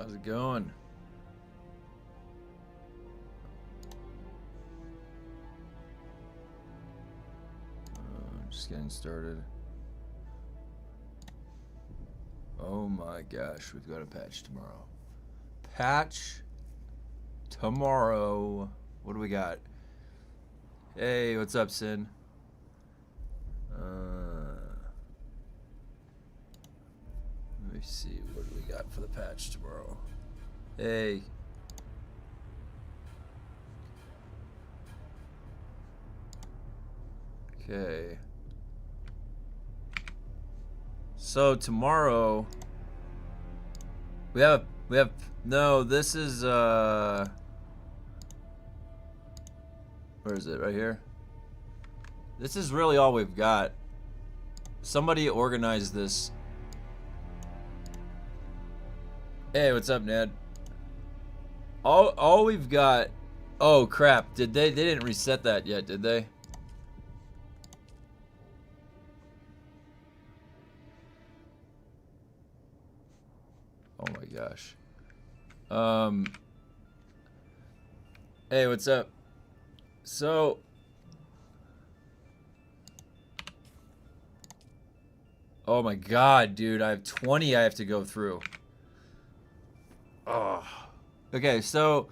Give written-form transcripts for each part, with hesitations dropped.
How's it going? Just getting started. Oh my gosh, we've got a patch tomorrow. Patch tomorrow. What do we got? Hey, what's up, Sin? Let me see, what do we got for the patch tomorrow? Hey. Okay. So tomorrow we have no, this is where is it? Right here. This is really all we've got. Somebody organized this. Hey, what's up, Ned? All we've got. Oh crap! Did they didn't reset that yet? Did they? Oh my gosh. Hey, what's up? So. Oh my god, dude! I have 20 I have to go through. Oh. Okay, so.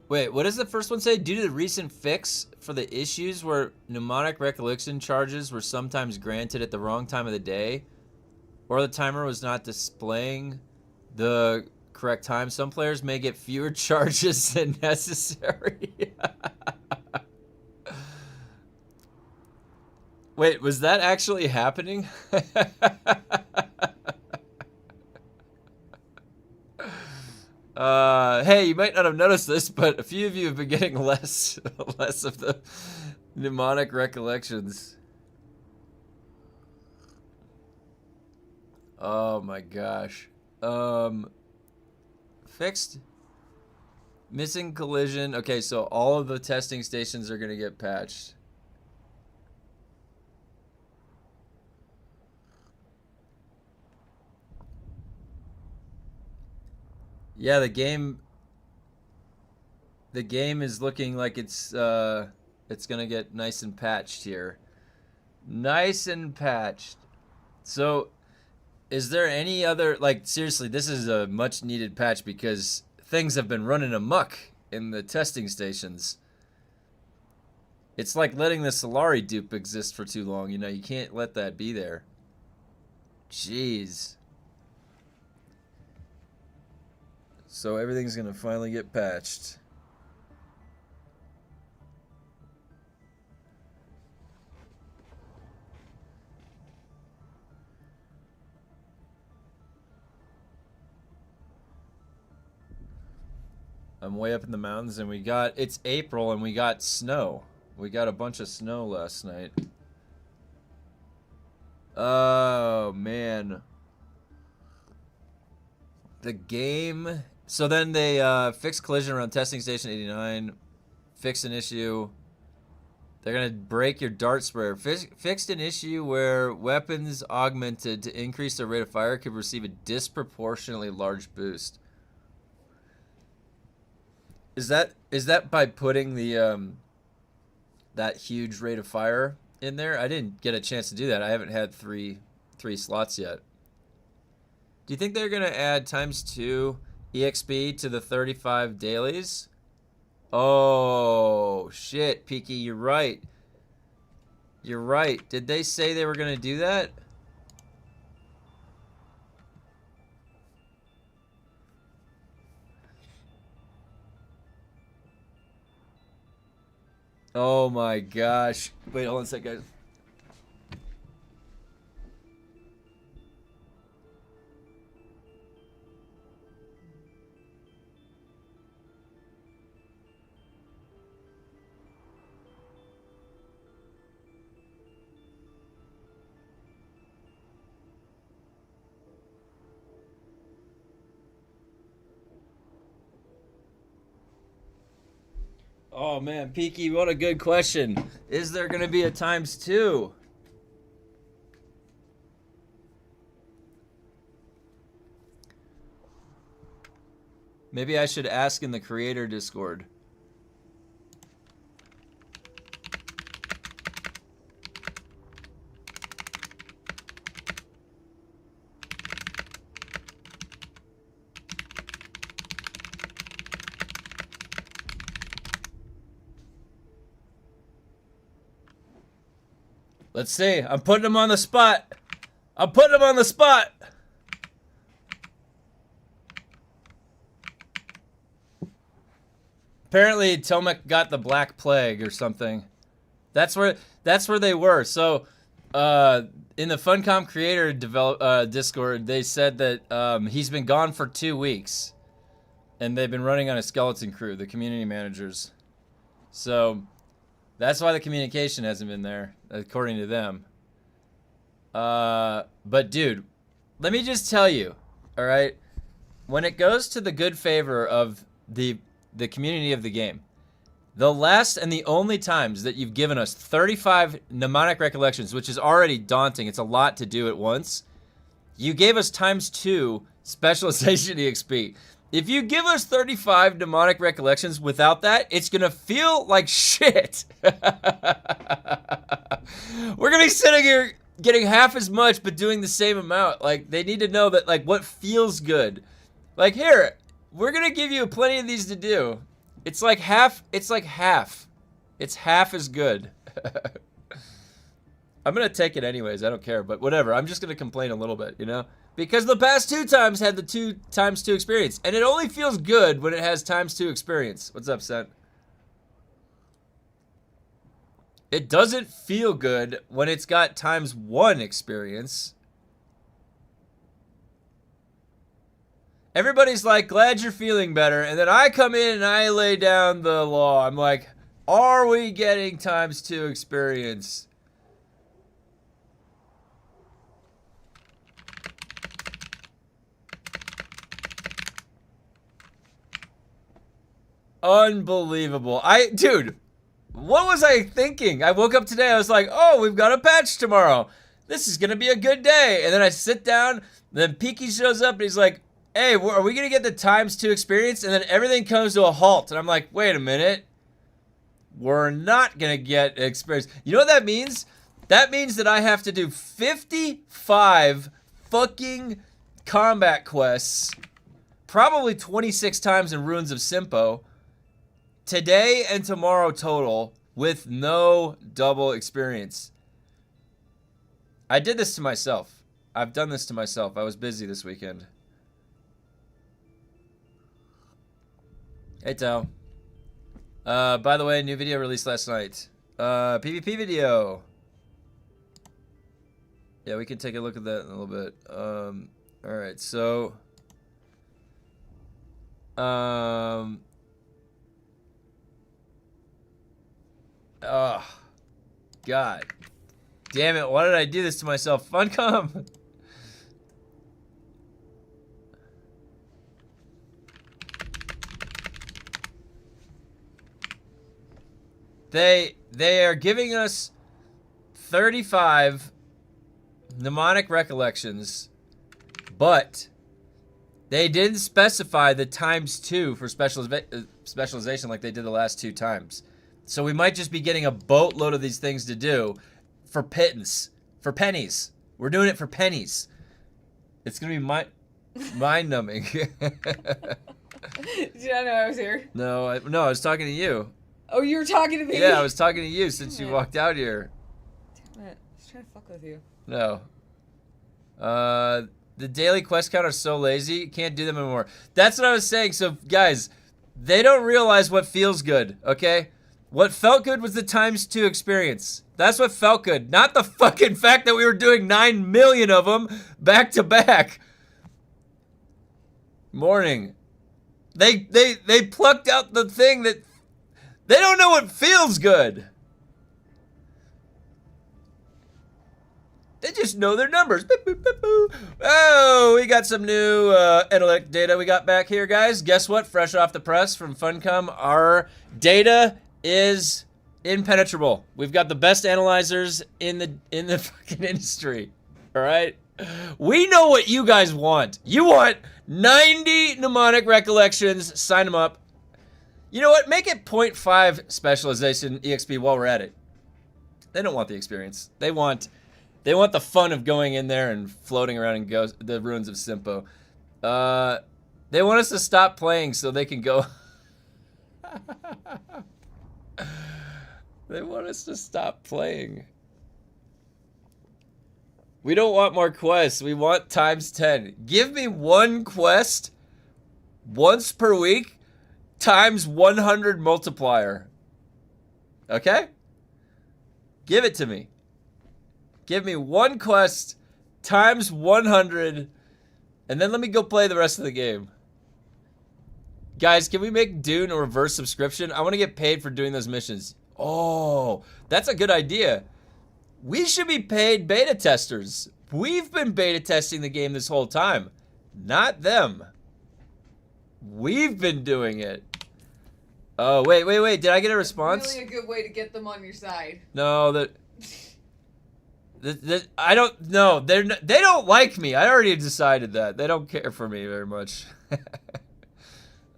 Wait, what does the first one say? Due to the recent fix for the issues where mnemonic recollection charges were sometimes granted at the wrong time of the day, or the timer was not displaying the correct time, some players may get fewer charges than necessary. Wait, was that actually happening? Hey, you might not have noticed this, but a few of you have been getting less of the mnemonic recollections. Oh my gosh. Fixed. Missing collision. Okay, so all of the testing stations are gonna get patched. Yeah, the game is looking like it's gonna get nice and patched here. Nice and patched. So, is there any other, like, seriously, this is a much needed patch because things have been running amok in the testing stations. It's like letting the Solari dupe exist for too long, you know, you can't let that be there. Jeez. So everything's gonna finally get patched. I'm way up in the mountains and it's April and we got snow. We got a bunch of snow last night. Oh, man. The game. So then they fixed collision around testing station 89. Fixed an issue. They're going to break your dart sprayer. Fixed an issue where weapons augmented to increase their rate of fire could receive a disproportionately large boost. Is that by putting the that huge rate of fire in there? I didn't get a chance to do that. I haven't had three slots yet. Do you think they're gonna add ×2 EXP to the 35 dailies? Oh shit, Peaky, you're right. You're right. Did they say they were gonna do that? Oh my gosh. Wait, hold on a sec, guys. Oh man, Peaky, what a good question. Is there gonna be a ×2? Maybe I should ask in the creator Discord. Let's see. I'm putting him on the spot. I'm putting him on the spot. Apparently, Tomek got the Black Plague or something. That's where they were. So, in the Funcom creator Discord, they said that he's been gone for 2 weeks, and they've been running on a skeleton crew, the community managers. So, that's why the communication hasn't been there, according to them. But dude, let me just tell you, all right? When it goes to the good favor of the community of the game, the last and the only times that you've given us 35 mnemonic recollections, which is already daunting, it's a lot to do at once, you gave us ×2 specialization EXP. If you give us 35 mnemonic recollections without that, it's gonna feel like shit. We're gonna be sitting here getting half as much but doing the same amount. Like, they need to know that, like, what feels good. Like, here, we're gonna give you plenty of these to do. It's like half. It's like half. It's half as good. I'm gonna take it anyways. I don't care, but whatever. I'm just gonna complain a little bit, you know? Because the past 2 times had the ×2 experience, and it only feels good when it has ×2 experience. What's up, Sent? It doesn't feel good when it's got ×1 experience. Everybody's like, glad you're feeling better, and then I come in and I lay down the law. I'm like, are we getting ×2 experience? Unbelievable. Dude, what was I thinking? I woke up today, I was like, oh, we've got a patch tomorrow. This is gonna be a good day. And then I sit down, and then Peaky shows up, and he's like, hey, are we gonna get the ×2 experience? And then everything comes to a halt. And I'm like, wait a minute. We're not gonna get experience. You know what that means? That means that I have to do 55 fucking combat quests, probably 26 times in Ruins of Simpo, today and tomorrow total, with no double experience. I did this to myself. I've done this to myself. I was busy this weekend. Hey, Tao. By the way, new video released last night. PvP video. Yeah, we can take a look at that in a little bit. Alright, so... Oh, God. Damn it, why did I do this to myself? Funcom! They are giving us 35 mnemonic recollections, but they didn't specify the ×2 for specialization like they did the last 2 times. So we might just be getting a boatload of these things to do for pittance, for pennies. We're doing it for pennies. It's gonna be mind-numbing. Did you not know I was here? No, I was talking to you. Oh, you were talking to me? Yeah, I was talking to you since you walked out here. Damn it. I was trying to fuck with you. No. The daily quest count are so lazy, can't do them anymore. That's what I was saying. So, guys, they don't realize what feels good, okay? What felt good was the ×2 experience. That's what felt good. Not the fucking fact that we were doing 9 million of them back to back. Morning. They plucked out the thing that... They don't know what feels good. They just know their numbers. Boop, boop, boop, boop. Oh, we got some new analytic data we got back here, guys. Guess what? Fresh off the press from Funcom, our data is impenetrable. We've got the best analyzers in the fucking industry. All right? We know what you guys want. You want 90 mnemonic recollections. Sign them up. You know what? Make it 0.5 specialization EXP while we're at it. They don't want the experience. They want the fun of going in there and floating around in the ruins of Simpo. They want us to stop playing so they can go. They want us to stop playing. We don't want more quests. We want times 10. Give me one quest once per week times 100 multiplier. Okay? Give it to me. Give me one quest times 100, and then let me go play the rest of the game. Guys, can we make Dune a reverse subscription? I want to get paid for doing those missions. Oh, that's a good idea. We should be paid beta testers. We've been beta testing the game this whole time. Not them. We've been doing it. Oh, wait. Did I get a response? Really a good way to get them on your side. No, I don't know. They don't like me. I already decided that. They don't care for me very much.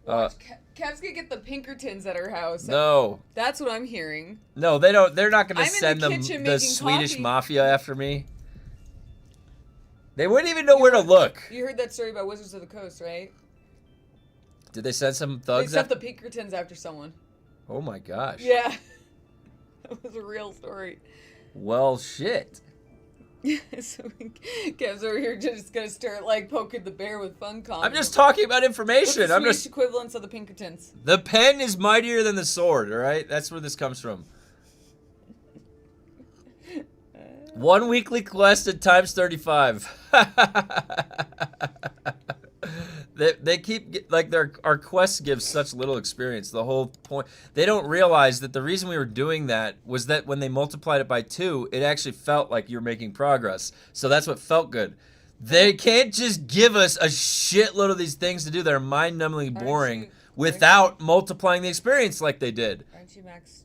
Watch, Kev's gonna get the Pinkertons at her house. No. That's what I'm hearing. No, they don't. They're not gonna I'm send in the them kitchen the making Swedish coffee. mafia after me. They wouldn't even know where to look. You heard that story about Wizards of the Coast, right? Did they send some They thugs? sent the Pinkertons after someone. Oh my gosh. Yeah. That was a real story. Well, shit. So Kev's over here just gonna start like poking the bear with Funcom. I'm just talking about What's information. the I'm Swedish just. equivalents of the Pinkertons? The pen is mightier than the sword. All right, that's where this comes from. One weekly quest at times 35. They keep like our quests give such little experience. The whole point, they don't realize that the reason we were doing that was that when they multiplied it by 2, it actually felt like you're making progress. So that's what felt good. They can't just give us a shitload of these things to do that are mind-numbingly boring without multiplying the experience like they did. Aren't you Max?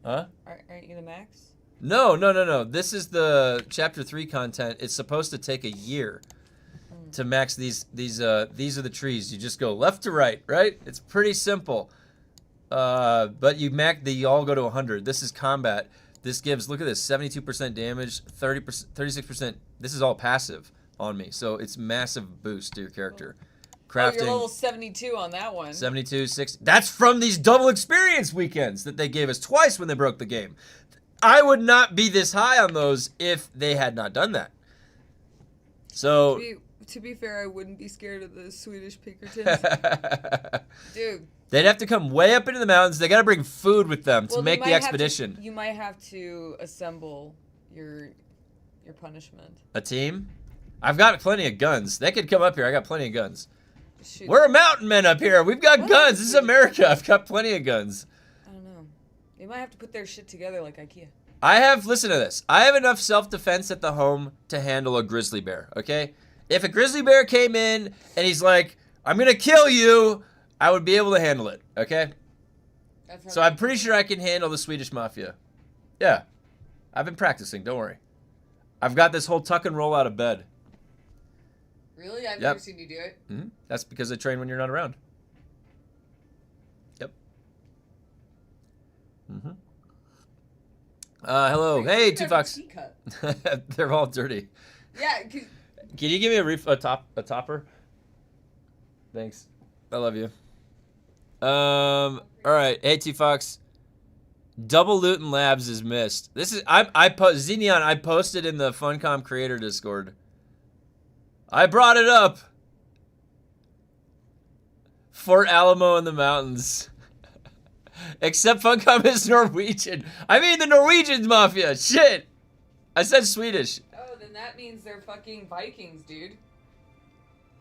Huh? Aren't you the Max? No. This is the chapter 3 content. It's supposed to take a year to max these are the trees. You just go left to right, right? It's pretty simple. But you all go to 100. This is combat. This gives, look at this, 72% damage, 30%, 36%. This is all passive on me. So it's massive boost to your character. Crafting. Oh, you're level 72 on that one. 72, 60. That's from these double experience weekends that they gave us twice when they broke the game. I would not be this high on those if they had not done that. So To be fair, I wouldn't be scared of the Swedish Pinkertons. Dude. They'd have to come way up into the mountains. They got to bring food with them to make the expedition. You might have to assemble your punishment. A team? I've got plenty of guns. They could come up here. I got plenty of guns. Shoot. We're mountain men up here. We've got guns. This is America. I've got plenty of guns. I don't know. They might have to put their shit together like IKEA. Listen to this. I have enough self-defense at the home to handle a grizzly bear, okay? If a grizzly bear came in and he's like, I'm going to kill you, I would be able to handle it, okay? So I'm pretty sure I can handle the Swedish mafia. Yeah. I've been practicing, don't worry. I've got this whole tuck and roll out of bed. Really? I've never seen you do it. Mm-hmm. That's because I train when you're not around. Yep. Mm-hmm. Hello. Hey, Two Fox. They're all dirty. Yeah. Can you give me a topper? Thanks. I love you. All right. Hey, Two Fox. Double Luton Labs is missed. This is Xenion. I posted in the Funcom Creator Discord. I brought it up. Fort Alamo in the mountains. Except Funcom is Norwegian. I mean the Norwegian mafia. Shit. I said Swedish. Oh, then that means they're fucking Vikings, dude.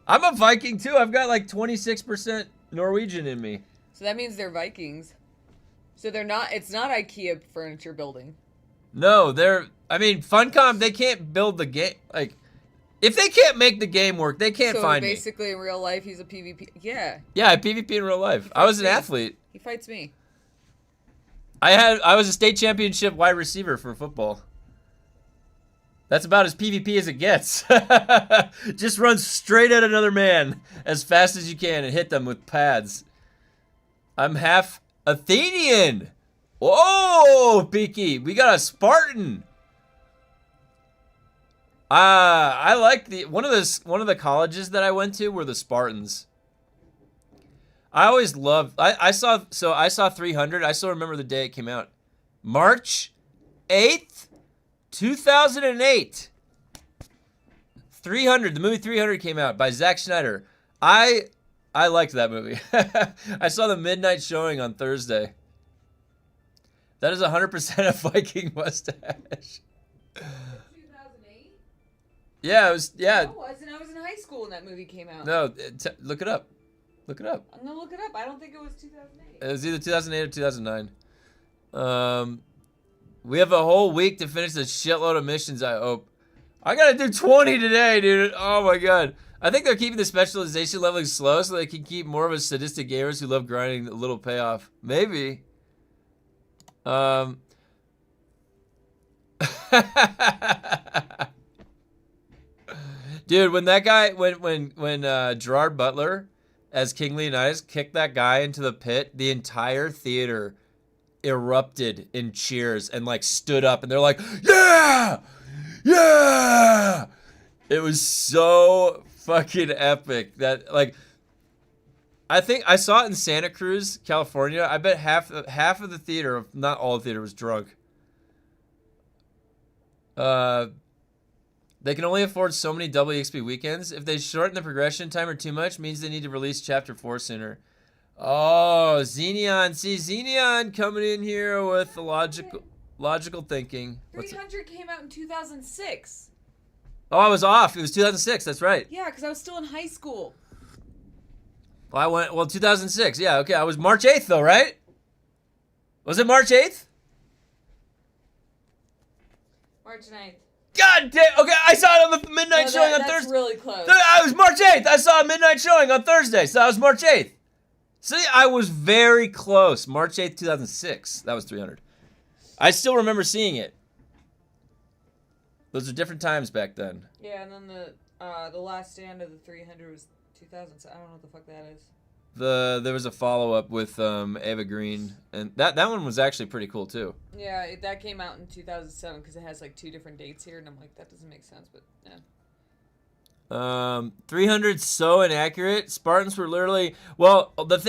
I'm a Viking too. I've got like 26% Norwegian in me. So that means they're Vikings. So they're not. It's not IKEA furniture building. No, Funcom. They can't build the game. Like, if they can't make the game work, they can't find me. So basically, in real life, he's a PvP. Yeah. Yeah, I PvP in real life. I was an athlete. He fights me. I was a state championship wide receiver for football. That's about as PvP as it gets. Just run straight at another man as fast as you can and hit them with pads. I'm half Athenian. Whoa, Peaky. We got a Spartan. I like one of the colleges that I went to were the Spartans. I always loved. I saw 300. I still remember the day it came out, March 8th, 2008. 300. The movie 300 came out by Zack Snyder. I liked that movie. I saw the midnight showing on Thursday. That is 100% a Viking mustache. 2008? Yeah, it was. Yeah. No, I was in high school when that movie came out. No, look it up. Look it up. I'm gonna look it up. I don't think it was 2008. It was either 2008 or 2009. We have a whole week to finish a shitload of missions, I hope. I gotta do 20 today, dude. Oh my god. I think they're keeping the specialization leveling slow so they can keep more of us sadistic gamers who love grinding a little payoff. Maybe. Dude, when that guy, when Gerard Butler as King Leonidas kicked that guy into the pit, the entire theater erupted in cheers and like stood up and they're like, yeah! Yeah! It was so fucking epic that like I think I saw it in Santa Cruz, California. I bet half of the theater, if not all the theater, was drunk. They can only afford so many WXP weekends. If they shorten the progression timer too much, means they need to release Chapter 4 sooner. Oh, Xenion. See, Xenion coming in here with the logical thinking. 300 came out in 2006. Oh, I was off. It was 2006. That's right. Yeah, because I was still in high school. Well, 2006. Yeah, okay. I was March 8th, though, right? Was it March 8th? March 9th. God damn. Okay, I saw it on the midnight showing on Thursday. That's really close. I was March 8th. I saw a midnight showing on Thursday, so that was March 8th. See, I was very close. March 8th, 2006. That was 300. I still remember seeing it. Those are different times back then. Yeah, and then the last stand of the 300 was 2000. So I don't know what the fuck that is. There was a follow-up with Ava Green, and that one was actually pretty cool too. Yeah, that came out in 2007 because it has like 2 different dates here, and I'm like, that doesn't make sense, but yeah. 300 so inaccurate. Spartans were literally, well, the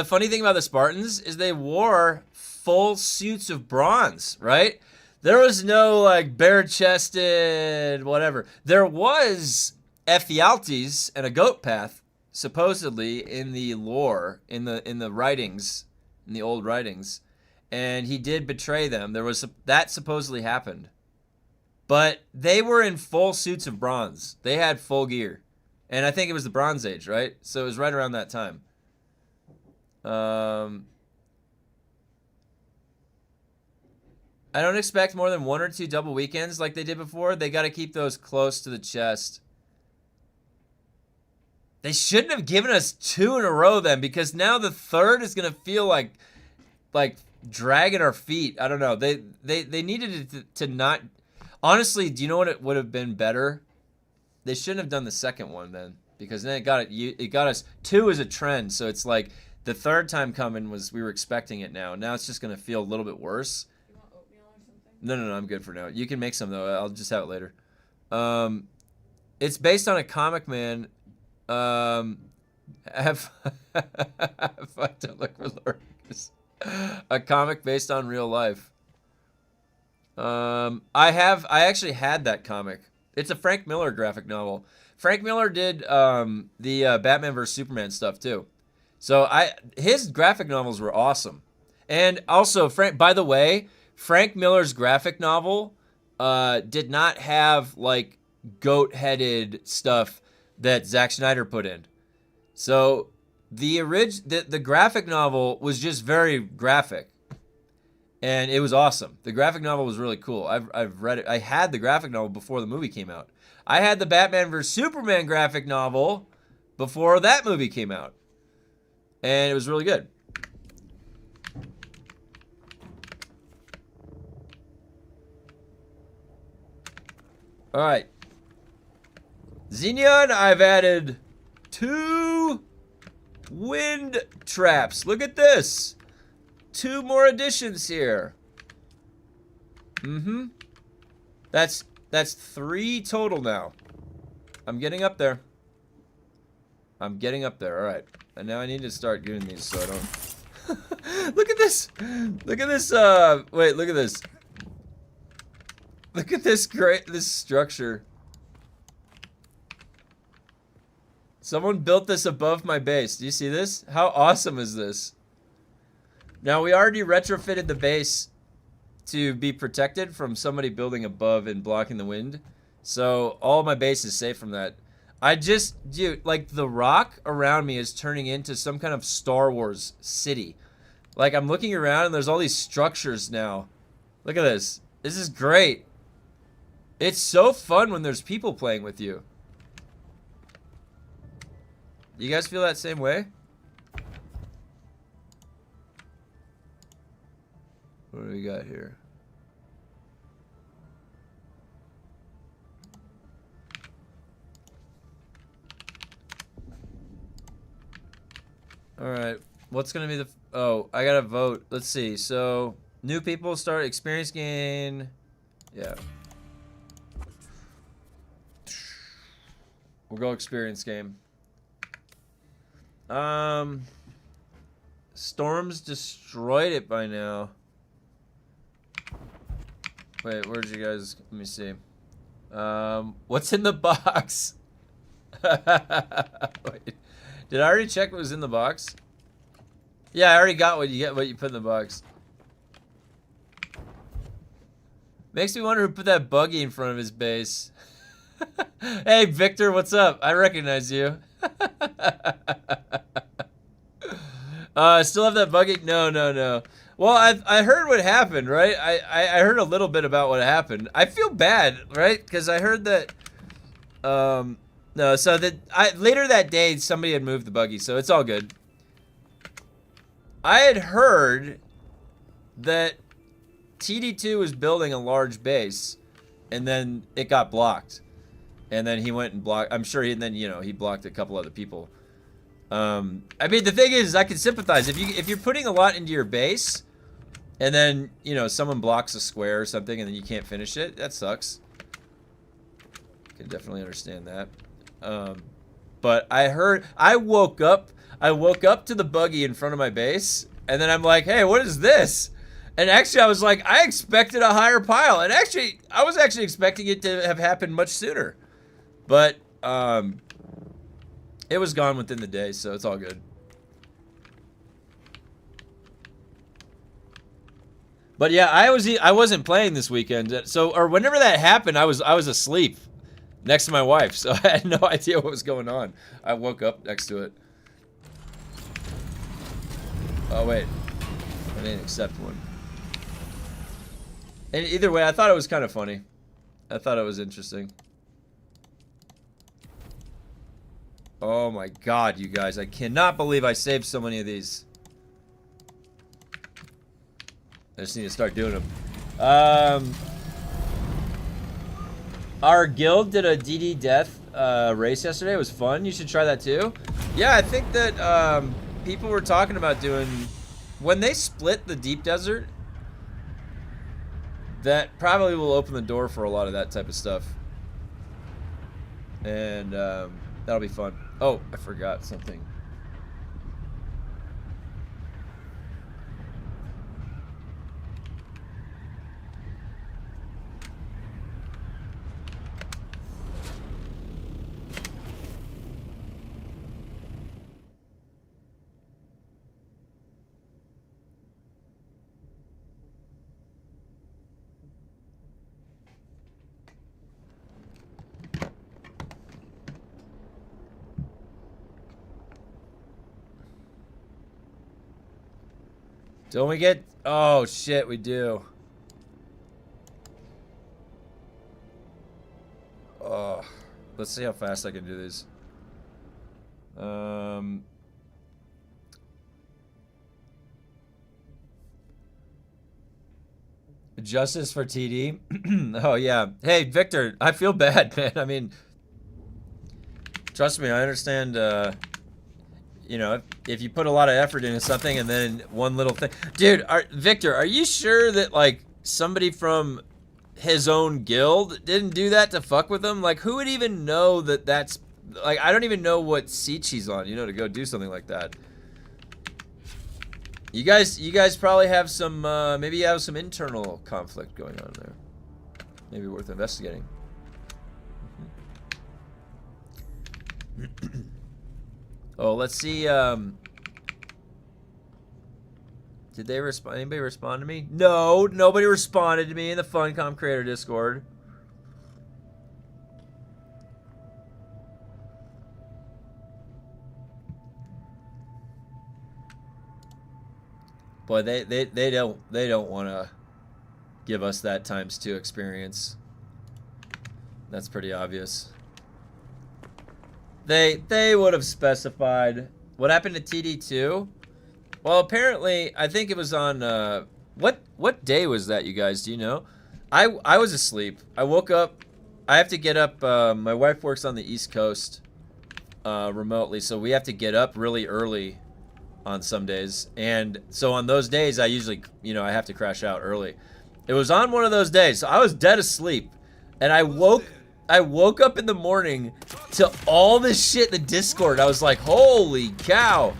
funny thing about the Spartans is they wore full suits of bronze, right? There was no like bare-chested whatever. There was Ephialtes and a goat path supposedly in the lore, in the writings, in the old writings, and he did betray them. That supposedly happened. But they were in full suits of bronze. They had full gear. And I think it was the Bronze Age, right? So it was right around that time. I don't expect more than 1 or 2 double weekends like they did before. They got to keep those close to the chest. They shouldn't have given us 2 in a row then, because now the third is going to feel like dragging our feet. I don't know. They needed it to not... Honestly, do you know what it would have been better? They shouldn't have done the second one then, because then it got us 2 as a trend. So it's like the third time coming we were expecting it now. Now it's just going to feel a little bit worse. You want oatmeal or something? No, I'm good for now. You can make some though. I'll just have it later. It's based on a comic, man. Have to look for lyrics. A comic based on real life. I actually had that comic. It's a Frank Miller graphic novel. Frank Miller did the Batman vs Superman stuff too. So his graphic novels were awesome. And also, by the way, Frank Miller's graphic novel did not have like goat-headed stuff that Zack Snyder put in. So the graphic novel was just very graphic. And it was awesome. The graphic novel was really cool. I've read it. I had the graphic novel before the movie came out. I had the Batman vs Superman graphic novel before that movie came out. And it was really good. All right. Xenon, I've added 2 wind traps. Look at this. 2 more additions here. Mm-hmm. That's 3 total now. I'm getting up there. I'm getting up there. All right. And now I need to start doing these so I don't... Look at this. Look at this. Wait, look at this. Look at this this structure. Someone built this above my base. Do you see this? How awesome is this? Now, we already retrofitted the base to be protected from somebody building above and blocking the wind. So, all my base is safe from that. Dude, like, the rock around me is turning into some kind of Star Wars city. Like, I'm looking around and there's all these structures now. Look at this. This is great. It's so fun when there's people playing with you. You guys feel that same way? What do we got here? Alright, what's gonna be the... Oh, I gotta vote. Let's see. So, new people start experience gain. Yeah. We'll go experience game. Storm's destroyed it by now. Wait, where'd you guys... Let me see. What's in the box? Wait. Did I already check what was in the box? Yeah, I already got what you put in the box. Makes me wonder who put that buggy in front of his base. Hey, Victor, what's up? I recognize you. Still have that buggy? No. Well, I heard what happened, right? I heard a little bit about what happened. I feel bad, right? Because I heard that... No, so later that day, somebody had moved the buggy, so it's all good. I had heard that TD2 was building a large base, and then it got blocked. And then he went and blocked... I'm sure he blocked a couple other people. I mean, the thing is, I can sympathize. If you're putting a lot into your base, and then, someone blocks a square or something, and then you can't finish it, that sucks. Can definitely understand that. But I woke up to the buggy in front of my base, and then I'm like, hey, what is this? And actually, I was like, I expected a higher pile, and actually, I was actually expecting it to have happened much sooner. But, it was gone within the day, so it's all good. But yeah, I wasn't playing this weekend, so or whenever that happened, I was asleep next to my wife, so I had no idea what was going on. I woke up next to it. Oh wait, I didn't accept one. And either way, I thought it was kind of funny. I thought it was interesting. Oh my god, you guys, I cannot believe I saved so many of these. I just need to start doing them. Our guild did a DD death race yesterday. It was fun. You should try that too. Yeah, I think that people were talking about doing... When they split the deep desert, that probably will open the door for a lot of that type of stuff. And that'll be fun. Oh, I forgot something. Don't we get... Oh, shit, we do. Oh, let's see how fast I can do these. Justice for TD. Oh yeah. Hey Victor, I feel bad, man. I mean, trust me, I understand. You know, if you put a lot of effort into something and then one little thing, dude. Victor, are you sure that like somebody from his own guild didn't do that to fuck with him? Like, who would even know that that's like? I don't even know what seat she's on. You know, to go do something like that. You guys probably have some, maybe you have some internal conflict going on there. Maybe worth investigating. Oh, let's see, did they respond? Anybody respond to me? No, nobody responded to me in the Funcom Creator Discord. Boy, they don't want to give us that ×2 experience. That's pretty obvious. They would have specified. What happened to TD2? Well, apparently, I think it was on what day was that, you guys? Do you know? I was asleep. I woke up. I have to get up. My wife works on the East Coast remotely, so we have to get up really early on some days, and so on those days I usually, you know, I have to crash out early. It was on one of those days, so I was dead asleep, and I woke up in the morning to all this shit in the Discord. I was like, holy cow,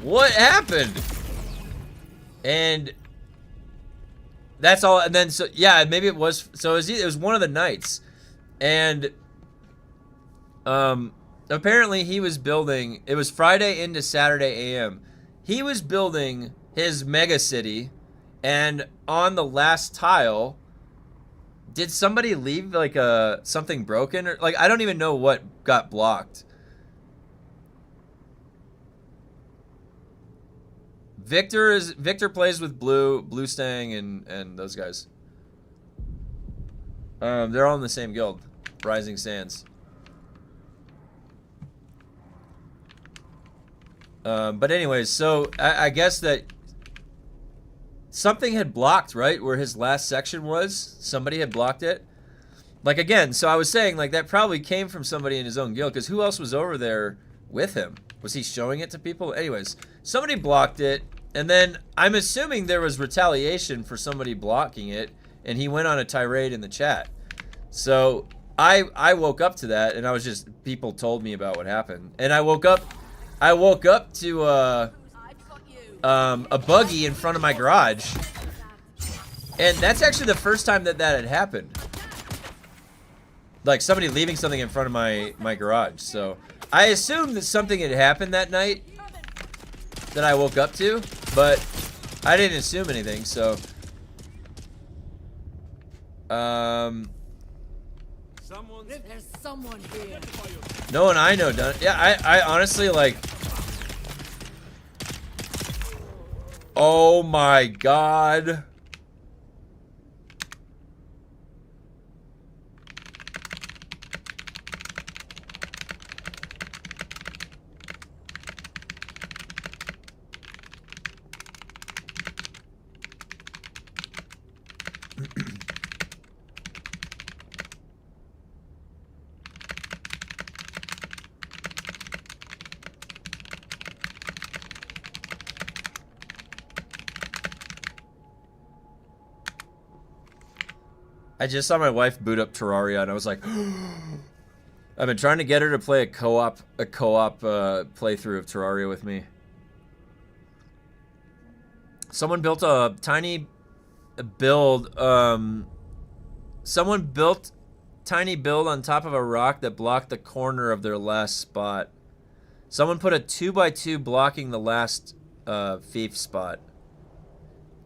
what happened? And that's all. And then, so yeah, maybe it was, so it was one of the nights, and apparently he was building, it was Friday into Saturday AM. He was building his mega city, and on the last tile, did somebody leave like something broken, or like I don't even know what got blocked. Victor plays with Blue Stang and those guys. They're all in the same guild, Rising Sands. But anyways, so I guess that something had blocked, right, where his last section was. Somebody had blocked it. Like, again, so I was saying, like, that probably came from somebody in his own guild, because who else was over there with him? Was he showing it to people? Anyways, somebody blocked it, and then I'm assuming there was retaliation for somebody blocking it, and he went on a tirade in the chat. So I woke up to that, and I was just, people told me about what happened. And I woke up to a buggy in front of my garage, and that's actually the first time that had happened. Like somebody leaving something in front of my garage. So I assumed that something had happened that night that I woke up to, but I didn't assume anything. So there's someone here. No one I know done. Yeah, I honestly, like, oh my god. I just saw my wife boot up Terraria, and I was like, I've been trying to get her to play a co-op playthrough of Terraria with me. Someone built a tiny build. Someone built tiny build on top of a rock that blocked the corner of their last spot. Someone put a 2x2 blocking the last fief spot.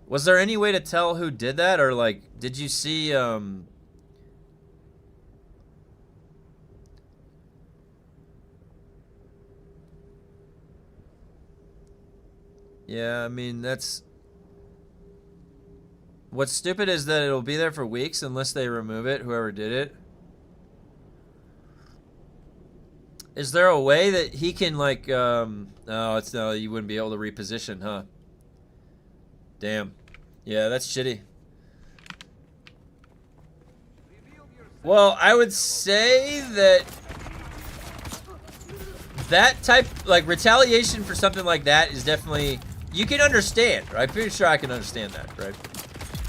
Was there any way to tell who did that, or like, did you see yeah, I mean, that's what's stupid is that it'll be there for weeks unless they remove it, whoever did it. Is there a way that he can, like, oh, it's no, you wouldn't be able to reposition, huh? Damn. Yeah, that's shitty. Well, I would say that that type, like, retaliation for something like that is definitely, you can understand, right? I'm pretty sure I can understand that, right?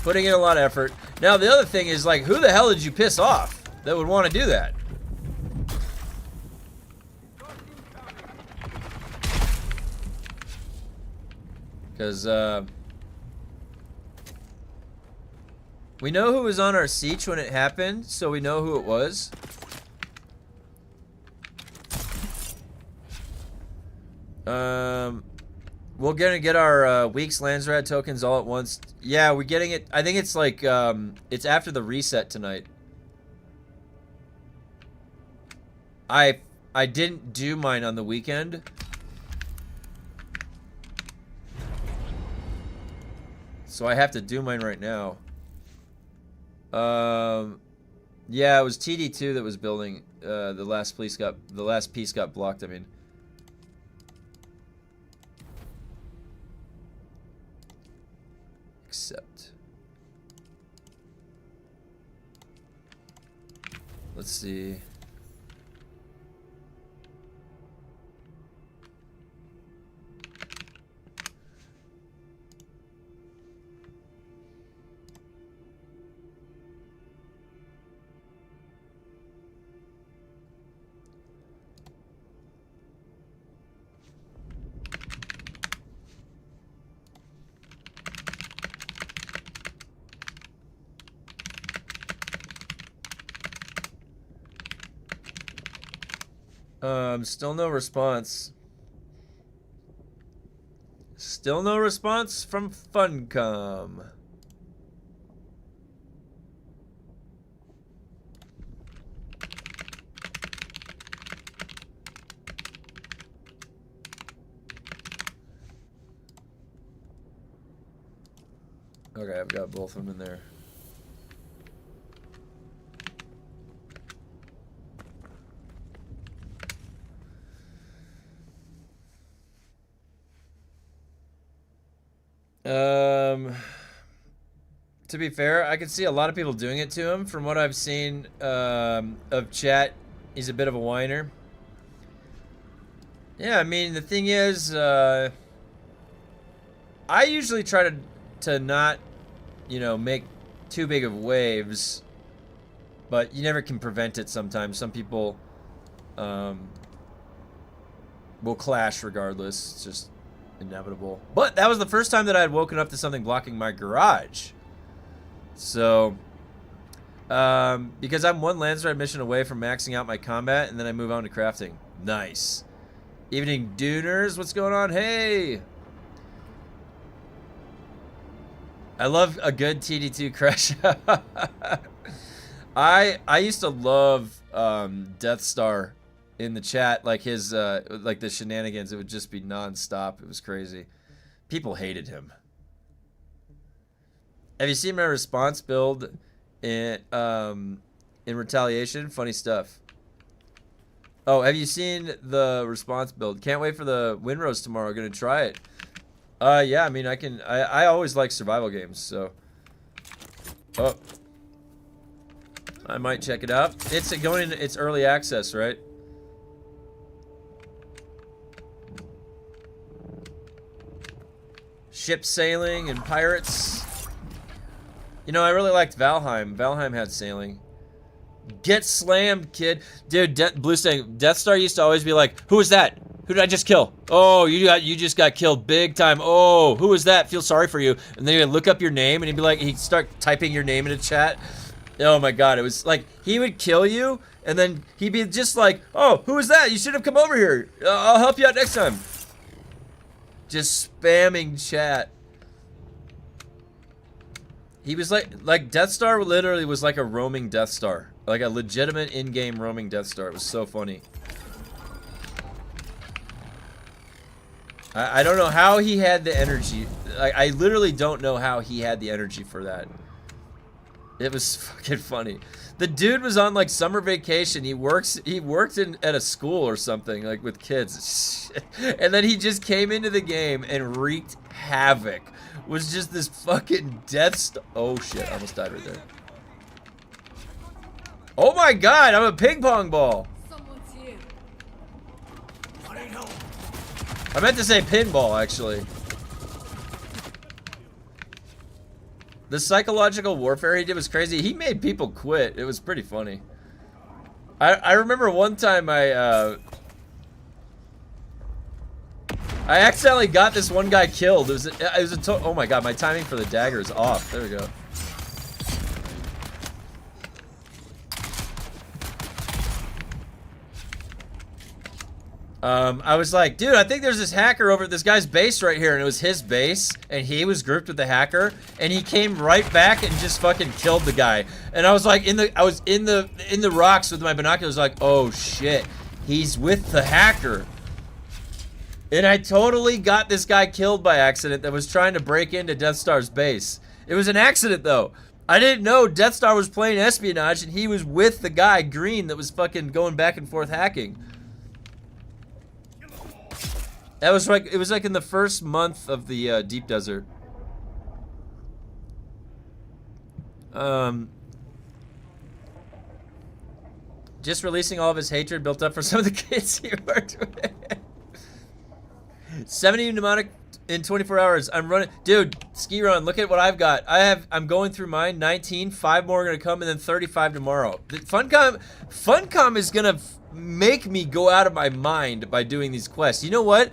Putting in a lot of effort. Now, the other thing is, like, who the hell did you piss off that would want to do that? Because, we know who was on our siege when it happened, so we know who it was. We're gonna get our week's Lansrad tokens all at once. Yeah, we're getting it. I think it's like it's after the reset tonight. I didn't do mine on the weekend. So I have to do mine right now. Yeah, it was TD2 that was building. The last piece got blocked. I mean. Accept. Let's see. Still no response. Still no response from Funcom. Okay, I've got both of them in there. To be fair, I can see a lot of people doing it to him. From what I've seen of chat, he's a bit of a whiner. Yeah, I mean, the thing is, I usually try to not, you know, make too big of waves, but you never can prevent it sometimes. Some people will clash regardless. It's just inevitable. But that was the first time that I had woken up to something blocking my garage. So, because I'm one Lansrad mission away from maxing out my combat, and then I move on to crafting. Nice. Evening Duners, what's going on? Hey! I love a good TD2 crash. I used to love Death Star in the chat, like his like the shenanigans. It would just be non-stop. It was crazy. People hated him. Have you seen my response build in retaliation? Funny stuff. Oh, have you seen the response build? Can't wait for the Windrose tomorrow. Gonna try it. Yeah, I mean, I always like survival games, so. Oh. I might check it out. It's early access, right? Ship sailing and pirates. You know, I really liked Valheim. Valheim had sailing. Get slammed, kid. Dude, Blue saying Death Star used to always be like, who is that? Who did I just kill? Oh, you just got killed big time. Oh, who is that? Feel sorry for you. And then he'd look up your name and he'd be like, he'd start typing your name in the chat. Oh my god, it was like, he would kill you and then he'd be just like, oh, who is that? You should have come over here. I'll help you out next time. Just spamming chat. He was like Death Star literally was like a roaming Death Star. Like a legitimate in-game roaming Death Star. It was so funny. I don't know how he had the energy. I literally don't know how he had the energy for that. It was fucking funny. The dude was on like summer vacation. He worked at a school or something, like with kids. And then he just came into the game and wreaked havoc. Was just this fucking death. Oh shit! I almost died right there. Oh my god, I'm a ping pong ball. Someone's here. I meant to say pinball, actually. The psychological warfare he did was crazy. He made people quit. It was pretty funny. I remember one time I accidentally got this one guy killed. It was a oh my god, my timing for the dagger is off. There we go. I was like, dude, I think there's this hacker over at this guy's base right here, and it was his base, and he was grouped with the hacker, and he came right back and just fucking killed the guy. And I was like, I was in the rocks with my binoculars, like, oh shit, he's with the hacker. And I totally got this guy killed by accident that was trying to break into Death Star's base. It was an accident though. I didn't know Death Star was playing espionage, and he was with the guy, Green, that was fucking going back and forth hacking. That was like, it was like in the first month of the deep desert. Just releasing all of his hatred built up for some of the kids he worked with. 70 mnemonic in 24 hours. I'm running, dude. Ski run. Look at what I've got. I'm going through mine. 19. 5 more are gonna come, and then 35 tomorrow. Funcom is gonna make me go out of my mind by doing these quests. You know what?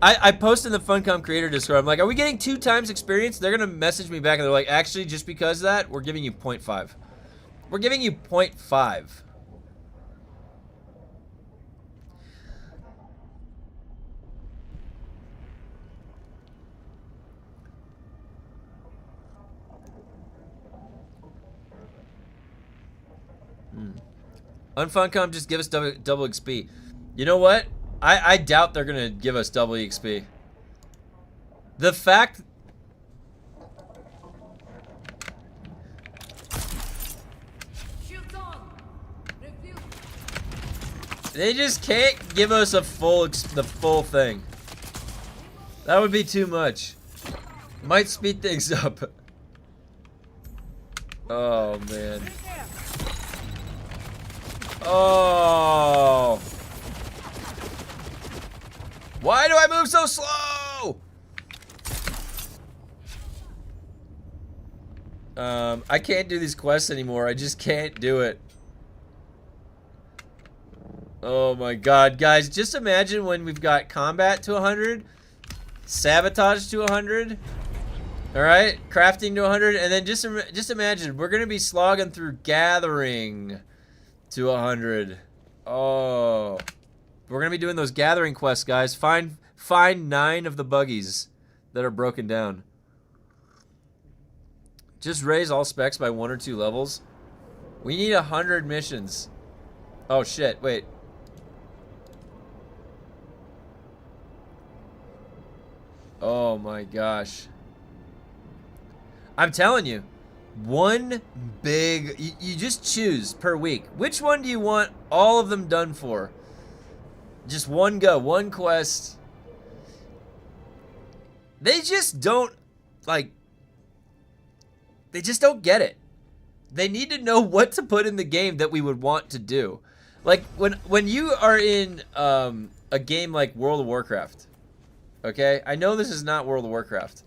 I posted in the Funcom creator Discord. I'm like, are we getting 2 times experience? They're gonna message me back and they're like, actually, just because of that, we're giving you 0.5. We're giving you 0.5. Unfuncom, just give us double XP. You know what? I doubt they're gonna give us double XP. The fact... Shields on. Review. They just can't give us the full thing. That would be too much. Might speed things up. Oh, man. Oh. Why do I move so slow? I can't do these quests anymore. I just can't do it. Oh my god, guys, just imagine when we've got combat to 100, sabotage to 100, all right, crafting to 100, and then just imagine we're gonna be slogging through gathering to 100. Oh, we're gonna be doing those gathering quests, guys. Find 9 of the buggies that are broken down. Just raise all specs by 1 or 2 levels. We need 100 missions. Oh shit! Wait. Oh my gosh. I'm telling you, one big, you just choose per week. Which one do you want all of them done for? Just one go, one quest. They just don't, like, they just don't get it. They need to know what to put in the game that we would want to do. Like, when you are in a game like World of Warcraft, okay? I know this is not World of Warcraft.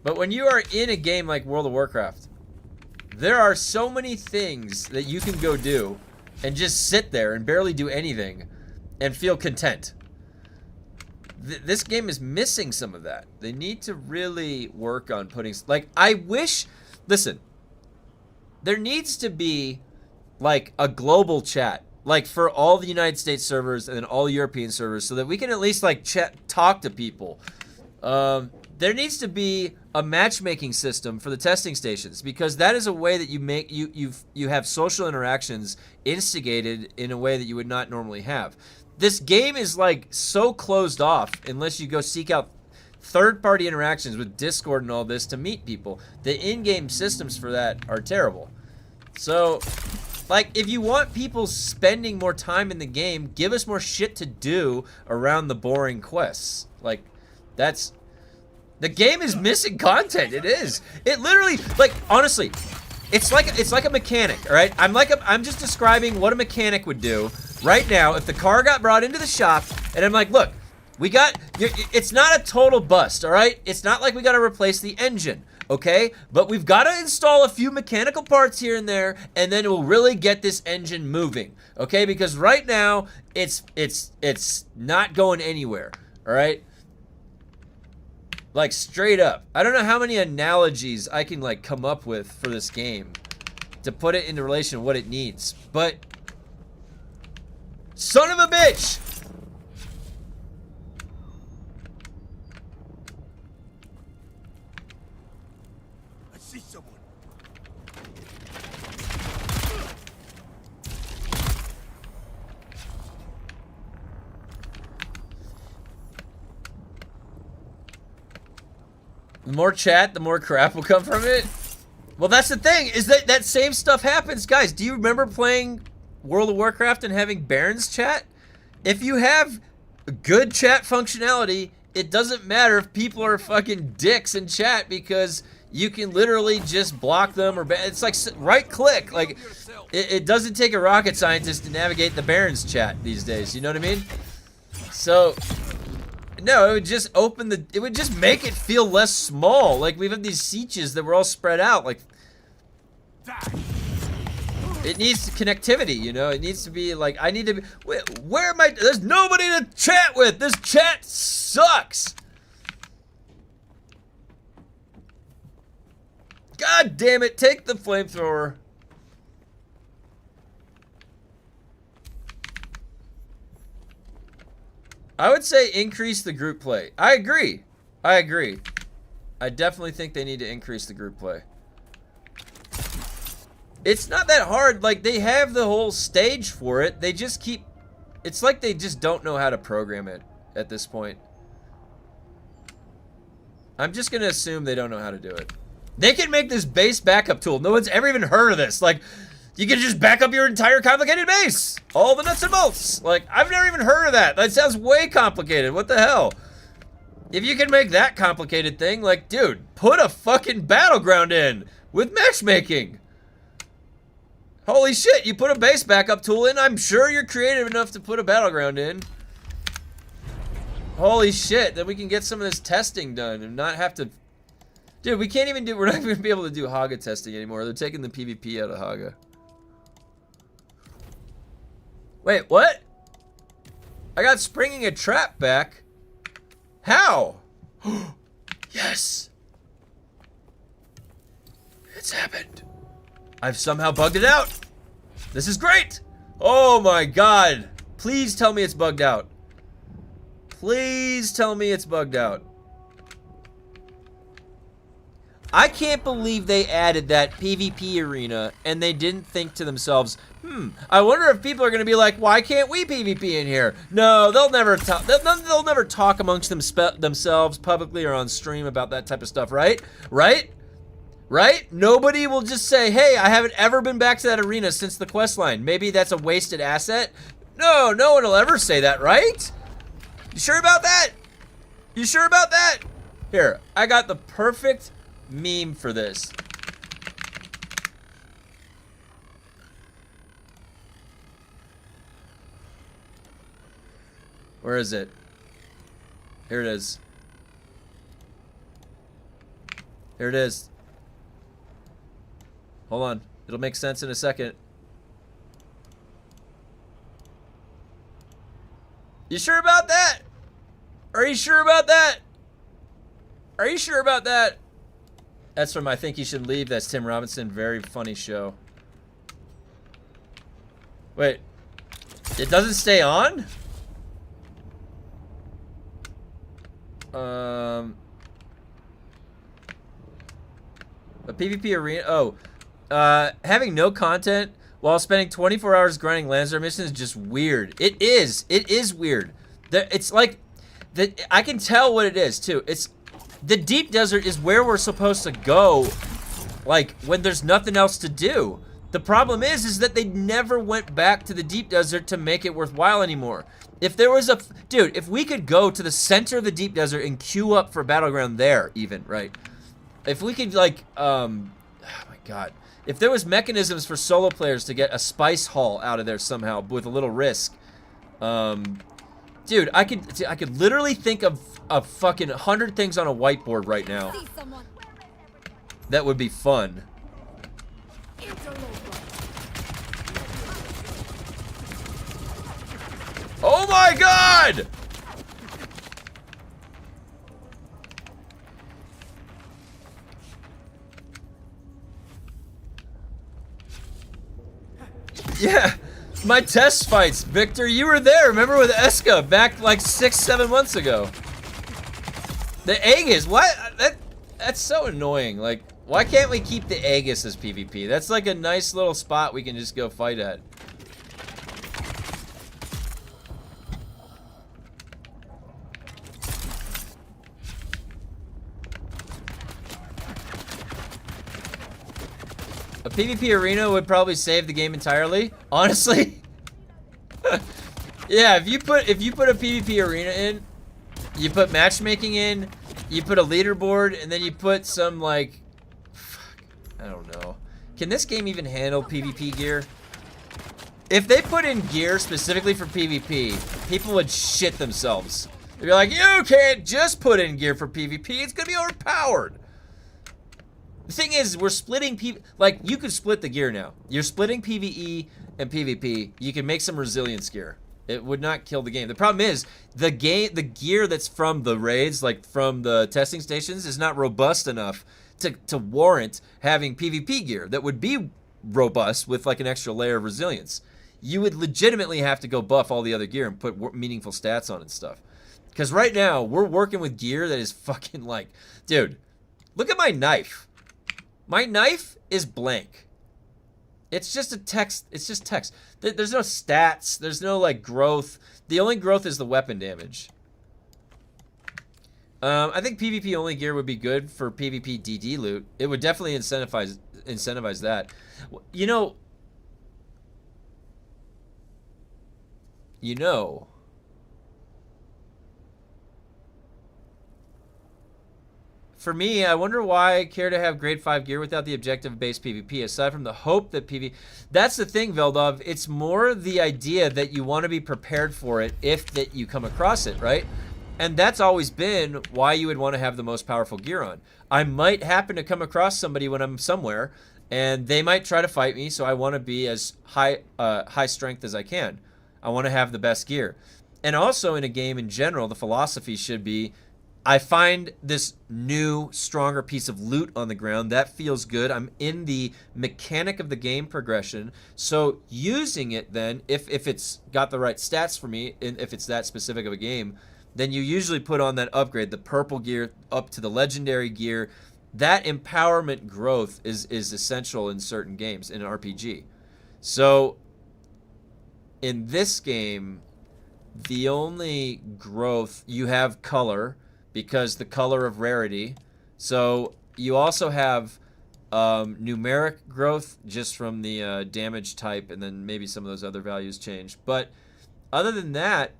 But when you are in a game like World of Warcraft, there are so many things that you can go do and just sit there and barely do anything and feel content. This game is missing some of that. They need to really work on putting... Like, I wish... Listen. There needs to be, like, a global chat. Like, for all the United States servers and then all European servers so that we can at least, like, talk to people. There needs to be a matchmaking system for the testing stations, because that is a way that you make you have social interactions instigated in a way that you would not normally have. This game is like so closed off unless you go seek out third-party interactions with Discord and all this to meet people. The in-game systems for that are terrible. So, like, if you want people spending more time in the game, give us more shit to do around the boring quests. Like, that's... The game is missing content. It is. It literally, like, honestly, it's like a mechanic, all right? I'm just describing what a mechanic would do right now if the car got brought into the shop, and I'm like, look, it's not a total bust, all right? It's not like we got to replace the engine, okay? But we've got to install a few mechanical parts here and there, and then we'll really get this engine moving, okay? Because right now, it's not going anywhere, all right? Like, straight up. I don't know how many analogies I can, like, come up with for this game to put it into relation to what it needs. But, son of a bitch! I see someone. The more chat, the more crap will come from it. Well, that's the thing, is that same stuff happens. Guys, do you remember playing World of Warcraft and having Baron's chat? If you have good chat functionality, it doesn't matter if people are fucking dicks in chat, because you can literally just block them, or it's like right click. Like, it doesn't take a rocket scientist to navigate the Baron's chat these days, you know what I mean? So, no, it would just it would just make it feel less small. Like, we have these sieges that were all spread out. Like, it needs connectivity, you know? It needs to be like, I need to be, where am I? There's nobody to chat with. This chat sucks. God damn it, take the flamethrower. I would say increase the group play. I agree. I definitely think they need to increase the group play. It's not that hard. Like, they have the whole stage for it. They just keep... It's like they just don't know how to program it at this point. I'm just going to assume they don't know how to do it. They can make this base backup tool. No one's ever even heard of this. Like, you can just back up your entire complicated base. All the nuts and bolts. Like, I've never even heard of that. That sounds way complicated. What the hell? If you can make that complicated thing, like, dude, put a fucking battleground in with matchmaking. Holy shit, you put a base backup tool in, I'm sure you're creative enough to put a battleground in. Holy shit, then we can get some of this testing done and not have to... Dude, we're not even gonna be able to do Haga testing anymore. They're taking the PvP out of Haga. Wait, what? I got springing a trap back. How? Yes. It's happened. I've somehow bugged it out. This is great. Oh my god. Please tell me it's bugged out. Please tell me it's bugged out. I can't believe they added that PvP arena and they didn't think to themselves, I wonder if people are going to be like, why can't we PvP in here? No, they'll never talk. They'll never talk amongst themselves publicly or on stream about that type of stuff, right? Right? Right? Nobody will just say, hey, I haven't ever been back to that arena since the quest line. Maybe that's a wasted asset. No, no one will ever say that, right? You sure about that? You sure about that? Here, I got the perfect meme for this. Where is it? Here it is. Here it is. Hold on. It'll make sense in a second. You sure about that? Are you sure about that? Are you sure about that? That's from I Think You Should Leave. That's Tim Robinson. Very funny show. Wait. It doesn't stay on? A PvP arena. Oh. Having no content while spending 24 hours grinding Lansrad missions is just weird. It is. It is weird. It's like... I can tell what it is, too. It's... The deep desert is where we're supposed to go, like, when there's nothing else to do. The problem is that they never went back to the deep desert to make it worthwhile anymore. If there was a... Dude, if we could go to the center of the deep desert and queue up for Battleground there, even, right? If we could, like, Oh my god. If there was mechanisms for solo players to get a spice haul out of there somehow with a little risk, dude, I could literally think of fucking 100 things on a whiteboard right now See someone. that would be fun. Interloper. Oh my god! Yeah, my test fights, Victor. You were there. Remember with Eska back like 6-7 months ago. The Aegis. What? That's so annoying. Like, why can't we keep the Aegis as PvP? That's like a nice little spot we can just go fight at. A PvP arena would probably save the game entirely. Honestly. Yeah, if you put a PvP arena in, you put matchmaking in, you put a leaderboard, and then you put some like, fuck, I don't know. Can this game even handle PvP gear? If they put in gear specifically for PvP, people would shit themselves. They'd be like, you can't just put in gear for PvP, it's gonna be overpowered. The thing is, we're splitting like, you could split the gear now. You're splitting PvE and PvP. You can make some resilience gear. It would not kill the game. The problem is, the gear that's from the raids, like from the testing stations, is not robust enough to warrant having PvP gear that would be robust with like an extra layer of resilience. You would legitimately have to go buff all the other gear and put meaningful stats on and stuff. Because right now, we're working with gear that is fucking like, dude, look at my knife. My knife is blank. It's just a text. It's just text. There's no stats. There's no like growth. The only growth is the weapon damage. I think PvP only gear would be good for PvP DD loot. It would definitely incentivize that. You know. For me, I wonder why I care to have grade 5 gear without the objective of base PvP, aside from the hope that That's the thing, Veldov. It's more the idea that you want to be prepared for it if that you come across it, right? And that's always been why you would want to have the most powerful gear on. I might happen to come across somebody when I'm somewhere, and they might try to fight me, so I want to be as high strength as I can. I want to have the best gear. And also in a game in general, the philosophy should be, I find this new, stronger piece of loot on the ground. That feels good. I'm in the mechanic of the game progression. So using it then, if it's got the right stats for me, and if it's that specific of a game, then you usually put on that upgrade, the purple gear up to the legendary gear. That empowerment growth is essential in certain games, in an RPG. So in this game, the only growth, you have color, because the color of rarity. So you also have numeric growth just from the damage type, and then maybe some of those other values change. But other than that,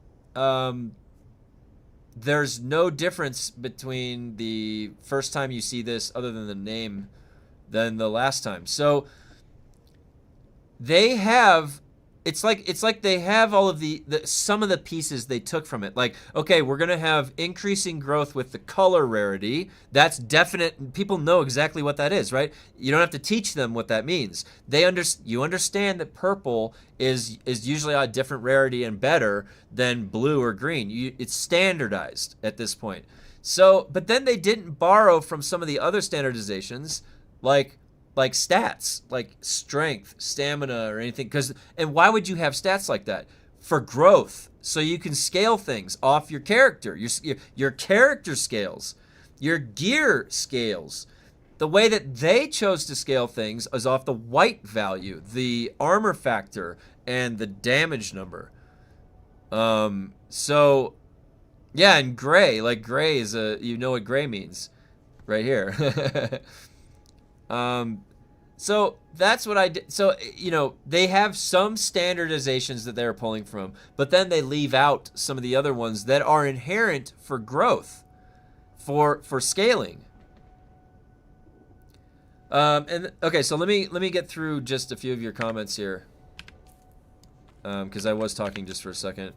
there's no difference between the first time you see this, other than the name, than the last time. So they have... It's like they have all of some of the pieces they took from it. Like, okay, we're going to have increasing growth with the color rarity. That's definite. People know exactly what that is, right? You don't have to teach them what that means. You understand that purple is usually a different rarity and better than blue or green. It's standardized at this point. So, but then they didn't borrow from some of the other standardizations, like stats, like strength, stamina, or anything. And why would you have stats like that? For growth, so you can scale things off your character. Your character scales, your gear scales. The way that they chose to scale things is off the white value, the armor factor, and the damage number. So yeah, and gray, like gray is you know what gray means, right here. So that's what I did. So, you know, they have some standardizations that they're pulling from, but then they leave out some of the other ones that are inherent for growth, for scaling. And okay, so let me get through just a few of your comments here. Because I was talking just for a second.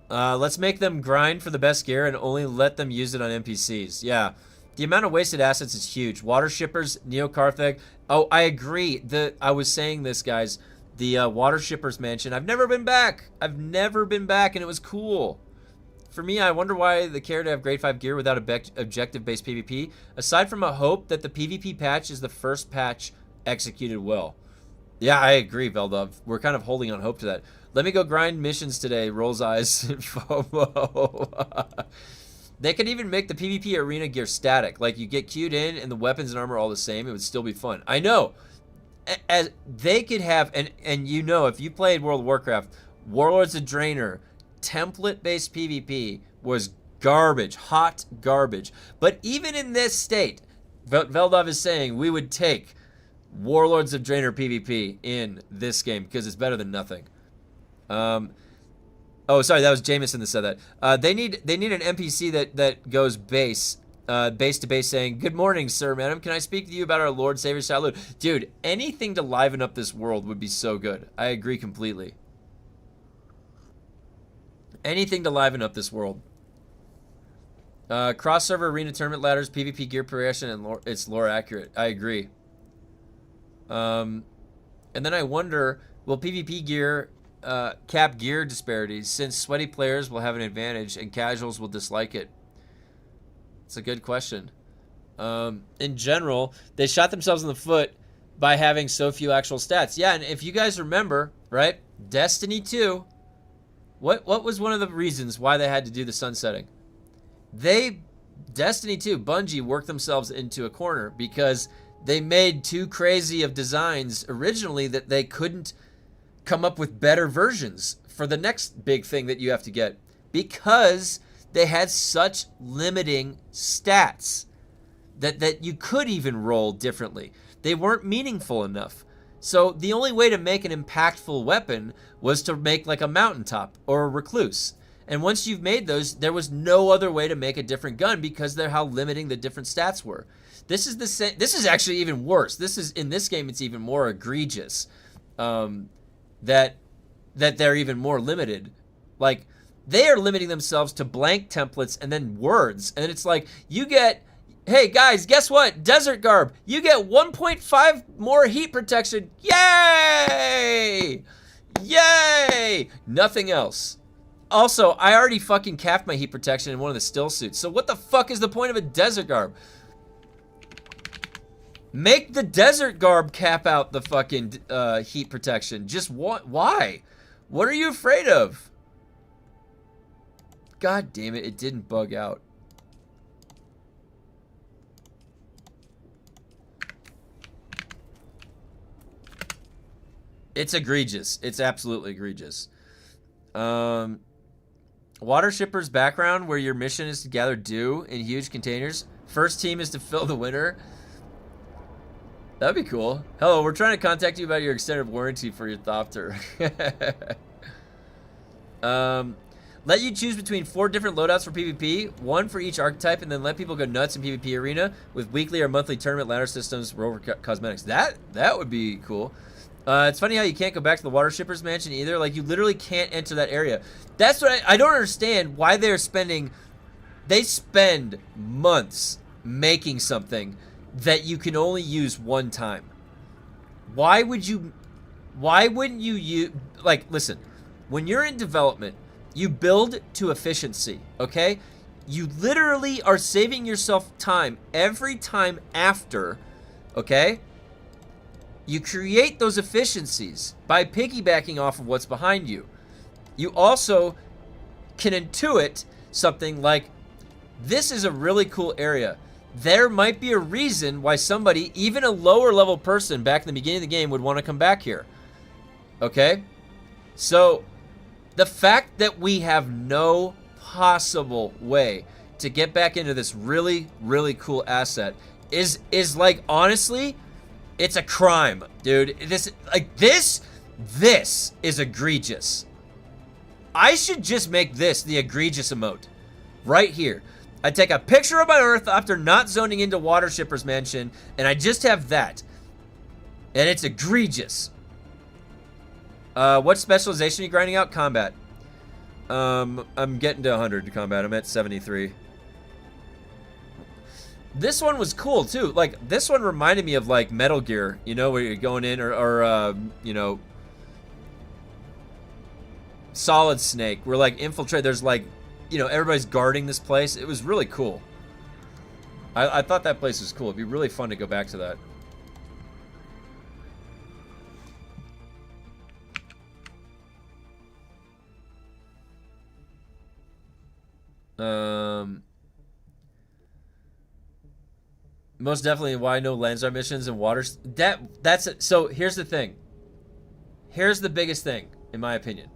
Let's make them grind for the best gear and only let them use it on NPCs. Yeah. The amount of wasted assets is huge. Water shippers, Neo-Carthag. Oh, I agree. I was saying this, guys. The water shippers mansion. I've never been back. I've never been back, and it was cool. For me, I wonder why they care to have grade 5 gear without objective-based PvP. Aside from a hope that the PvP patch is the first patch executed well. Yeah, I agree, Veldov. We're kind of holding on hope to that. Let me go grind missions today. Rolls eyes. FOMO. They could even make the PvP arena gear static. Like, you get queued in and the weapons and armor are all the same. It would still be fun. I know. As they could have, and you know, if you played World of Warcraft, Warlords of Draenor, template-based PvP was garbage. Hot garbage. But even in this state, Veldov is saying we would take Warlords of Draenor PvP in this game because it's better than nothing. Oh, sorry, that was Jameson that said that. They need an NPC that goes base to base saying, "Good morning, sir, madam. Can I speak to you about our Lord Savior salute?" Dude, anything to liven up this world would be so good. I agree completely. Anything to liven up this world. Cross-server arena tournament ladders, PvP gear progression, and it's lore accurate. I agree. And then I wonder, will PvP gear cap gear disparities, since sweaty players will have an advantage and casuals will dislike it? It's a good question. In general, they shot themselves in the foot by having so few actual stats. Yeah, and if you guys remember, right, Destiny 2, what was one of the reasons why they had to do the sunsetting? Destiny 2, Bungie worked themselves into a corner because they made too crazy of designs originally that they couldn't come up with better versions for the next big thing that you have to get, because they had such limiting stats that you could even roll differently. They weren't meaningful enough. So the only way to make an impactful weapon was to make like a mountaintop or a recluse. And once you've made those, there was no other way to make a different gun because they're how limiting the different stats were. This is the same. This is actually even worse. This is, in this game, it's even more egregious. That they're even more limited. Like, they are limiting themselves to blank templates and then words. And it's like, you get, hey guys, guess what? Desert Garb. You get 1.5 more heat protection. Yay! Yay! Nothing else. Also, I already fucking capped my heat protection in one of the still suits. So what the fuck is the point of a Desert Garb? Make the Desert Garb cap out the fucking heat protection. Just why? What are you afraid of? God damn it, it didn't bug out. It's egregious. It's absolutely egregious. Water Shipper's background, where your mission is to gather dew in huge containers. First team is to fill the winter. That'd be cool. Hello, we're trying to contact you about your extended warranty for your Thopter. Let you choose between 4 different loadouts for PvP, 1 for each archetype, and then let people go nuts in PvP arena with weekly or monthly tournament ladder systems, rover cosmetics. That would be cool. It's funny how you can't go back to the Water Shippers Mansion either. Like, you literally can't enter that area. That's what I don't understand why they're spending. They spend months making something that you can only use one time. Why wouldn't you use, like, listen, when you're in development, you build to efficiency, okay? You literally are saving yourself time every time after, okay? You create those efficiencies by piggybacking off of what's behind you. You also can intuit something like, this is a really cool area. There might be a reason why somebody, even a lower level person back in the beginning of the game, would want to come back here. Okay? So, the fact that we have no possible way to get back into this really, really cool asset is like, honestly, it's a crime, dude. This is egregious. I should just make this the egregious emote. Right here. I take a picture of my Earth after not zoning into Water Shipper's Mansion, and I just have that. And it's egregious. What specialization are you grinding out? Combat. I'm getting to 100 to combat. I'm at 73. This one was cool, too. Like, this one reminded me of, like, Metal Gear, you know, where you're going in, or you know, Solid Snake, where, like, infiltrate, there's, like, you know, everybody's guarding this place. It was really cool. I thought that place was cool. It'd be really fun to go back to that. Most definitely why no Lansrad missions and waters. That's it. So here's the thing. Here's the biggest thing, in my opinion.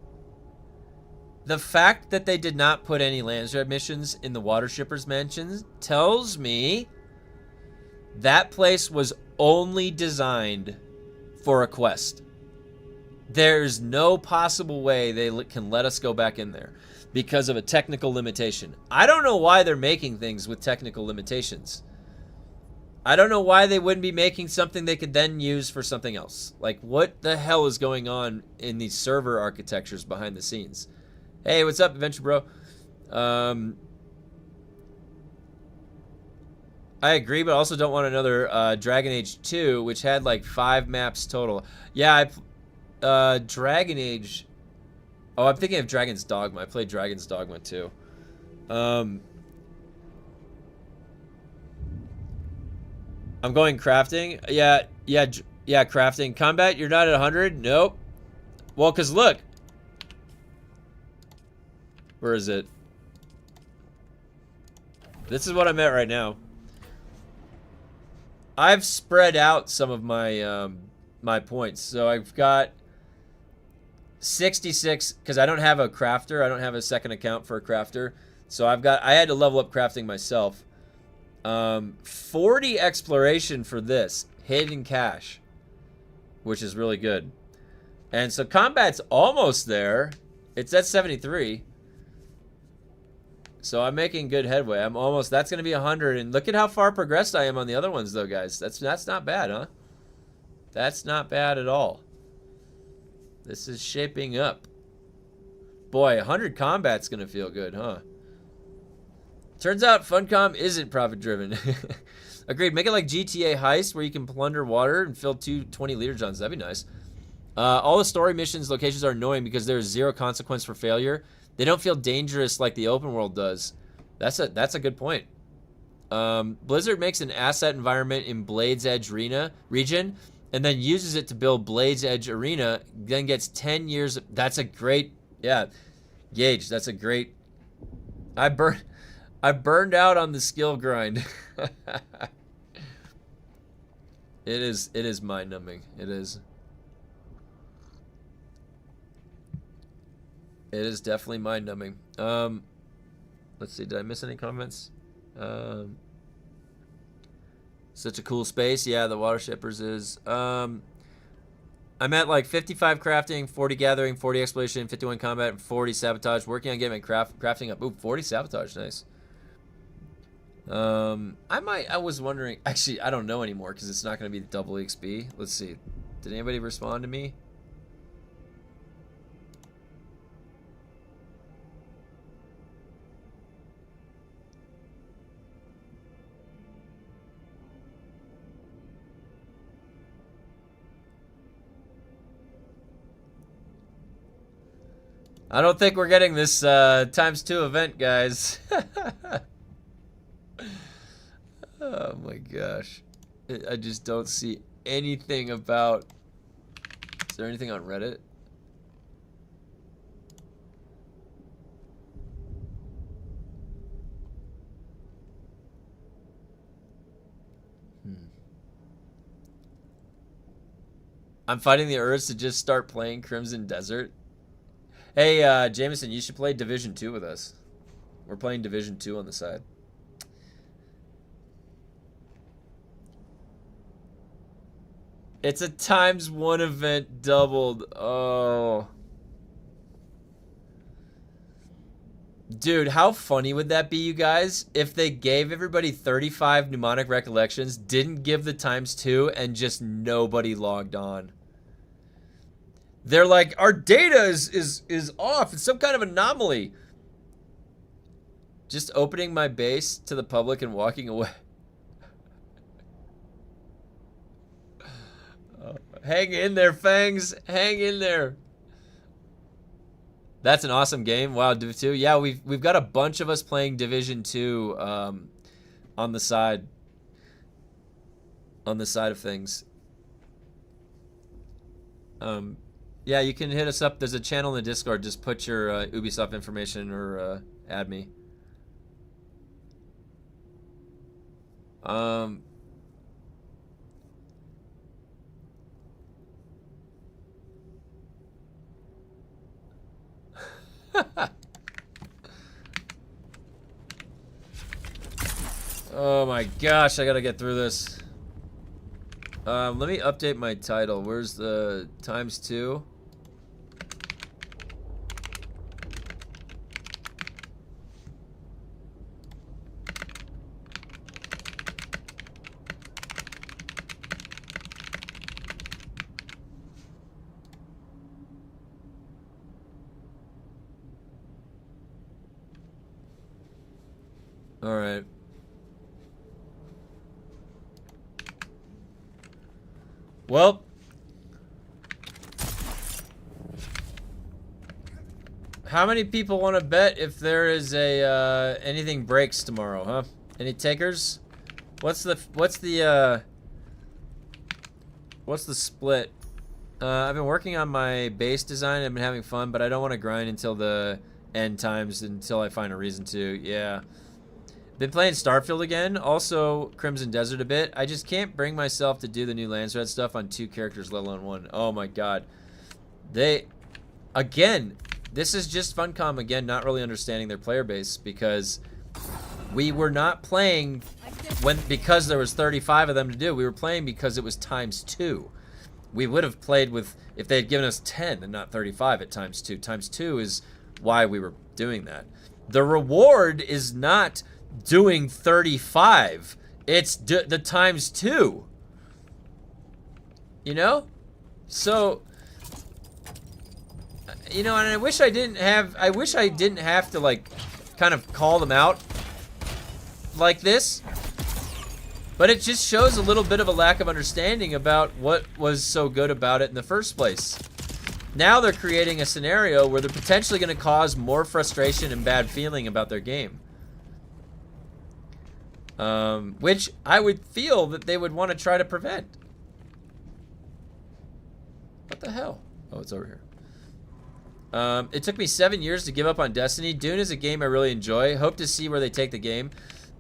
The fact that they did not put any Lansrad missions in the Water Shipper's Mansions tells me that place was only designed for a quest. There's no possible way they can let us go back in there because of a technical limitation. I don't know why they're making things with technical limitations. I don't know why they wouldn't be making something they could then use for something else. Like, what the hell is going on in these server architectures behind the scenes? Hey, what's up, Adventure Bro? I agree, but I also don't want another Dragon Age 2, which had like 5 maps total. Yeah, Dragon Age... Oh, I'm thinking of Dragon's Dogma. I played Dragon's Dogma too. I'm going crafting. Yeah, crafting. Combat, you're not at 100? Nope. Well, because look. Where is it? This is what I'm at right now. I've spread out some of my my points. So I've got 66, because I don't have a crafter. I don't have a second account for a crafter. So I had to level up crafting myself. 40 exploration for this hidden cache, which is really good. And so combat's almost there. It's at 73. So I'm making good headway. I'm almost, that's going to be 100. And look at how far progressed I am on the other ones though, guys. That's not bad, huh? That's not bad at all. This is shaping up. Boy, 100 combat's going to feel good, huh? Turns out Funcom isn't profit-driven. Agreed. Make it like GTA Heist, where you can plunder water and fill 2 20-liter guns. That'd be nice. All the story missions locations are annoying because there's 0 consequence for failure. They don't feel dangerous like the open world does. That's a good point. Blizzard makes an asset environment in Blade's Edge region, and then uses it to build Blade's Edge Arena. Then gets 10 years. That's a great, yeah, Gage. That's a great. I burned out on the skill grind. It is mind-numbing. It is. It is definitely mind-numbing. Let's see, did I miss any comments? Such a cool space. Yeah, the Water Shippers is. I'm at like 55 crafting, 40 gathering, 40 exploration, 51 combat, and 40 sabotage. Working on getting my crafting up. Ooh, 40 sabotage. Nice. I was wondering, actually, I don't know anymore because it's not going to be double XP. Let's see. Did anybody respond to me? I don't think we're getting this ×2 event, guys. Oh my gosh. I just don't see anything about... Is there anything on Reddit? I'm fighting the urge to just start playing Crimson Desert. Hey, Jameson, you should play Division 2 with us. We're playing Division 2 on the side. It's a ×1 event doubled. Oh. Dude, how funny would that be, you guys, if they gave everybody 35 mnemonic recollections, didn't give the ×2, and just nobody logged on? They're like, our data is off. It's some kind of anomaly. Just opening my base to the public and walking away. Hang in there, Fangs. Hang in there. That's an awesome game. Wow, Div 2. Yeah, we've got a bunch of us playing Division 2 on the side. On the side of things. Yeah, you can hit us up. There's a channel in the Discord. Just put your Ubisoft information or add me. Oh my gosh, I gotta get through this. Let me update my title. Where's the ×2? All right. Well, how many people want to bet if there is a anything breaks tomorrow, huh? Any takers? What's the split? I've been working on my base design. I've been having fun, but I don't want to grind until the end times until I find a reason to. Yeah. Been playing Starfield again, also Crimson Desert a bit. I just can't bring myself to do the new Lansrad stuff on 2 characters, let alone 1. Oh my god. Again, this is just Funcom, again, not really understanding their player base, because we were not playing because there was 35 of them to do. We were playing because it was ×2. We would have played with, if they had given us 10 and not 35 at ×2. ×2 is why we were doing that. The reward is not doing 35. It's the ×2. You know? So, you know, and I wish I didn't have to, like, kind of call them out like this. But it just shows a little bit of a lack of understanding about what was so good about it in the first place. Now they're creating a scenario where they're potentially going to cause more frustration and bad feeling about their game. Which I would feel that they would want to try to prevent. What the hell? Oh, it's over here. It took me 7 years to give up on Destiny. Dune is a game I really enjoy. Hope to see where they take the game.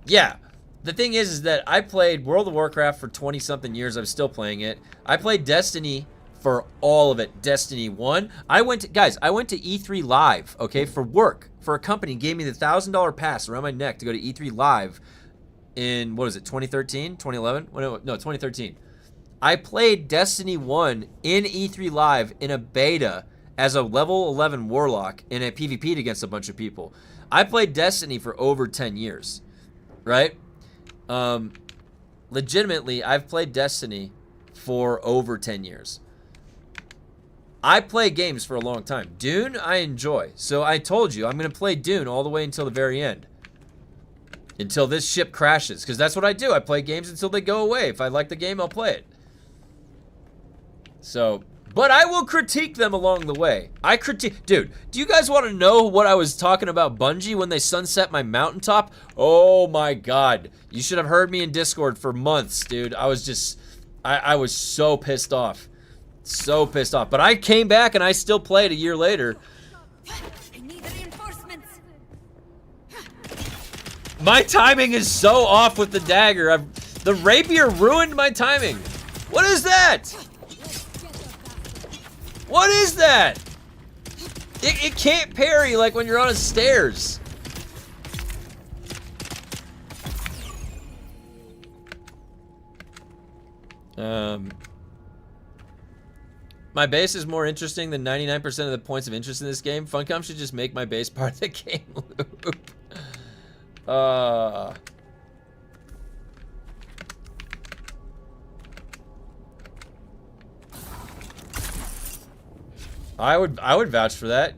Yeah, the thing is that I played World of Warcraft for 20-something years. I'm still playing it. I played Destiny for all of it. Destiny 1. I went to E3 Live, okay, for work. For a company gave me the $1,000 pass around my neck to go to E3 Live in, what was it, 2013? 2011? No, 2013. I played Destiny 1 in E3 Live in a beta as a level 11 warlock in a PvP'd against a bunch of people. I played Destiny for over 10 years, right? Legitimately, I've played Destiny for over 10 years. I play games for a long time. Dune, I enjoy. So I told you, I'm going to play Dune all the way until the very end. Until this ship crashes. Because that's what I do. I play games until they go away. If I like the game, I'll play it. So, but I will critique them along the way. Dude, do you guys want to know what I was talking about Bungie when they sunset my mountaintop? Oh my god. You should have heard me in Discord for months, dude. I was just, I was so pissed off. So pissed off. But I came back and I still played a year later. I need reinforcements. My timing is so off with the dagger. The rapier ruined my timing. What is that? What is that? It can't parry like when you're on a stairs. My base is more interesting than 99% of the points of interest in this game. Funcom should just make my base part of the game loop. I would vouch for that.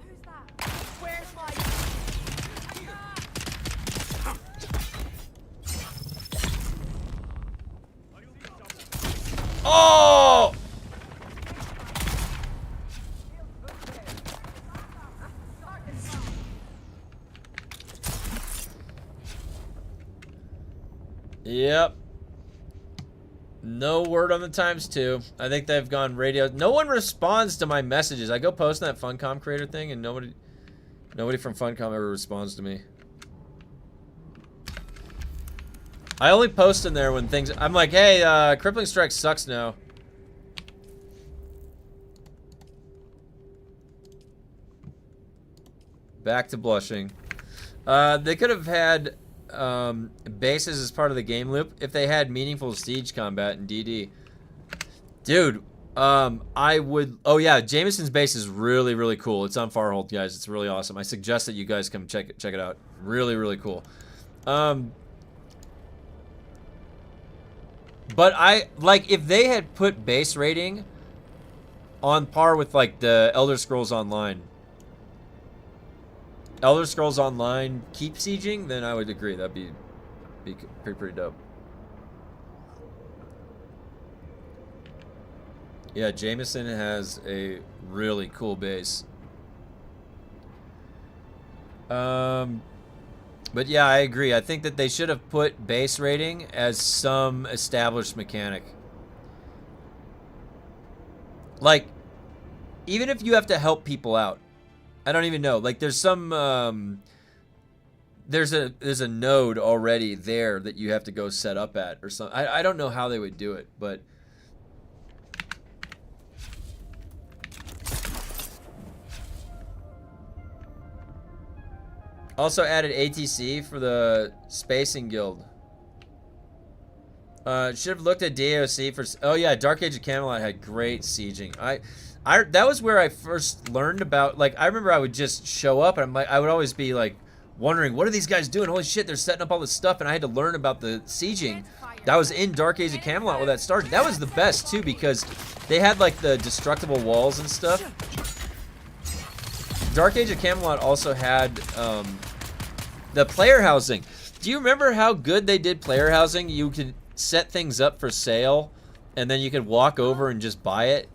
Who's that? Where's my... Oh! Yep. No word on the ×2. I think they've gone radio. No one responds to my messages. I go post in that Funcom creator thing, and nobody from Funcom ever responds to me. I only post in there when things. I'm like, hey, Crippling Strike sucks now. Back to blushing. They could have had bases as part of the game loop if they had meaningful siege combat in DD. Dude, I would. Oh yeah, Jameson's base is really, really cool. It's on Farhold, guys. It's really awesome. I suggest that you guys come check it out. Really, really cool. But I like if they had put base rating on par with like the Elder Scrolls Online. Elder Scrolls Online keep sieging, then I would agree. That'd be pretty dope. Yeah, Jameson has a really cool base. But yeah, I agree. I think that they should have put base rating as some established mechanic. Like, even if you have to help people out. I don't even know. Like, there's some, there's a node already there that you have to go set up at or something. I don't know how they would do it, but... Also added ATC for the Spacing Guild. Should have looked at DAOC for... Oh yeah, Dark Age of Camelot had great sieging. That was where I first learned about... Like, I remember I would just show up and I'm like, I would always be like wondering, what are these guys doing? Holy shit, they're setting up all this stuff, and I had to learn about the sieging. That was in Dark Age of Camelot where that started. That was the best too because they had like the destructible walls and stuff. Dark Age of Camelot also had the player housing. Do you remember how good they did player housing? You could set things up for sale, and then you could walk over and just buy it.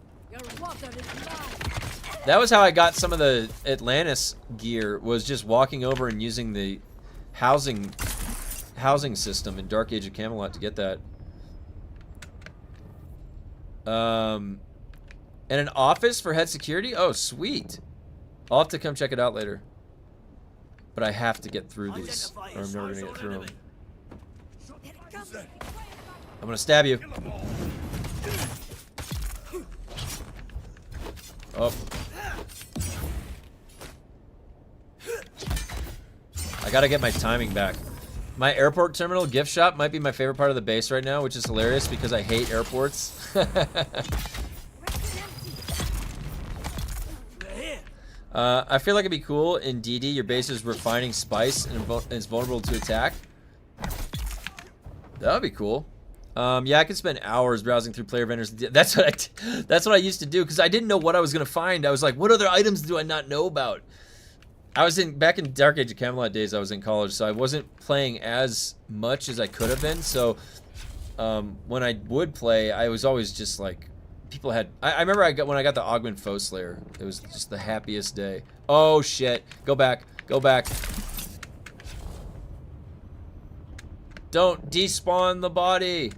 That was how I got some of the Atlantis gear, was just walking over and using the housing system in Dark Age of Camelot to get that. And an office for head security? Oh, sweet. I'll have to come check it out later. But I have to get through these, or I'm never gonna get through them. I'm gonna stab you. Oh. I gotta get my timing back. My airport terminal gift shop might be my favorite part of the base right now, which is hilarious because I hate airports. I feel like it'd be cool in DD. Your base is refining spice and is vulnerable to attack. That would be cool. Yeah, I could spend hours browsing through player vendors. That's what I used to do because I didn't know what I was gonna find. I was like, what other items do I not know about? I was back in Dark Age of Camelot days. I was in college, so I wasn't playing as much as I could have been. So when I would play, I was always just like. People had... I remember when I got the Augment Foe Slayer. It was just the happiest day. Oh, shit. Go back. Go back. Don't despawn the body.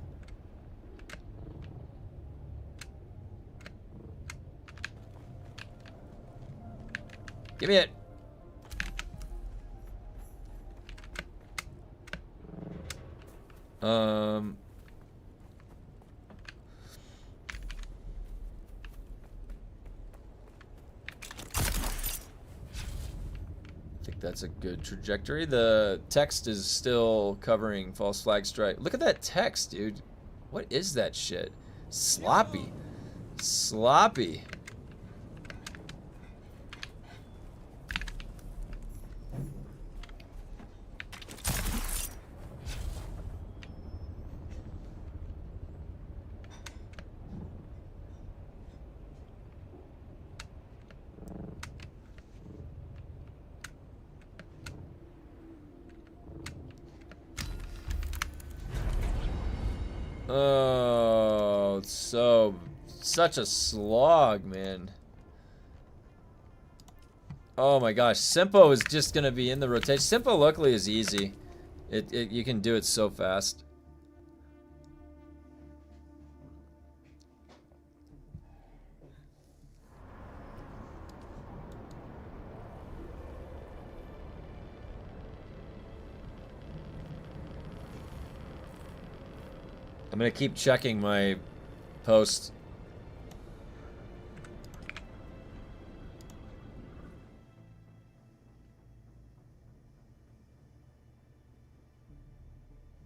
Give me it. I think that's a good trajectory. The text is still covering false flag strike. Look at that text, dude. What is that shit? Sloppy. Sloppy. Oh, it's such a slog, man. Oh my gosh, Simpo is just gonna be in the rotation. Simpo luckily is easy. You can do it so fast. I'm gonna keep checking my post.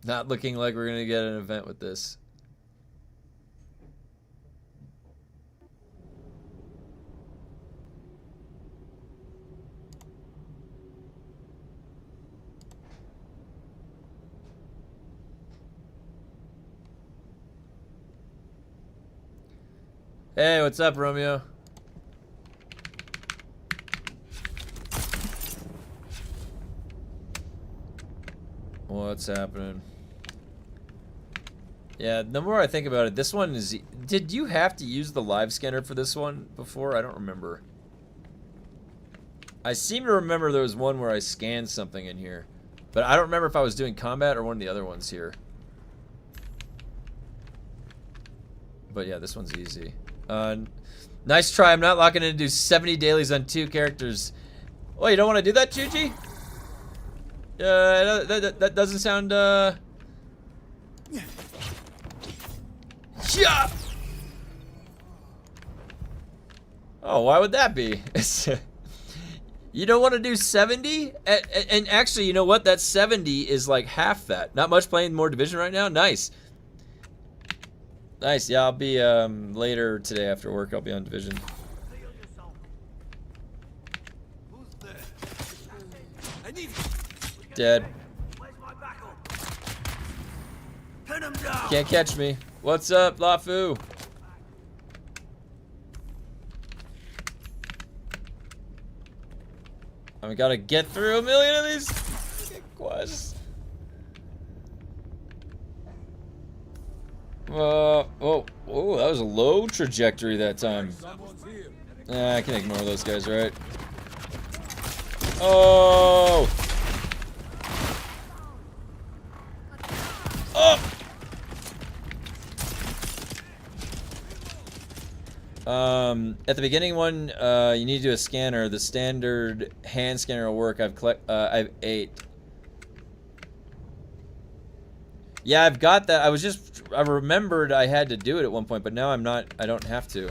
Not looking like we're gonna get an event with this. Hey, what's up, Romeo? What's happening? Yeah, the more I think about it, this one is... Did you have to use the live scanner for this one before? I don't remember. I seem to remember there was one where I scanned something in here. But I don't remember if I was doing combat or one of the other ones here. But yeah, this one's easy. Nice try. I'm not locking in to do 70 dailies on 2 characters. Oh, you don't want to do that, Chuchi? That doesn't sound, Yeah! Oh, why would that be? You don't want to do 70? And actually, you know what? That 70 is like half that. Not much playing more Division right now? Nice. Nice, yeah, I'll be later today after work. I'll be on Division. Dead. Can't catch me. What's up, Lafu? I gotta get through 1 million of these quests. Oh, that was a low trajectory that time. I can ignore those guys, right? Oh! Oh! At the beginning one, you need to do a scanner. The standard hand scanner will work. I have 8. Yeah, I've got that. I remembered I had to do it at one point, but now I don't have to.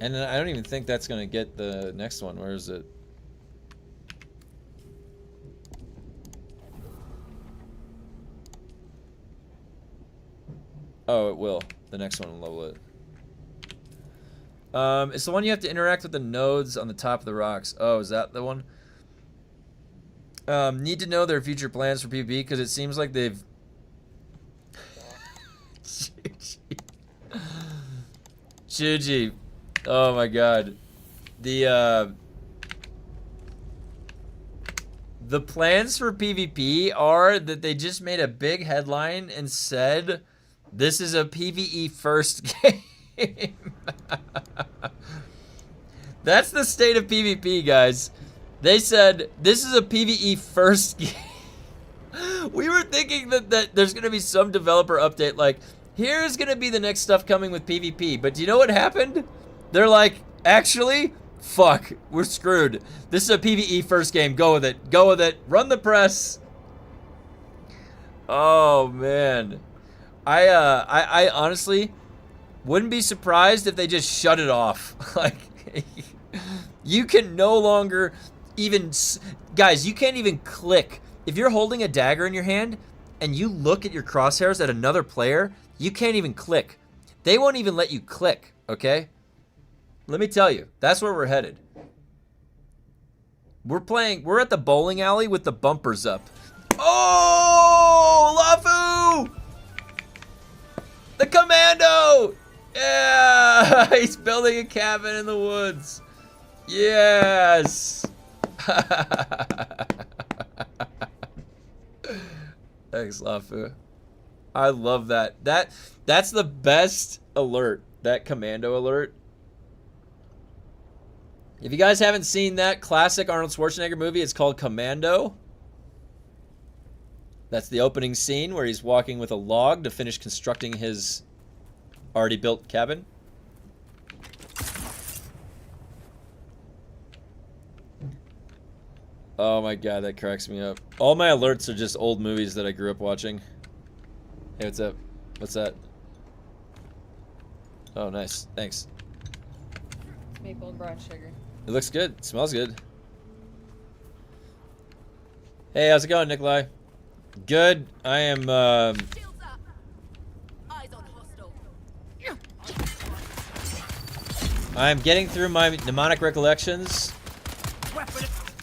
And then I don't even think that's gonna get the next one. Where is it? Oh, it will. The next one will level it. It's the one you have to interact with the nodes on the top of the rocks. Oh, is that the one? Need to know their future plans for PvP because it seems like they've... Chuji. Oh my god. The plans for PvP are that they just made a big headline and said, this is a PvE first game. That's the state of PvP, guys. They said, this is a PvE first game. We were thinking that there's going to be some developer update like, here's going to be the next stuff coming with PvP. But do you know what happened? They're like, actually, fuck, we're screwed. This is a PvE first game. Go with it. Go with it. Run the press. Oh, man. I honestly wouldn't be surprised if they just shut it off. Like, you can no longer even... Guys, you can't even click if you're holding a dagger in your hand and you look at your crosshairs at another player, you can't even click. They won't even let you click, okay? Let me tell you, that's where we're headed. We're at the bowling alley with the bumpers up. Oh, Lafu! The commando! Yeah! He's building a cabin in the woods. Yes! Thanks, Lafu. I love that. That's the best alert. That commando alert. If you guys haven't seen that classic Arnold Schwarzenegger movie, it's called Commando. That's the opening scene where he's walking with a log to finish constructing his already built cabin. Oh my god, that cracks me up. All my alerts are just old movies that I grew up watching. Hey, what's up? What's that? Oh, nice. Thanks. Maple and brown sugar. It looks good. It smells good. Hey, how's it going, Nikolai? Good. I am, Shields up. Eyes on hostile. I'm getting through my mnemonic recollections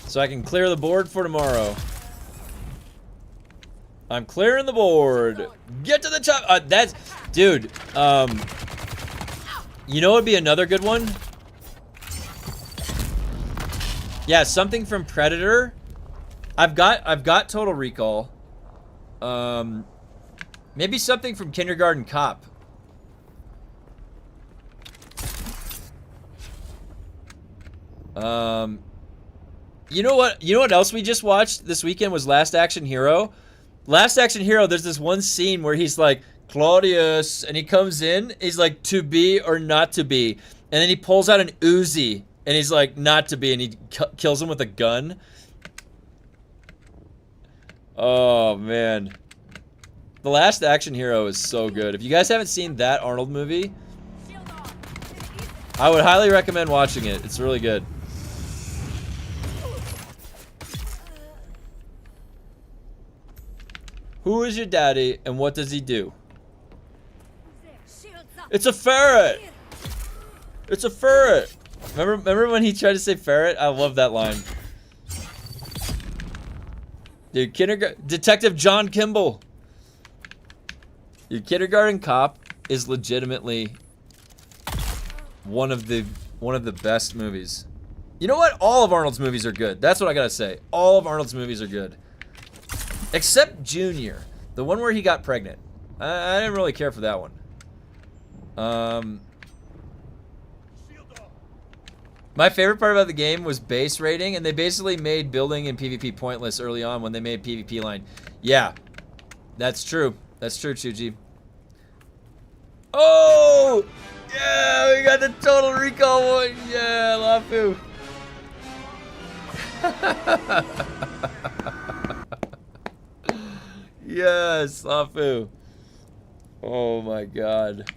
so I can clear the board for tomorrow. I'm clearing the board. Get to the top. That's, dude. You know, what'd be another good one? Yeah, something from Predator. I've got Total Recall. Maybe something from Kindergarten Cop. You know what? You know what else we just watched this weekend was Last Action Hero. Last Action Hero, there's this one scene where he's like, Claudius, and he comes in, he's like, to be or not to be. And then he pulls out an Uzi, and he's like, not to be, and he kills him with a gun. Oh, man. The Last Action Hero is so good. If you guys haven't seen that Arnold movie, I would highly recommend watching it. It's really good. Who is your daddy, and what does he do? It's a ferret! It's a ferret! Remember when he tried to say ferret? I love that line. Dude, Detective John Kimball. Dude, Kindergarten Cop is legitimately one of the best movies. You know what? All of Arnold's movies are good. That's what I gotta say. All of Arnold's movies are good. Except Junior. The one where he got pregnant. I didn't really care for that one. My favorite part about the game was base rating, and they basically made building in PvP pointless early on when they made PvP line. Yeah, that's true. That's true, Chuji. Oh! Yeah, we got the Total Recall one. Yeah, Lafu. Yes, Lafu. Oh my god.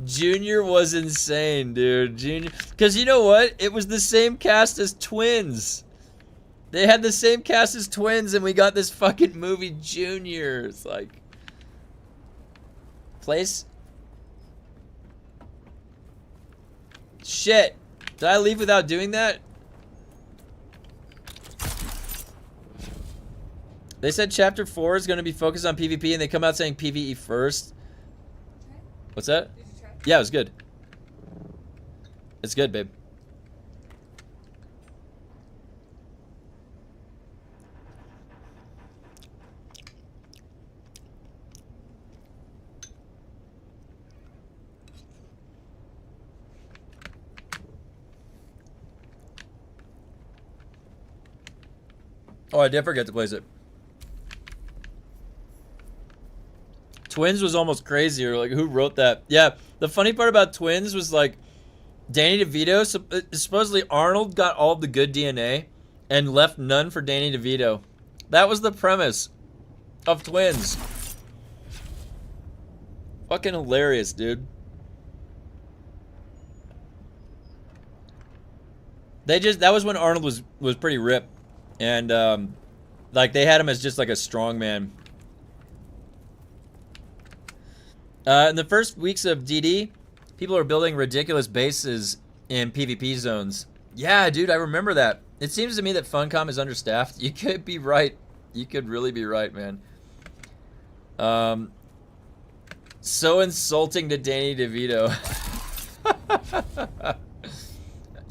Junior was insane, dude. Junior, because you know what? It was the same cast as Twins. They had the same cast as Twins, and we got this fucking movie, Junior. It's like, place. Shit. Did I leave without doing that? They said Chapter 4 is going to be focused on PvP, and they come out saying PvE first. What's that? Did you try? Yeah, it was good. It's good, babe. Oh, I did forget to place it. Twins was almost crazier. Like, who wrote that? Yeah, the funny part about Twins was, like, Danny DeVito, supposedly Arnold got all the good DNA and left none for Danny DeVito. That was the premise of Twins. Fucking hilarious, dude. That was when Arnold was pretty ripped, and like they had him as just like a strong man. In the first weeks of DD, people are building ridiculous bases in PvP zones. Yeah, dude, I remember that. It seems to me that Funcom is understaffed. You could be right. You could really be right, man. So insulting to Danny DeVito.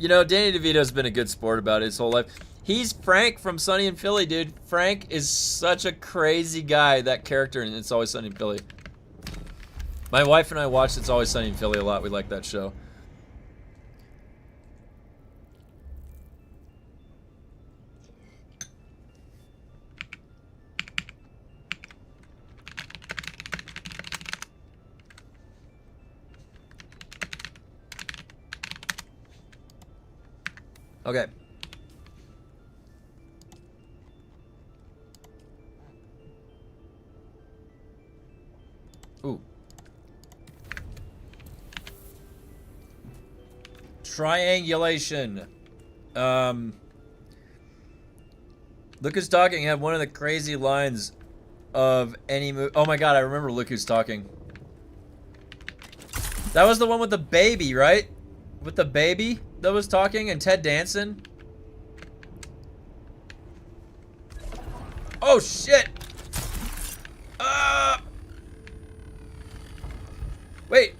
You know, Danny DeVito's been a good sport about it his whole life. He's Frank from Sunny in Philly, dude. Frank is such a crazy guy, that character, and It's Always Sunny in Philly. My wife and I watched It's Always Sunny in Philly a lot. We like that show. Okay. Ooh. Triangulation. Look Who's Talking had one of the crazy lines of any movie. Oh my god, I remember Look Who's Talking. That was the one with the baby, right? With the baby that was talking and Ted Danson. Oh shit! Wait,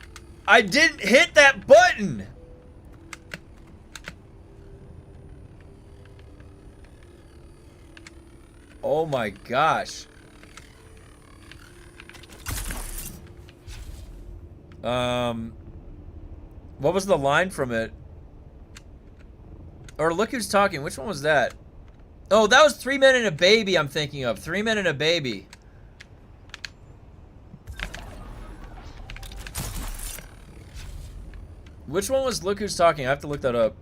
I didn't hit that button! Oh my gosh. What was the line from it? Or Look Who's Talking. Which one was that? Oh, that was 3 Men and a Baby I'm thinking of. 3 Men and a Baby. Which one was Look Who's Talking? I have to look that up.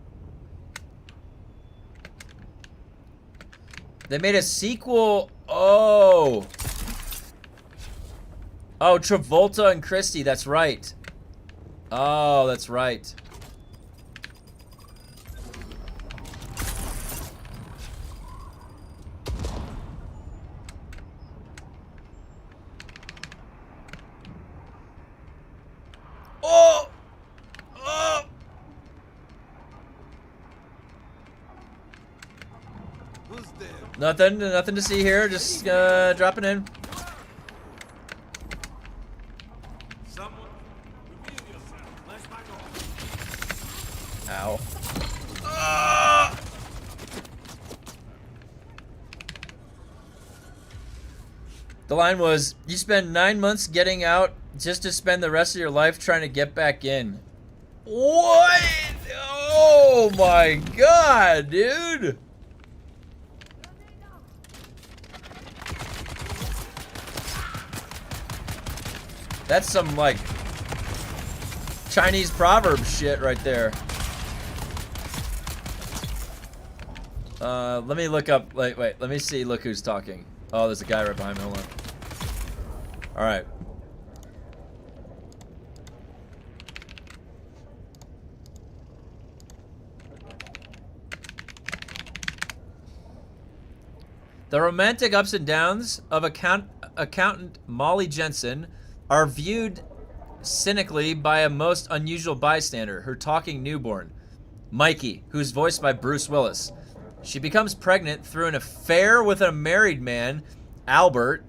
They made a sequel. Oh. Oh, Travolta and Christie. That's right. Oh, that's right. Oh! Oh! Who's there? Nothing to see here. Just dropping in. Someone? Reveal yourself. Let's back off. Ow. Ah! The line was, you spend 9 months getting out just to spend the rest of your life trying to get back in. What? Oh my god, dude. That's some, like, Chinese proverb shit right there. Let me look up, wait, let me see, Look Who's Talking. Oh, there's a guy right behind me, hold on. Alright. The romantic ups and downs of accountant Molly Jensen are viewed cynically by a most unusual bystander, her talking newborn, Mikey, who's voiced by Bruce Willis. She becomes pregnant through an affair with a married man, Albert,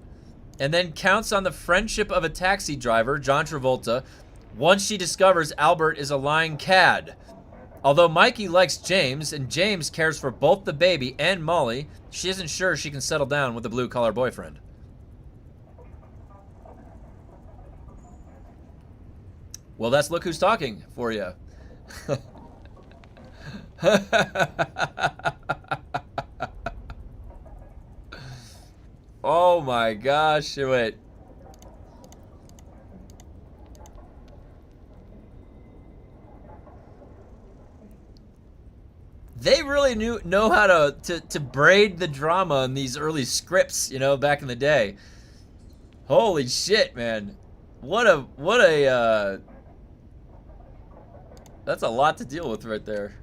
and then counts on the friendship of a taxi driver, John Travolta, once she discovers Albert is a lying cad. Although Mikey likes James, and James cares for both the baby and Molly, she isn't sure she can settle down with a blue-collar boyfriend. Well, that's Look Who's Talking for you. Oh my gosh, wait. They really know how to braid the drama in these early scripts, you know, back in the day. Holy shit, man. What a that's a lot to deal with right there.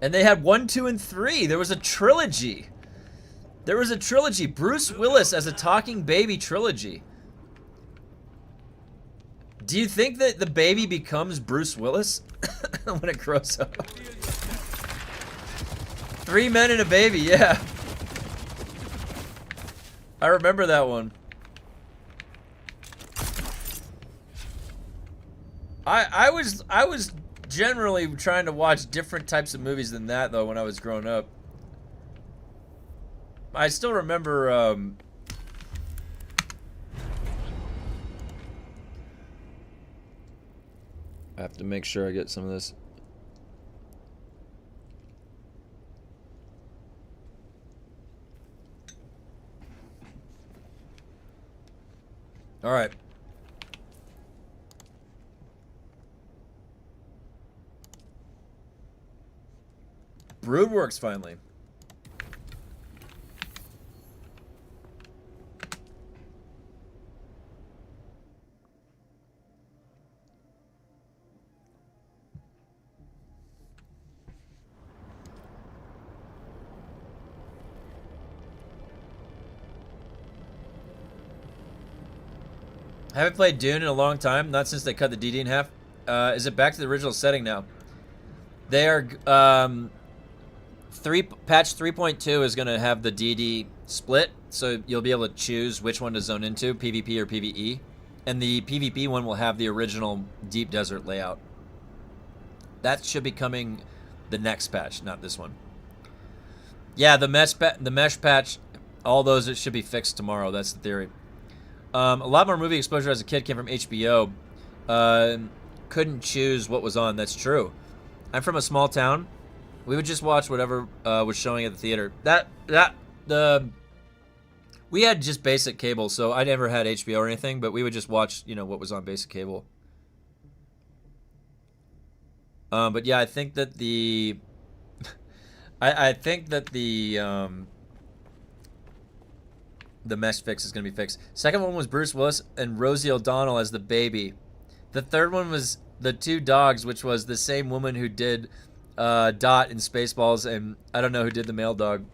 And they had 1, 2, and 3. There was a trilogy. There was a trilogy. Bruce Willis as a talking baby trilogy. Do you think that the baby becomes Bruce Willis when it grows up? 3 men and a baby, yeah. I remember that one. I was generally trying to watch different types of movies than that though when I was growing up. I still remember I have to make sure I get some of this. All right. Brood works finally. I haven't played Dune in a long time, not since they cut the DD in half. Is it back to the original setting now? They are, patch 3.2 is going to have the DD split, so you'll be able to choose which one to zone into, PvP or PvE. And the PvP one will have the original Deep Desert layout. That should be coming the next patch, not this one. Yeah, the mesh patch, all those, it should be fixed tomorrow. That's the theory. A lot more movie exposure as a kid came from HBO. Couldn't choose what was on. That's true. I'm from a small town. We would just watch whatever was showing at the theater. We had just basic cable, so I never had HBO or anything. But we would just watch, you know, what was on basic cable. But yeah, I think that the, I think that the mesh fix is going to be fixed. Second one was Bruce Willis and Rosie O'Donnell as the baby. The third one was the two dogs, which was the same woman who did Dot in Spaceballs, and I don't know who did the male dog.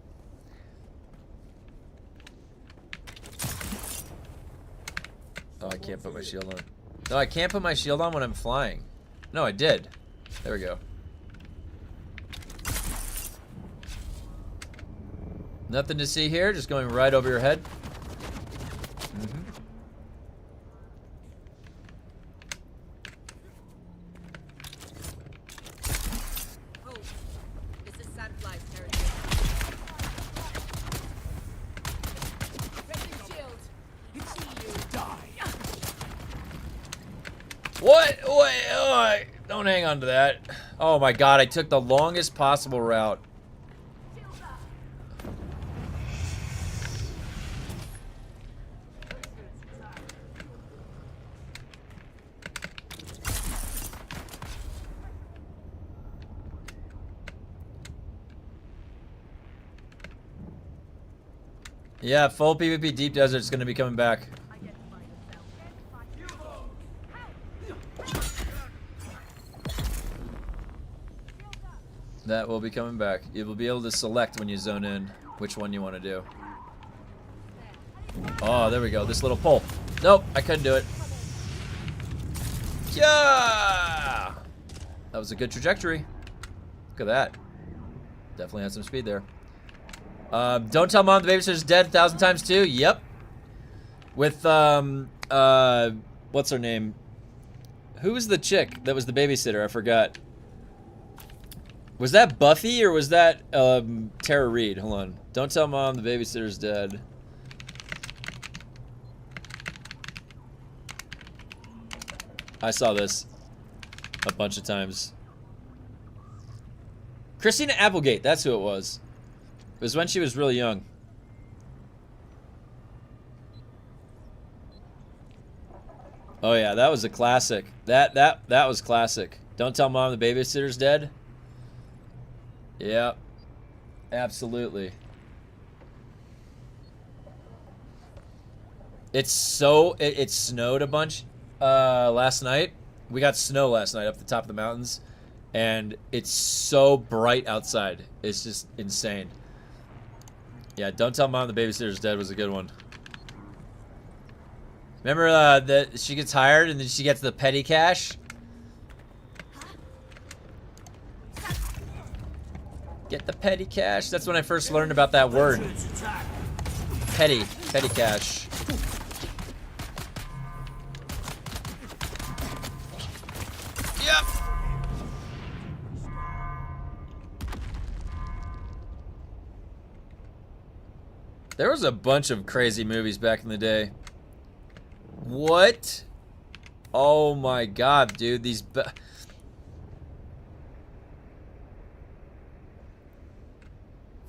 Oh, I can't put my shield on. No, I can't put my shield on when I'm flying. No, I did. There we go. Nothing to see here, just going right over your head. Oh, this is Sandfly's territory. Breaking shield. See you die. What? Wait, oh, don't hang on to that. Oh my god, I took the longest possible route. Yeah, full PvP Deep Desert's gonna be coming back. That will be coming back. You will be able to select when you zone in which one you want to do. Oh, there we go. This little pole. Nope, I couldn't do it. Yeah! That was a good trajectory. Look at that. Definitely had some speed there. Don't tell mom the babysitter's dead 1,000 times too. Yep. With what's her name? Who was the chick that was the babysitter? I forgot. Was that Buffy or was that Tara Reid? Hold on. Don't tell mom the babysitter's dead. I saw this a bunch of times. Christina Applegate, that's who it was. It was when she was really young. Oh yeah, that was a classic. That was classic. Don't tell mom the babysitter's dead. Yeah, absolutely. It snowed a bunch last night. We got snow last night up the top of the mountains, And it's so bright outside. It's just insane. Yeah, Don't Tell Mom the Babysitter's Dead was a good one. Remember that she gets hired and then she gets the petty cash? Get the petty cash. That's when I first learned about that word. Petty cash. Yep. There was a bunch of crazy movies back in the day. What? Oh my god, dude. These...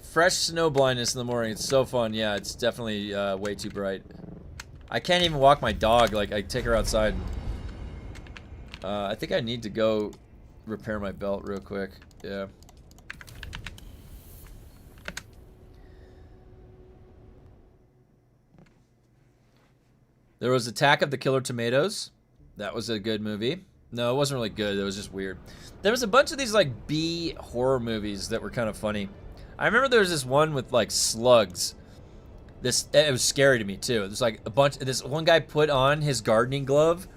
Fresh snow blindness in the morning. It's so fun. Yeah, it's definitely way too bright. I can't even walk my dog. Like, I take her outside. I think I need to go repair my belt real quick. Yeah. There was Attack of the Killer Tomatoes. That was a good movie. No, it wasn't really good. It was just weird. There was a bunch of these, like, B horror movies that were kind of funny. I remember there was this one with, like, slugs. It was scary to me, too. There's, like, a bunch... This one guy put on his gardening glove,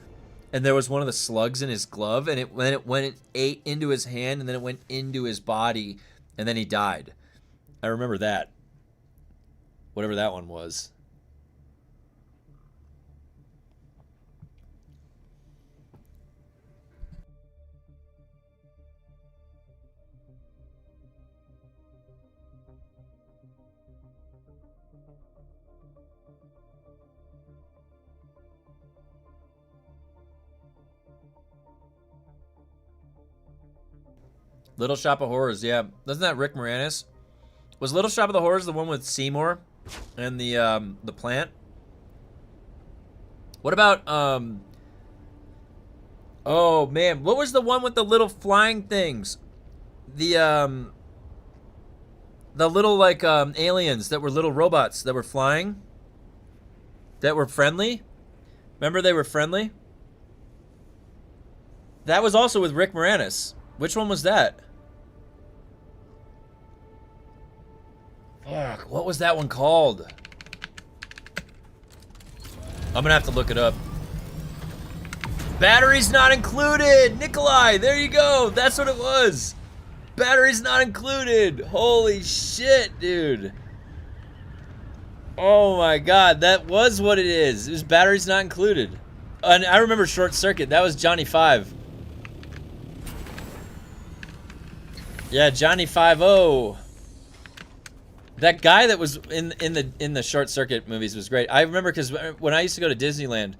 and there was one of the slugs in his glove, and it ate into his hand, and then it went into his body, and then he died. I remember that. Whatever that one was. Little Shop of Horrors, yeah. Wasn't that Rick Moranis? Was Little Shop of the Horrors the one with Seymour and the plant? What about oh man, what was the one with the little flying things? The little like aliens that were little robots that were flying? That were friendly? Remember they were friendly? That was also with Rick Moranis. Which one was that? Fuck, what was that one called? I'm gonna have to look it up. Batteries not included! Nikolai, there you go! That's what it was! Batteries not included! Holy shit, dude! Oh my god, that was what it is. It was batteries not included. And I remember Short Circuit. That was Johnny Five. Yeah, Johnny 5-0. That guy that was in the Short Circuit movies was great. I remember because when I used to go to Disneyland,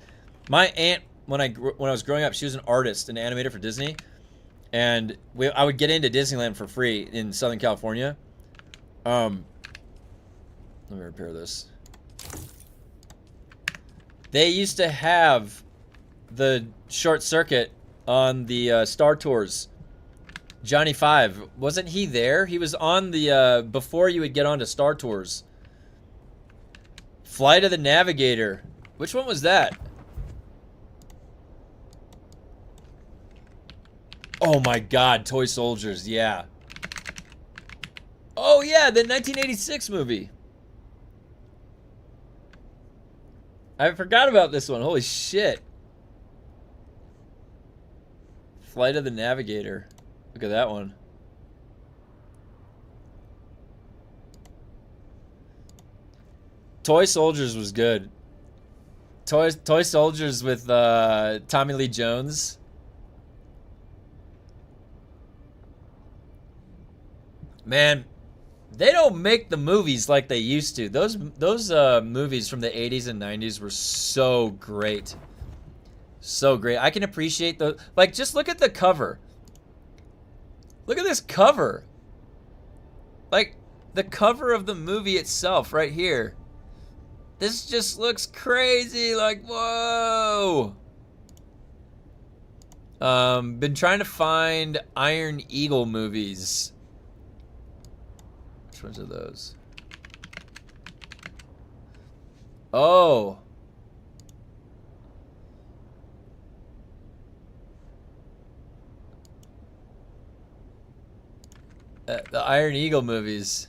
my aunt when I was growing up, she was an artist, an animator for Disney, and I would get into Disneyland for free in Southern California. Let me repair this. They used to have the Short Circuit on the Star Tours. Johnny Five, wasn't he there? He was on the, before you would get onto Star Tours. Flight of the Navigator. Which one was that? Oh my god, Toy Soldiers, yeah. Oh yeah, the 1986 movie. I forgot about this one, holy shit. Flight of the Navigator. Look at that one. Toy Soldiers was good. Toy Soldiers with Tommy Lee Jones. Man, they don't make the movies like they used to. Those movies from the 80s and 90s were so great. So great. I can appreciate those. Like, just look at the cover. Look at this cover. Like, the cover of the movie itself right here. This just looks crazy. Like, whoa. Been trying to find Iron Eagle movies. Which ones are those? Oh. The Iron Eagle movies.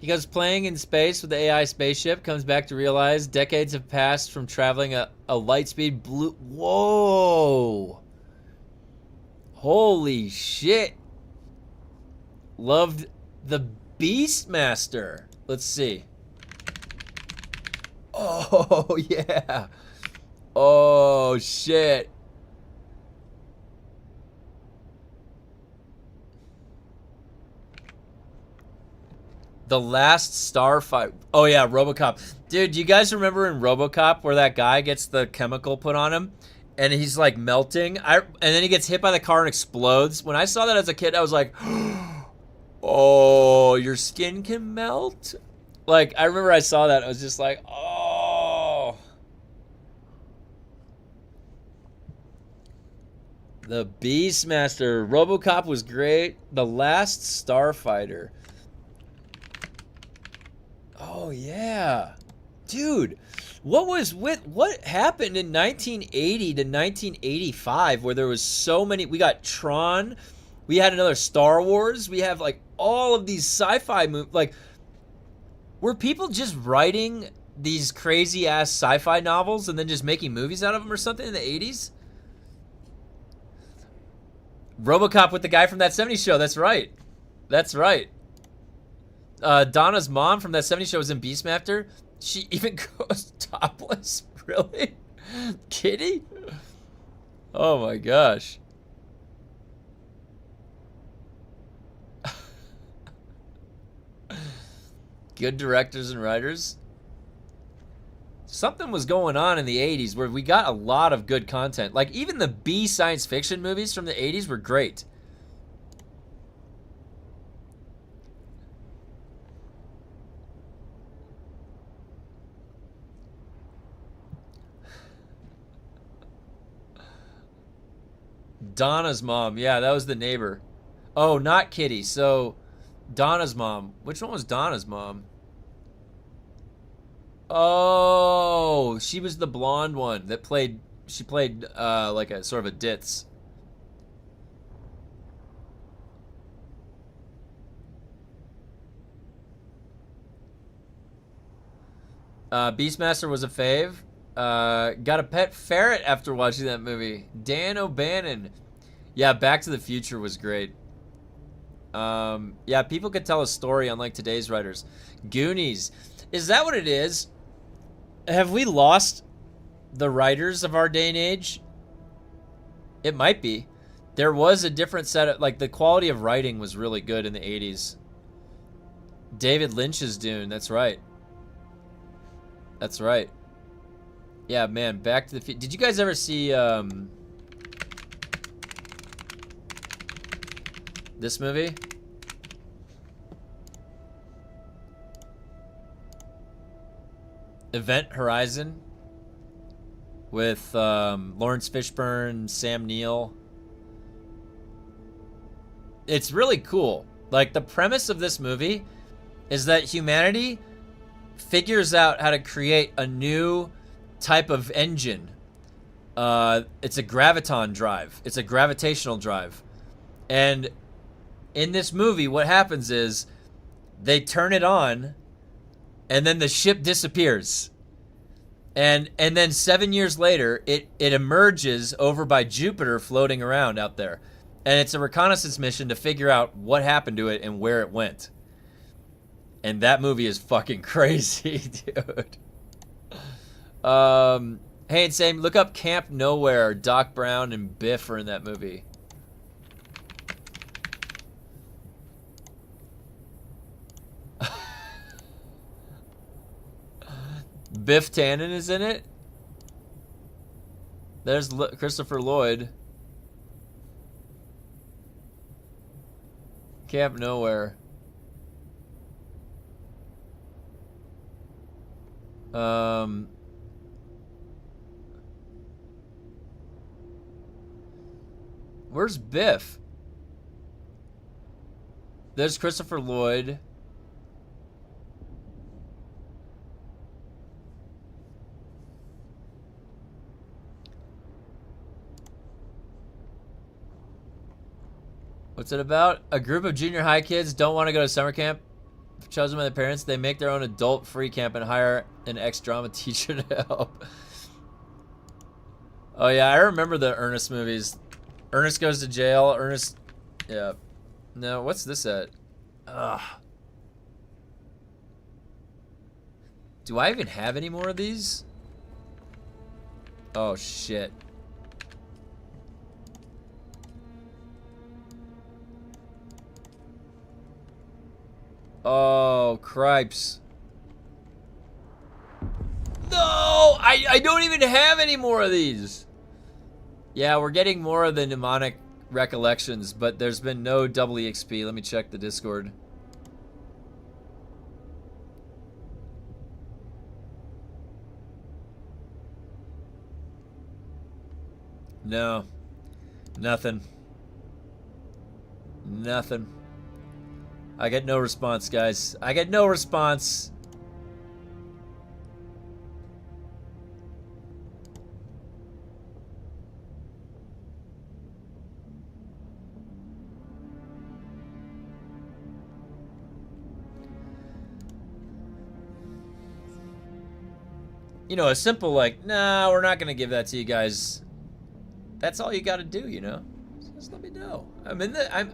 He goes playing in space with the AI spaceship, comes back to realize decades have passed from traveling a lightspeed blue. Whoa! Holy shit! Loved the Beastmaster. Let's see. Oh, yeah. Oh, shit. The Last Starfight. Oh, yeah, RoboCop. Dude, do you guys remember in RoboCop where that guy gets the chemical put on him? And he's, like, melting? And then he gets hit by the car and explodes. When I saw that as a kid, I was like, oh, your skin can melt? Like, I remember I saw that. I was just like, oh. The Beastmaster. RoboCop was great. The Last Starfighter. Oh, yeah. Dude, what happened in 1980 to 1985 where there was so many? We got Tron. We had another Star Wars. We have, like, all of these sci-fi movies. Like, were people just writing these crazy-ass sci-fi novels and then just making movies out of them or something in the 80s? RoboCop with the guy from That 70s Show. That's right. That's right. Donna's mom from That 70s Show was in Beastmaster. She even goes topless. Really? Kitty? Oh my gosh. Good directors and writers. Something was going on in the 80s where we got a lot of good content. Like, even the B science fiction movies from the 80s were great. Donna's mom. Yeah, that was the neighbor. Oh, not Kitty. So, Donna's mom. Which one was Donna's mom? Oh, she was the blonde one that played. She played like a sort of a ditz. Beastmaster was a fave. Got a pet ferret after watching that movie. Dan O'Bannon. Yeah, Back to the Future was great. Yeah, people could tell a story unlike today's writers. Goonies. Is that what it is? Have we lost the writers of our day and age? It might be. There was a different set of, like, the quality of writing was really good in the 80s. David Lynch's Dune, that's right. That's right. Yeah, man, Back to the Future. Did you guys ever see this movie? Event Horizon with Lawrence Fishburne, Sam Neill. It's really cool. Like, the premise of this movie is that humanity figures out how to create a new type of engine. It's a graviton drive. It's a gravitational drive. And in this movie, what happens is they turn it on and then the ship disappears. And then 7 years later, it emerges over by Jupiter floating around out there. And it's a reconnaissance mission to figure out what happened to it and where it went. And that movie is fucking crazy, dude. Hey, Insane, look up Camp Nowhere. Doc Brown and Biff are in that movie. Biff Tannen is in it. There's Christopher Lloyd. Camp Nowhere. Where's Biff? There's Christopher Lloyd. What's it about? A group of junior high kids don't want to go to summer camp chosen by their parents. They make their own adult free camp and hire an ex-drama teacher to help. Oh yeah, I remember the Ernest movies. Ernest goes to jail. Ernest, yeah. No, what's this at? Ugh. Do I even have any more of these? Oh shit. Oh, cripes. No! I don't even have any more of these. Yeah, we're getting more of the mnemonic recollections, but there's been no double EXP. Let me check the Discord. No. Nothing. Nothing. I get no response, guys. I get no response. You know, a simple like, nah, we're not gonna give that to you guys. That's all you gotta do, you know? Just let me know.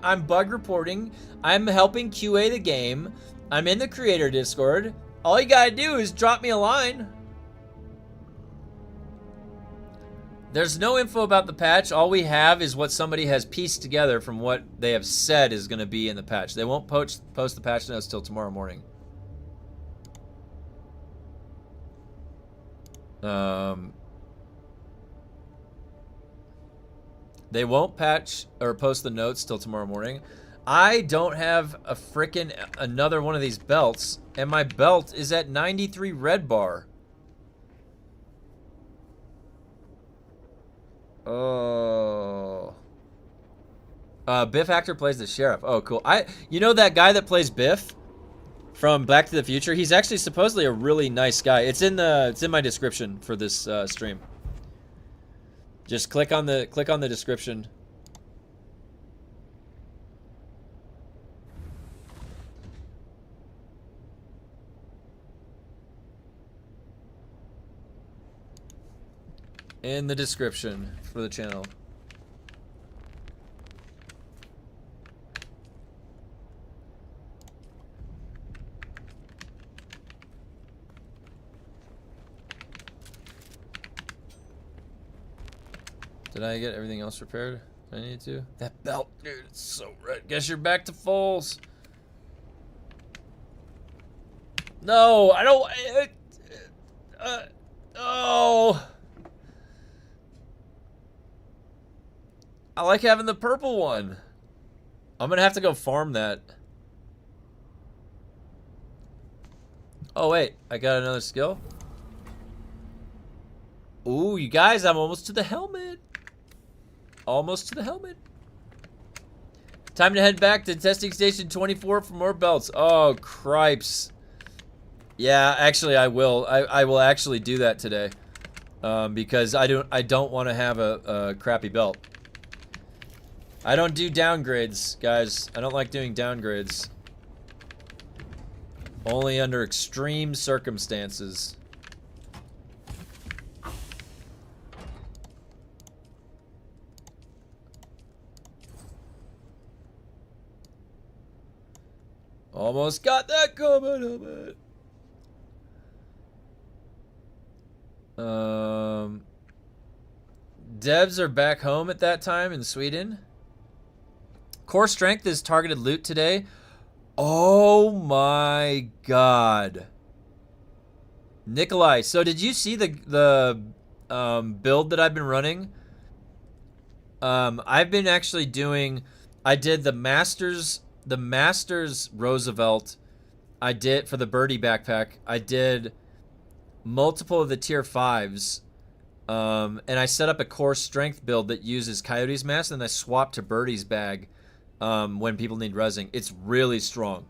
I'm bug reporting. I'm helping QA the game. I'm in the creator Discord. All you gotta do is drop me a line. There's no info about the patch. All we have is what somebody has pieced together from what they have said is gonna be in the patch. They won't post the patch notes till tomorrow morning. They won't patch or post the notes till tomorrow morning. I don't have a frickin' another one of these belts, and my belt is at 93 red bar. Oh. Biff actor plays the sheriff. Oh, cool. You know that guy that plays Biff from Back to the Future? He's actually supposedly a really nice guy. It's in my description for this stream. Just click on the description. In the description for the channel. Did I get everything else repaired? I need to. That belt, dude, it's so red. Guess you're back to fulls. No, I don't. Oh. I like having the purple one. I'm gonna have to go farm that. Oh wait, I got another skill. Ooh, you guys, I'm almost to the helmet. Almost to the helmet. Time to head back to testing station 24 for more belts. Oh, cripes. Yeah, actually, I will. I will actually do that today, because I don't want to have a crappy belt. I don't do downgrades, guys. I don't like doing downgrades. Only under extreme circumstances. Almost got that coming helmet. Devs are back home at that time in Sweden. Core strength is targeted loot today. Oh my god. Nikolai, so did you see the build that I've been running? I've been actually doing, I did the Masters Roosevelt. I did for the Birdie backpack. I did multiple of the tier 5s. And I set up a core strength build that uses Coyote's mask, and I swapped to Birdie's bag when people need rezzing. It's really strong.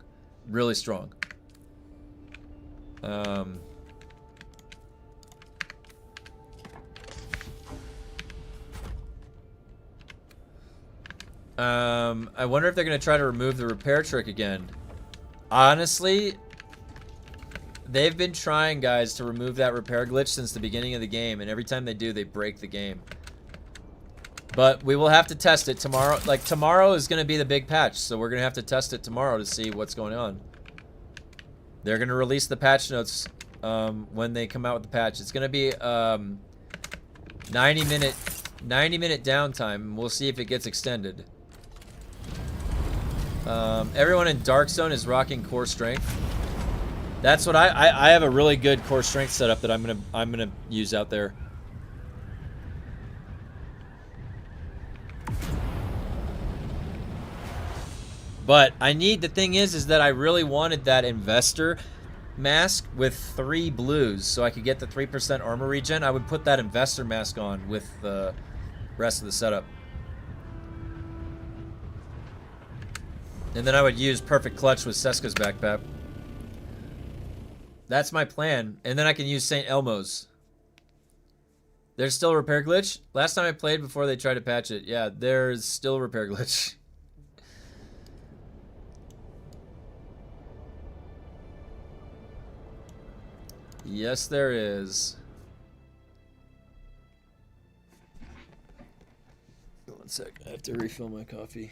Really strong. I wonder if they're gonna try to remove the repair trick again. Honestly, they've been trying, guys, to remove that repair glitch since the beginning of the game, and every time they do, they break the game. But we will have to test it tomorrow. Like, tomorrow is gonna be the big patch, so we're gonna have to test it tomorrow to see what's going on. They're gonna release the patch notes when they come out with the patch. It's gonna be 90-minute downtime, and we'll see if it gets extended. Everyone in Dark Zone is rocking core strength. That's what I have a really good core strength setup that I'm gonna use out there. But the thing is that I really wanted that investor mask with 3 blues so I could get the 3% armor regen. I would put that investor mask on with the rest of the setup. And then I would use Perfect Clutch with Seska's backpack. That's my plan. And then I can use St. Elmo's. There's still a repair glitch? Last time I played before they tried to patch it. Yeah, there's still a repair glitch. Yes, there is. One sec. I have to refill my coffee.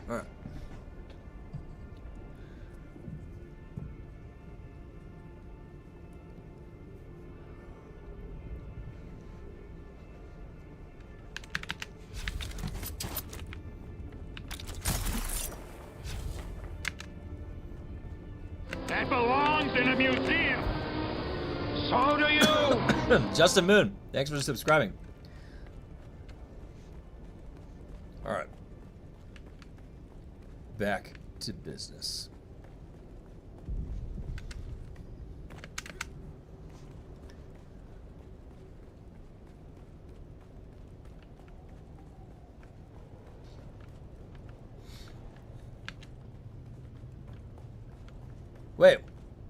All right. That belongs in a museum. So do you. Justin Moon, thanks for subscribing. All right. Back to business. Wait,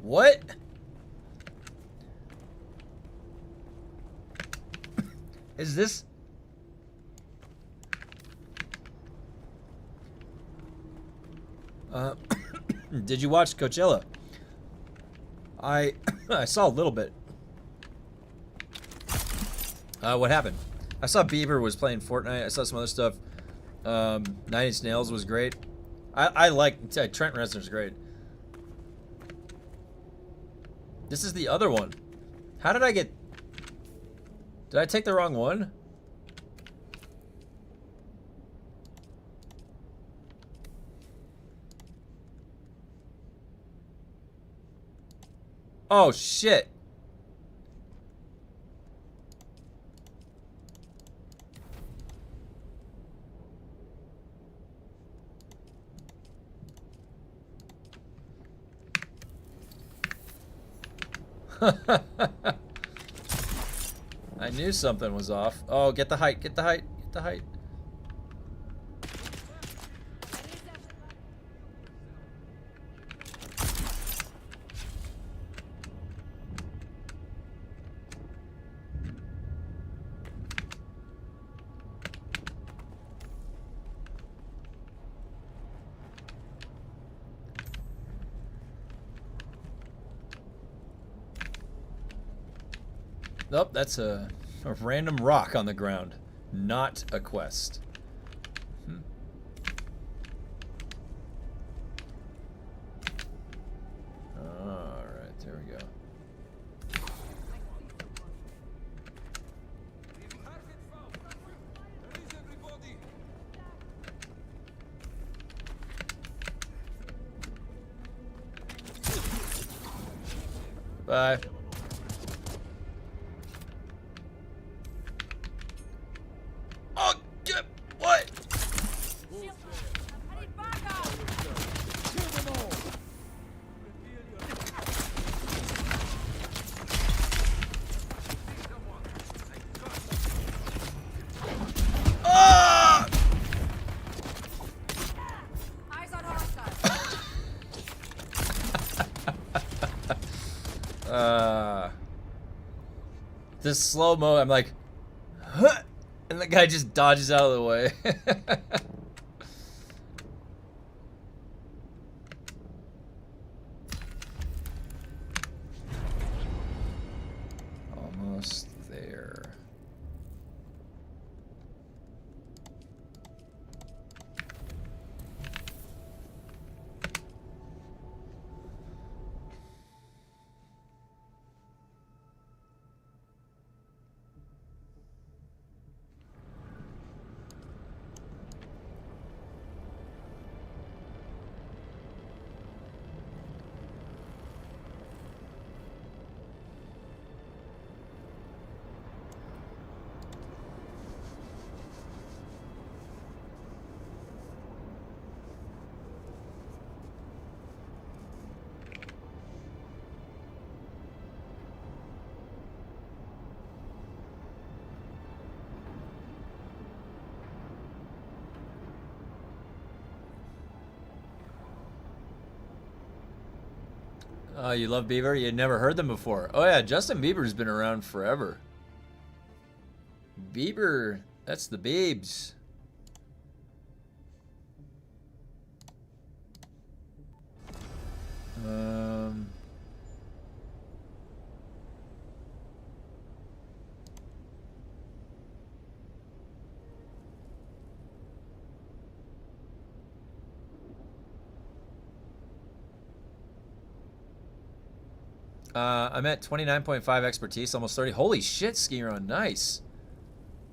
what? Is this? Did you watch Coachella? I saw a little bit. What happened? I saw Bieber was playing Fortnite. I saw some other stuff. 9 Inch Nails was great. I like Trent Reznor's great. This is the other one. How did I get? Did I take the wrong one? Oh shit. I knew something was off. Oh, get the height, get the height, get the height. Oh, that's a random rock on the ground. Not a quest. Alright, there we go. Target found. Where is everybody? Bye. Oh, what? I need backup! Ah! Eyes on hostile. This slow-mo, I'm like, huh, and the guy just dodges out of the way. Almost there. Oh, you love Bieber? You never heard them before. Oh yeah, Justin Bieber's been around forever. Bieber, that's the Biebs. I'm at 29.5 expertise, almost 30. Holy shit, ski run, nice.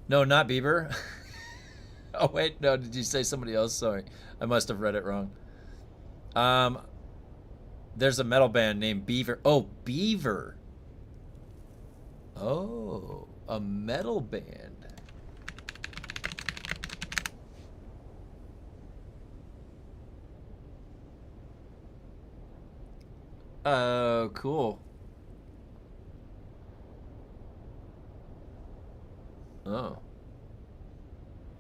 No, not Bieber. Oh wait, no, did you say somebody else? Sorry, I must have read it wrong. There's a metal band named Beaver. Oh, Beaver. Oh, a metal band. Oh, cool. Oh.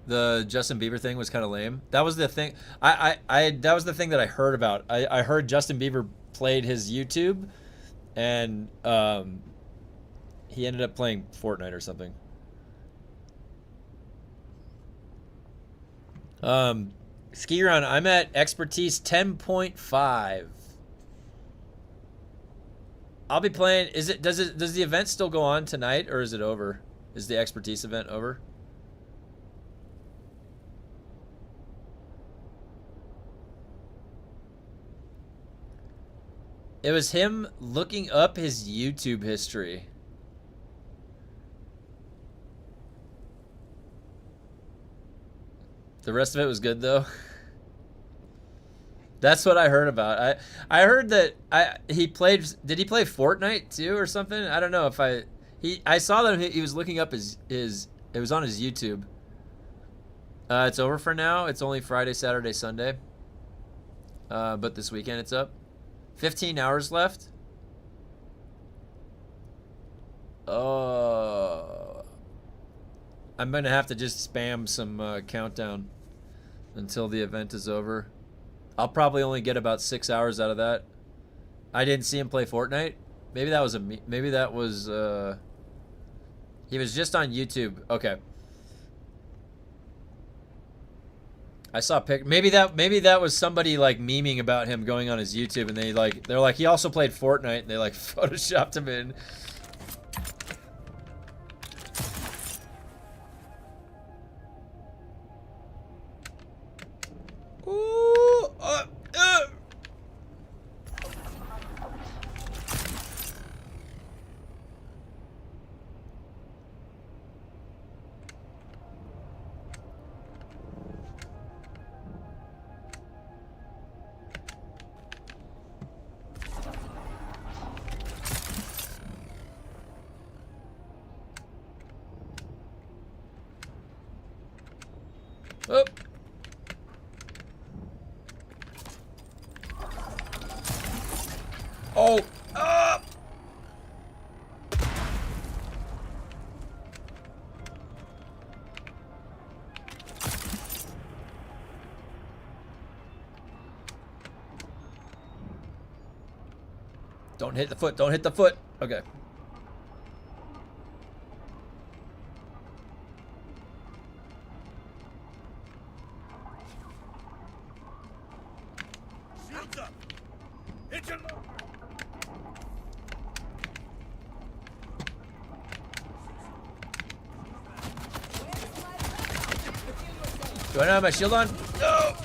The Justin Bieber thing was kind of lame. That was the thing. That was the thing that I heard about. I heard Justin Bieber played his YouTube, and he ended up playing Fortnite or something. Ski run. I'm at expertise 10.5. I'll be playing. Does the event still go on tonight, or is it over? Is the expertise event over? It was him looking up his YouTube history. The rest of it was good though. That's what I heard about. I heard that he played. Did he play Fortnite too or something? I don't know if I saw that he was looking up his it was on his YouTube. It's over for now. It's only Friday, Saturday, Sunday. But this weekend it's up. 15 hours left. Oh, I'm gonna have to just spam some countdown until the event is over. I'll probably only get about 6 hours out of that. I didn't see him play Fortnite. Maybe that was he was just on YouTube. Okay. I saw a pic. Maybe that was somebody like memeing about him going on his YouTube, and they're like he also played Fortnite, and they like photoshopped him in. Oh. Oh. Ah. Don't hit the foot. Don't hit the foot. Okay. Shields up. Hit your mark. Do I not have my shield on? No.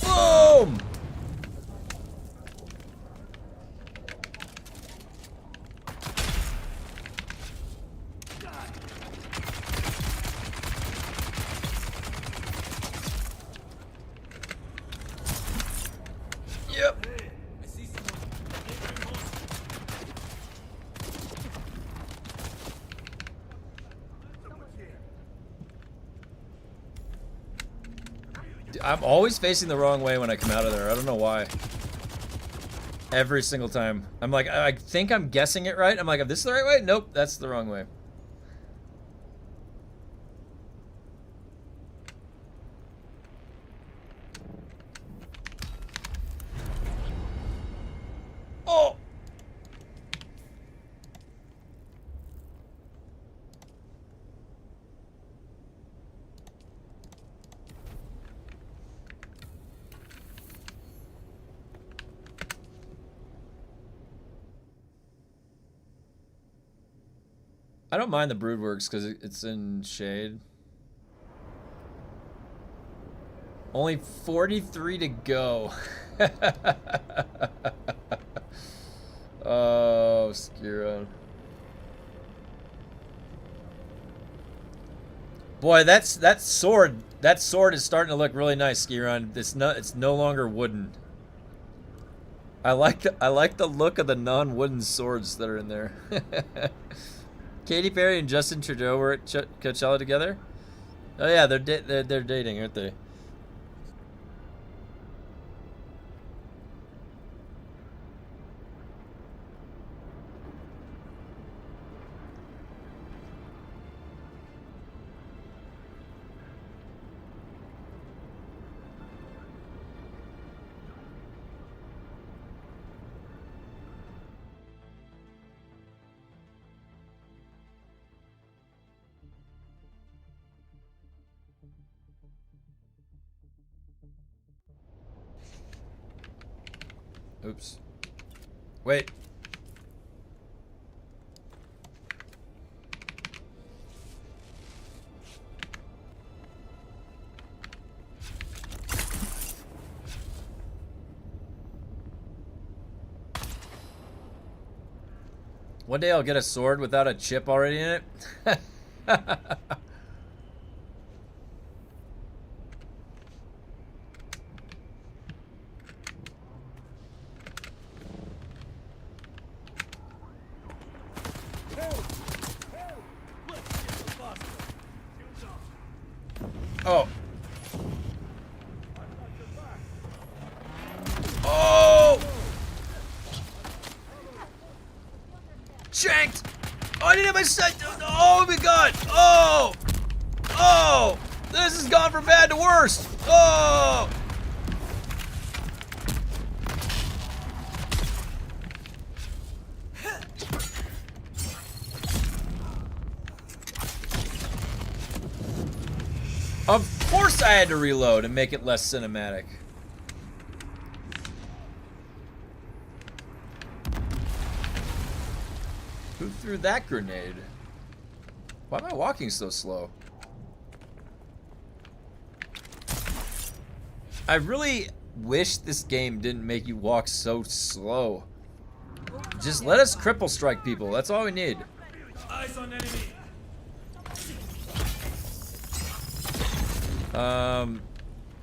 Boom! Yep. I see someone. I'm always facing the wrong way when I come out of there. I don't know why. Every single time. I'm like, I think I'm guessing it right. I'm like, this is the right way? Nope, that's the wrong way. Oh! I don't mind the Broodworks because it's in shade. Only 43 to go. Oh, Skiron. Boy, that sword is starting to look really nice, Skiron. It's no longer wooden. I like the look of the non-wooden swords that are in there. Katy Perry and Justin Trudeau were at Coachella together. Oh yeah, they're dating, aren't they? Oops. Wait. One day I'll get a sword without a chip already in it. Oh. Oh! Shanked! Oh, I didn't have my sight. Oh my god! Oh! Oh! This has gone from bad to worse! Oh! Of course I had to reload and make it less cinematic. Who threw that grenade? Why am I walking so slow? I really wish this game didn't make you walk so slow. Just let us cripple strike people. That's all we need. Eyes on enemy.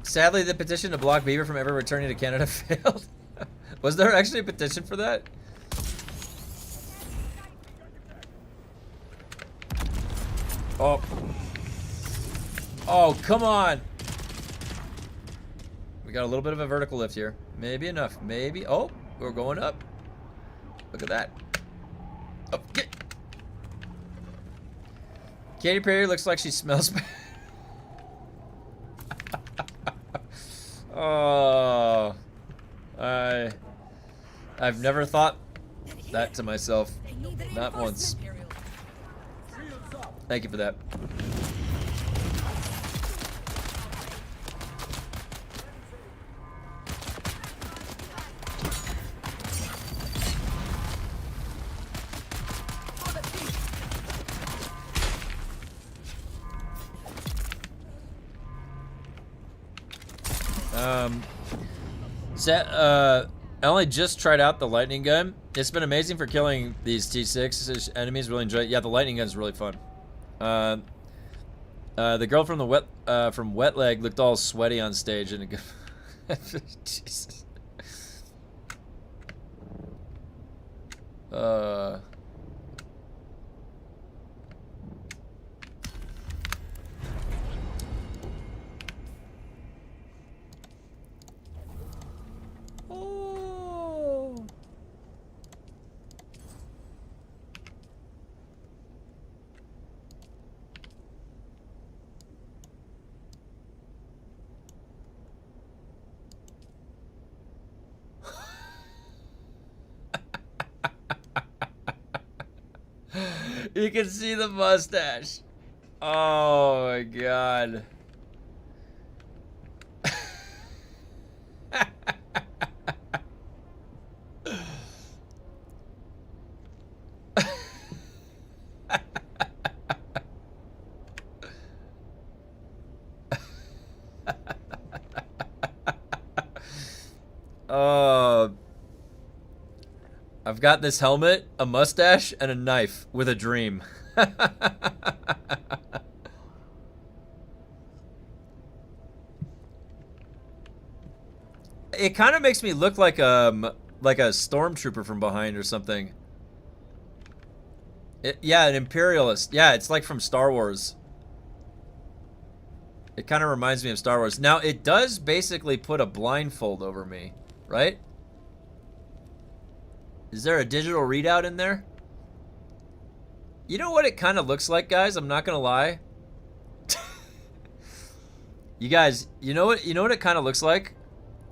Sadly, the petition to block Beaver from ever returning to Canada failed. Was there actually a petition for that? Oh. Oh, come on. We got a little bit of a vertical lift here. Maybe enough. Maybe. Oh, we're going up. Look at that. Oh, get. Katy Perry looks like she smells bad. Oh. I've never thought that to myself. Not once. Thank you for that. I only just tried out the lightning gun. It's been amazing for killing these T6 enemies. Really enjoy it. Yeah, the lightning gun's really fun. The girl from the Wet Leg looked all sweaty on stage, and Jesus. Oh. You can see the mustache. Oh my god. I've got this helmet, a mustache, and a knife with a dream. It kind of makes me look like a stormtrooper from behind or something. Yeah, an imperialist. Yeah, it's like from Star Wars. It kind of reminds me of Star Wars. Now, it does basically put a blindfold over me, right? Is there a digital readout in there? You know what it kind of looks like, guys? I'm not gonna lie. You guys, you know what it kind of looks like?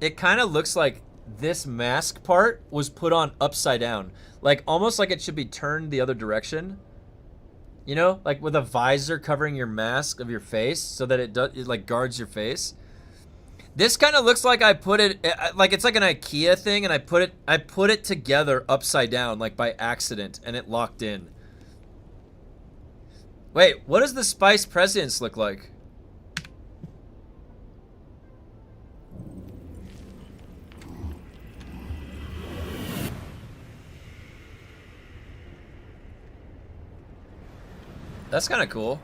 It kind of looks like this mask part was put on upside down. Like, almost like it should be turned the other direction. You know? Like with a visor covering your mask of your face so that it like guards your face. This kind of looks like I put it, like it's like an IKEA thing, and I put it together upside down, like by accident, and it locked in. Wait, what does the Spice Presidents look like? That's kind of cool.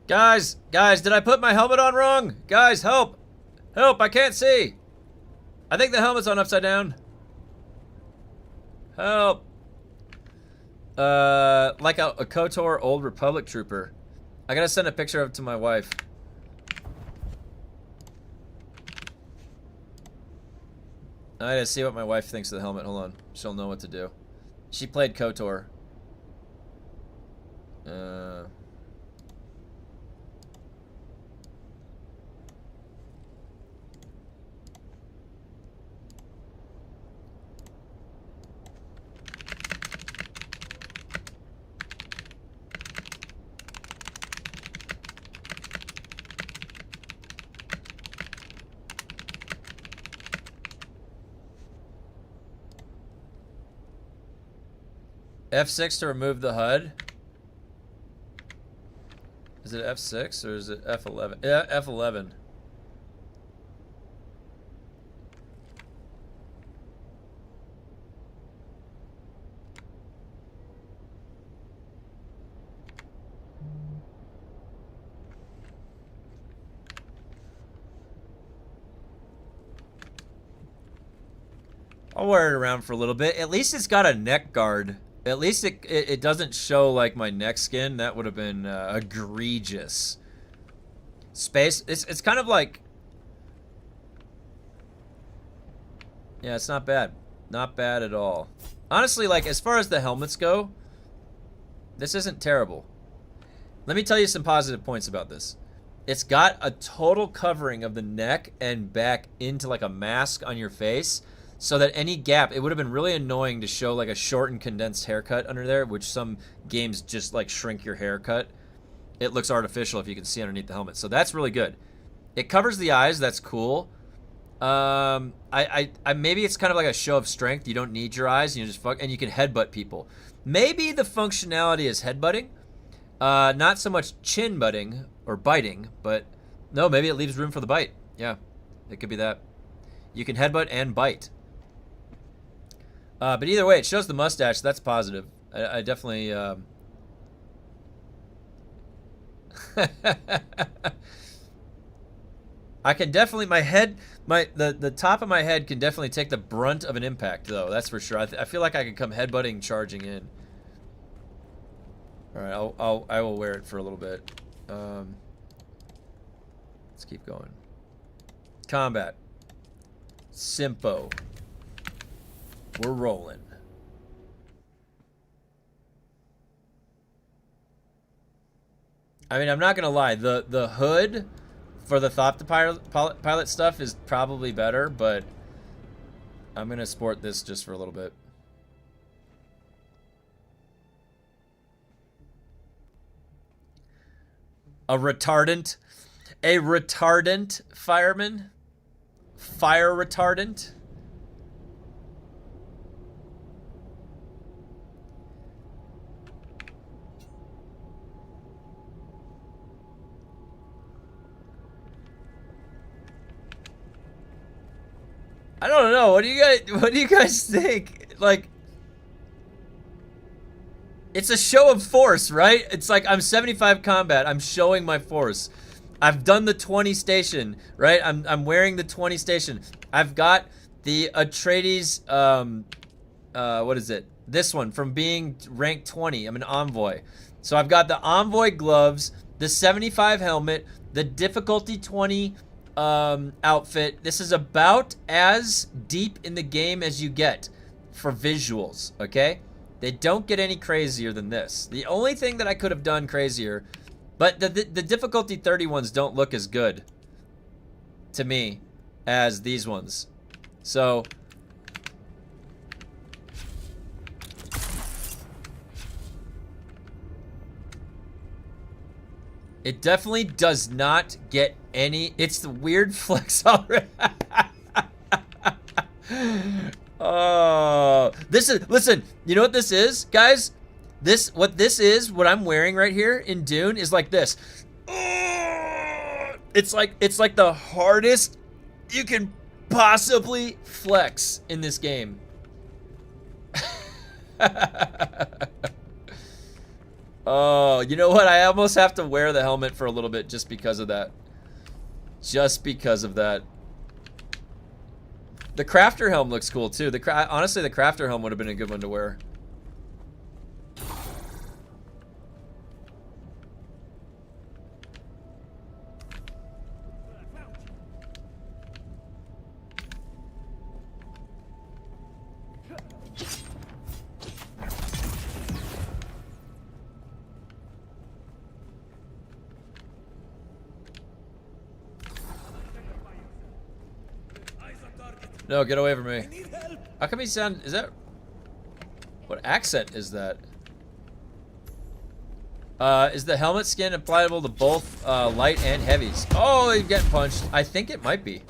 Guys, did I put my helmet on wrong? Guys, help! Help, I can't see! I think the helmet's on upside down. Help! Like a KOTOR Old Republic trooper. I gotta send a picture of it to my wife. I gotta see what my wife thinks of the helmet. Hold on. She'll know what to do. She played KOTOR. F6 to remove the HUD. Is it F6 or is it F11? Yeah, F11. I'll wear it around for a little bit. At least it's got a neck guard. At least it doesn't show like my neck skin. That would have been egregious. Space. It's kind of like. Yeah, it's not bad. Not bad at all. Honestly, like as far as the helmets go, this isn't terrible. Let me tell you some positive points about this. It's got a total covering of the neck and back into like a mask on your face. So that any gap, it would have been really annoying to show like a short and condensed haircut under there, which some games just like shrink your haircut. It looks artificial if you can see underneath the helmet. So that's really good. It covers the eyes. That's cool. Maybe it's kind of like a show of strength. You don't need your eyes. You just and you can headbutt people. Maybe the functionality is headbutting. Not so much chin butting or biting, but no, maybe it leaves room for the bite. Yeah, it could be that. You can headbutt and bite. But either way, it shows the mustache. That's positive. I definitely. I can definitely the top of my head can definitely take the brunt of an impact, though. That's for sure. I feel like I could come headbutting, charging in. All right, I will wear it for a little bit. Let's keep going. Combat. Simpo. We're rolling. I mean, I'm not gonna lie. The hood for the pilot stuff is probably better, but I'm gonna sport this just for a little bit. A retardant fireman, fire retardant. I don't know. What do you guys think? Like, it's a show of force, right? It's like I'm 75 combat. I'm showing my force. I've done the 20 station, right? I'm wearing the 20 station. I've got the Atreides, what is it? This one, from being ranked 20. I'm an envoy. So I've got the envoy gloves, the 75 helmet, the difficulty 20 outfit. This is about as deep in the game as you get for visuals, okay? They don't get any crazier than this. The only thing that I could have done crazier, but the difficulty 30 ones don't look as good to me as these ones. So it definitely does not get any. It's the weird flex already. Oh, this is, listen, you know what this is, guys? What I'm wearing right here in Dune is like this. It's like the hardest you can possibly flex in this game. Oh, you know what? I almost have to wear the helmet for a little bit just because of that. Just because of that. The crafter helm looks cool too. Honestly, the crafter helm would have been a good one to wear. No, get away from me. How come he sound... Is that... What accent is that? Is the helmet skin applicable to both light and heavies? Oh, he's getting punched. I think it might be.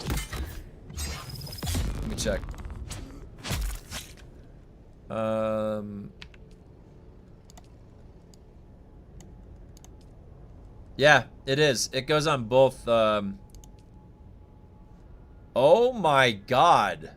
Let me check. Yeah, it is. It goes on both... Oh my god.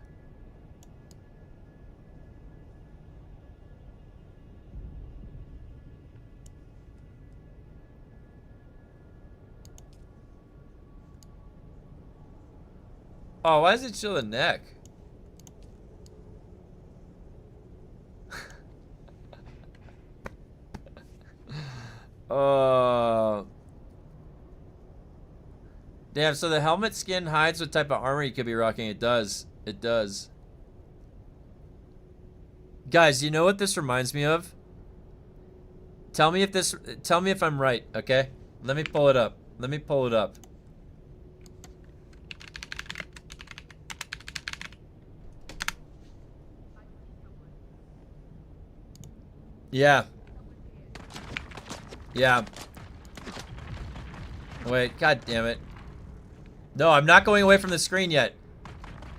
Oh, why does it show the neck? Damn, so the helmet skin hides what type of armor you could be rocking. It does. It does. Guys, you know what this reminds me of? Tell me if I'm right, okay? Let me pull it up. Let me pull it up. Yeah. Yeah. Wait, god damn it. No, I'm not going away from the screen yet.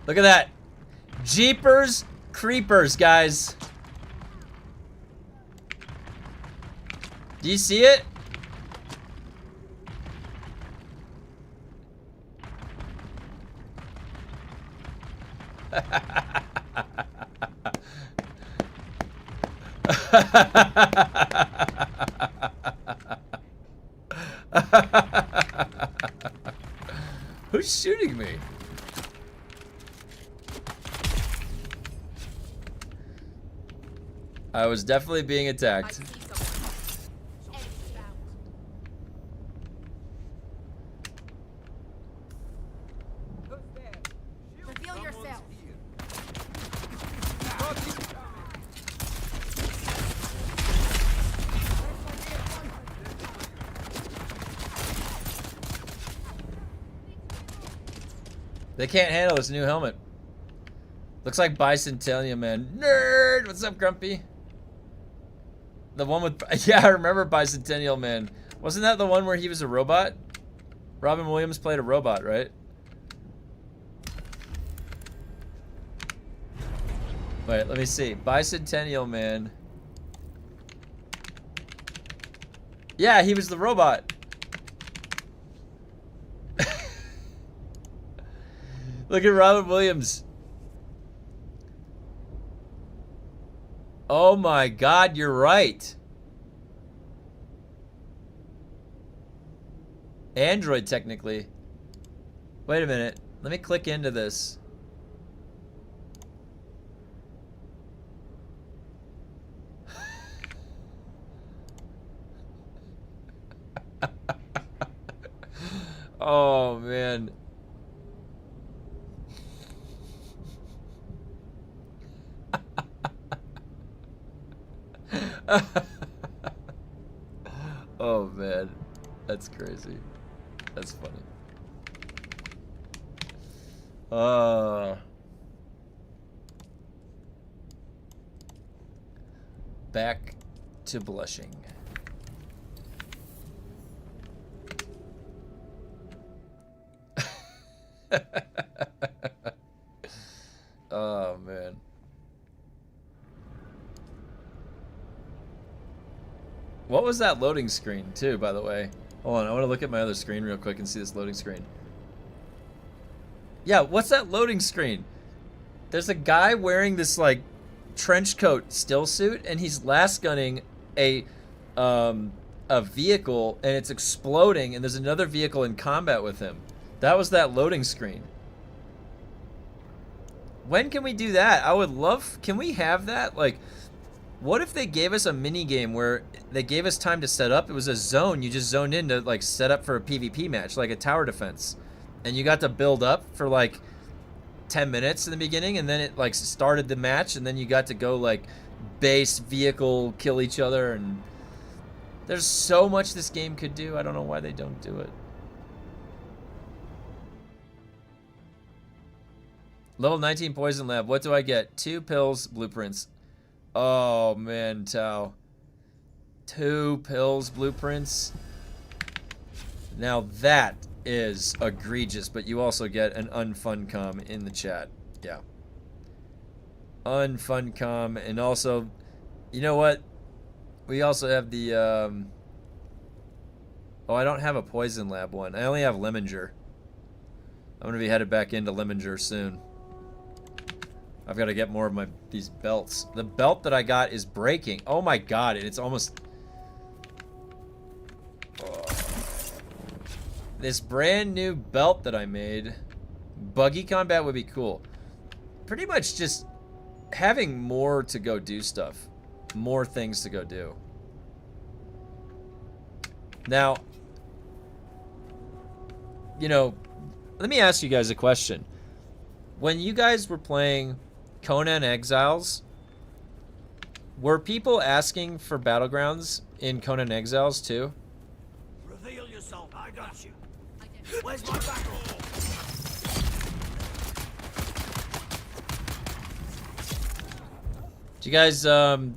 Look at that. Jeepers Creepers, guys. Do you see it? Who's shooting me? I was definitely being I attacked. see someone. Enemies bound. Who's there? Reveal yourself. They can't handle this new helmet. Looks like Bicentennial Man. Nerd! What's up, Grumpy? The one with... Yeah, I remember Bicentennial Man. Wasn't that the one where he was a robot? Robin Williams played a robot, right? Wait, let me see. Bicentennial Man. Yeah, he was the robot. Look at Robin Williams. Oh my god, you're right. Android, technically. Wait a minute. Let me click into this. Oh, man. Oh man, that's crazy. That's funny. Back to blushing. Oh man. What was that loading screen too, by the way? Hold on, I want to look at my other screen real quick and see this loading screen. Yeah, what's that loading screen? There's a guy wearing this like trench coat still suit, and he's last gunning a vehicle, and it's exploding, and there's another vehicle in combat with him. That was that loading screen. When can we do that? I would love... Can we have that? Like, what if they gave us a mini game where they gave us time to set up? It was a zone. You just zoned in to, like, set up for a PvP match, like a tower defense. And you got to build up for, like, 10 minutes in the beginning, and then it, like, started the match, and then you got to go, like, base, vehicle, kill each other, and... There's so much this game could do. I don't know why they don't do it. Level 19 Poison Lab. What do I get? 2 pills, blueprints. Oh, man, Tao. 2 pills, blueprints. Now that is egregious, but you also get an unfuncom in the chat. Yeah. Unfuncom, and also, you know what? We also have the, oh, I don't have a Poison Lab one. I only have Lemminger. I'm going to be headed back into Lemminger soon. I've got to get more of these belts. The belt that I got is breaking. Oh my god, and it's almost... Oh. This brand new belt that I made. Buggy combat would be cool. Pretty much just having more to go do stuff. More things to go do. Now, you know, let me ask you guys a question. When you guys were playing Conan Exiles, were people asking for Battlegrounds in Conan Exiles too? Reveal yourself. I got you. Where's my battle? Do you guys okay,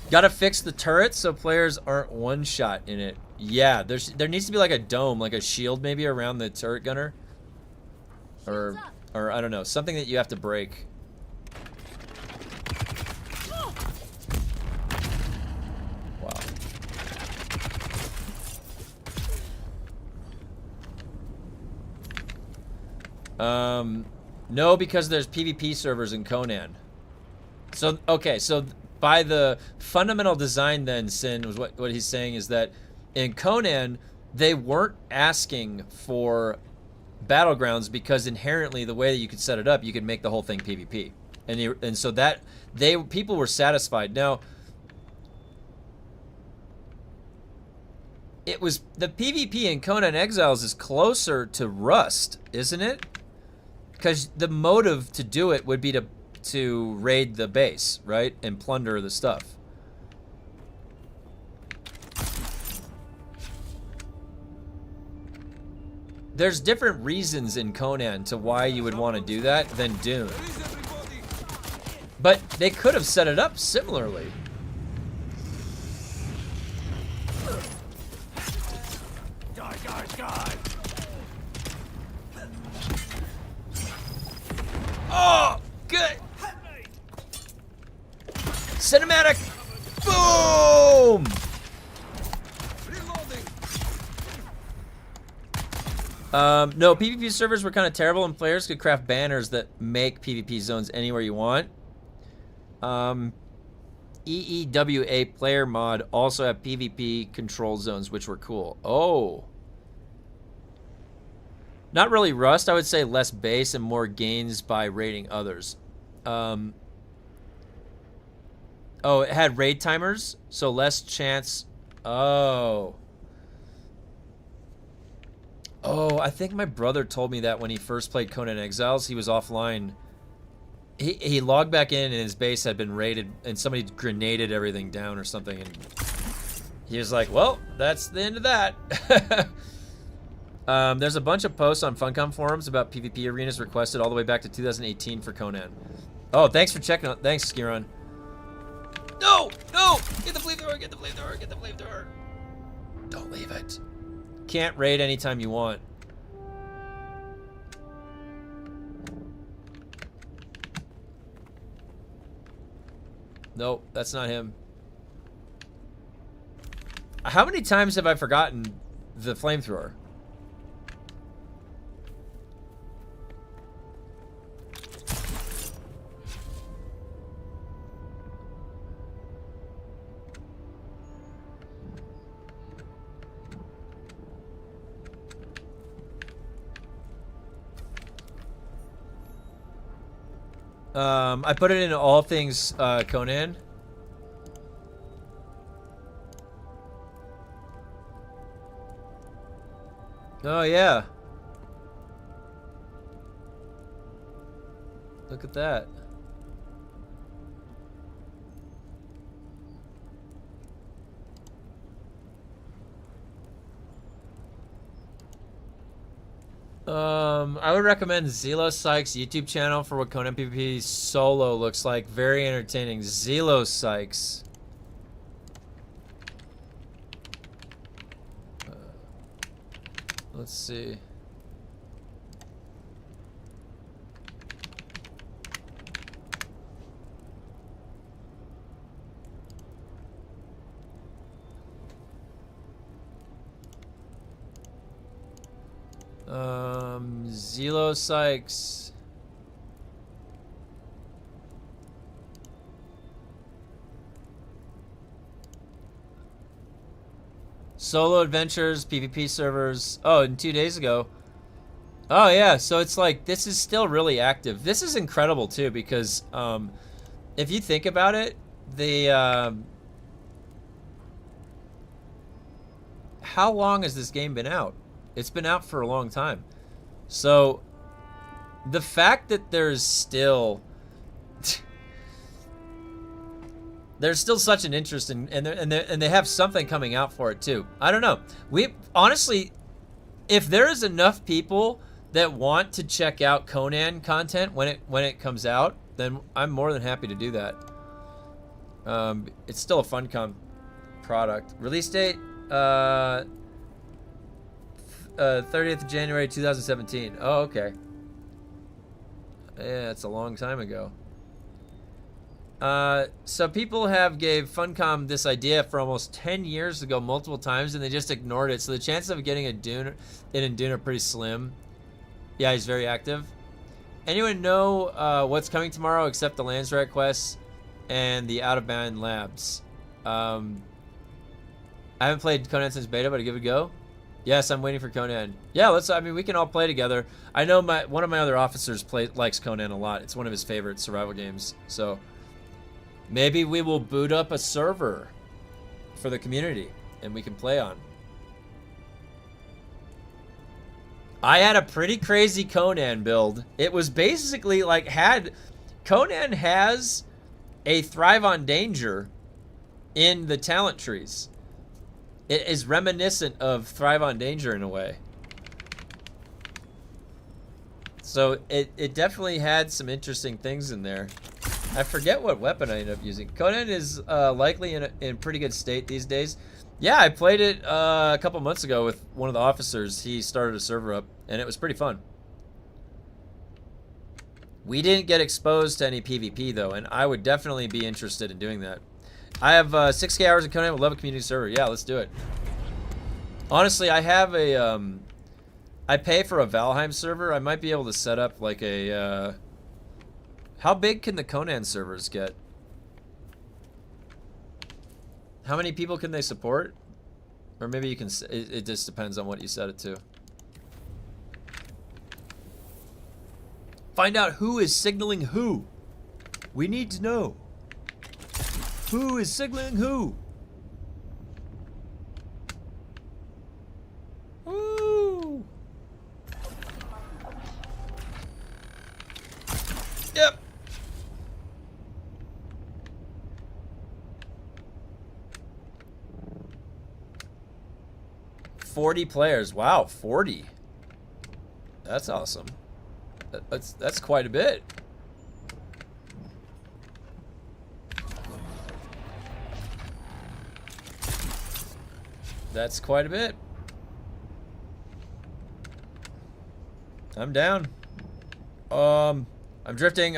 gotta fix the turret so players aren't one shot in it. Yeah, there needs to be like a dome, like a shield maybe around the turret gunner. Or I don't know, something that you have to break. Wow. No, because there's PvP servers in Conan. So, okay, so by the fundamental design then, Sin, was what he's saying is that in Conan, they weren't asking for Battlegrounds because inherently the way that you could set it up, you could make the whole thing PvP. And so that, people were satisfied. Now, it was, the PvP in Conan Exiles is closer to Rust, isn't it? Because the motive to do it would be to raid the base, right? And plunder the stuff. There's different reasons in Conan to why you would want to do that than Dune. But they could have set it up similarly. Die. Oh, good. Cinematic. Boom. No, PvP servers were kind of terrible, and players could craft banners that make PvP zones anywhere you want. EEWA player mod also have PvP control zones, which were cool. Oh. Not really Rust, I would say less base and more gains by raiding others. Oh, it had raid timers, so less chance. Oh. Oh, I think my brother told me that when he first played Conan Exiles, he was offline. He logged back in and his base had been raided and somebody grenaded everything down or something. And he was like, well, that's the end of that. There's a bunch of posts on Funcom forums about PvP arenas requested all the way back to 2018 for Conan. Oh, thanks for checking out. Thanks, Skiron. No! No! Get the flamethrower! Get the flamethrower! Get the flamethrower! Don't leave it. Can't raid anytime you want. Nope, that's not him. How many times have I forgotten the flamethrower? I put it in all things Conan. Oh yeah. Look at that. I would recommend Zelo Sykes' YouTube channel for what Conan PvP solo looks like. Very entertaining. Zelo Sykes. Let's see. Zelo Sykes. Solo adventures, PvP servers. Oh, and 2 days ago. Oh yeah, so it's like this is still really active. This is incredible too because if you think about it, the how long has this game been out? It's been out for a long time. So the fact that there's still such an interest in, and they have something coming out for it too. I don't know. We honestly, if there is enough people that want to check out Conan content when it comes out, then I'm more than happy to do that. It's still a Funcom product. Release date 30th of January 2017. Oh, okay. Yeah, it's a long time ago. So people have gave Funcom this idea for almost 10 years ago multiple times, and they just ignored it. So the chances of getting a Dune in Dune are pretty slim. Yeah, he's very active. Anyone know what's coming tomorrow except the Lansrad quests and the Out-of-Bound Labs? I haven't played Conan since beta, but I give it a go. Yes, I'm waiting for Conan. Yeah, I mean, we can all play together. I know one of my other officers likes Conan a lot. It's one of his favorite survival games. So maybe we will boot up a server for the community and we can play on. I had a pretty crazy Conan build. It was basically like Conan has a Thrive on Danger in the talent trees. It is reminiscent of Thrive on Danger in a way. So it definitely had some interesting things in there. I forget what weapon I ended up using. Conan is likely in pretty good state these days. Yeah, I played it a couple months ago with one of the officers. He started a server up, and it was pretty fun. We didn't get exposed to any PvP, though, and I would definitely be interested in doing that. I have 6K hours in Conan. Would love a community server. Yeah, let's do it. Honestly, I have a I pay for a Valheim server. I might be able to set up like a how big can the Conan servers get? How many people can they support? Or maybe you can, it just depends on what you set it to. Find out who is signaling who. We need to know. Who is signaling who? Woo! Yep. $40 players. Wow, 40. That's awesome. That's quite a bit. That's quite a bit. I'm down. I'm drifting.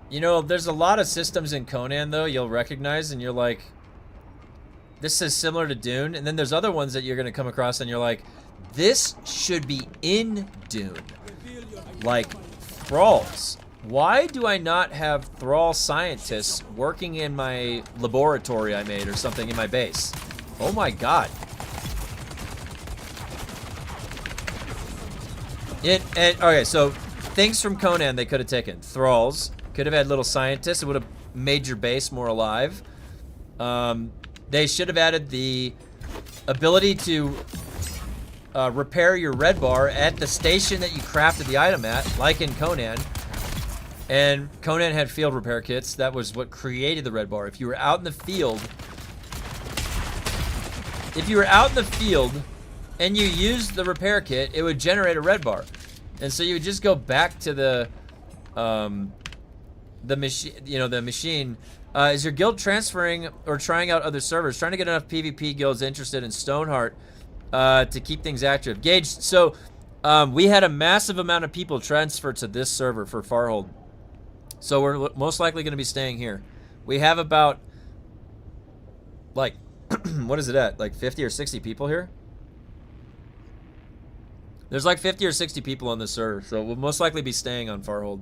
You know, there's a lot of systems in Conan, though, you'll recognize, and you're like, this is similar to Dune. And then there's other ones that you're going to come across, and you're like, this should be in Dune. Like, thralls. Why do I not have thrall scientists working in my laboratory I made or something in my base? Oh my god. Okay, so things from Conan they could have taken. Thralls. Could have had little scientists. It would have made your base more alive. They should have added the ability to repair your red bar at the station that you crafted the item at, like in Conan. And Conan had field repair kits. That was what created the red bar. If you were out in the field, and you used the repair kit, it would generate a red bar. And so you would just go back to the machine, the machine. Is your guild transferring or trying out other servers? Trying to get enough PvP guilds interested in Stoneheart to keep things active. Gage, so we had a massive amount of people transfer to this server for Farhold. So we're most likely going to be staying here. We have about, like, what is it at? Like 50 or 60 people here? There's like 50 or 60 people on this server, so we'll most likely be staying on Farhold.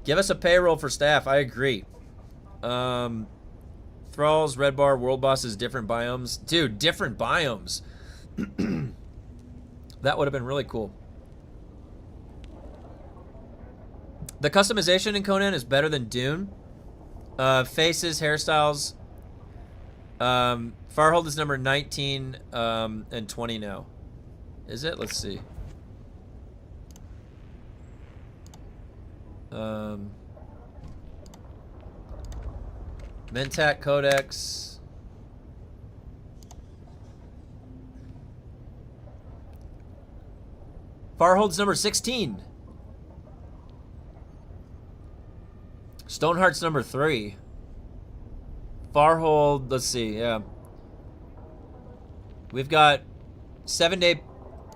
Give us a payroll for staff. I agree. Thralls, red bar, world bosses, different biomes. Dude, different biomes. That would have been really cool. The customization in Conan is better than Dune. Faces, hairstyles. Farhold is number 19 and 20 now. Is it? Let's see. Mentat Codex. Farhold's number 16. Stoneheart's number 3. Farhold, let's see, yeah. We've got 7-day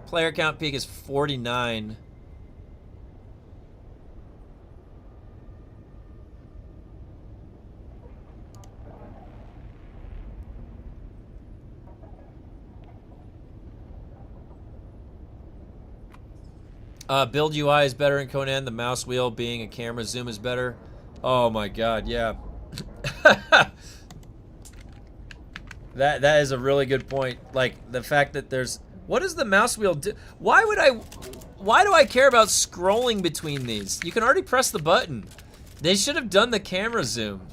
player count peak is 49. Build UI is better in Conan. The mouse wheel being a camera zoom is better. Oh my god, yeah. That is a really good point. Like the fact that there's, what does the mouse wheel do? Why do I care about scrolling between these? You can already press the button. They should have done the camera zoom.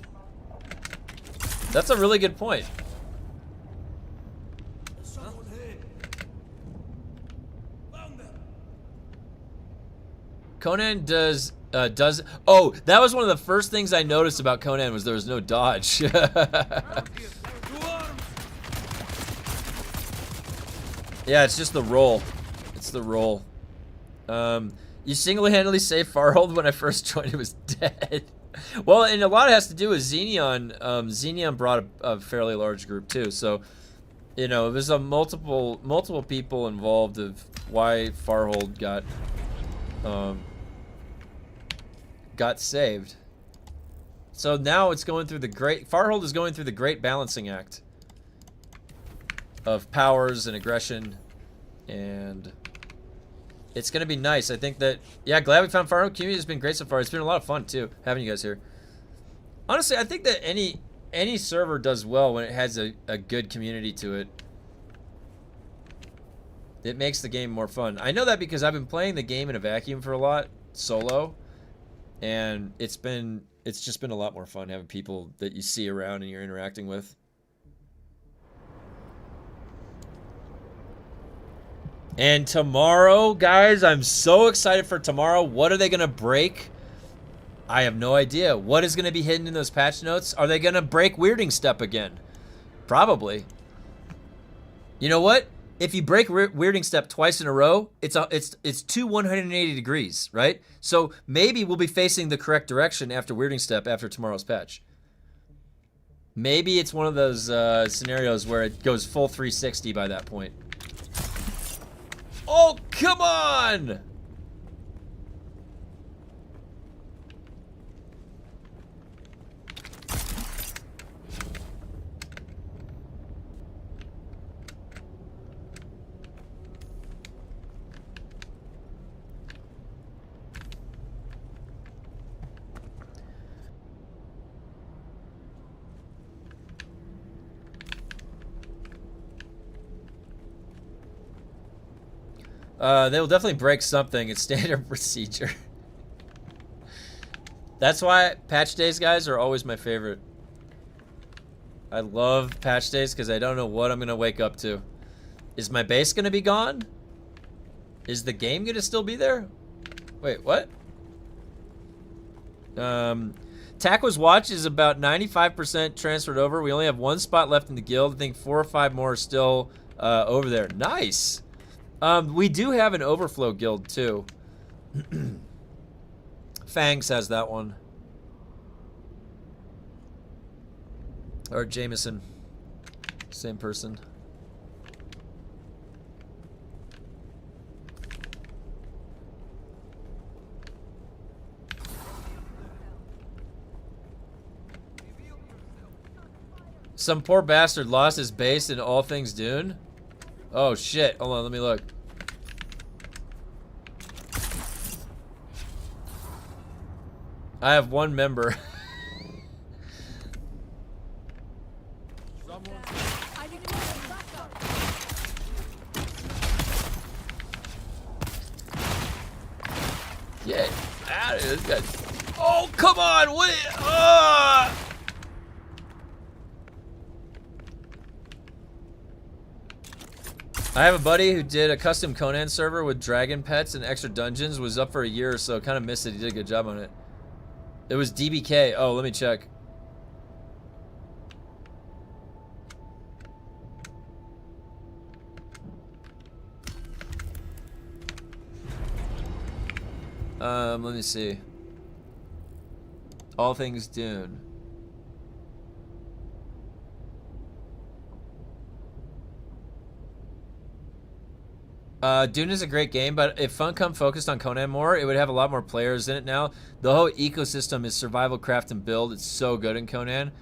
That's a really good point. There's someone here. Found them. Conan does oh, that was one of the first things I noticed about Conan was there was no dodge. To arms. Yeah, it's just the roll. It's the roll. You single-handedly saved Farhold. When I first joined, it was dead. Well, and a lot has to do with Xenion. Xenion brought a fairly large group too, so you know, there's a multiple people involved of why Farhold got saved. So now it's going through the great, Farhold is going through the great balancing act of powers and aggression, and it's gonna be nice. I think that, yeah, glad we found Farhold. Community has been great so far. It's been a lot of fun too, having you guys here. Honestly, I think that any server does well when it has a good community to it. It makes the game more fun. I know that because I've been playing the game in a vacuum for a lot, solo, and it's just been a lot more fun having people that you see around and you're interacting with. And tomorrow, guys, I'm so excited for tomorrow. What are they gonna break? I have no idea. What is gonna be hidden in those patch notes? Are they gonna break Weirding Step again? Probably. You know what? If you break Weirding Step twice in a row, it's 180 degrees, right? So maybe we'll be facing the correct direction after Weirding Step after tomorrow's patch. Maybe it's one of those scenarios where it goes full 360 by that point. Oh, come on! They will definitely break something. It's standard procedure. That's why patch days, guys, are always my favorite. I love patch days because I don't know what I'm going to wake up to. Is my base going to be gone? Is the game going to still be there? Wait, what? Taco's watch is about 95% transferred over. We only have one spot left in the guild. I think 4 or 5 more are still over there. Nice. We do have an overflow guild too. Fangs has that one. Or Jameson. Same person. Some poor bastard lost his base in all things Dune. Oh shit, hold on, let me look. I have one member. Get out of here. This guy. Oh, come on. What? I have a buddy who did a custom Conan server with dragon pets and extra dungeons. Was up for a year or so. Kind of missed it. He did a good job on it. It was DBK. Oh, let me check. Let me see. All things Dune. Dune is a great game, but if Funcom focused on Conan more, it would have a lot more players in it now. The whole ecosystem is survival, craft, and build. It's so good in Conan.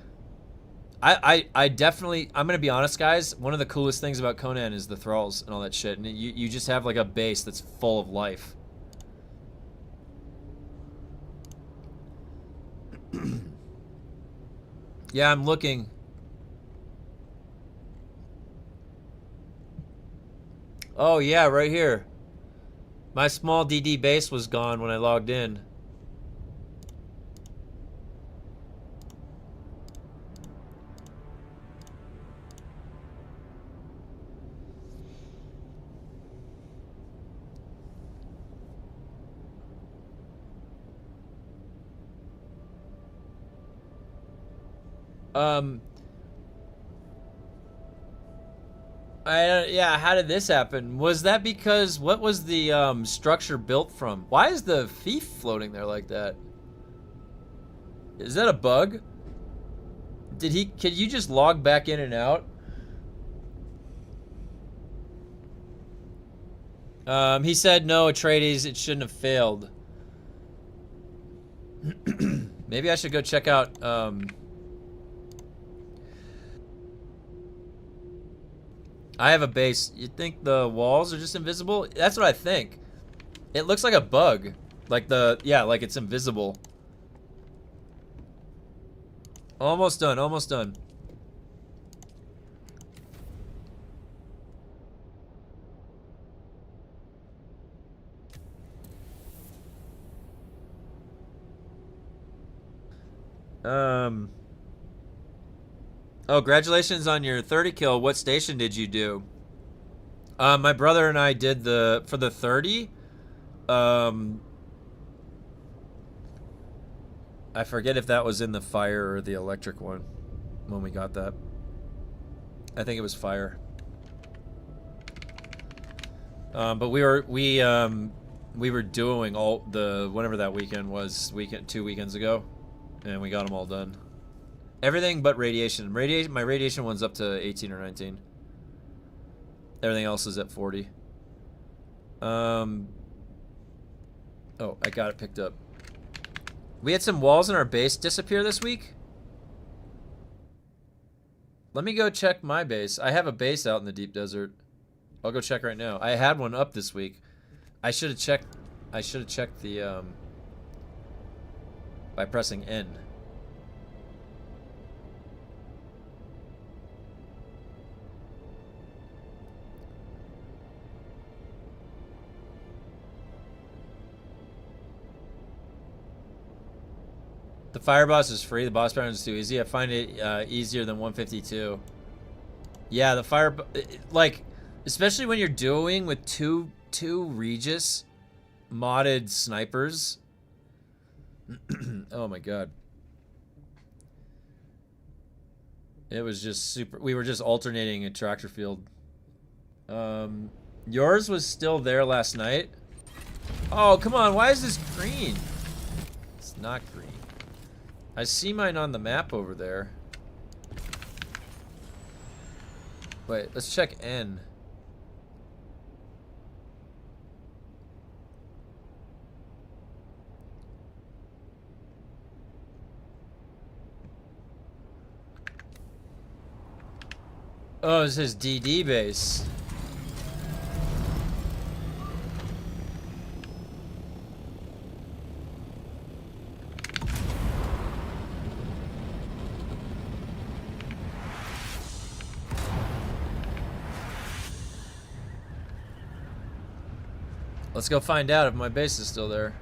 I definitely, I'm gonna be honest, guys. One of the coolest things about Conan is the thralls and all that shit, and you just have like a base that's full of life. Yeah, I'm looking. Oh yeah, right here. My small DD base was gone when I logged in. Yeah, how did this happen? Was that because, what was the structure built from? Why is the thief floating there like that? Is that a bug? Could you just log back in and out? He said no, Atreides, it shouldn't have failed. Maybe I should go check out, I have a base. You think the walls are just invisible? That's what I think. It looks like a bug. Like like it's invisible. Almost done, almost done. Oh, congratulations on your 30 kill. What station did you do? My brother and I did for the 30. I forget if that was in the fire or the electric one when we got that. I think it was fire. But we were doing all whenever that weekend was, 2 weekends ago, and we got them all done. Everything but radiation. My radiation one's up to 18 or 19. Everything else is at 40. Oh, I got it picked up. We had some walls in our base disappear this week. Let me go check my base. I have a base out in the deep desert. I'll go check right now. I had one up this week. I should have checked the by pressing N. The fire boss is free. The boss battle is too easy. I find it easier than 152. Yeah, the fire, like, especially when you're doing with two Regis modded snipers. Oh my god. It was just super. We were just alternating a tractor field. Yours was still there last night. Oh, come on. Why is this green? It's not green. I see mine on the map over there. Wait, let's check N. Oh, it says DD base. Let's go find out if my base is still there.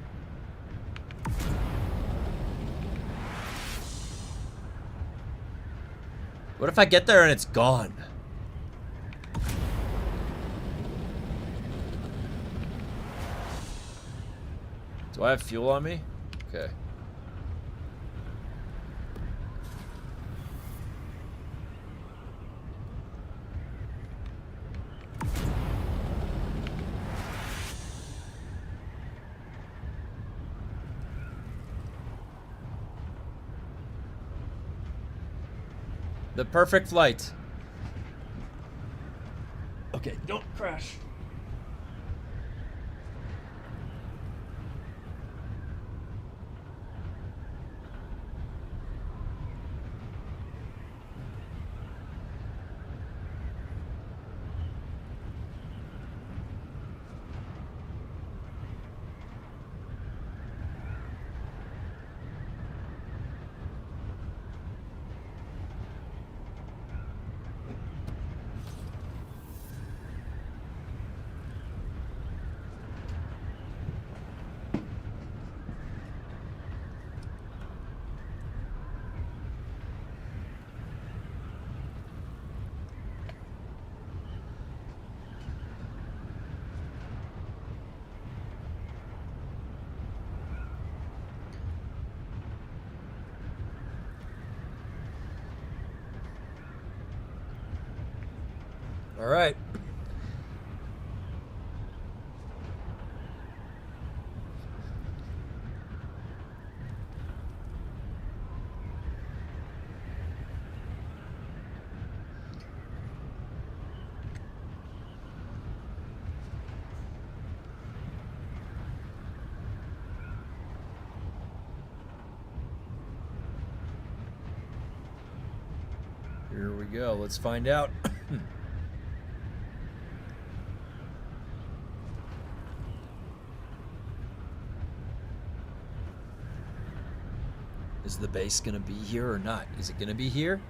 What if I get there and it's gone? Do I have fuel on me? Okay. The perfect flight. Okay, don't crash. All right. Here we go. Let's find out. Is the base gonna be here or not? Is it gonna be here?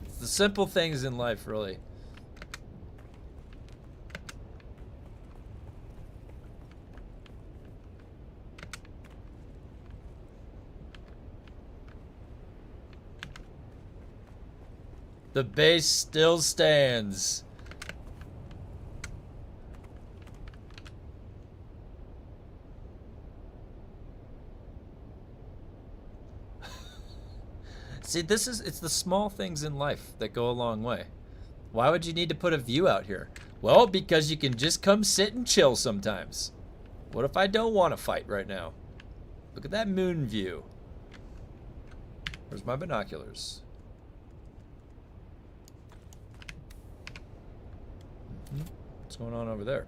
It's the simple things in life, really. The base still stands. See, it's the small things in life that go a long way. Why would you need to put a view out here? Well, because you can just come sit and chill sometimes. What if I don't want to fight right now? Look at that moon view. Where's my binoculars? What's going on over there?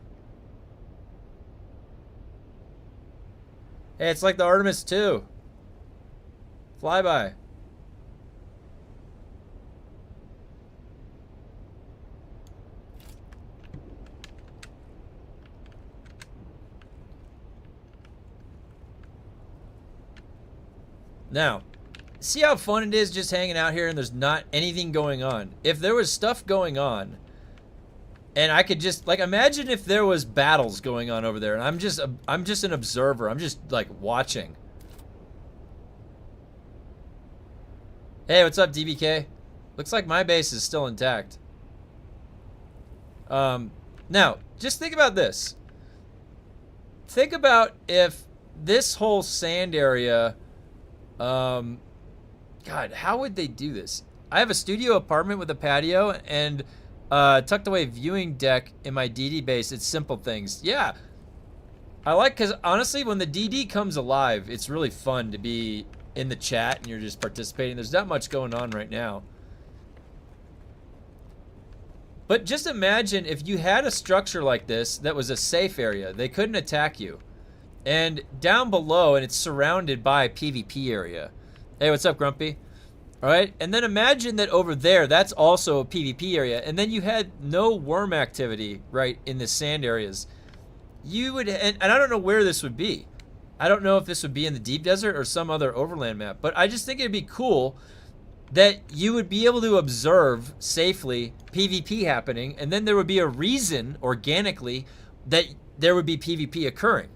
Hey, it's like the Artemis 2. Flyby. Now, see how fun it is just hanging out here and there's not anything going on. If there was stuff going on, and I could just, like, imagine if there was battles going on over there, and I'm just an observer. I'm just, like, watching. Hey, what's up, DBK? Looks like my base is still intact. Now, just think about this. Think about if this whole sand area, God, how would they do this? I have a studio apartment with a patio and tucked away viewing deck in my DD base. It's simple things. Yeah, I like, because honestly, when the DD comes alive, it's really fun to be in the chat and you're just participating. There's not much going on right now. But just imagine if you had a structure like this that was a safe area. They couldn't attack you. And down below, and it's surrounded by a PvP area. Hey, what's up, Grumpy? All right, and then imagine that over there, that's also a PvP area. And then you had no worm activity, right, in the sand areas. You would, and I don't know where this would be. I don't know if this would be in the deep desert or some other overland map, but I just think it'd be cool that you would be able to observe safely PvP happening, and then there would be a reason organically that there would be PvP occurring.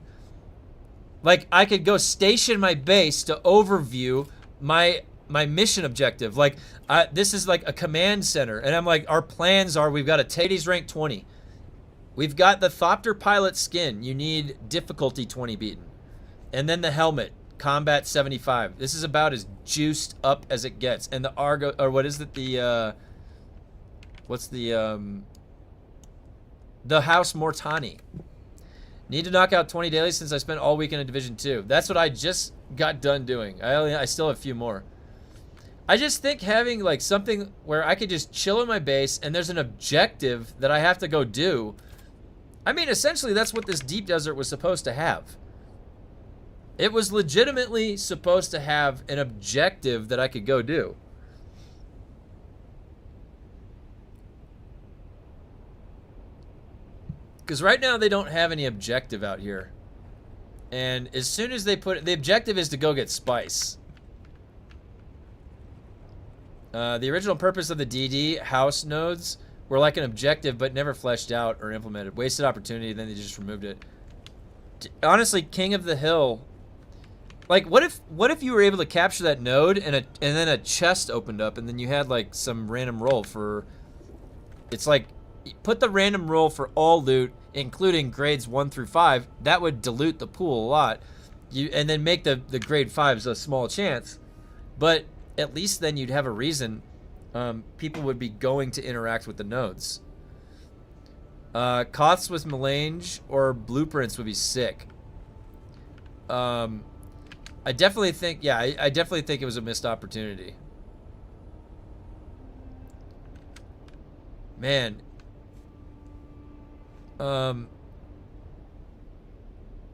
Like, I could go station my base to overview my mission objective. Like, this is like a command center, and I'm like, our plans are, we've got a Teddy's rank 20. We've got the Thopter pilot skin. You need difficulty 20 beaten. And then the helmet, combat 75. This is about as juiced up as it gets. And the Argo, or what is it? The House Mortani. Need to knock out 20 dailies since I spent all weekend in Division 2. That's what I just got done doing. I still have a few more. I just think having like something where I could just chill in my base and there's an objective that I have to go do. I mean, essentially that's what this deep desert was supposed to have. It was legitimately supposed to have an objective that I could go do. Because right now they don't have any objective out here. And as soon as they put... The objective is to go get spice. The original purpose of the DD house nodes were like an objective but never fleshed out or implemented. Wasted opportunity, then they just removed it. Honestly, King of the Hill... Like, what if you were able to capture that node and then a chest opened up and then you had like some random roll for... It's like, put the random roll for all loot, including grades 1 through 5. That would dilute the pool a lot. And then make the grade 5s a small chance. But at least then you'd have a reason. People would be going to interact with the nodes. Koths with melange or blueprints would be sick. I definitely think, yeah, I definitely think it was a missed opportunity. Man.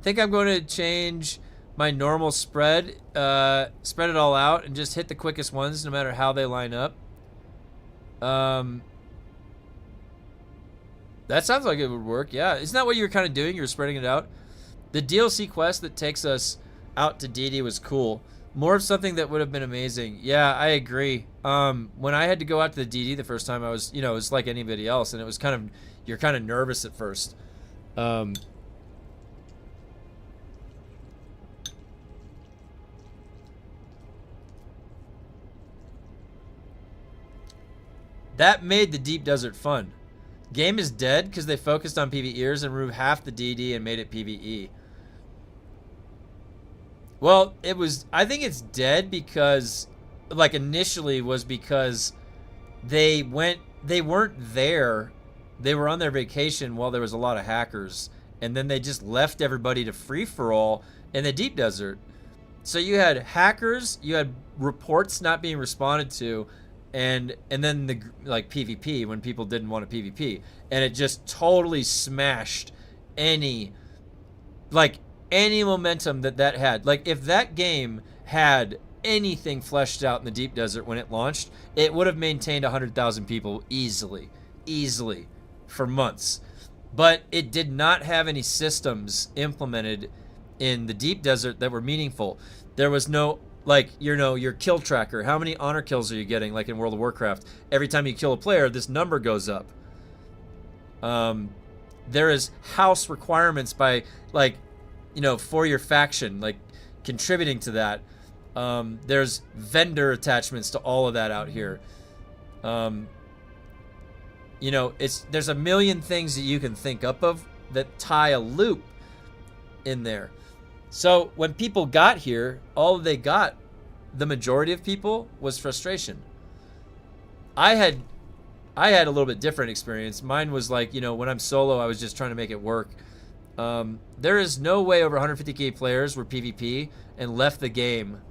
Think I'm going to change my normal spread, spread it all out and just hit the quickest ones no matter how they line up. That sounds like it would work, yeah. Isn't that what you were kind of doing? You were spreading it out? The DLC quest that takes us out to DD was cool. More of something that would have been amazing. Yeah, I agree. When I had to go out to the DD the first time, I was, you know, it was like anybody else, and it was kind of, you're kind of nervous at first. That made the deep desert fun. Game is dead because they focused on PvEers and removed half the DD and made it PvE. Well, it was, I think it's dead because, like, initially was because they weren't there. They were on their vacation while there was a lot of hackers. And then they just left everybody to free-for-all in the deep desert. So you had hackers, you had reports not being responded to, and then the, like, PvP when people didn't want to PvP. And it just totally smashed any, like, any momentum that had. Like, if that game had anything fleshed out in the deep desert when it launched, it would have maintained 100,000 people easily for months. But it did not have any systems implemented in the deep desert that were meaningful. There was no, like, you know, your kill tracker. How many honor kills are you getting, like in World of Warcraft? Every time you kill a player, this number goes up. There is house requirements by, like, you know, for your faction, like, contributing to that. There's vendor attachments to all of that out here. You know, there's a million things that you can think up of that tie a loop in there. So when people got here, all they got, the majority of people, was frustration. I had a little bit different experience. Mine was like, you know, when I'm solo, I was just trying to make it work. There is no way over 150k players were PvP and left the game.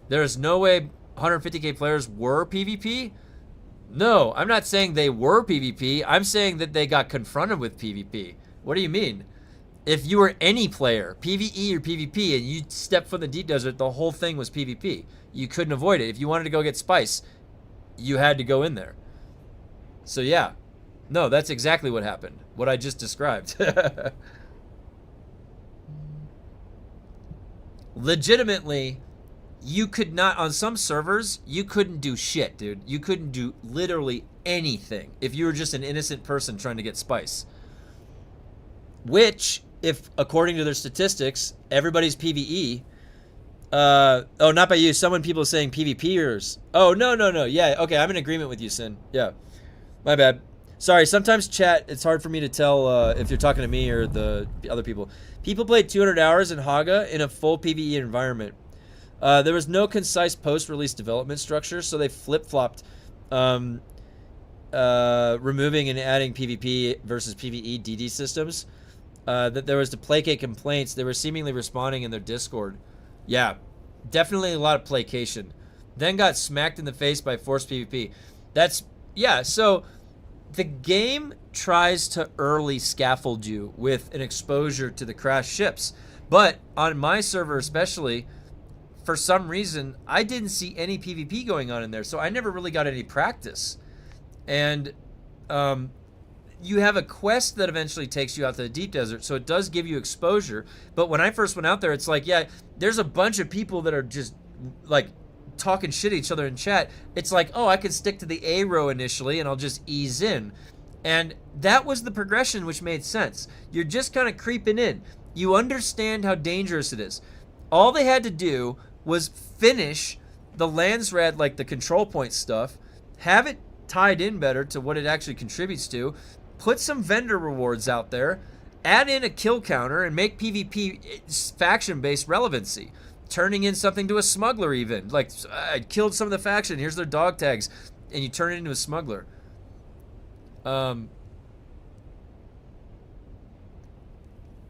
There is no way 150k players were PvP. No, I'm not saying they were PvP. I'm saying that they got confronted with PvP. What do you mean? If you were any player, PvE or PvP, and you stepped from the deep desert, the whole thing was PvP. You couldn't avoid it. If you wanted to go get spice, you had to go in there. So yeah, no, that's exactly what happened. What I just described. Legitimately, you could not, on some servers, you couldn't do shit, dude. You couldn't do literally anything if you were just an innocent person trying to get spice. Which, if according to their statistics, everybody's PvE. Oh, not by you. People are saying PvPers. Oh, no. Yeah, okay, I'm in agreement with you, Sin. Yeah, my bad. Sorry, sometimes chat, it's hard for me to tell if you're talking to me or the other people. People played 200 hours in Haga in a full PvE environment. There was no concise post-release development structure, so they flip-flopped removing and adding PvP versus PvE DD systems. That there was to placate complaints. They were seemingly responding in their Discord. Yeah, definitely a lot of placation. Then got smacked in the face by forced PvP. Yeah, so the game tries to early scaffold you with an exposure to the crashed ships. But on my server especially, for some reason, I didn't see any PvP going on in there, so I never really got any practice. And you have a quest that eventually takes you out to the deep desert, so it does give you exposure. But when I first went out there, it's like, yeah, there's a bunch of people that are just like talking shit at each other in chat. It's like, oh, I can stick to the A row initially and I'll just ease in. And that was the progression, which made sense. You're just kind of creeping in. You understand how dangerous it is. All they had to do was finish the Lansrad, like the control point stuff, have it tied in better to what it actually contributes to, put some vendor rewards out there, add in a kill counter, and make PvP faction-based relevancy. Turning in something to a smuggler even. Like, I killed some of the faction, here's their dog tags, and you turn it into a smuggler.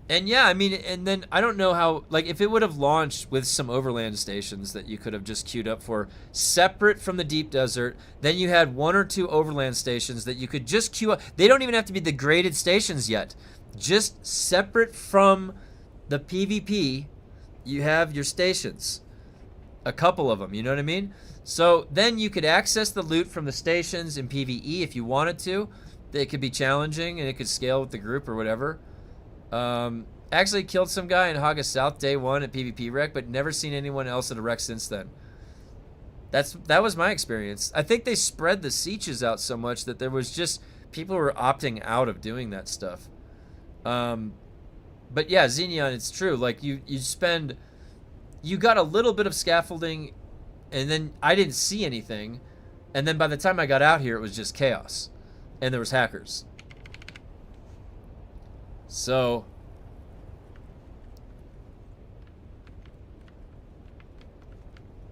And yeah, I mean, and then I don't know how, like, if it would have launched with some overland stations that you could have just queued up for, separate from the deep desert, then you had 1 or 2 overland stations that you could just queue up. They don't even have to be the graded stations yet. Just separate from the PvP, you have your stations. A couple of them, you know what I mean? So then you could access the loot from the stations in PvE if you wanted to. It could be challenging and it could scale with the group or whatever. Actually killed some guy in Haga South day 1 at PvP Rec, but never seen anyone else at a Rec since then. That was my experience. I think they spread the sieges out so much that there was just people were opting out of doing that stuff. But yeah, Xenion, it's true. Like you got a little bit of scaffolding, and then I didn't see anything, and then by the time I got out here, it was just chaos, and there was hackers. So,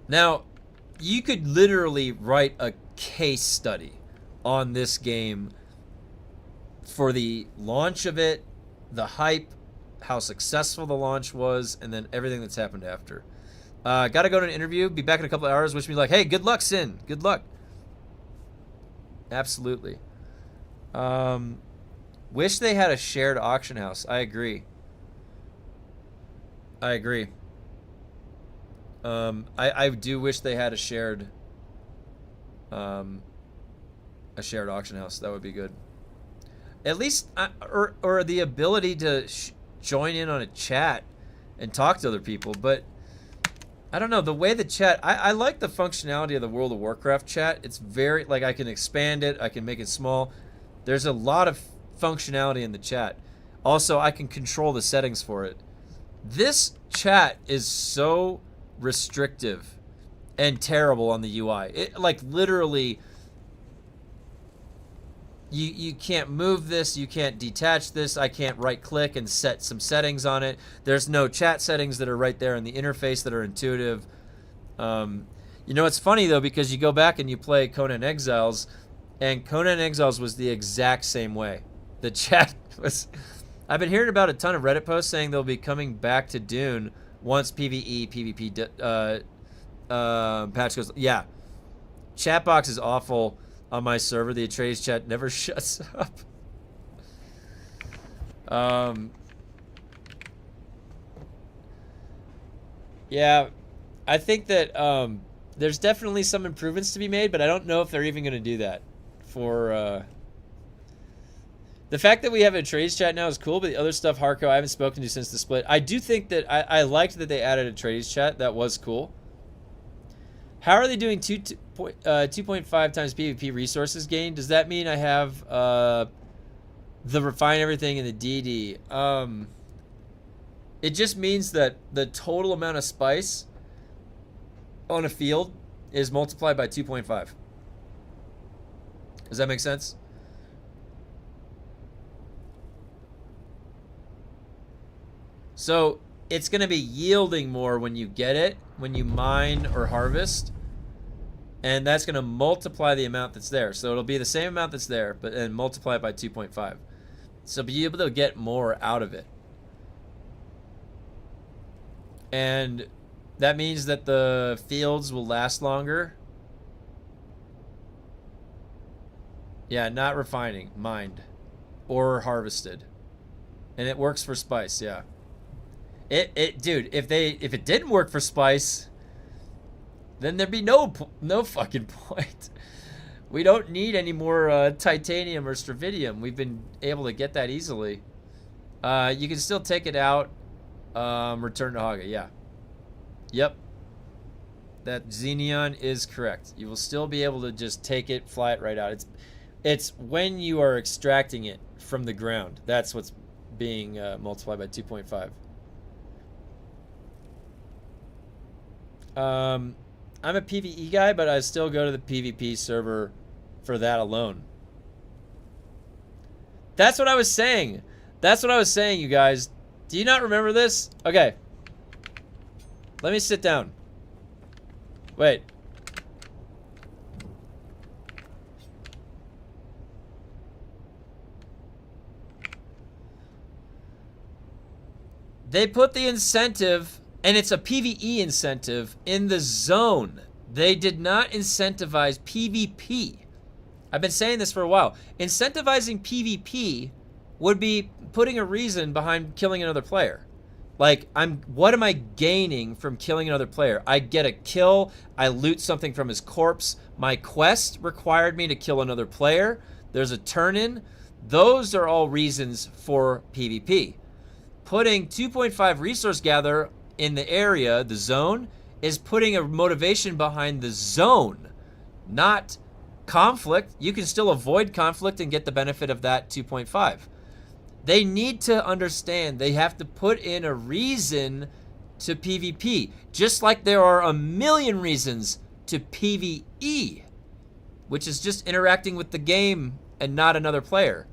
now, you could literally write a case study on this game for the launch of it, the hype, how successful the launch was, and then everything that's happened after. Gotta go to an interview, be back in a couple of hours, wish me luck. Hey, good luck, Sin. Good luck. Absolutely. Wish they had a shared auction house. I agree. I do wish they had a shared auction house. That would be good. At least, or the ability to join in on a chat and talk to other people. But I don't know, the way the chat, I like the functionality of the World of Warcraft chat. It's very, like, I can expand it, I can make it small. There's a lot of functionality in the chat. Also, I can control the settings for it. This chat is so restrictive and terrible on the UI. It, like, literally, you can't move this, you can't detach this, I can't right click and set some settings on it. There's no chat settings that are right there in the interface that are intuitive. You know, it's funny though, because you go back and you play Conan Exiles, and Conan Exiles was the exact same way. The chat was... I've been hearing about a ton of Reddit posts saying they'll be coming back to Dune once PvE, PvP patch goes... Yeah. Chat box is awful on my server. The Atreides chat never shuts up. Yeah, I think that there's definitely some improvements to be made, but I don't know if they're even going to do that. For the fact that we have a Atreides chat now is cool, but the other stuff, Harco, I haven't spoken to since the split. I do think that I liked that they added a Atreides chat. That was cool. How are they doing 2.5 times PvP resources gain? Does that mean I have the refine everything in the DD? It just means that the total amount of spice on a field is multiplied by 2.5. Does that make sense? So it's going to be yielding more when you get it, when you mine or harvest. And that's going to multiply the amount that's there. So it'll be the same amount that's there, but then multiply it by 2.5. So be able to get more out of it. And that means that the fields will last longer. Yeah, not refining, mined or harvested. And it works for spice, yeah. Dude, if it didn't work for spice, then there'd be no fucking point. We don't need any more titanium or stravidium. We've been able to get that easily. You can still take it out. Return to Haga, yeah. Yep. That Xenion is correct. You will still be able to just take it, fly it right out. It's when you are extracting it from the ground. That's what's being multiplied by 2.5. I'm a PvE guy, but I still go to the PvP server for that alone. That's what I was saying. That's what I was saying, you guys. Do you not remember this? Okay. Let me sit down. Wait. They put the incentive, and it's a PvE incentive, in the zone. They did not incentivize PvP. I've been saying this for a while. Incentivizing PvP would be putting a reason behind killing another player. Like, what am I gaining from killing another player? I get a kill, I loot something from his corpse, my quest required me to kill another player, there's a turn-in. Those are all reasons for PvP. Putting 2.5 resource gather in the area, the zone, is putting a motivation behind the zone, not conflict. You can still avoid conflict and get the benefit of that 2.5. They need to understand they have to put in a reason to PvP, just like there are a million reasons to PvE, which is just interacting with the game and not another player.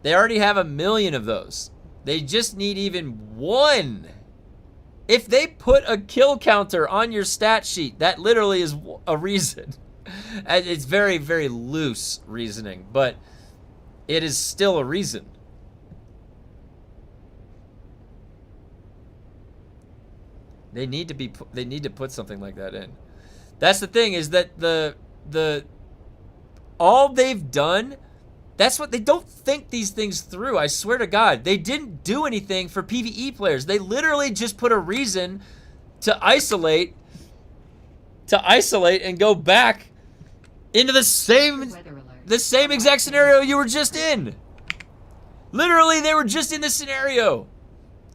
They already have a million of those. They just need even one. If they put a kill counter on your stat sheet, that literally is a reason. And it's very, very loose reasoning, but it is still a reason. They need to put something like that in. That's the thing, is that the all they've done, that's what they don't think these things through. I swear to God, they didn't do anything for PvE players. They literally just put a reason to isolate and go back into the same exact scenario you were just in. Literally, they were just in this scenario.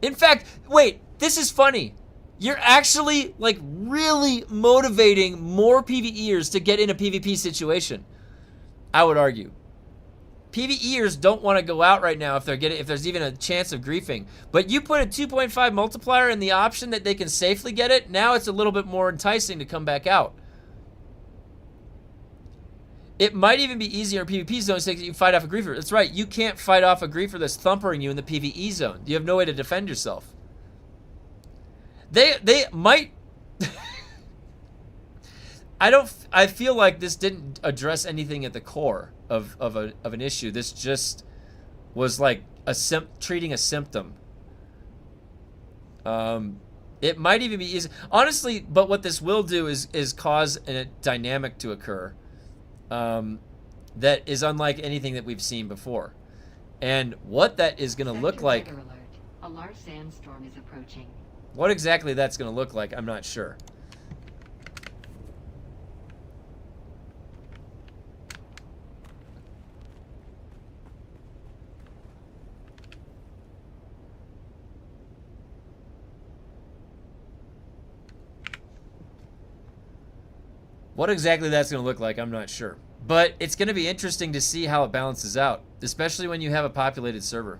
In fact, wait, this is funny. You're actually, like, really motivating more PvEers to get in a PvP situation, I would argue. PvEers don't want to go out right now if there's even a chance of griefing. But you put a 2.5 multiplier in the option that they can safely get it, now it's a little bit more enticing to come back out. It might even be easier in PvP zones so you fight off a griefer. That's right, you can't fight off a griefer that's thumpering you in the PvE zone. You have no way to defend yourself. They might... I feel like this didn't address anything at the core of an issue. This just was like treating a symptom. It might even be easy. Honestly, but what this will do is cause a dynamic to occur that is unlike anything that we've seen before. And what that is going to look like... Weather alert. A large sandstorm is approaching. What exactly that's going to look like, I'm not sure. What exactly that's going to look like, I'm not sure. But it's going to be interesting to see how it balances out, especially when you have a populated server.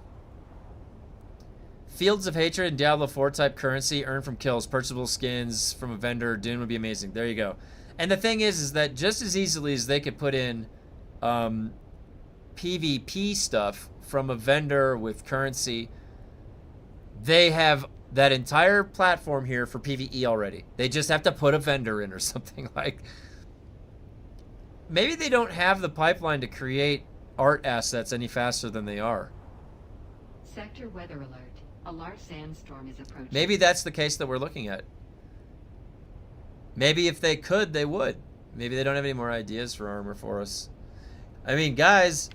Fields of Hatred and Diablo 4 type currency earned from kills, purchasable skins from a vendor. Dune would be amazing. There you go. And the thing is that just as easily as they could put in PvP stuff from a vendor with currency, they have that entire platform here for PvE already. They just have to put a vendor in or something like... Maybe they don't have the pipeline to create art assets any faster than they are. Sector weather alert. A large sandstorm is approaching. Maybe that's the case that we're looking at. Maybe if they could, they would. Maybe they don't have any more ideas for armor for us. I mean, guys,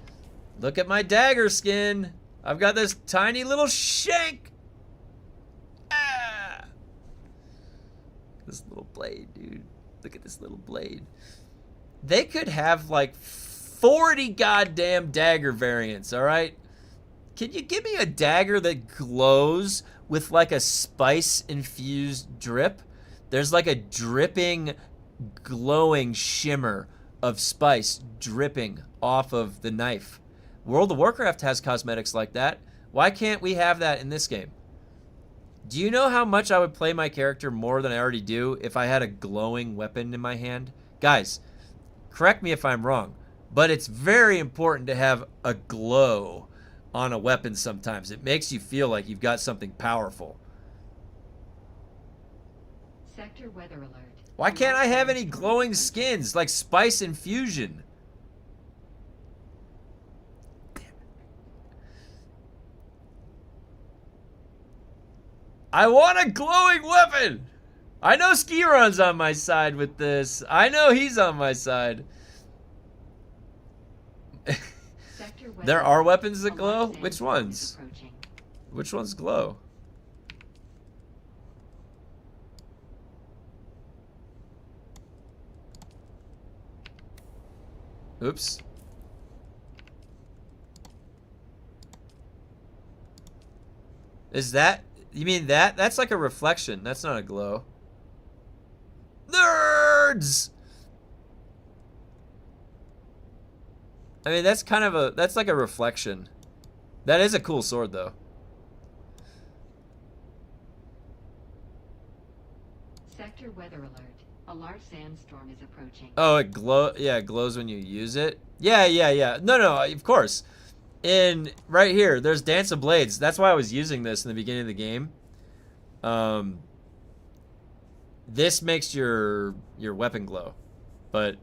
look at my dagger skin. I've got this tiny little shank. Ah! This little blade, dude. Look at this little blade. They could have like 40 goddamn dagger variants, all right? Can you give me a dagger that glows with like a spice-infused drip? There's like a dripping, glowing shimmer of spice dripping off of the knife. World of Warcraft has cosmetics like that. Why can't we have that in this game? Do you know how much I would play my character more than I already do if I had a glowing weapon in my hand? Guys, correct me if I'm wrong, but it's very important to have a glow on a weapon sometimes. It makes you feel like you've got something powerful. Sector weather alert. Why can't I have any glowing skins like spice infusion? Damn it. I want a glowing weapon! I know Skiron's on my side with this. I know he's on my side. There are weapons that glow? Which ones? Which ones glow? Oops. Is that... You mean that? That's like a reflection. That's not a glow. Nerds! I mean, that's kind of a... That's like a reflection. That is a cool sword, though. Sector weather alert. A large sandstorm is approaching. Oh, it glow... Yeah, it glows when you use it. Yeah. No, of course. Right here, there's Dance of Blades. That's why I was using this in the beginning of the game. This makes your weapon glow. But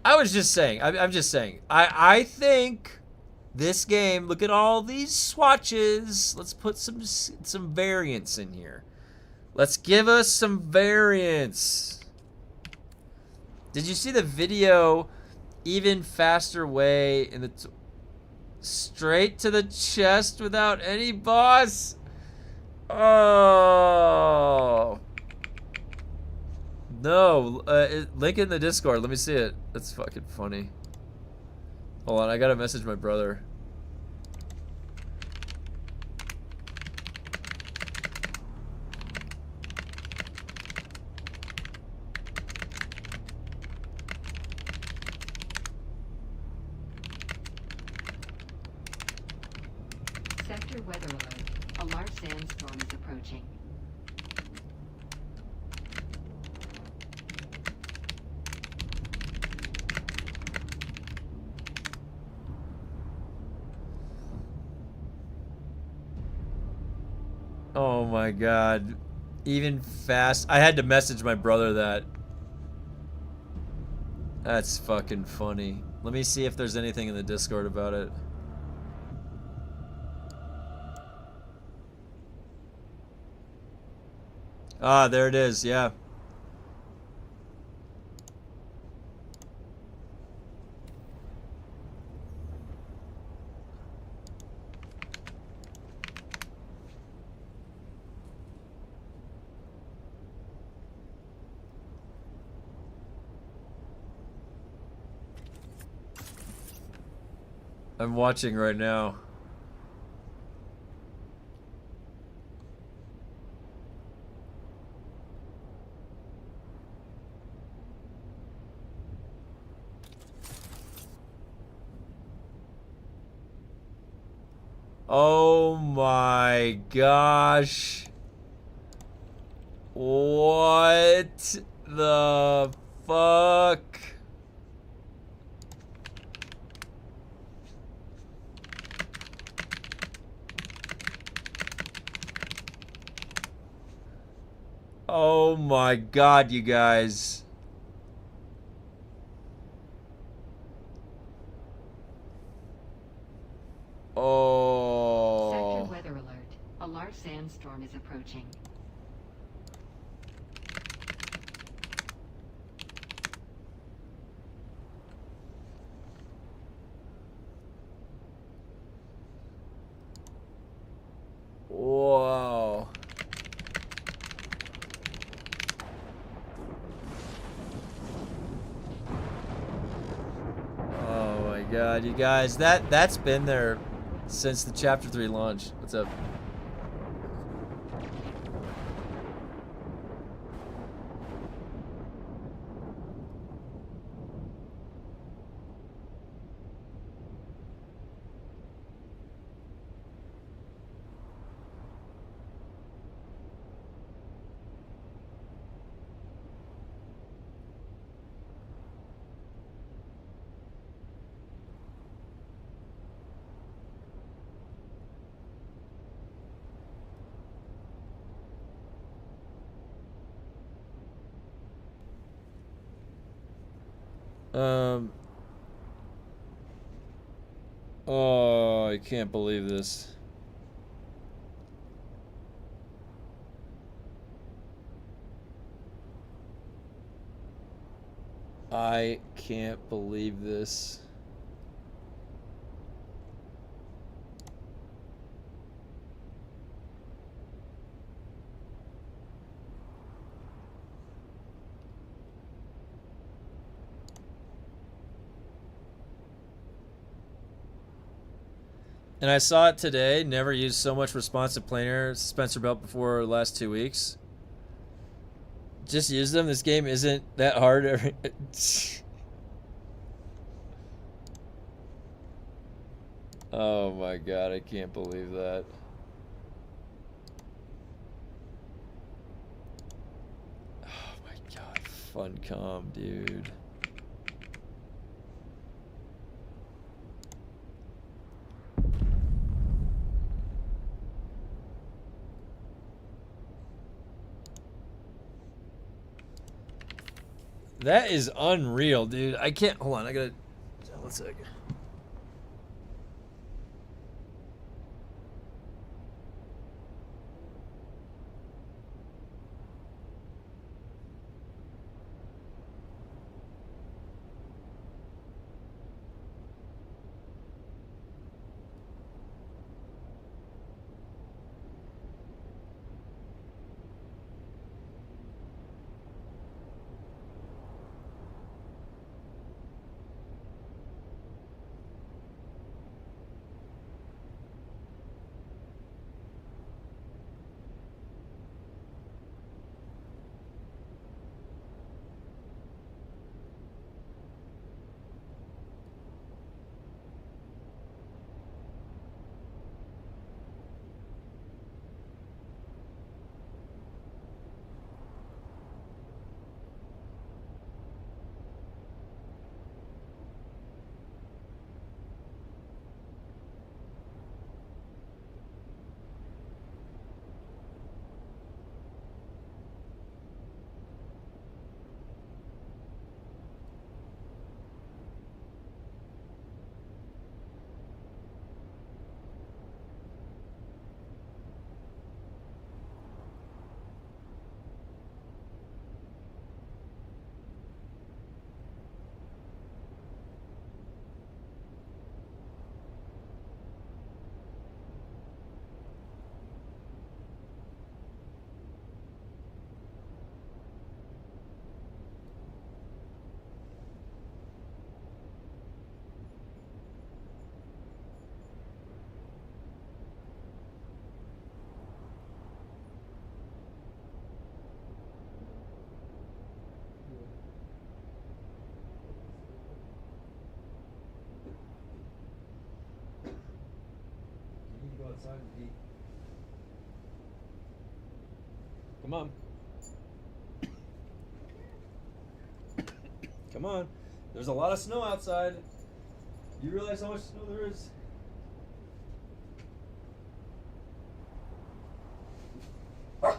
I was just saying, I'm just saying, I think this game, look at all these swatches. Let's put some variants in here. Let's give us some variants. Did you see the video? Even faster way in the... Straight to the chest without any boss? Oh... No, link in the Discord. Let me see it. That's fucking funny. Hold on, I gotta message my brother. Sector weather alert. A large sandstorm is approaching. Oh my god. Even fast. I had to message my brother that. That's fucking funny. Let me see if there's anything in the Discord about it. Ah, there it is, yeah. I'm watching right now. Oh my gosh. What the fuck? Oh my god, you guys. Oh. Sector weather alert. A large sandstorm is approaching. Whoa. Oh my god, you guys, that's been there since the chapter 3 launch. What's up? Oh, I can't believe this. I can't believe this. And I saw it today. Never used so much responsive planar Spencer belt before the last 2 weeks. Just use them. This game isn't that hard. Oh my god, I can't believe that. Oh my god, Funcom, dude. That is unreal, dude. I can't. Hold on, I gotta. One sec. Come on. Come on. There's a lot of snow outside. You realize how much snow there is? There's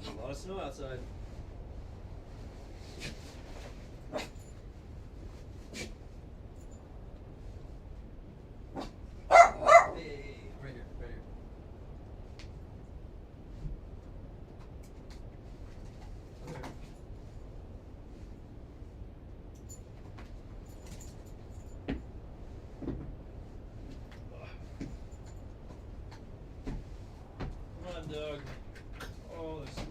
a lot of snow outside. Hey, right here, right here. Okay. Come on, Doug. Oh, there's...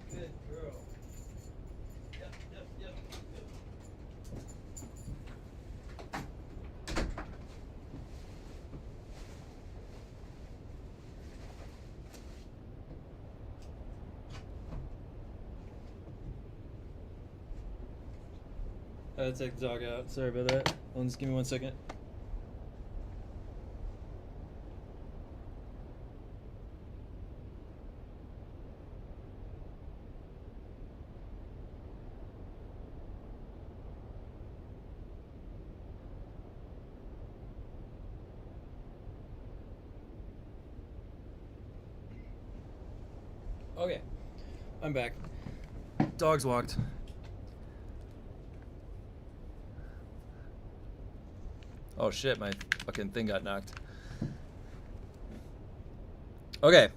Good girl. Yep, yep, yep. Good. I had to take the dog out. Sorry about that. Just give me 1 second. Okay, I'm back. Dog's walked. Oh shit, my fucking thing got knocked. Okay.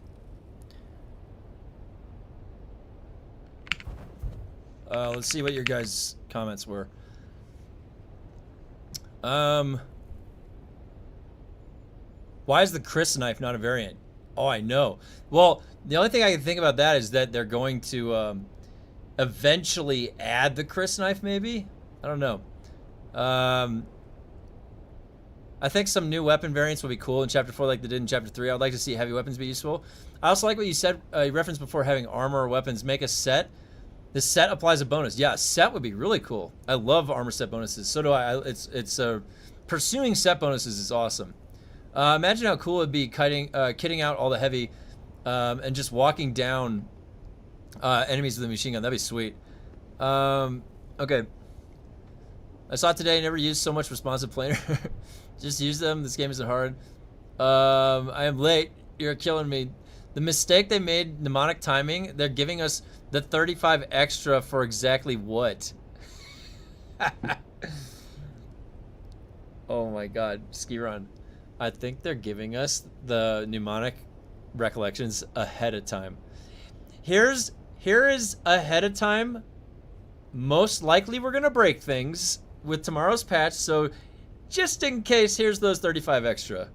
Let's see what your guys' comments were. Why is the Chris knife not a variant? Oh, I know. Well, the only thing I can think about that is that they're going to eventually add the Chris knife, maybe? I don't know. I think some new weapon variants will be cool in Chapter 4 like they did in Chapter 3. I would like to see heavy weapons be useful. I also like what you said, you referenced before having armor or weapons. Make a set. The set applies a bonus. Yeah, a set would be really cool. I love armor set bonuses. So do I. Pursuing set bonuses is awesome. Imagine how cool it would be kitting out all the heavy and just walking down enemies with a machine gun. That'd be sweet. Okay. I saw it today. Never used so much responsive planar. Just use them. This game isn't hard. I am late. You're killing me. The mistake they made, mnemonic timing, they're giving us the 35 extra for exactly what? Oh my god. Ski run. I think they're giving us the mnemonic recollections ahead of time. Here is ahead of time. Most likely we're going to break things with tomorrow's patch, so just in case, here's those 35 extra.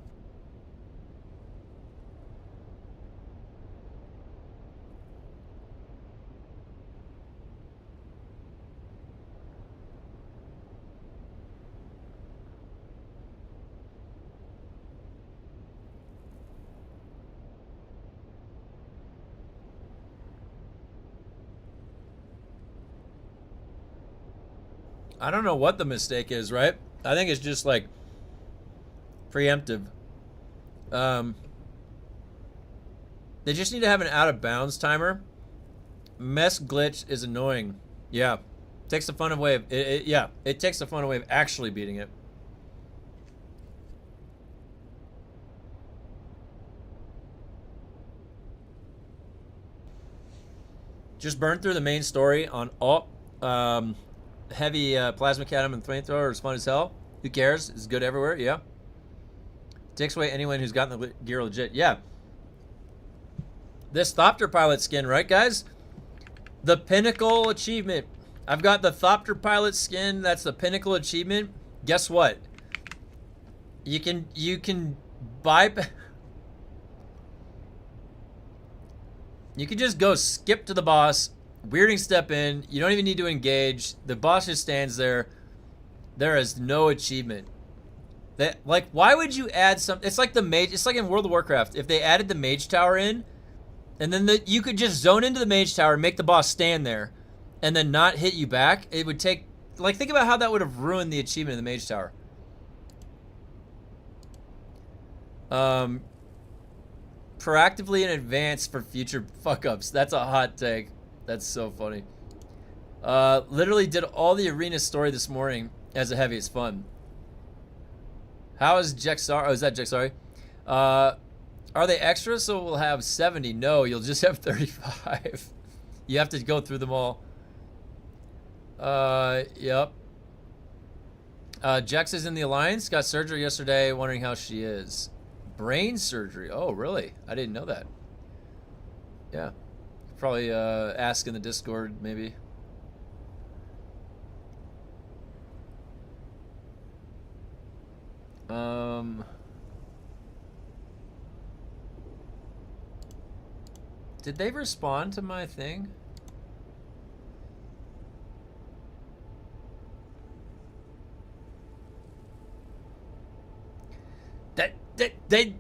I don't know what the mistake is, right? I think it's just like preemptive. They just need to have an out of bounds timer. Mess glitch is annoying. Yeah, takes the fun away of it. Yeah, it takes the fun away of actually beating it. Just burn through the main story on all heavy plasma cannon and flamethrower is fun as hell. Who cares? It's good everywhere. Yeah. Takes away anyone who's gotten the gear legit. Yeah. This Thopter pilot skin, right, guys? The pinnacle achievement. I've got the Thopter pilot skin. That's the pinnacle achievement. Guess what? You can bypass. You can just go skip to the boss, weirding step in. You don't even need to engage. The boss just stands there. There is no achievement. That, like, why would you add some? It's like the mage. It's like in World of Warcraft. If they added the mage tower in, and then you could just zone into the mage tower, and make the boss stand there, and then not hit you back. It would take, like, think about how that would have ruined the achievement in the mage tower. Proactively in advance for future fuck-ups. That's a hot take. That's so funny. Literally did all the arena story this morning as a heavy. It's fun. How is Jexar? Oh, is that Jexari? Are they extras? So we'll have 70. No, you'll just have 35. You have to go through them all. Yep. Jex is in the Alliance. Got surgery yesterday. Wondering how she is. Brain surgery. Oh, really? I didn't know that. Yeah. Probably ask in the Discord, maybe. Did they respond to my thing?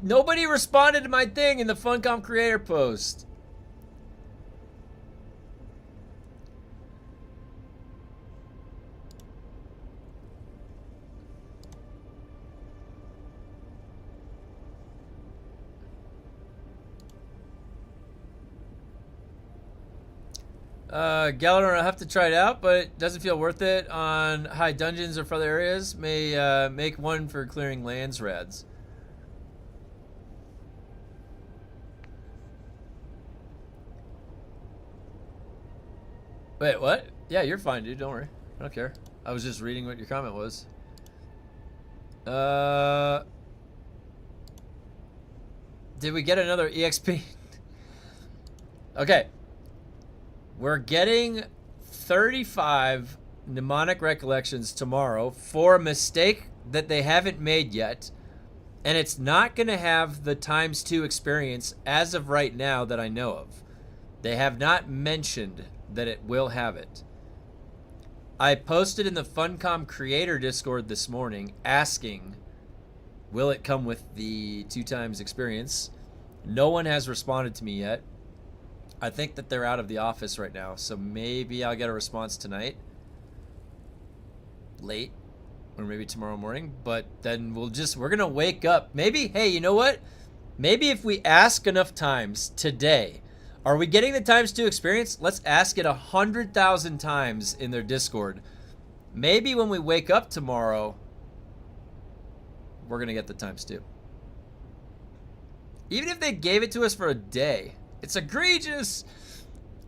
Nobody responded to my thing in the Funcom creator post. Galador, I'll have to try it out, but it doesn't feel worth it on high dungeons or for other areas. May make one for clearing Lansrads. Wait, what? Yeah, you're fine, dude. Don't worry. I don't care. I was just reading what your comment was. Did we get another EXP? Okay. We're getting 35 mnemonic recollections tomorrow for a mistake that they haven't made yet. And it's not going to have the ×2 experience as of right now that I know of. They have not mentioned that it will have it. I posted in the Funcom creator Discord this morning asking, will it come with the 2× experience? No one has responded to me yet. I think that they're out of the office right now, so maybe I'll get a response tonight. Late. Or maybe tomorrow morning. But then we're going to wake up. Maybe, hey, you know what? Maybe if we ask enough times today, are we getting the ×2 experience? Let's ask it 100,000 times in their Discord. Maybe when we wake up tomorrow, we're going to get the ×2. Even if they gave it to us for a day, it's egregious.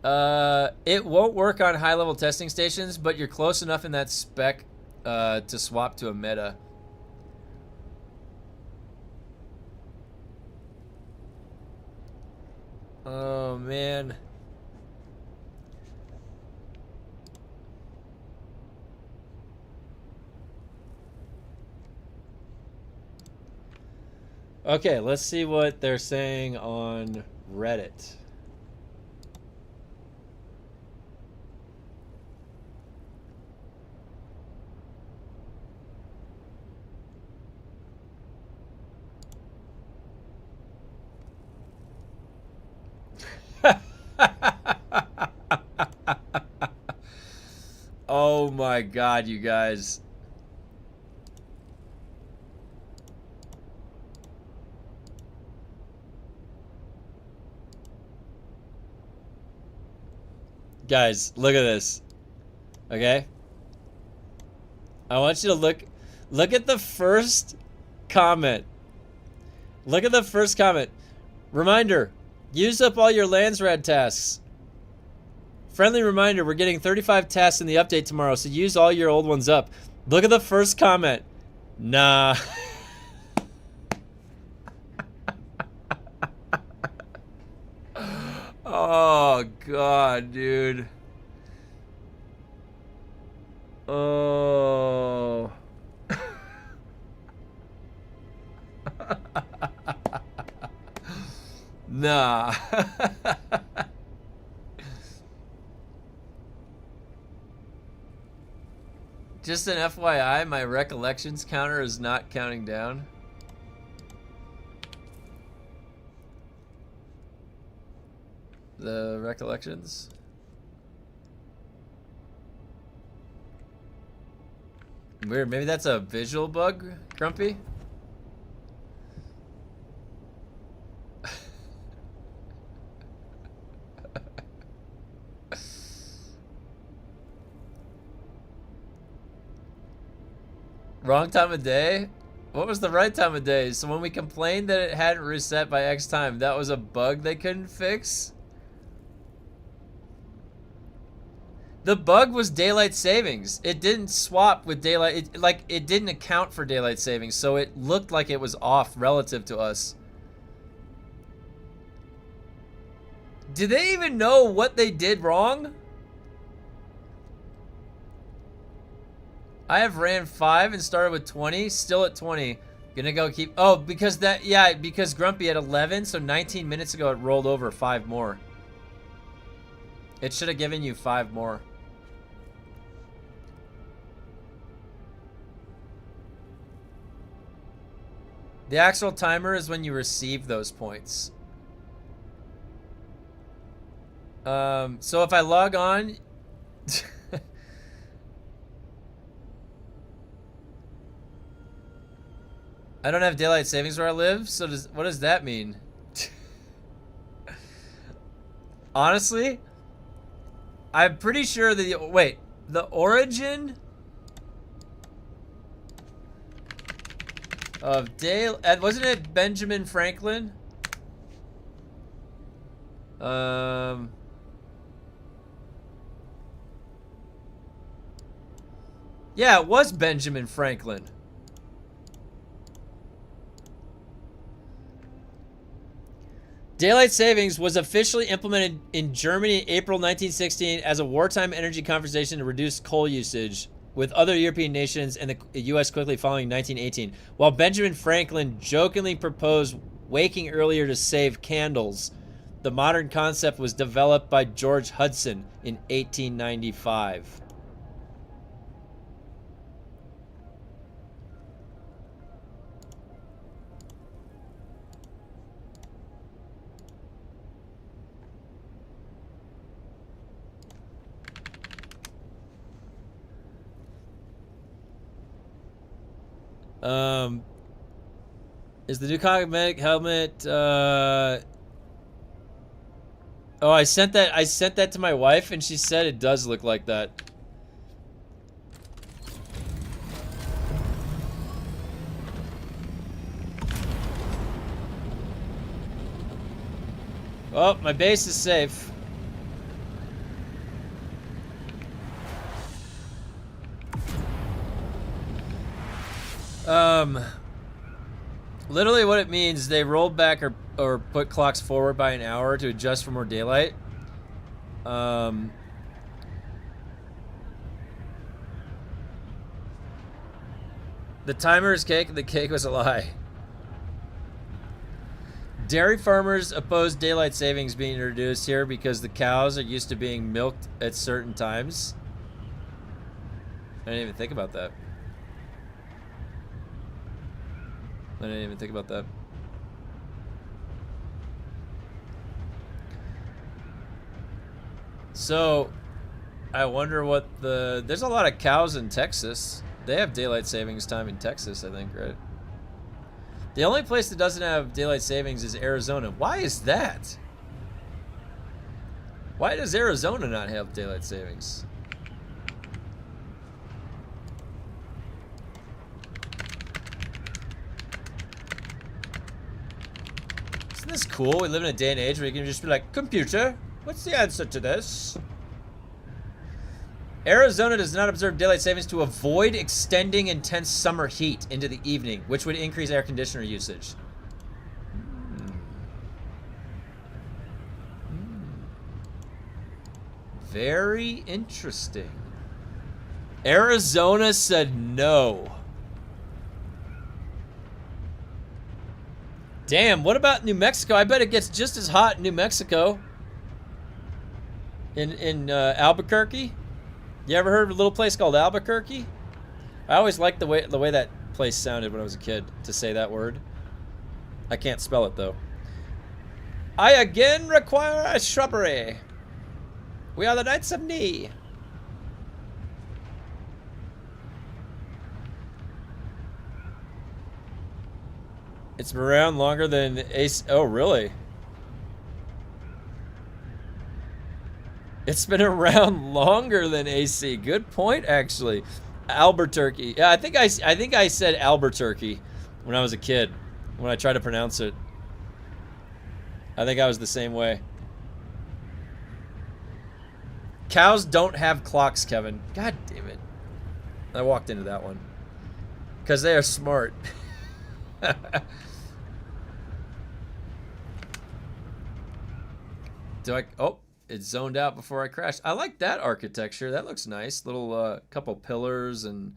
It won't work on high-level testing stations, but you're close enough in that spec to swap to a meta. Oh, man. Okay, let's see what they're saying on Reddit. Oh my god, you guys. Guys, look at this. Okay? I want you to look at the first comment. Look at the first comment. Reminder, use up all your Lansrad tasks. Friendly reminder, we're getting 35 tasks in the update tomorrow, so use all your old ones up. Look at the first comment. Nah. Oh, God, dude. Oh. Nah. Just an FYI, my recollections counter is not counting down. The recollections. Weird, maybe that's a visual bug, Grumpy? Wrong time of day? What was the right time of day? So when we complained that it hadn't reset by X time, that was a bug they couldn't fix? The bug was daylight savings. It didn't swap with daylight. It didn't account for daylight savings, so it looked like it was off relative to us. Did they even know what they did wrong? I have ran 5 and started with 20, still at 20. Gonna go keep, oh, because that, yeah, because Grumpy had 11, so 19 minutes ago it rolled over 5 more. It should have given you 5 more. The actual timer is when you receive those points. So if I log on, I don't have daylight savings where I live, so what does that mean? Honestly, I'm pretty sure that wait, the origin of wasn't it Benjamin Franklin? Yeah, it was Benjamin Franklin. Daylight savings was officially implemented in Germany in April 1916 as a wartime energy compensation to reduce coal usage, with other European nations and the U.S. quickly following 1918. While Benjamin Franklin jokingly proposed waking earlier to save candles, the modern concept was developed by George Hudson in 1895. Is the new cosmetic helmet, oh, I sent that to my wife and she said it does look like that. Oh, my base is safe. Literally what it means, they rolled back or put clocks forward by an hour to adjust for more daylight. The timer is cake, the cake was a lie. Dairy farmers oppose daylight savings being introduced here because the cows are used to being milked at certain times. I didn't even think about that. I didn't even think about that. So, I wonder what there's a lot of cows in Texas. They have daylight savings time in Texas, I think, right? The only place that doesn't have daylight savings is Arizona. Why is that? Why does Arizona not have daylight savings? Isn't this cool? We live in a day and age where you can just be like, computer, what's the answer to this? Arizona does not observe daylight savings to avoid extending intense summer heat into the evening, which would increase air conditioner usage. Very interesting. Arizona said no. Damn, what about New Mexico? I bet it gets just as hot in New Mexico. In Albuquerque? You ever heard of a little place called Albuquerque? I always liked the way that place sounded when I was a kid, to say that word. I can't spell it though. I again require a shrubbery. We are the Knights of Knee. It's been around longer than Ace. Oh, really? It's been around longer than AC. Good point, actually. Albuquerque. Yeah, I think I said Albuquerque when I was a kid. When I tried to pronounce it, I think I was the same way. Cows don't have clocks, Kevin. God damn it! I walked into that one because they are smart. Oh, it zoned out before I crashed. I like that architecture. That looks nice. Little couple pillars and...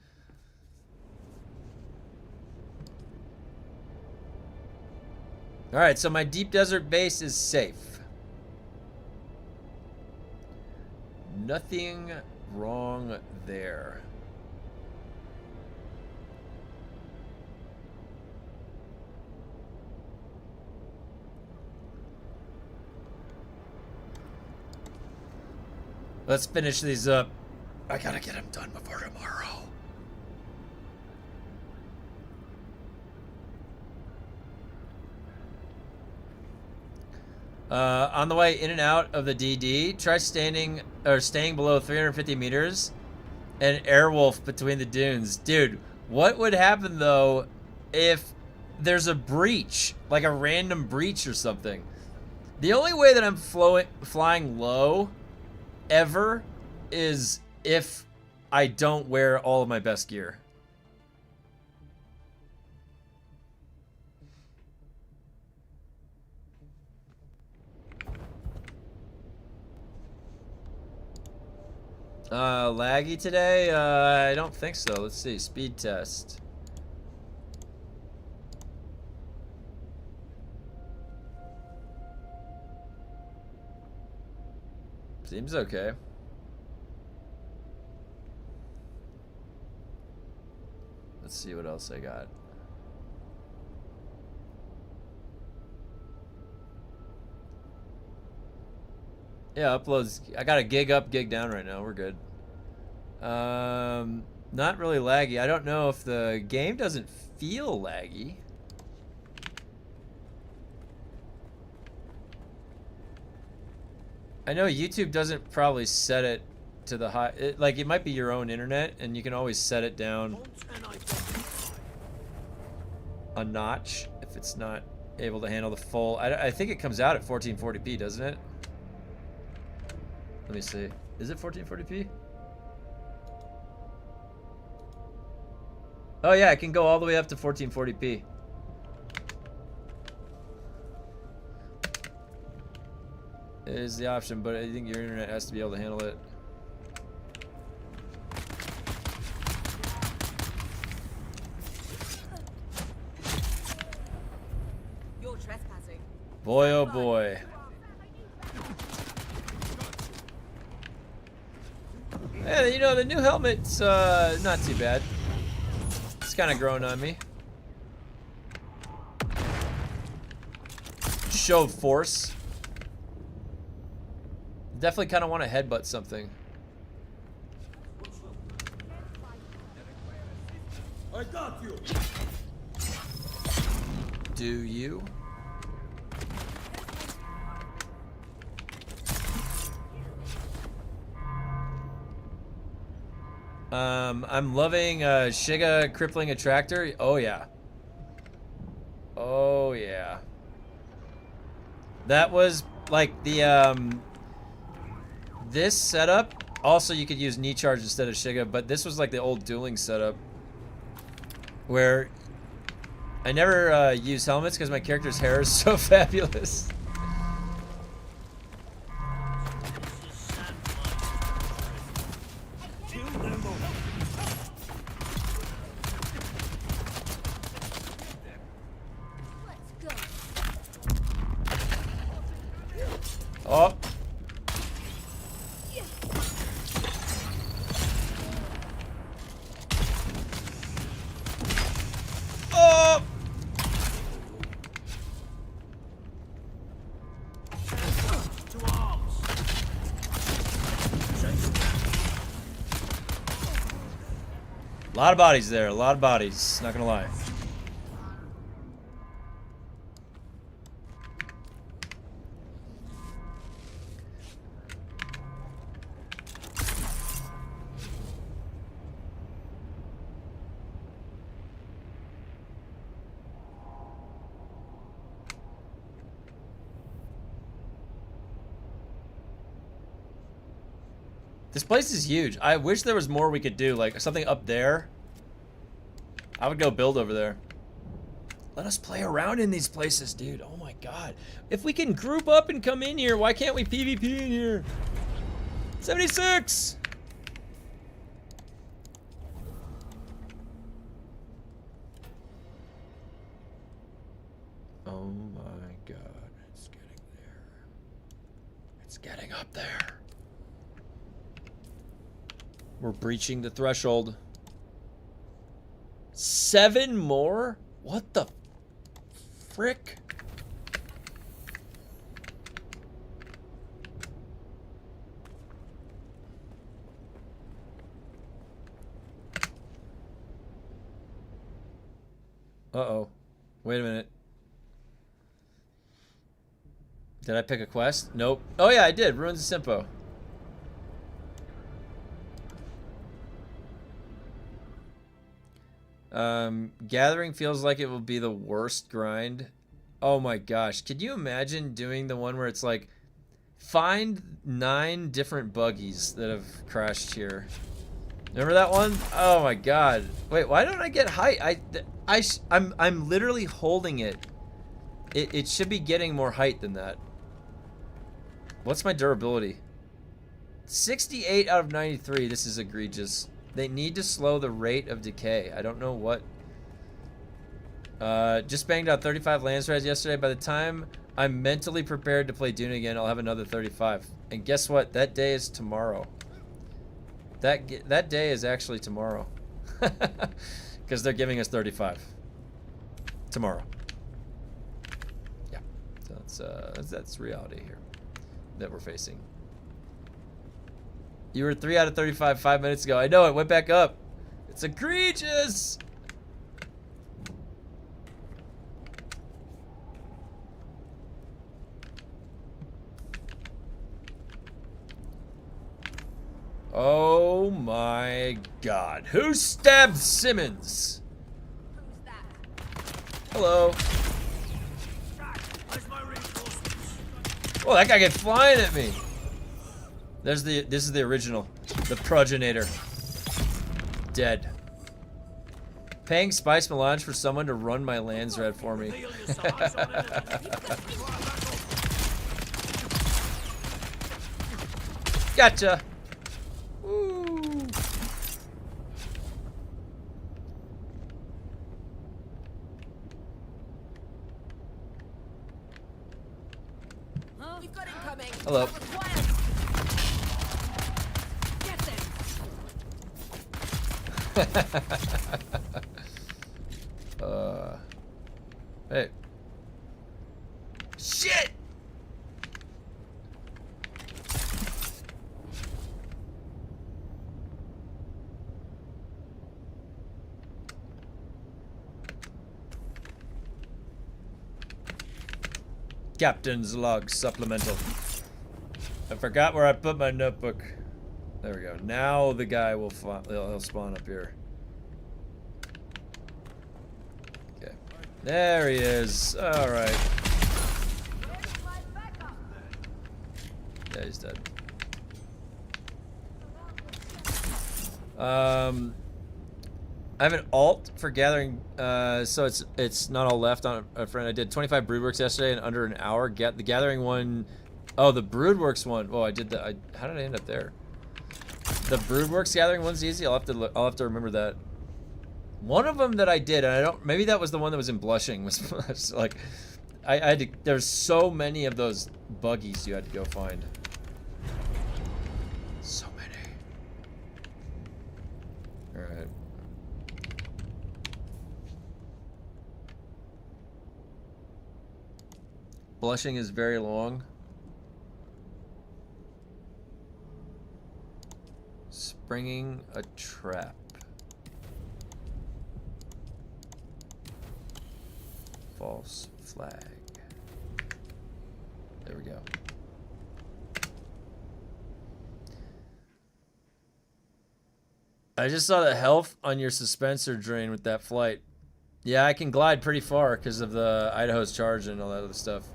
Alright, so my deep desert base is safe. Nothing wrong there. Let's finish these up. I gotta get them done before tomorrow. On the way in and out of the DD, try staying below 350 meters and airwolf between the dunes. Dude, what would happen though if there's a breach, like a random breach or something? The only way that I'm flying low ever is if I don't wear all of my best gear. Laggy today? I don't think so. Let's see. Speed test. Seems okay. Let's see what else I got. Yeah, uploads. I got a gig up, gig down right now. We're good. Not really laggy. I don't know if the game doesn't feel laggy. I know YouTube doesn't probably set it to the high. Like, it might be your own internet, and you can always set it down a notch if it's not able to handle the full. I think it comes out at 1440p, doesn't it? Let me see. Is it 1440p? Oh yeah, it can go all the way up to 1440p. It is the option, but I think your internet has to be able to handle it. You're trespassing. Boy, oh boy. Yeah, you know, the new helmet's not too bad. It's kind of growing on me. Show of force. Definitely kind of want to headbutt something. I got you. Do you? I'm loving Shiga crippling a tractor. Oh yeah. Oh yeah. That was like the this setup. Also, you could use knee charge instead of Shiga, but this was like the old dueling setup where I never use helmets because my character's hair is so fabulous. Let's go. Oh. Oh. To arms. A lot of bodies there. A lot of bodies. Not gonna lie. This place is huge. I wish there was more we could do, like something up there. I would go build over there. Let us play around in these places, dude. Oh my god. If we can group up and come in here, why can't we PvP in here? 76! Oh my god. It's getting there. It's getting up there. We're breaching the threshold. 7 more? What the frick? Uh-oh. Wait a minute. Did I pick a quest? Nope. Oh yeah, I did. Ruins of Simpo. Gathering feels like it will be the worst grind. Oh my gosh. Could you imagine doing the one where it's like, find 9 different buggies that have crashed here? Remember that one? Oh my god. Wait, why don't I get height? I'm literally holding it. It should be getting more height than that. What's my durability? 68 out of 93. This is egregious. They need to slow the rate of decay. I don't know what. Just banged out 35 Lansrad yesterday. By the time I'm mentally prepared to play DUNE again, I'll have another 35. And guess what? That day is tomorrow. That day is actually tomorrow. Because they're giving us 35. Tomorrow. Yeah. So that's reality here that we're facing. You were 3 out of 35 5 minutes ago. I know, it went back up. It's egregious. Oh my god. Who stabbed Simmons? Who's that? Hello. Where's my reinforcements? Oh, that guy get flying at me. This is the original. The progenitor. Dead. Paying Spice Melange for someone to run my Lansrad for me. Heal yourself. Eyes on enemy. Gotcha. Woo. We've got incoming. Hello. Get them. Hey. Shit! Captain's log supplemental. I forgot where I put my notebook. There we go. Now the guy will he'll spawn up here. Okay. There he is. All right. Yeah, he's dead. I have an alt for gathering, so it's not all left on a friend. I did 25 Broodworks yesterday in under an hour. The gathering one, oh, the Broodworks one. Oh, I did that. How did I end up there? The Broodworks gathering one's easy. I'll have to remember that. One of them that I did, and I don't. Maybe that was the one that was in blushing. Was like, I had to, there's so many of those buggies you had to go find. So many. Alright. Blushing is very long. Springing a trap. False flag. There we go. I just saw the health on your suspensor drain with that flight. Yeah, I can glide pretty far because of the Idaho's charge and all that other stuff.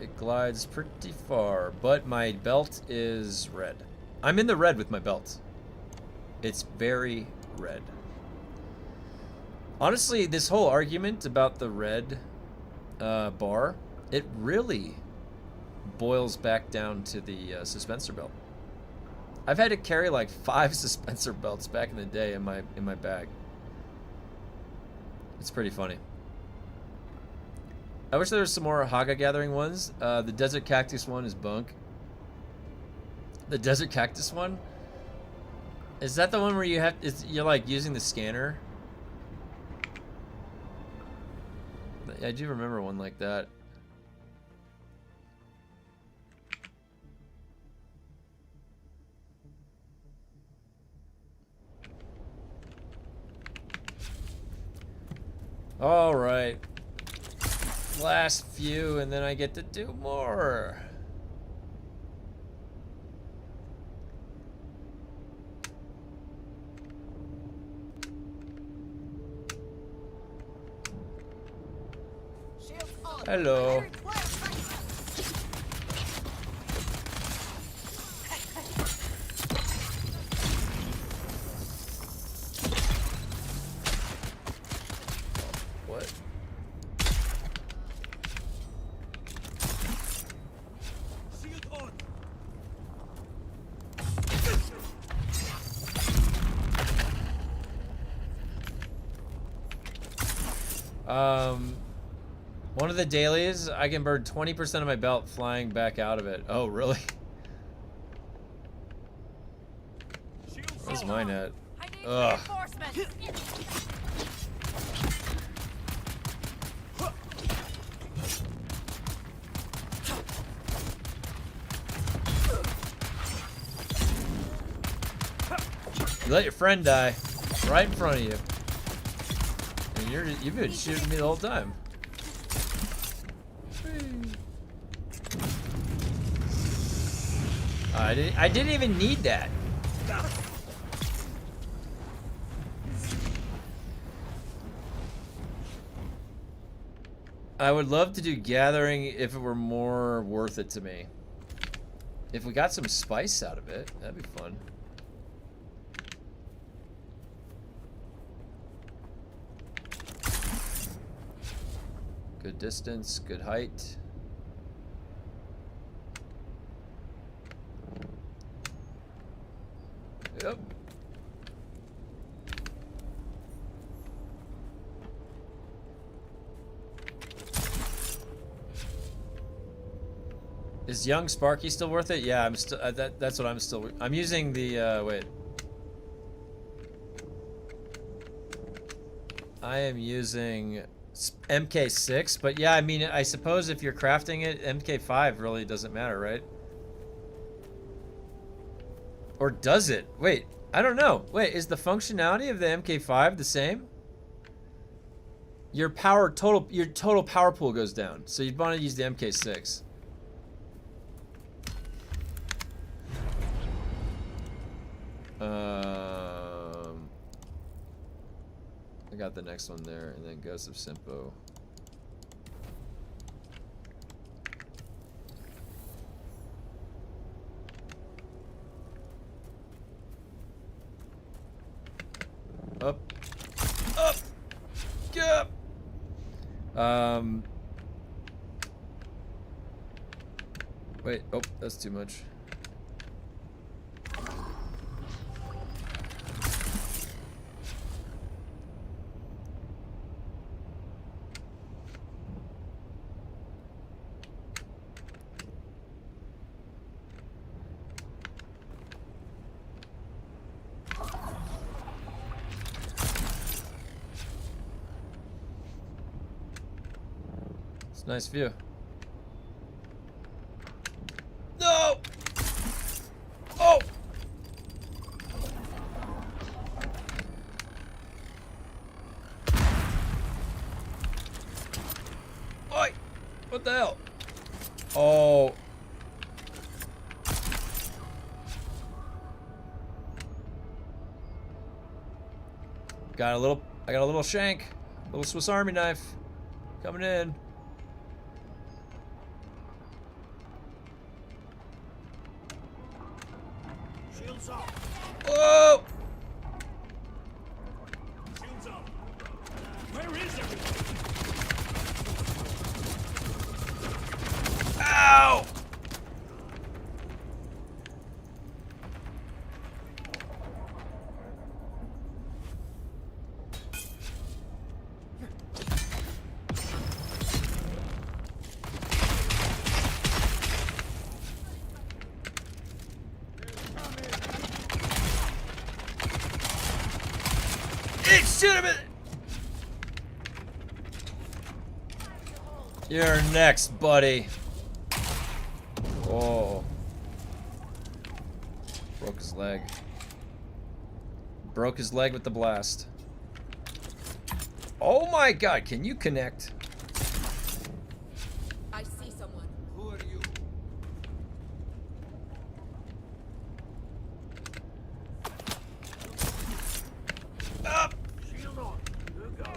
It glides pretty far, but my belt is red. I'm in the red with my belt. It's very red. Honestly, this whole argument about the red bar, it really boils back down to the suspensor belt. I've had to carry like 5 suspensor belts back in the day in my bag. It's pretty funny. I wish there was some more Haga gathering ones. The desert cactus one is bunk. The desert cactus one? Is that the one where you have you're like using the scanner? I do remember one like that. All right. Last few, and then I get to do more. Hello. What? Shield on. One of the dailies, I can burn 20% of my belt flying back out of it. Oh, really? Where's mine at? I need Ugh. reinforcements. You let your friend die right in front of you. And you've been shooting me the whole time. I didn't even need that. I would love to do gathering if it were more worth it to me. If we got some spice out of it, that'd be fun. Good distance, good height. Yep. Is young Sparky still worth it? Yeah, I'm still. That's what I'm still. I'm using the. Wait. I am using MK6, but yeah, I mean, I suppose if you're crafting it, MK5 really doesn't matter, right? Or does it? Wait, I don't know. Wait, is the functionality of the MK5 the same? Your total power pool goes down, so you'd want to use the MK6. I got the next one there, and then Ghost of Simpo. Up. Up. Get up. Wait. Oh, that's too much. It's a nice view. No! Oh! Oi! What the hell? Oh. I got a little shank. Little Swiss Army knife. Coming in. Shields up. Whoa! Shields up. Where is everyone? Ow! It should have been. You're next, buddy. Oh. Broke his leg. Broke his leg with the blast. Oh my god, can you connect? I see someone. Who are you? Up! Shield on. Good go.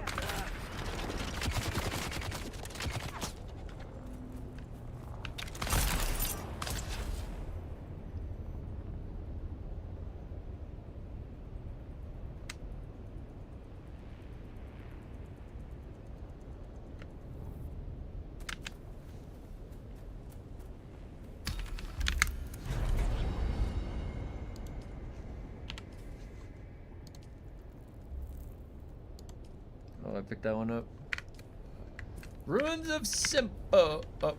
Oh, I picked that one up. Ruins of Simpo. Oh.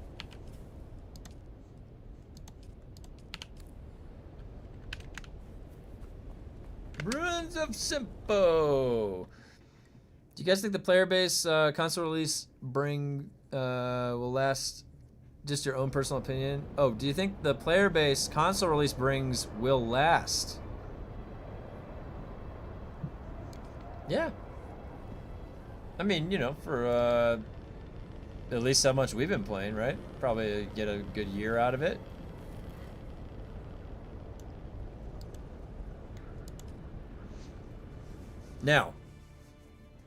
Ruins of Simpo. Do you guys think the player base console release will last? Just your own personal opinion. Oh, do you think the player base console release will last? Yeah. I mean, you know, for at least how much we've been playing, right? Probably get a good year out of it. Now,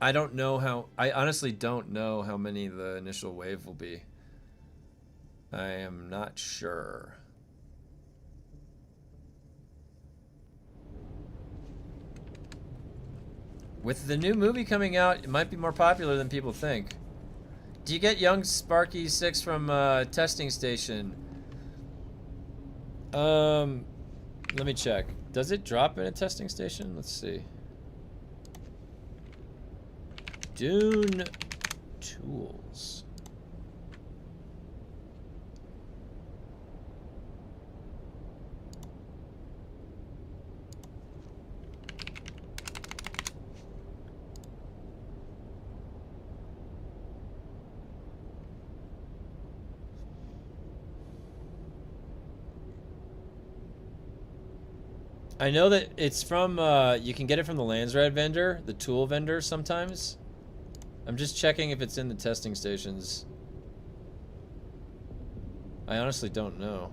I honestly don't know how many the initial wave will be. I am not sure. With the new movie coming out, it might be more popular than people think. Do you get young Sparky 6 from testing station? Let me check. Does it drop in a testing station? Let's see. DUNE tools. I know that it's from, you can get it from the Lansrad vendor, the tool vendor sometimes. I'm just checking if it's in the testing stations. I honestly don't know.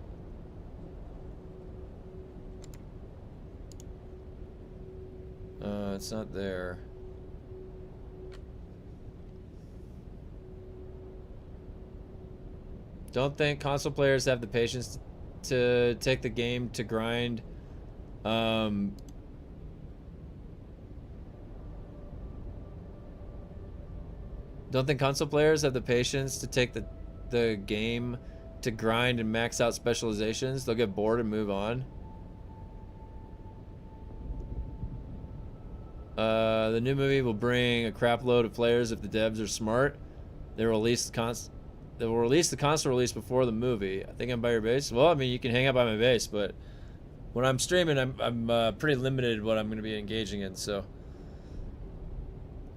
It's not there. Don't think console players have the patience to take the game to grind. Don't think console players have the patience to take the game to grind and max out specializations. They'll get bored and move on. The new movie will bring a crap load of players if the devs are smart. They will release the console release before the movie. I think I'm by your base. Well, I mean, you can hang out by my base, but when I'm streaming, I'm pretty limited what I'm going to be engaging in. So,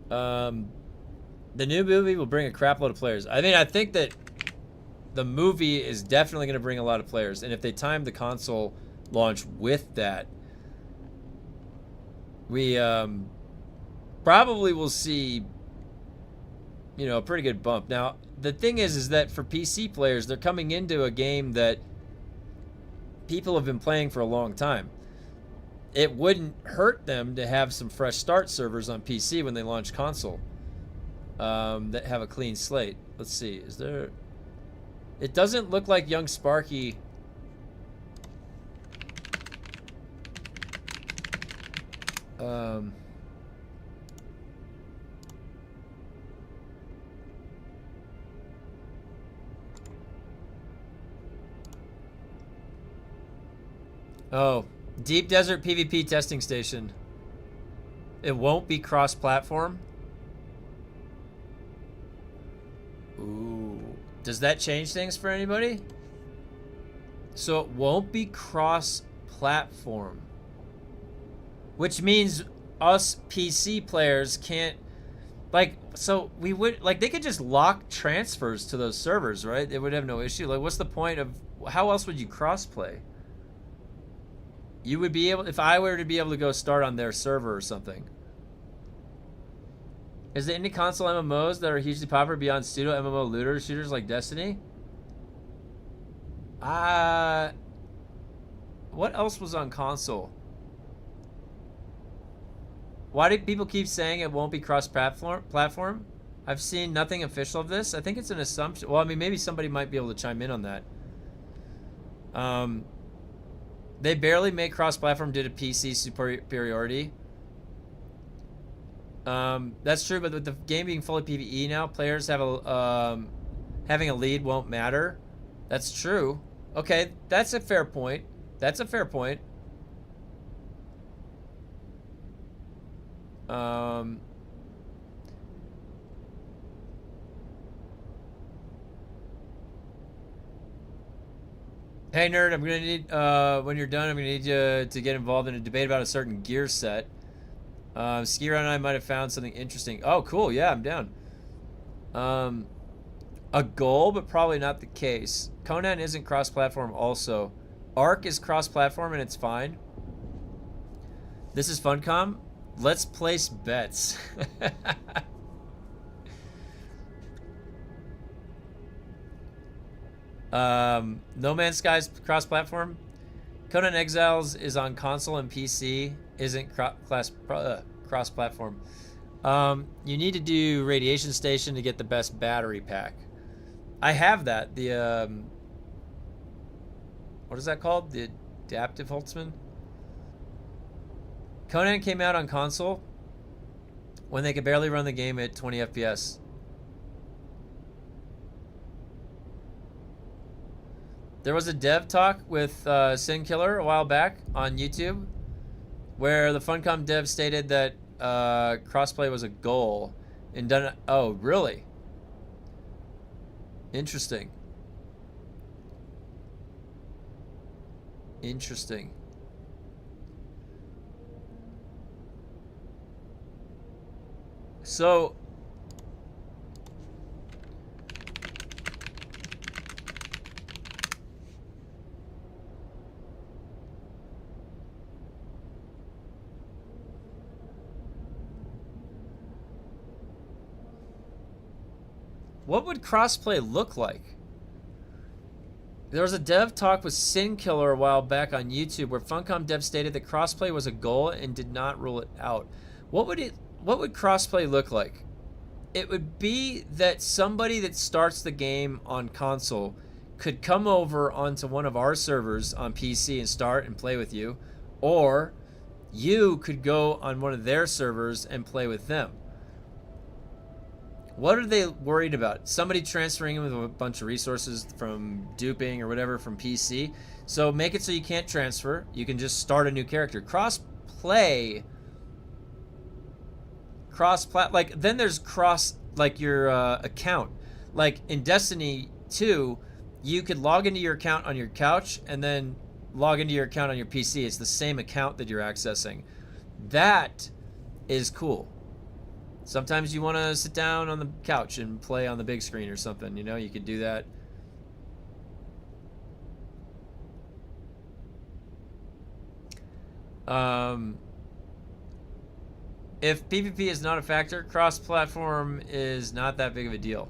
the new movie will bring a crap load of players. I mean, I think that the movie is definitely going to bring a lot of players, and if they time the console launch with that, we probably will see, you know, a pretty good bump. Now, the thing is that for PC players, they're coming into a game that people have been playing for a long time. It wouldn't hurt them to have some fresh start servers on PC when they launch console that have a clean slate. Let's see, is there... It doesn't look like young Sparky... Oh, Deep Desert PvP testing station. It won't be cross-platform? Ooh. Does that change things for anybody? So it won't be cross-platform. Which means us PC players can't... Like, so we would... Like, they could just lock transfers to those servers, right? They would have no issue. Like, what's the point of... How else would you cross-play? You would be able... If I were to be able to go start on their server or something. Is there any console MMOs that are hugely popular beyond pseudo MMO looter shooters like Destiny? What else was on console? Why do people keep saying it won't be cross-platform? I've seen nothing official of this. I think it's an assumption. Well, I mean, maybe somebody might be able to chime in on that. They barely make cross-platform due to PC superiority. That's true, but with the game being fully PvE now, players have a having a lead won't matter. That's true. Okay, that's a fair point. That's a fair point. Hey nerd, I'm gonna need when you're done, I'm gonna need you to get involved in a debate about a certain gear set. Ski and I might have found something interesting. Oh, cool. Yeah, I'm down. A goal, but probably not the case. Conan isn't cross-platform also. Arc is cross-platform and it's fine. This is Funcom. Let's place bets. No Man's Sky's cross-platform. Conan Exiles is on console and PC. Isn't cross-platform. You need to do Radiation Station to get the best battery pack. I have that. The what is that called? The Adaptive Holtzman. Conan came out on console when they could barely run the game at 20 FPS. There was a dev talk with Sin Killer a while back on YouTube where the Funcom dev stated that crossplay was a goal and done. Oh, really? Interesting. Interesting. So what would crossplay look like? There was a dev talk with Sin Killer a while back on YouTube where Funcom dev stated that crossplay was a goal and did not rule it out. What would crossplay look like? It would be that somebody that starts the game on console could come over onto one of our servers on PC and start and play with you, or you could go on one of their servers and play with them. What are they worried about? Somebody transferring them with a bunch of resources from duping or whatever from PC. So make it so you can't transfer. You can just start a new character. Cross-play. Like, then there's cross, like, your account. Like, in Destiny 2, you could log into your account on your couch and then log into your account on your PC. It's the same account that you're accessing. That is cool. Sometimes you want to sit down on the couch and play on the big screen or something, you know, you could do that. If PvP is not a factor, cross-platform is not that big of a deal.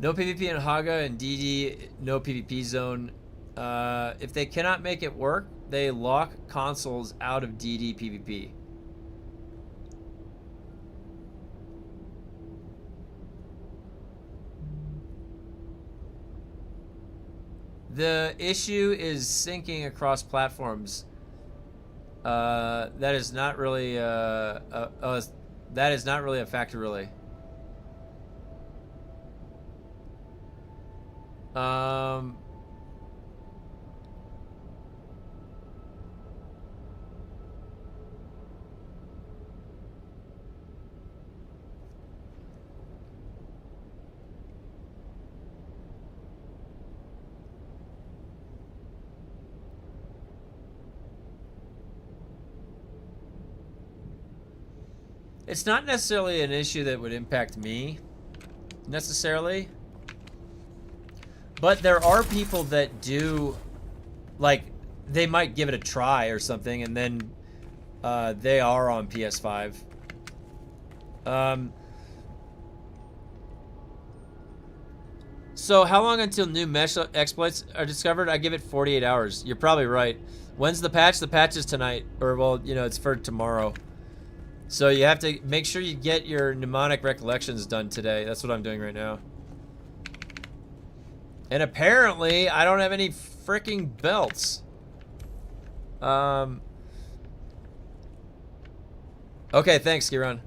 No PvP in Haga and DD, no PvP zone. If they cannot make it work, they lock consoles out of DD PvP. The issue is syncing across platforms. That is not really that is not really a factor, really. It's not necessarily an issue that would impact me, necessarily. But there are people that do, like, they might give it a try or something, and then they are on PS5. So how long until new mesh exploits are discovered? I give it 48 hours. You're probably right. When's the patch? The patch is tonight. Or, well, you know, it's for tomorrow. So you have to make sure you get your mnemonic recollections done today. That's what I'm doing right now. And apparently, I don't have any freaking belts. Okay, thanks, Giron.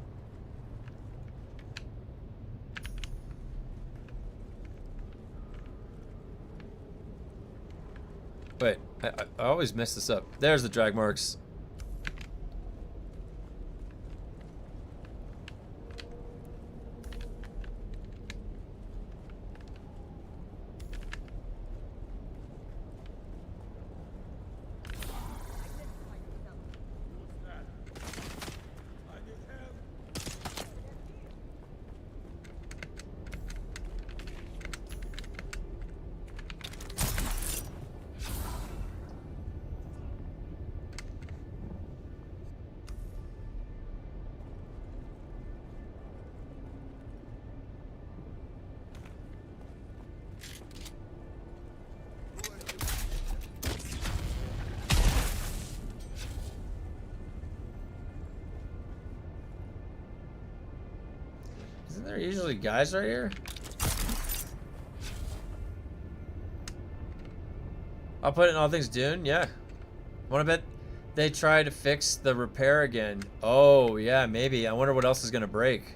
Wait, I always mess this up. There's the drag marks. Isn't there usually guys right here? I'll put it in all things Dune, yeah. Wanna bet they try to fix the repair again? Oh, yeah, maybe. I wonder what else is gonna break.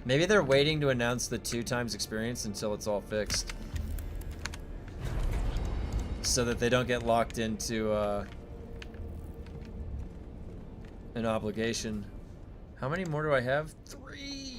Maybe they're waiting to announce the 2x experience until it's all fixed. So that they don't get locked into an obligation. How many more do I have? 3!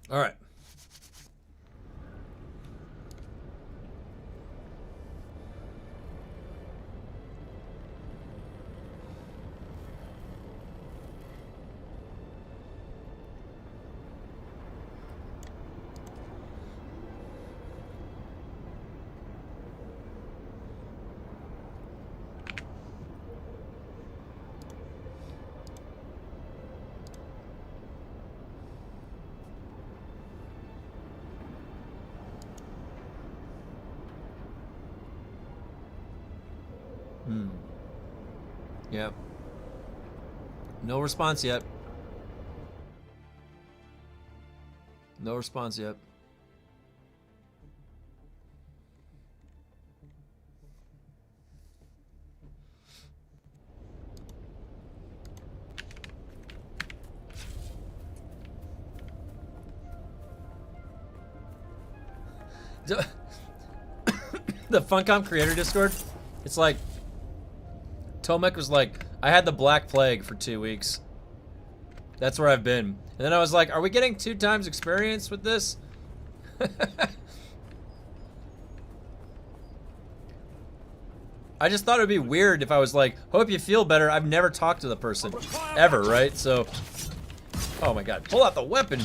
All right. Yep. No response yet. No response yet. The Funcom creator Discord, it's like Tomek was like, I had the Black Plague for 2 weeks. That's where I've been. And then I was like, are we getting 2 times experience with this? I just thought it would be weird if I was like, hope you feel better. I've never talked to the person. Ever, right? So, oh my god. Pull out the weapon.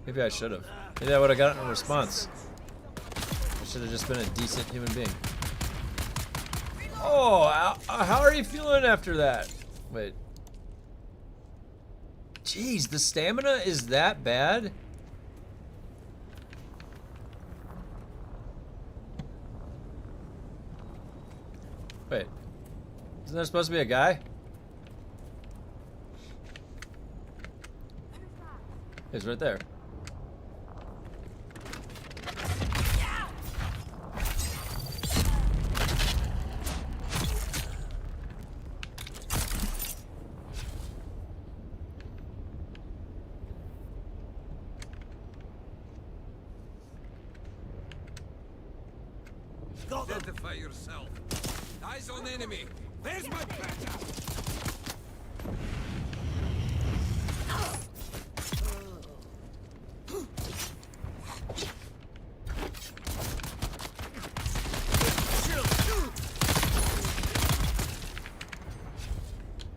Maybe I should have. Maybe I would have gotten a response. I should have just been a decent human being. Oh, how are you feeling after that? Wait. Jeez, the stamina is that bad? Wait. Isn't there supposed to be a guy? He's right there. Identify yourself. Eyes on enemy. There's my backup.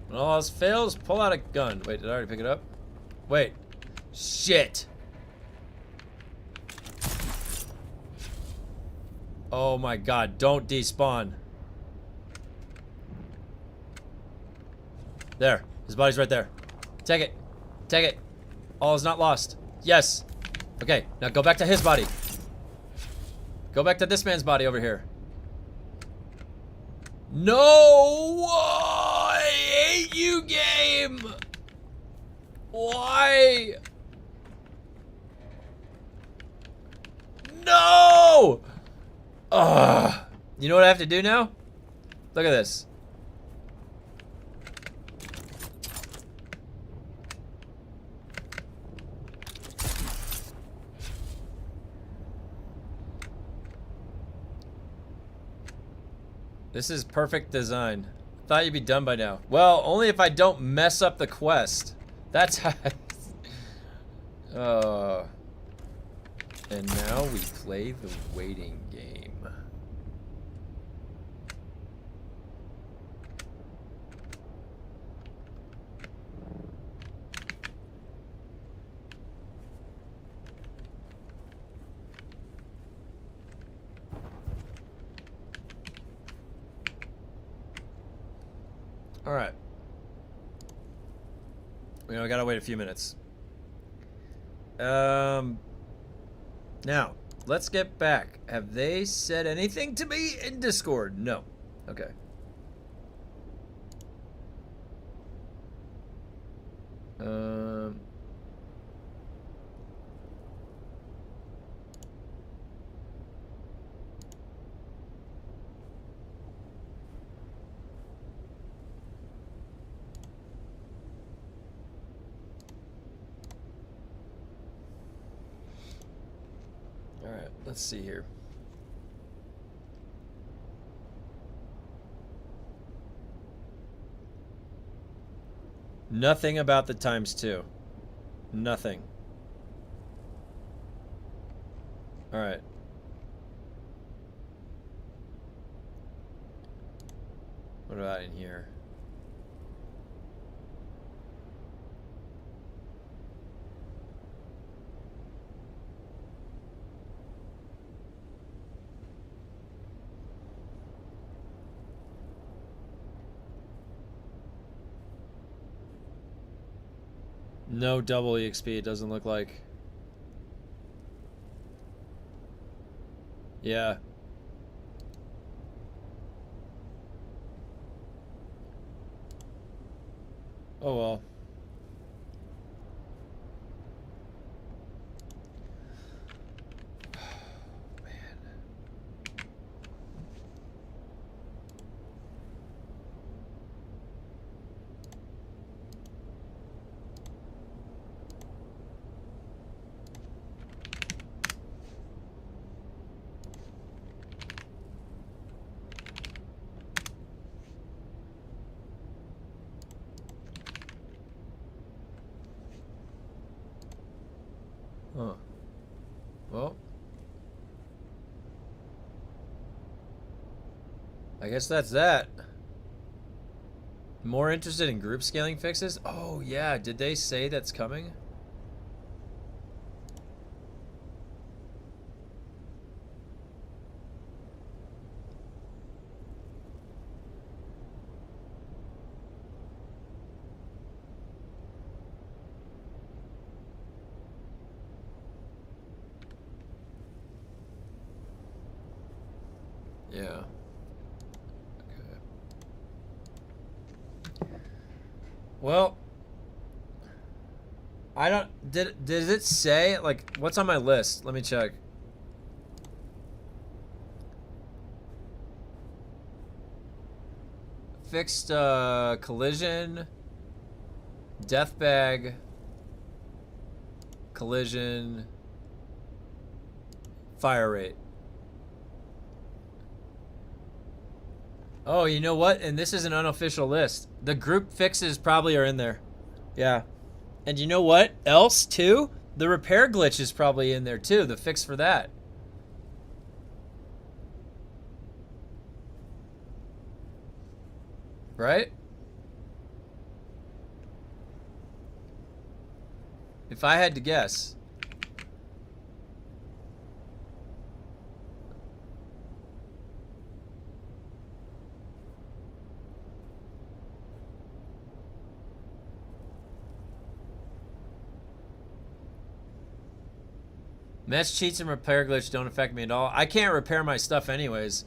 When all else fails, pull out a gun. Wait, did I already pick it up? Wait. Shit. Oh my god, don't despawn. There. His body's right there. Take it. Take it. All is not lost. Yes. Okay, now go back to his body. Go back to this man's body over here. No! I hate you, game! Why? No! Ugh. You know what I have to do now? Look at this. This is perfect design. Thought you'd be done by now. Well, only if I don't mess up the quest. That's how. And now we play the waiting game. All right. We gotta wait a few minutes. Now, let's get back. Have they said anything to me in Discord? No. Okay. Alright, let's see here. Nothing about the ×2. Nothing. Alright. What about in here? No double EXP, it doesn't look like. Yeah. Oh well. Huh. Well, I guess that's that. More interested in group scaling fixes? Oh yeah, did they say that's coming? Yeah. Okay. Well, I don't. Did it say like what's on my list? Let me check. Fixed collision, death bag, collision, fire rate. Oh, you know what? And this is an unofficial list. The group fixes probably are in there. Yeah. And you know what else, too? The repair glitch is probably in there, too. The fix for that. Right? If I had to guess. Match cheats and repair glitch don't affect me at all. I can't repair my stuff anyways.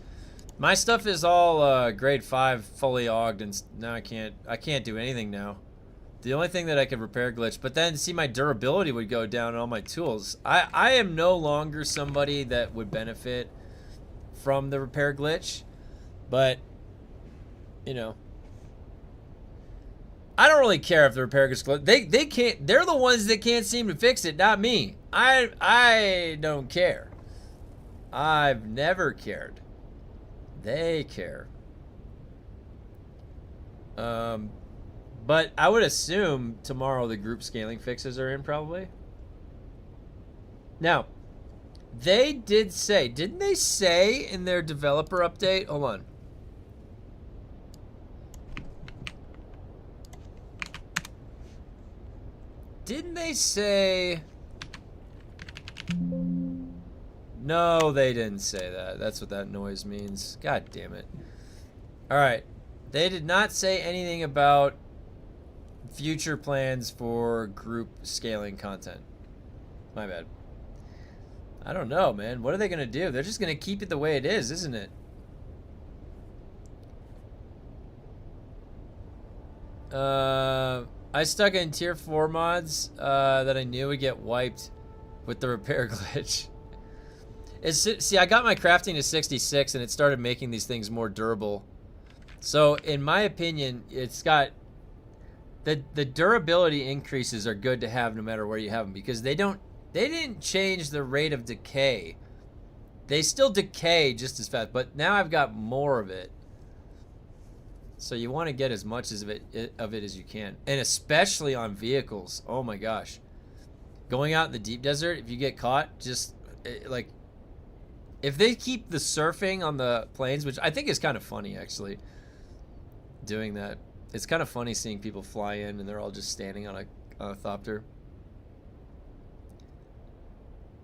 My stuff is all grade 5 fully auged, and now I can't do anything now. The only thing that I could repair glitch, but then see my durability would go down on all my tools. I am no longer somebody that would benefit from the repair glitch, but you know, I don't really care if the repair glitch. They can't. They're the ones that can't seem to fix it, not me. I don't care. I've never cared. They care. But I would assume tomorrow the group scaling fixes are in probably. Now, they did say, didn't they say in their developer update? Hold on. Didn't they say... No, they didn't say that. That's what that noise means. God damn it. Alright. They did not say anything about future plans for group scaling content. My bad. I don't know, man. What are they going to do? They're just going to keep it the way it is, isn't it? I stuck in tier 4 mods that I knew would get wiped with the repair glitch. See, I got my crafting to 66 and it started making these things more durable. So, in my opinion, it's got... The durability increases are good to have no matter where you have them, because they didn't change the rate of decay. They still decay just as fast, but now I've got more of it. So you want to get as much of it as you can, and especially on vehicles. Oh my gosh, going out in the deep desert, if you get caught, just like, if they keep the surfing on the planes, which I think is kind of funny actually, doing that. It's kind of funny seeing people fly in and they're all just standing on a thopter.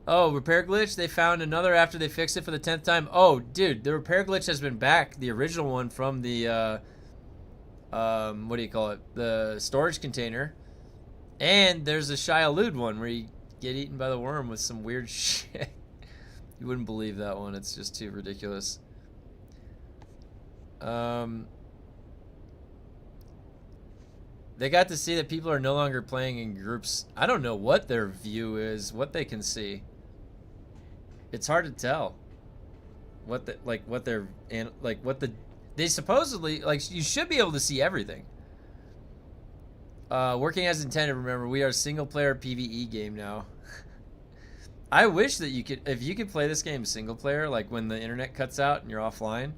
Oh, repair glitch? They found another after they fixed it for the 10th time. Oh, dude, the repair glitch has been back. The original one from the, what do you call it? The storage container. And there's a Shia-Lud one where you get eaten by the worm with some weird shit. You wouldn't believe that one. It's just too ridiculous. They got to see that people are no longer playing in groups. I don't know what their view is, what they can see. It's hard to tell. They supposedly, like, you should be able to see everything. Working as intended, remember, we are a single player PvE game now. I wish that you could, if you could play this game single player, like when the internet cuts out and you're offline.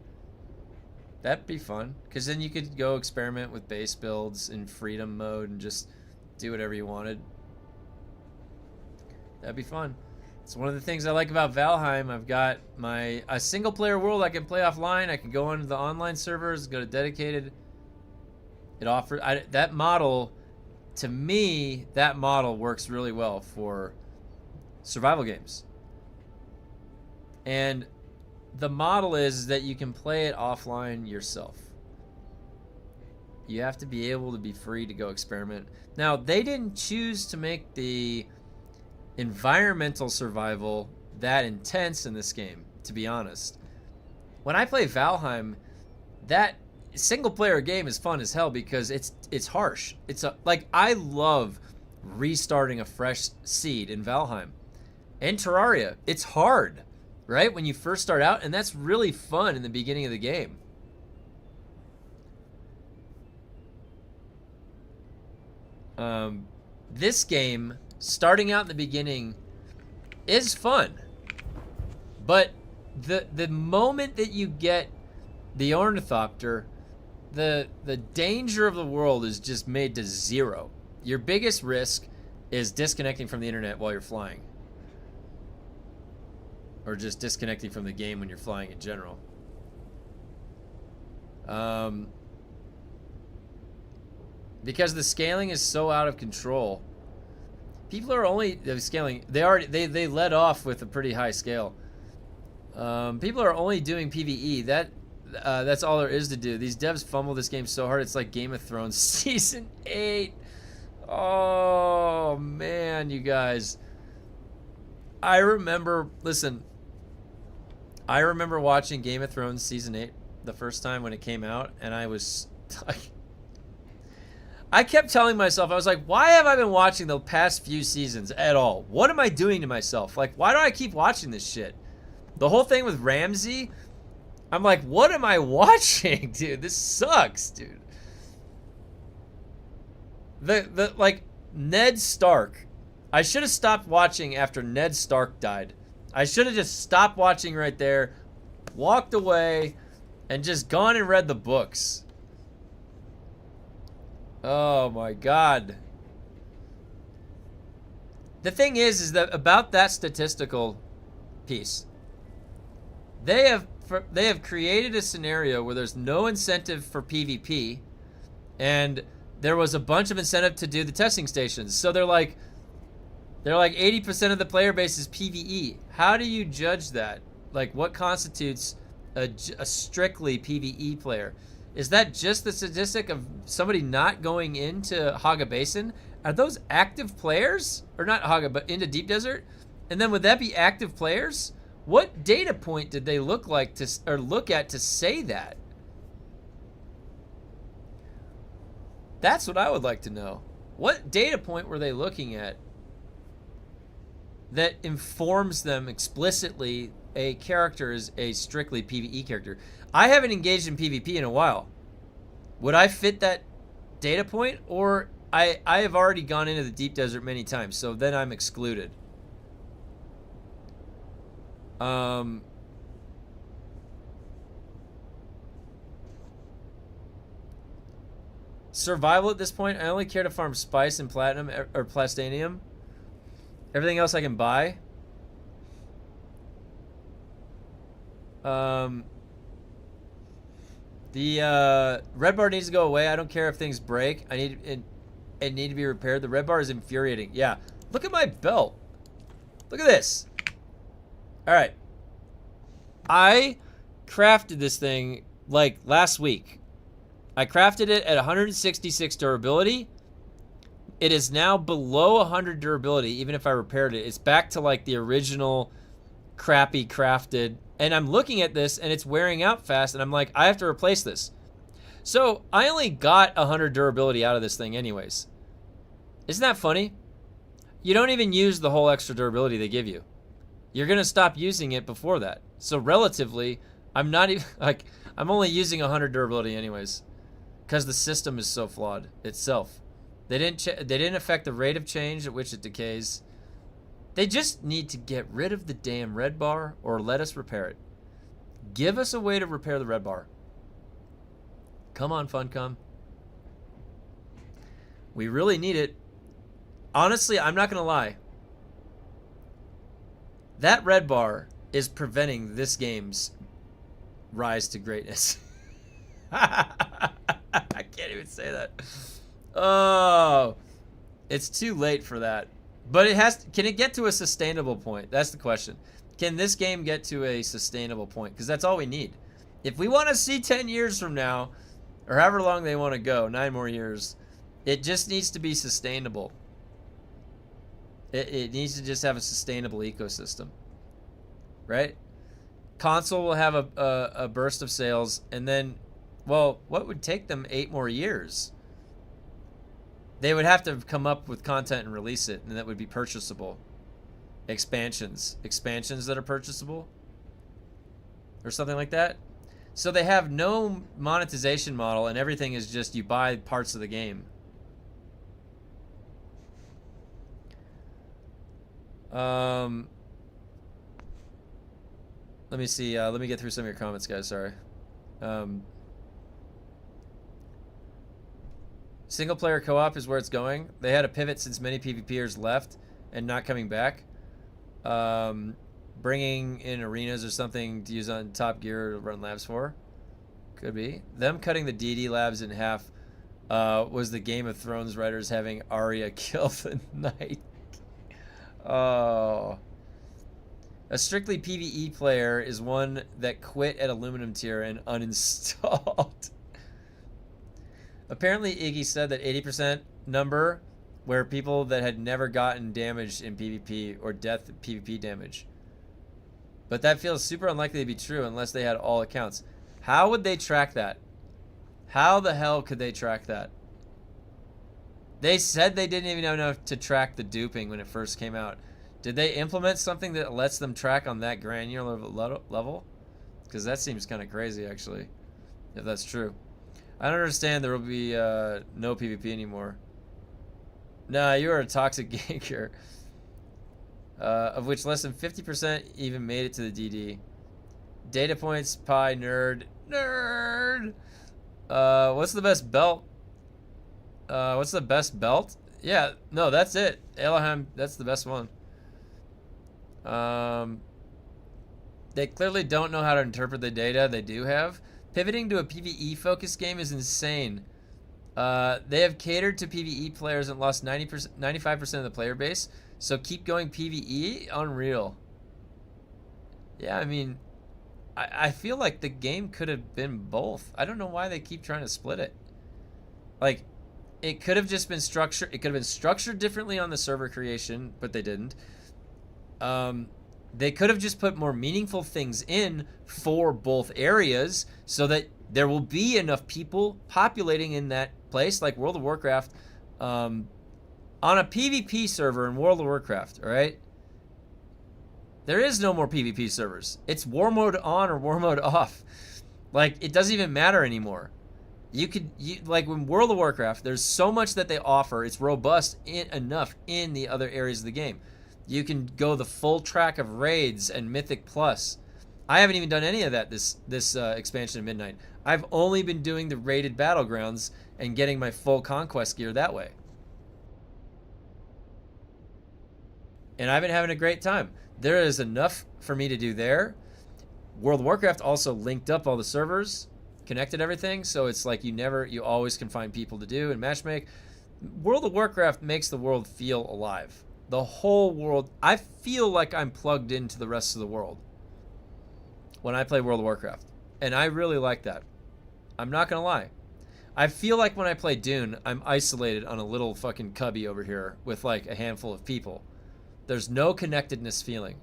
That'd be fun, because then you could go experiment with base builds in freedom mode and just do whatever you wanted. That'd be fun. It's one of the things I like about Valheim. I've got a single player world I can play offline. I can go into the online servers, go to dedicated. It offers that model. To me, that model works really well for survival games. And the model is that you can play it offline yourself. You have to be able to be free to go experiment. Now, they didn't choose to make the environmental survival that intense in this game, to be honest. When I play Valheim, that single player game is fun as hell because it's harsh. Like, I love restarting a fresh seed in Valheim. And Terraria, it's hard. Right? When you first start out, and that's really fun in the beginning of the game. This game, starting out in the beginning, is fun. But the moment that you get the ornithopter, the danger of the world is just made to zero. Your biggest risk is disconnecting from the internet while you're flying. Or just disconnecting from the game when you're flying in general. Because the scaling is so out of control. People are only scaling. They led off with a pretty high scale. People are only doing PvE. That's all there is to do. These devs fumble this game so hard. It's like Game of Thrones season 8. Oh man, you guys. I remember watching Game of Thrones season 8 the first time when it came out, and I kept telling myself, I was like, why have I been watching the past few seasons at all? What am I doing to myself? Like, why do I keep watching this shit? The whole thing with Ramsay, I'm like, what am I watching, dude? This sucks, dude. Like, Ned Stark. I should have stopped watching after Ned Stark died. I should have just stopped watching right there, walked away, and just gone and read the books. Oh my god. The thing is that about that statistical piece, they have created a scenario where there's no incentive for PvP, and there was a bunch of incentive to do the testing stations. So they're like 80% of the player base is PvE. How do you judge that? Like, what constitutes a strictly PvE player? Is that just the statistic of somebody not going into Haga Basin? Are those active players? Or not Haga, but into Deep Desert? And then would that be active players? What data point did they look at to say that? That's what I would like to know. What data point were they looking at that informs them explicitly a character is a strictly PvE character? I haven't engaged in PvP in a while. Would I fit that data point? Or I have already gone into the Deep Desert many times, so then I'm excluded. survival at this point. I only care to farm spice and platinum or plastanium. Everything else I can buy. The red bar needs to go away. I don't care if things break. It need to be repaired. The red bar is infuriating. Yeah. Look at my belt. Look at this. All right. I crafted this thing like last week. I crafted it at 166 durability. It is now below 100 durability, even if I repaired it. It's back to like the original crappy crafted. And I'm looking at this and it's wearing out fast. And I'm like, I have to replace this. So I only got 100 durability out of this thing anyways. Isn't that funny? You don't even use the whole extra durability they give you. You're going to stop using it before that. So relatively, I'm not even like, I'm only using 100 durability anyways. Because the system is so flawed itself. They didn't affect the rate of change at which it decays. They just need to get rid of the damn red bar or let us repair it. Give us a way to repair the red bar. Come on, Funcom. We really need it. Honestly, I'm not going to lie. That red bar is preventing this game's rise to greatness. I can't even say that. Oh, it's too late for that. But can it get to a sustainable point? That's the question. Can this game get to a sustainable point? Because that's all we need. If we want to see 10 years from now, or however long they want to go, 9 more years, it just needs to be sustainable. It needs to just have a sustainable ecosystem. Right? Console will have a burst of sales, and then, well, what would take them 8 more years? They would have to come up with content and release it, and that would be purchasable. Expansions that are purchasable, or something like that. So they have no monetization model, and everything is just you buy parts of the game. Let me see. Let me get through some of your comments, guys. Sorry. Single player co-op is where it's going. They had a pivot since many PvPers left and not coming back. Bringing in arenas or something to use on Top Gear to run labs for. Could be. Them cutting the DD labs in half was the Game of Thrones writers having Arya kill the knight. Oh. A strictly PvE player is one that quit at aluminum tier and uninstalled. Apparently, Iggy said that 80% number were people that had never gotten damaged in PvP or death PvP damage. But that feels super unlikely to be true unless they had all accounts. How would they track that? How the hell could they track that? They said they didn't even know to track the duping when it first came out. Did they implement something that lets them track on that granular level? Because that seems kind of crazy, actually, if that's true. I don't understand there will be no PvP anymore. Nah, you are a toxic ganker. Of which less than 50% even made it to the DD. Data points, pie, nerd. Nerd! What's the best belt? What's the best belt? Yeah, no, that's it. Elohim, that's the best one. They clearly don't know how to interpret the data they do have. Pivoting to a PvE-focused game is insane. They have catered to PvE players and lost 95% of the player base. So keep going PvE? Unreal. Yeah, I mean, I feel like the game could have been both. I don't know why they keep trying to split it. Like, it could have just been structured. It could have been structured differently on the server creation, but they didn't. They could have just put more meaningful things in for both areas so that there will be enough people populating in that place, like World of Warcraft, on a PvP server in World of Warcraft, all right? There is no more PvP servers. It's war mode on or war mode off. Like, it doesn't even matter anymore. Like, in World of Warcraft, there's so much that they offer. It's robust enough in the other areas of the game. You can go the full track of raids and Mythic Plus. I haven't even done any of that this expansion of Midnight. I've only been doing the raided battlegrounds and getting my full conquest gear that way. And I've been having a great time. There is enough for me to do there. World of Warcraft also linked up all the servers, connected everything, so it's like you always can find people to do and matchmake. World of Warcraft makes the world feel alive. The whole world, I feel like I'm plugged into the rest of the world when I play World of Warcraft. And I really like that. I'm not gonna lie. I feel like when I play Dune, I'm isolated on a little fucking cubby over here with like a handful of people. There's no connectedness feeling.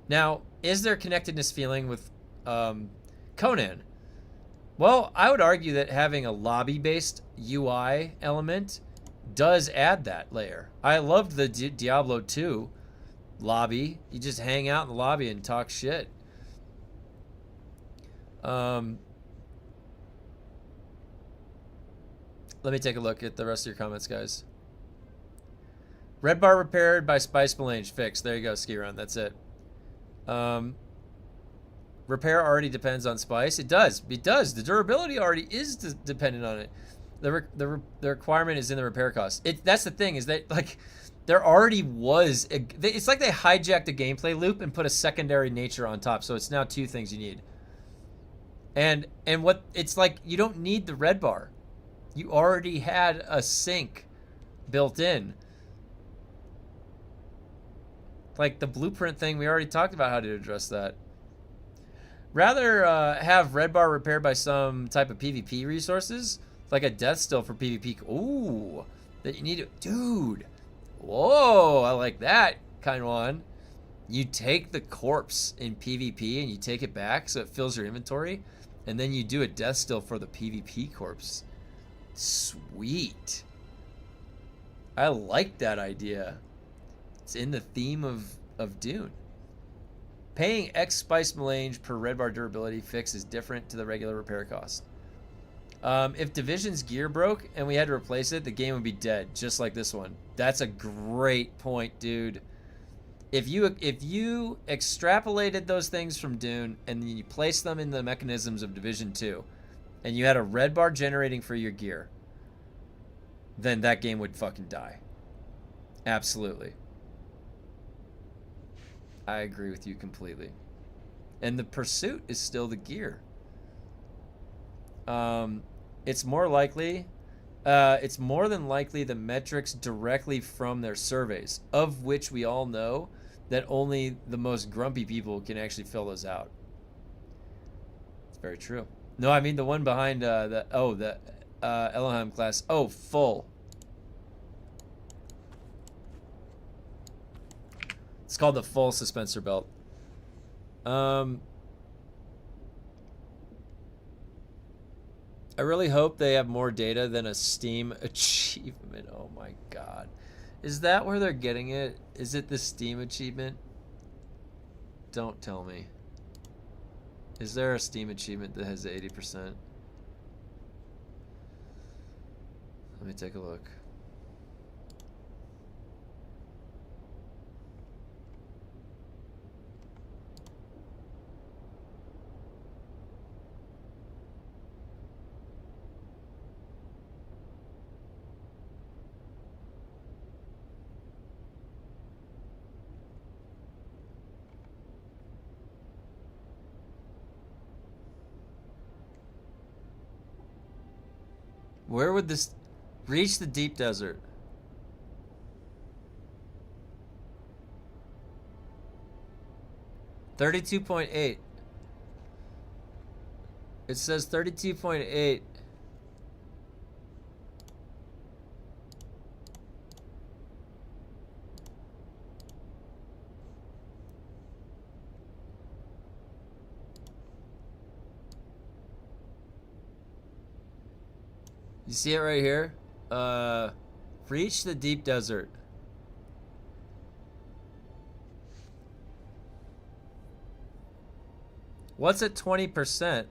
Now, is there connectedness feeling with Conan? Well, I would argue that having a lobby-based UI element does add that layer. I loved the Diablo 2 lobby. You just hang out in the lobby and talk shit. Let me take a look at the rest of your comments, guys. Red bar repaired by Spice Melange. Fixed. There you go, Ski Run. That's it. Repair already depends on Spice. It does. It does. The durability already is dependent on it. The requirement is in the repair cost. That's the thing, is that like there already was it's like they hijacked a gameplay loop and put a secondary nature on top. So it's now two things you need. And what it's like, you don't need the red bar. You already had a sink built in. Like the blueprint thing, we already talked about how to address that. Rather have red bar repaired by some type of PvP resources, like a death still for PvP. Ooh, that you need to, dude. Whoa, I like that kind of one. You take the corpse in PvP and you take it back so it fills your inventory, and then you do a death still for the PvP corpse. Sweet. I like that idea. It's in the theme of Dune. Paying X Spice Melange per red bar durability fix is different to the regular repair cost. If Division's gear broke and we had to replace it, the game would be dead, just like this one. That's a great point, dude. If you extrapolated those things from Dune and then you placed them in the mechanisms of Division 2, and you had a red bar generating for your gear, then that game would fucking die. Absolutely. I agree with you completely. And the pursuit is still the gear. It's more than likely the metrics directly from their surveys, of which we all know that only the most grumpy people can actually fill those out. It's very true. No, I mean the one behind the Elohim class. Oh, full. It's called the full suspensor belt. I really hope they have more data than a Steam achievement. Oh my god. Is that where they're getting it? Is it the Steam achievement? Don't tell me. Is there a Steam achievement that has 80%? Let me take a look. Where would this reach the deep desert? $32.8. It says 32.8. You see it right here? Reach the deep desert. What's at 20%?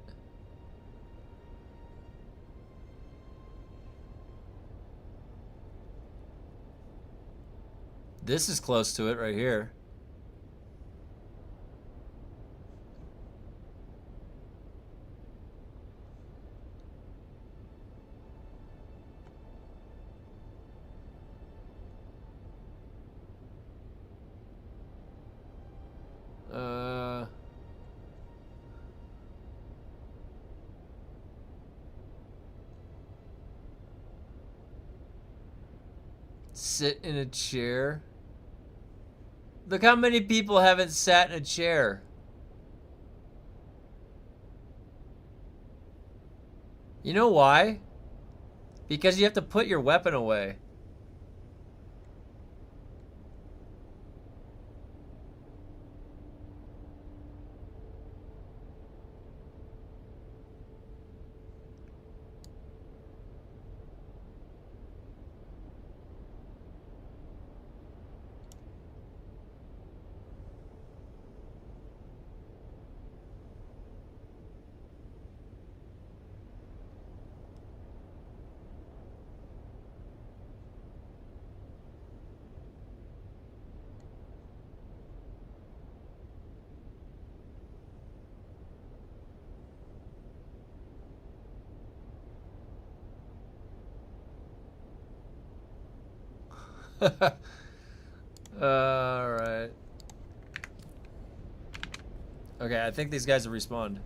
This is close to it right here. Sit in a chair. Look how many people haven't sat in a chair. You know why? Because you have to put your weapon away. Alright. Okay, I think these guys will respawn.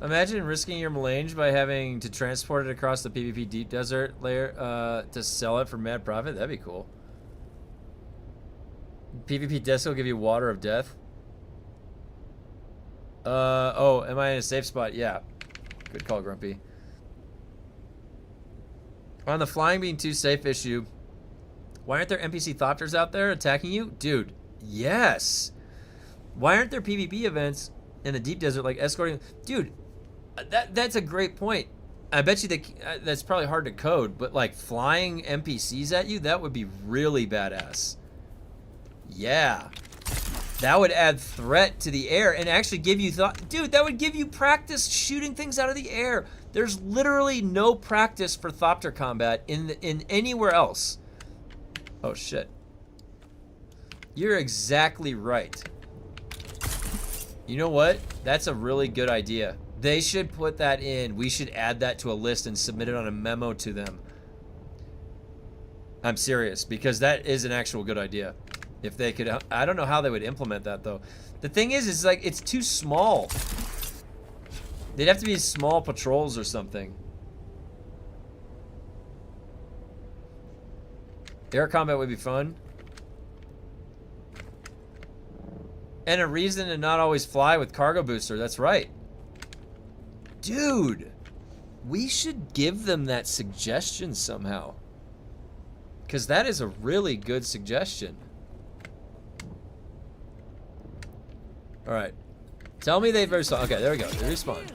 Imagine risking your melange by having to transport it across the PvP deep desert layer to sell it for mad profit. That'd be cool. PvP disc will give you water of death. Oh, am I in a safe spot? Yeah. Good call, Grumpy. On the flying being too safe issue, why aren't there NPC Thopters out there attacking you? Dude, yes. Why aren't there PvP events in the deep desert like escorting? Dude, that's a great point. I bet you that's probably hard to code, but like flying NPCs at you, that would be really badass. Yeah. That would add threat to the air and actually give you dude, that would give you practice shooting things out of the air. There's literally no practice for Thopter combat in anywhere else. Oh shit. You're exactly right. You know what? That's a really good idea. They should put that in. We should add that to a list and submit it on a memo to them. I'm serious, because that is an actual good idea. If they could, I don't know how they would implement that though. The thing is like, it's too small. They'd have to be small patrols or something. Air combat would be fun. And a reason to not always fly with cargo booster, that's right. Dude, we should give them that suggestion somehow. Because that is a really good suggestion. Alright. Tell me they've respawned. Okay, there we go. They respawned.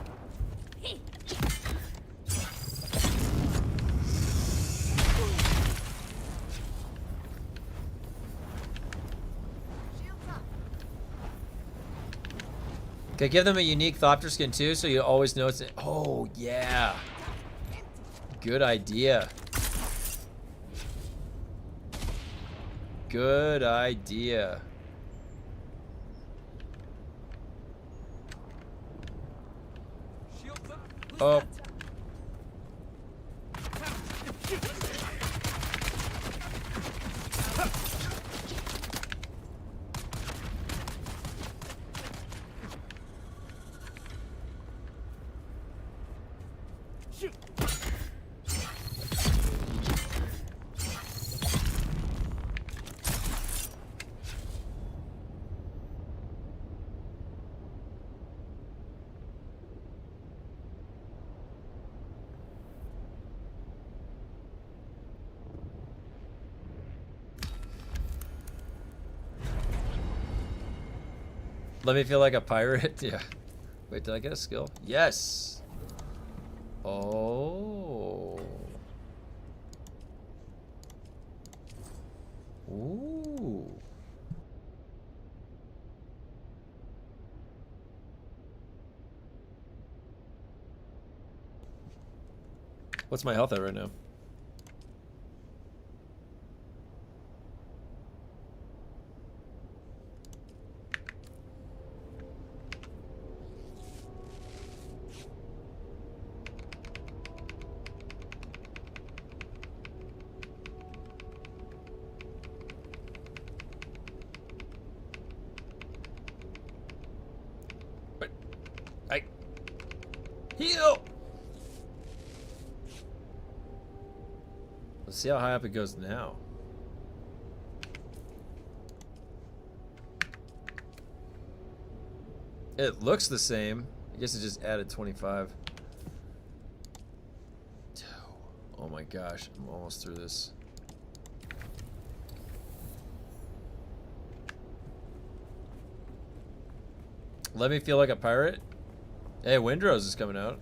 Okay, give them a unique Thopter skin too, so you always know it's. Oh, yeah. Good idea. Good idea. Oh. Let me feel like a pirate. Yeah. Wait, did I get a skill? Yes. Oh. Ooh. What's my health at right now? Heal! Let's see how high up it goes now. It looks the same. I guess it just added 25. Oh my gosh, I'm almost through this. Let me feel like a pirate. Hey, Windrose is coming out.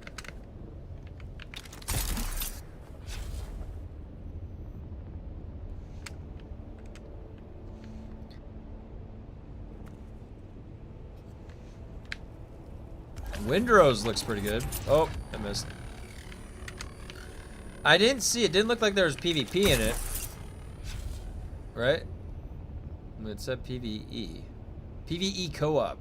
Windrose looks pretty good. Oh, I missed. I didn't see it. Didn't look like there was PvP in it. Right? It said PvE. PvE co-op.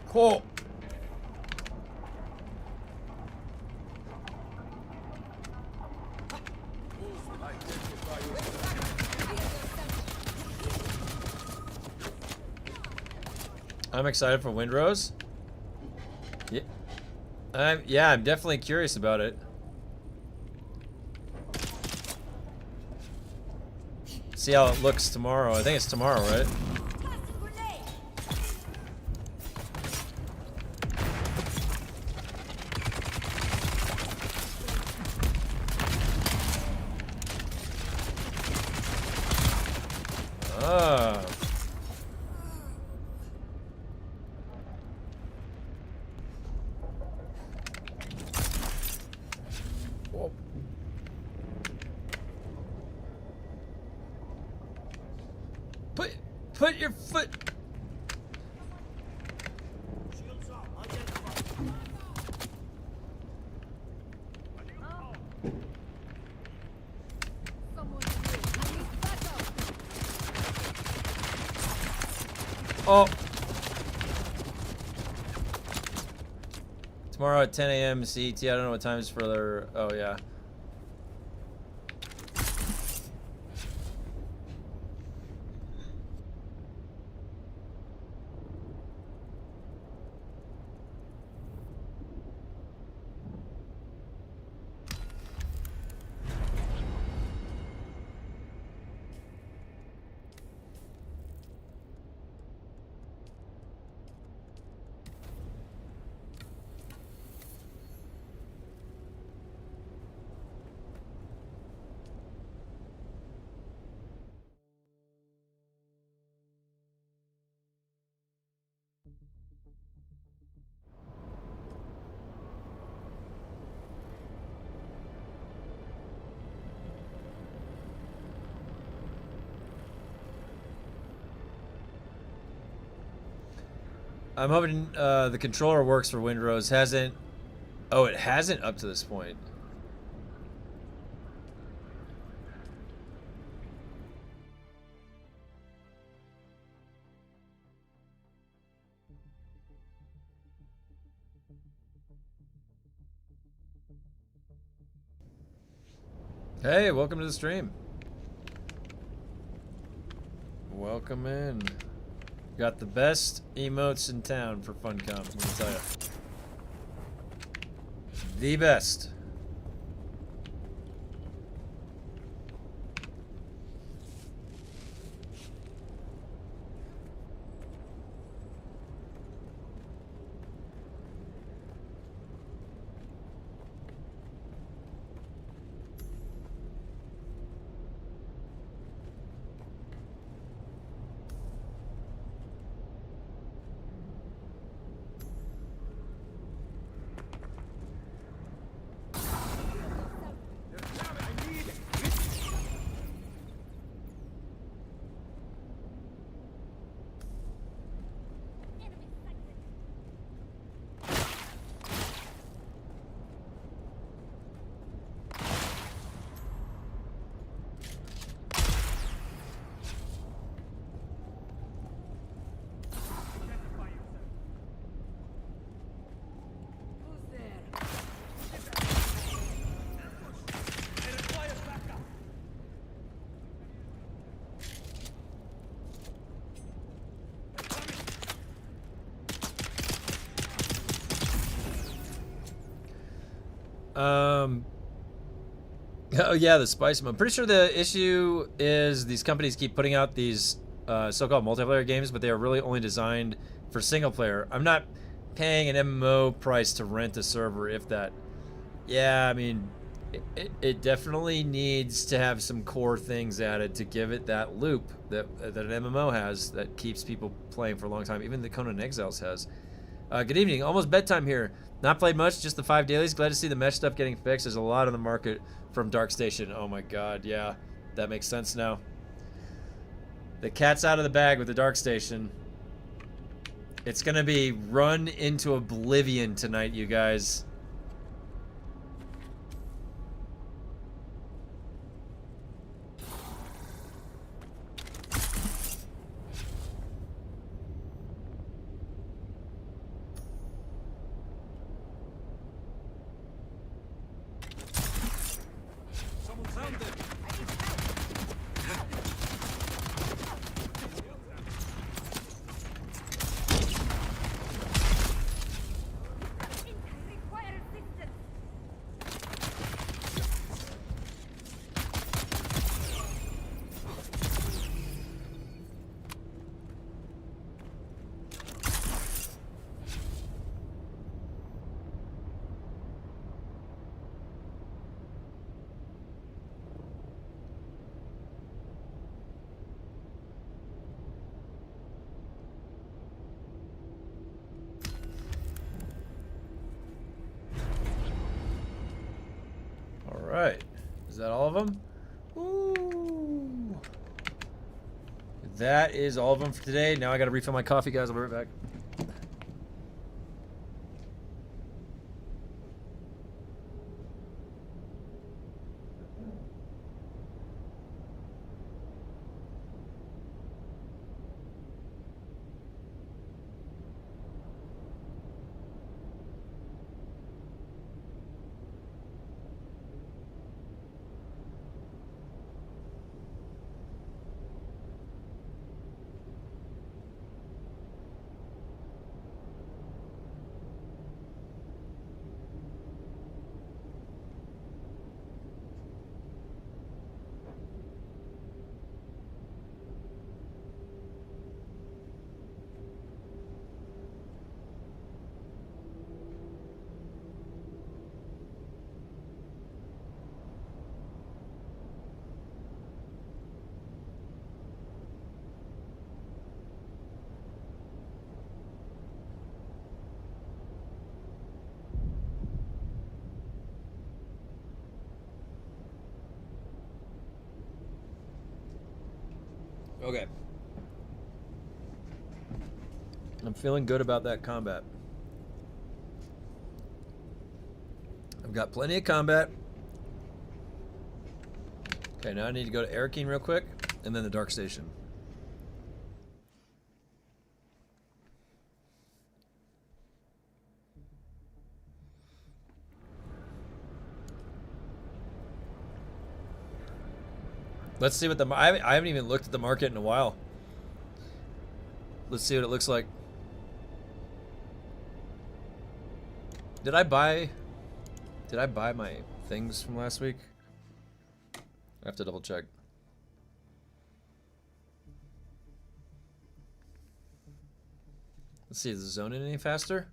Cool. I'm excited for Windrose. Yeah, I'm definitely curious about it. See how it looks tomorrow. I think it's tomorrow, right? Ah. Whoa. Put your foot. Shields up. Identify. Oh. Tomorrow at 10 a.m. CET. I don't know what time it's for their. Oh, yeah. I'm hoping the controller works for Windrose. Hasn't. Oh, it hasn't up to this point. Hey, welcome to the stream. Welcome in. Got the best emotes in town for FunCom, let me tell you. The best. Oh yeah, the spice mode. I'm pretty sure the issue is these companies keep putting out these so-called multiplayer games, but they are really only designed for single player. I'm not paying an MMO price to rent a server, if that. Yeah, I mean, it definitely needs to have some core things added to give it that loop that an MMO has that keeps people playing for a long time. Even the Conan Exiles has. Good evening. Almost bedtime here. Not played much, just the 5 dailies. Glad to see the mesh stuff getting fixed. There's a lot on the market from Dark Station. Oh my god, yeah. That makes sense now. The cat's out of the bag with the Dark Station. It's gonna be run into oblivion tonight, you guys. Someone found them. Require assistance. Alright. Is that all of them? Ooh. That is all of them for today. Now I gotta refill my coffee, guys. I'll be right back. Okay. I'm feeling good about that combat. I've got plenty of combat. Okay, now I need to go to Arakeen real quick, and then the Dark Station. Let's see what the... I haven't even looked at the market in a while. Let's see what it looks like. Did I buy my things from last week? I have to double check. Let's see, is the zone in any faster?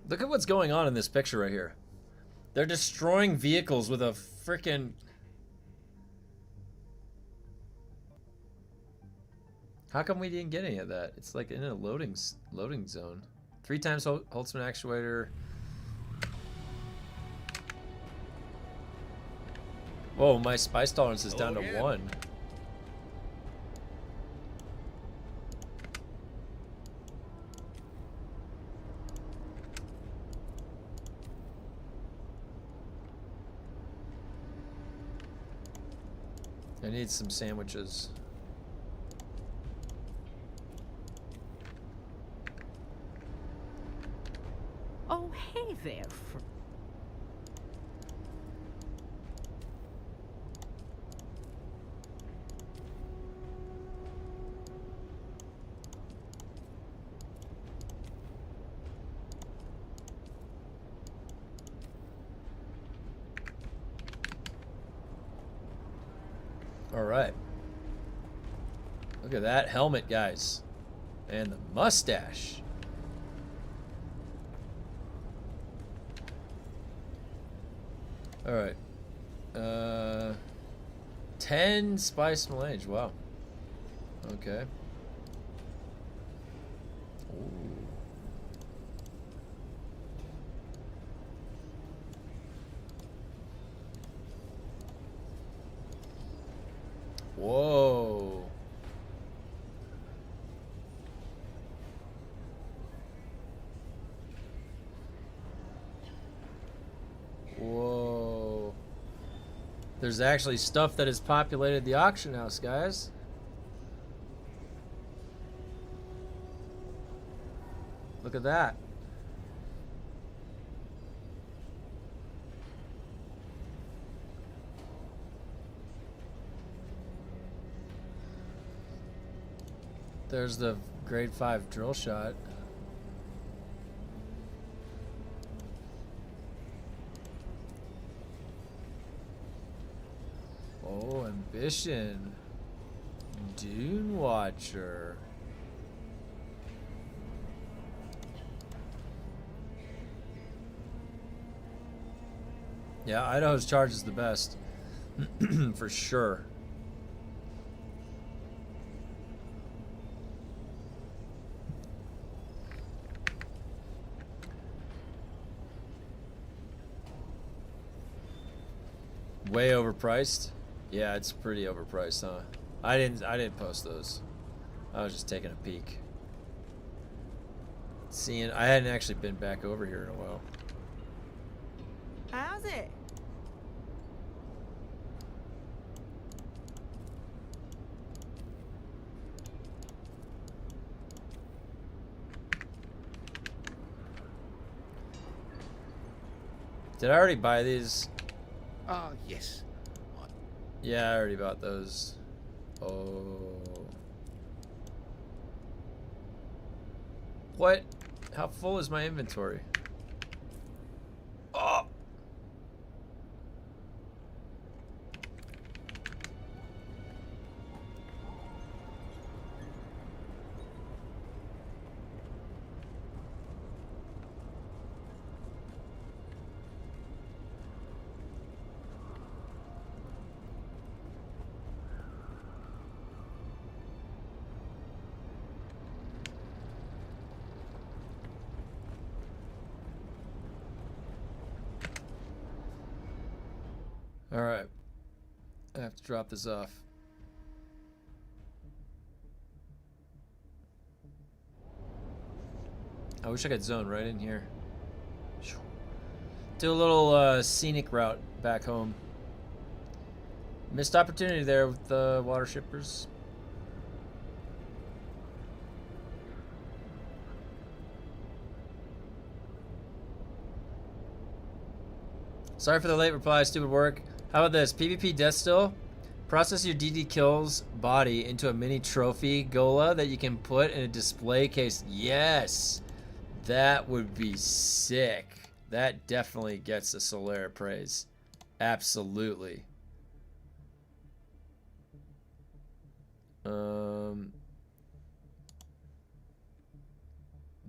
Look at what's going on in this picture right here. They're destroying vehicles with a frickin'... How come we didn't get any of that? It's like in a loading zone. 3 times Holtzman actuator. Whoa, my spice tolerance is down to 1. need some sandwiches. Oh, hey there. All right. Look at that helmet, guys. And the mustache. All right. 10 spice melange. Wow. Okay. Ooh. Whoa. Whoa. There's actually stuff that has populated the auction house, guys. Look at that. There's the grade 5 drill shot. Oh, ambition. Dune Watcher. Yeah, Idaho's charge is the best. For sure. Way overpriced. Yeah, it's pretty overpriced, huh? I didn't post those. I was just taking a peek. Seeing, I hadn't actually been back over here in a while. How's it? Did I already buy these? Ah, yes. Yeah, I already bought those. Oh. What? How full is my inventory? Oh. All right. I have to drop this off. I wish I could zone right in here. Do a little scenic route back home. Missed opportunity there with the water shippers. Sorry for the late reply, stupid work. How about this? PvP death still? Process your DD kills body into a mini trophy gola that you can put in a display case. Yes! That would be sick. That definitely gets the Solaire praise. Absolutely.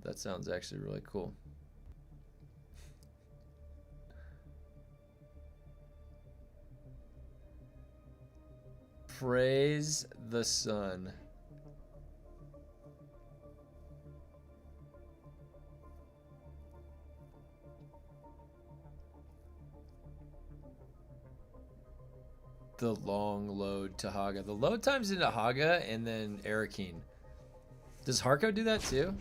That sounds actually really cool. Praise the sun. The long load to Haga. The load times into Haga and then Arakeen. Does Harko do that too?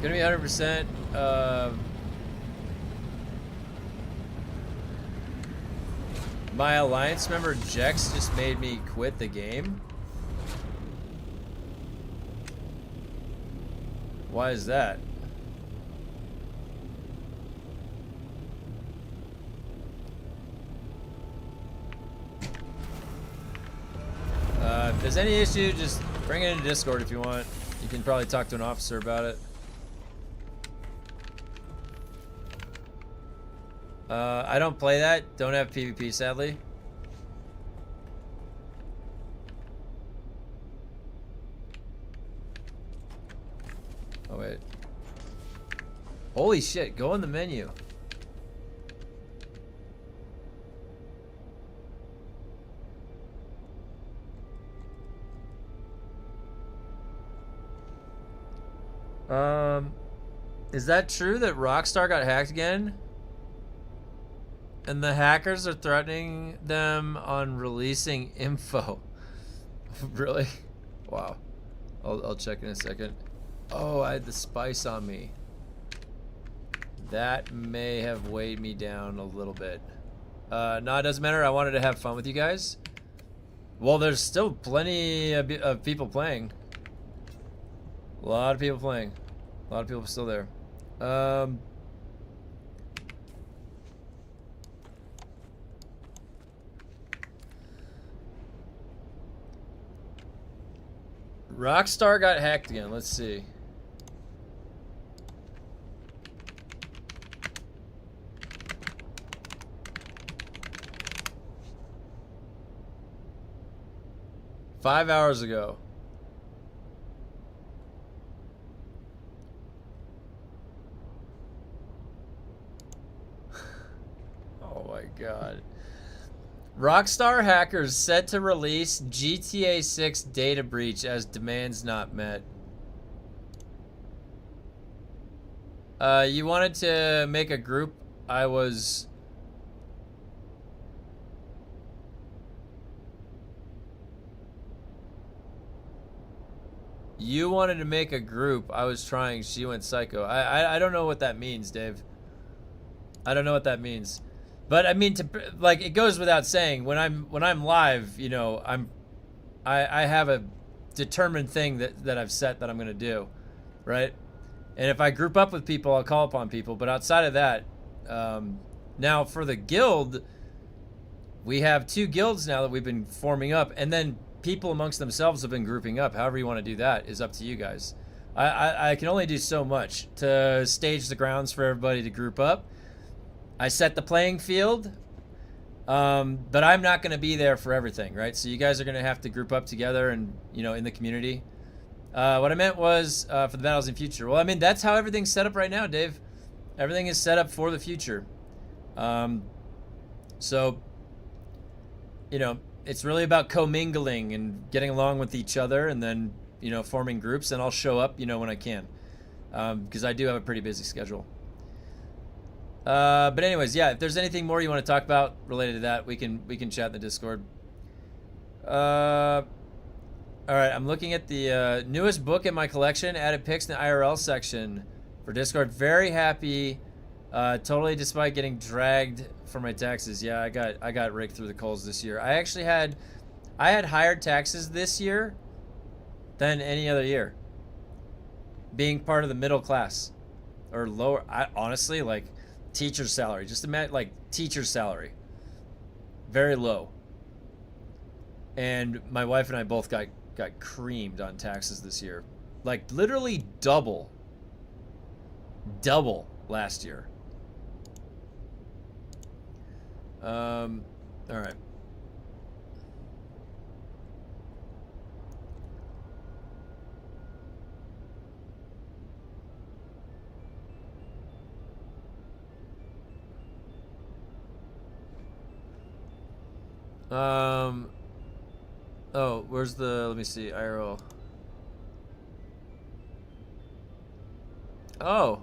Gonna be 100%. My alliance member Jex just made me quit the game. Why is that? If there's any issue, just bring it into Discord if you want. You can probably talk to an officer about it. I don't play that. Don't have PvP, sadly. Oh, wait. Holy shit, go in the menu. Is that true that Rockstar got hacked again? And the hackers are threatening them on releasing info. Really? Wow. I'll check in a second. Oh, I had the spice on me. That may have weighed me down a little bit. No, it doesn't matter. I wanted to have fun with you guys. Well, there's still plenty of people playing. A lot of people playing. A lot of people still there. Rockstar got hacked again. Let's see. Five hours ago. Oh my god. Rockstar hackers set to release GTA 6 data breach as demands not met. You wanted to make a group. You wanted to make a group. I was trying. She went psycho. I don't know what that means, Dave. I don't know what that means. But I mean, like, it goes without saying, when I'm live, you know, I have a determined thing that I've set that I'm gonna do, right? And if I group up with people, I'll call upon people. But outside of that, now for the guild, we have 2 guilds now that we've been forming up, and then people amongst themselves have been grouping up. However you want to do that is up to you guys. I can only do so much to stage the grounds for everybody to group up. I set the playing field, but I'm not going to be there for everything, right? So you guys are going to have to group up together and, you know, in the community. What I meant was for the battles in future. Well, I mean, that's how everything's set up right now, Dave. Everything is set up for the future. So, you know, it's really about commingling and getting along with each other and then, you know, forming groups. And I'll show up, you know, when I can, because I do have a pretty busy schedule. But anyways, yeah, if there's anything more you want to talk about related to that, we can chat in the Discord. All right, I'm looking at the newest book in my collection, added pics in the IRL section for Discord. Very happy, totally despite getting dragged for my taxes. Yeah, I got raked through the coals this year. I actually had higher taxes this year than any other year, being part of the middle class or lower. I honestly, like, teacher's salary, just imagine, like, teacher's salary, very low. And my wife and I both got creamed on taxes this year, like literally double last year. All right. Oh, where's the, let me see, IRL. Oh.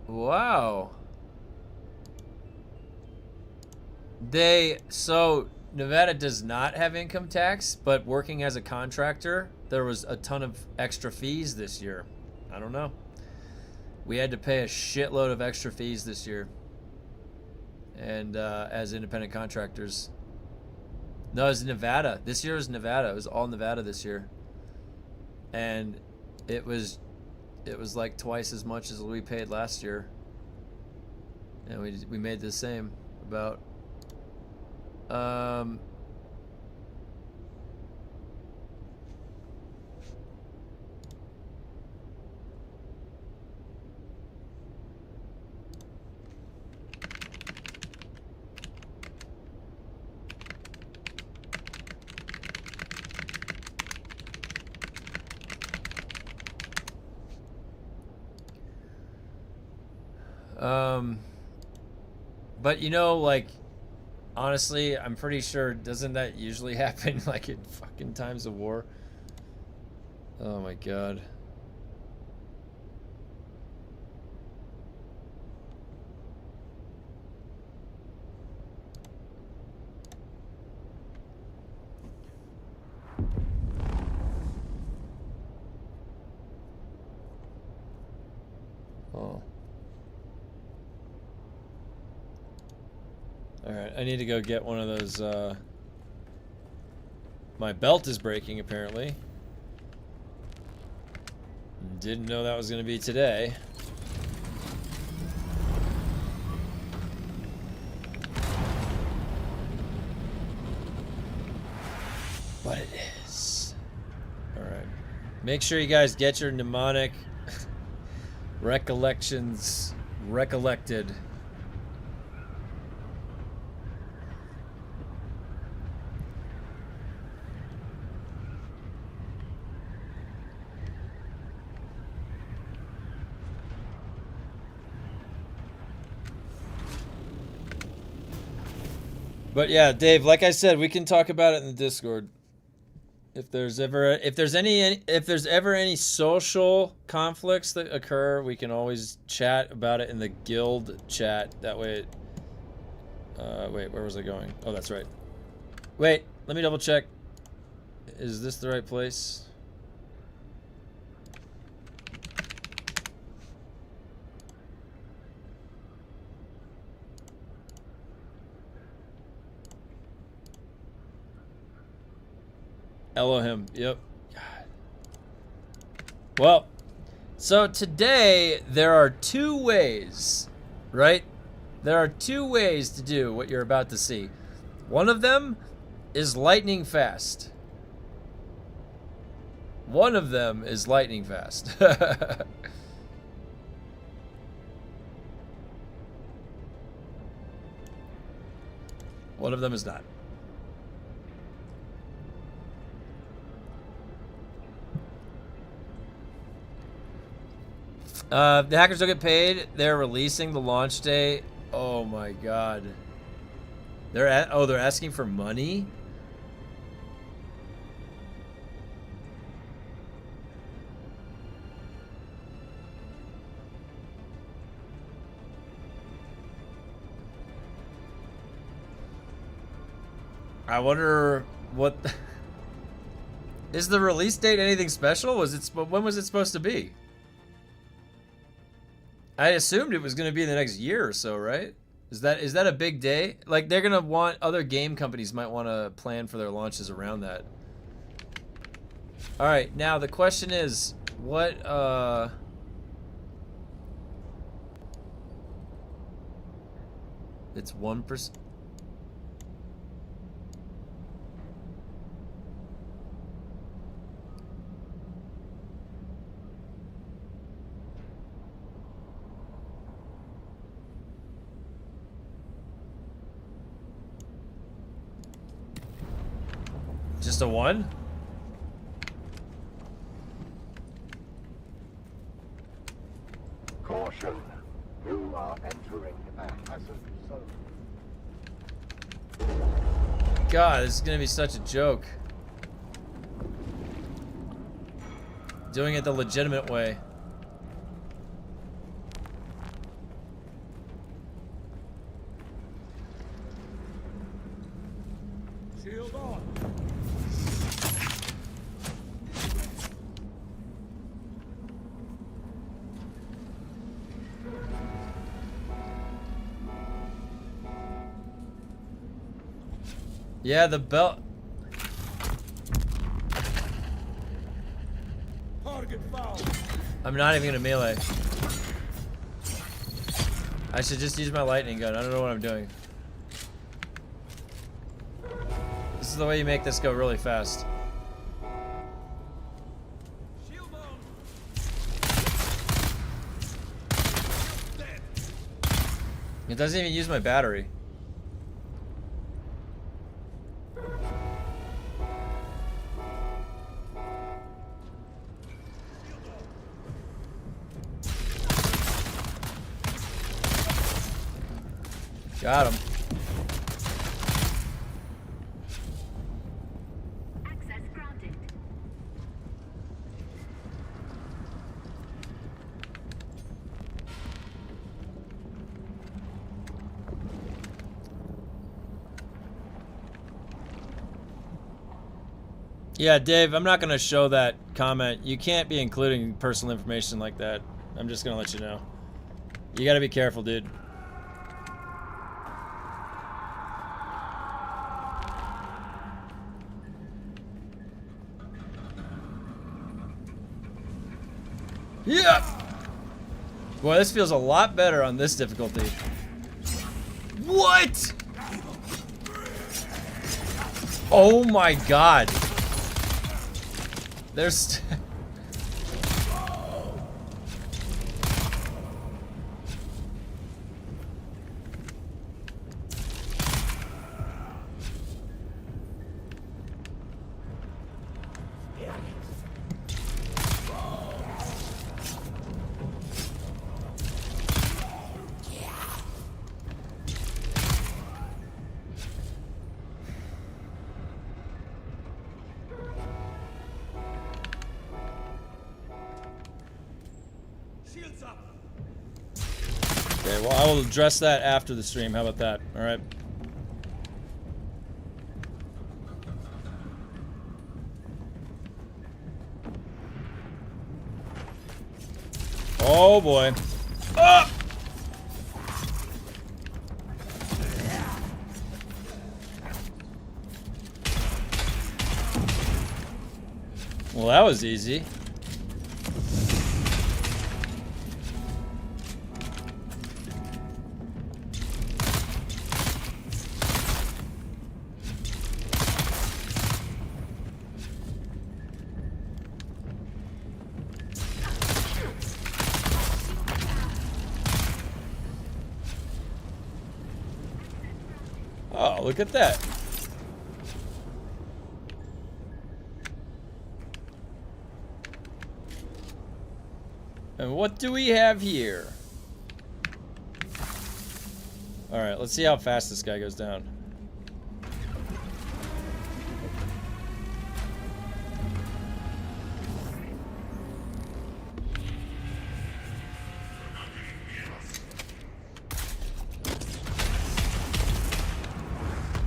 Wow. So Nevada does not have income tax, but working as a contractor, there was a ton of extra fees this year. I don't know. We had to pay a shitload of extra fees this year. And as independent contractors. No, it was Nevada. This year was Nevada. It was all Nevada this year. And it was like twice as much as we paid last year. And we made the same about but you know, like, honestly, I'm pretty sure, doesn't that usually happen like in fucking times of war? Oh my god. Oh. Alright, I need to go get one of those, my belt is breaking, apparently. Didn't know that was going to be today. But it is. Alright. Make sure you guys get your mnemonic recollections recollected. But yeah, Dave, like I said, we can talk about it in the Discord. If there's ever any social conflicts that occur, we can always chat about it in the guild chat. That way wait, where was I going? Oh, that's right. Wait, let me double check. Is this the right place? Elohim, yep. God. Well, so today there are two ways, right? There are two ways to do what you're about to see. One of them is lightning fast. One of them is lightning fast. One of them is not. The hackers don't get paid. They're releasing the launch date. Oh my god. They're asking for money? I wonder what is the release date anything special? When was it supposed to be? I assumed it was going to be in the next year or so, right? Is that a big day? Like, they're going to want, other game companies might want to plan for their launches around that. All right, now the question is, what, it's 1%. Just a 1? Caution! You are entering a hazard zone. God, this is gonna be such a joke. Doing it the legitimate way. Shield on. Yeah, the belt. Target foul. I'm not even gonna melee. I should just use my lightning gun. I don't know what I'm doing. This is the way you make this go really fast. Shield on. Dead. It doesn't even use my battery. Got him. Access granted. Yeah, Dave, I'm not gonna show that comment. You can't be including personal information like that. I'm just gonna let you know. You gotta be careful, dude. Yeah! Boy, this feels a lot better on this difficulty. What? Oh my god. There's... Shields up. Okay, well, I will address that after the stream. How about that? All right. Oh boy. Ah! Well, that was easy. Oh, look at that. And what do we have here? Alright, let's see how fast this guy goes down.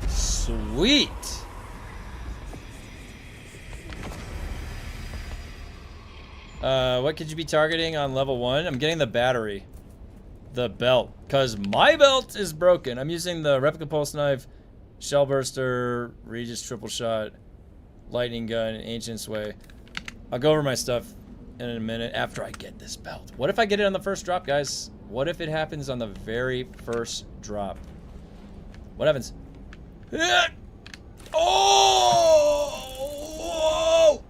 Sweet! What could you be targeting on level 1? I'm getting the battery. The belt. Because my belt is broken. I'm using the replica pulse knife, shell burster, Regis triple shot, lightning gun, ancient sway. I'll go over my stuff in a minute after I get this belt. What if I get it on the first drop, guys? What if it happens on the very first drop? What happens? Oh! Whoa!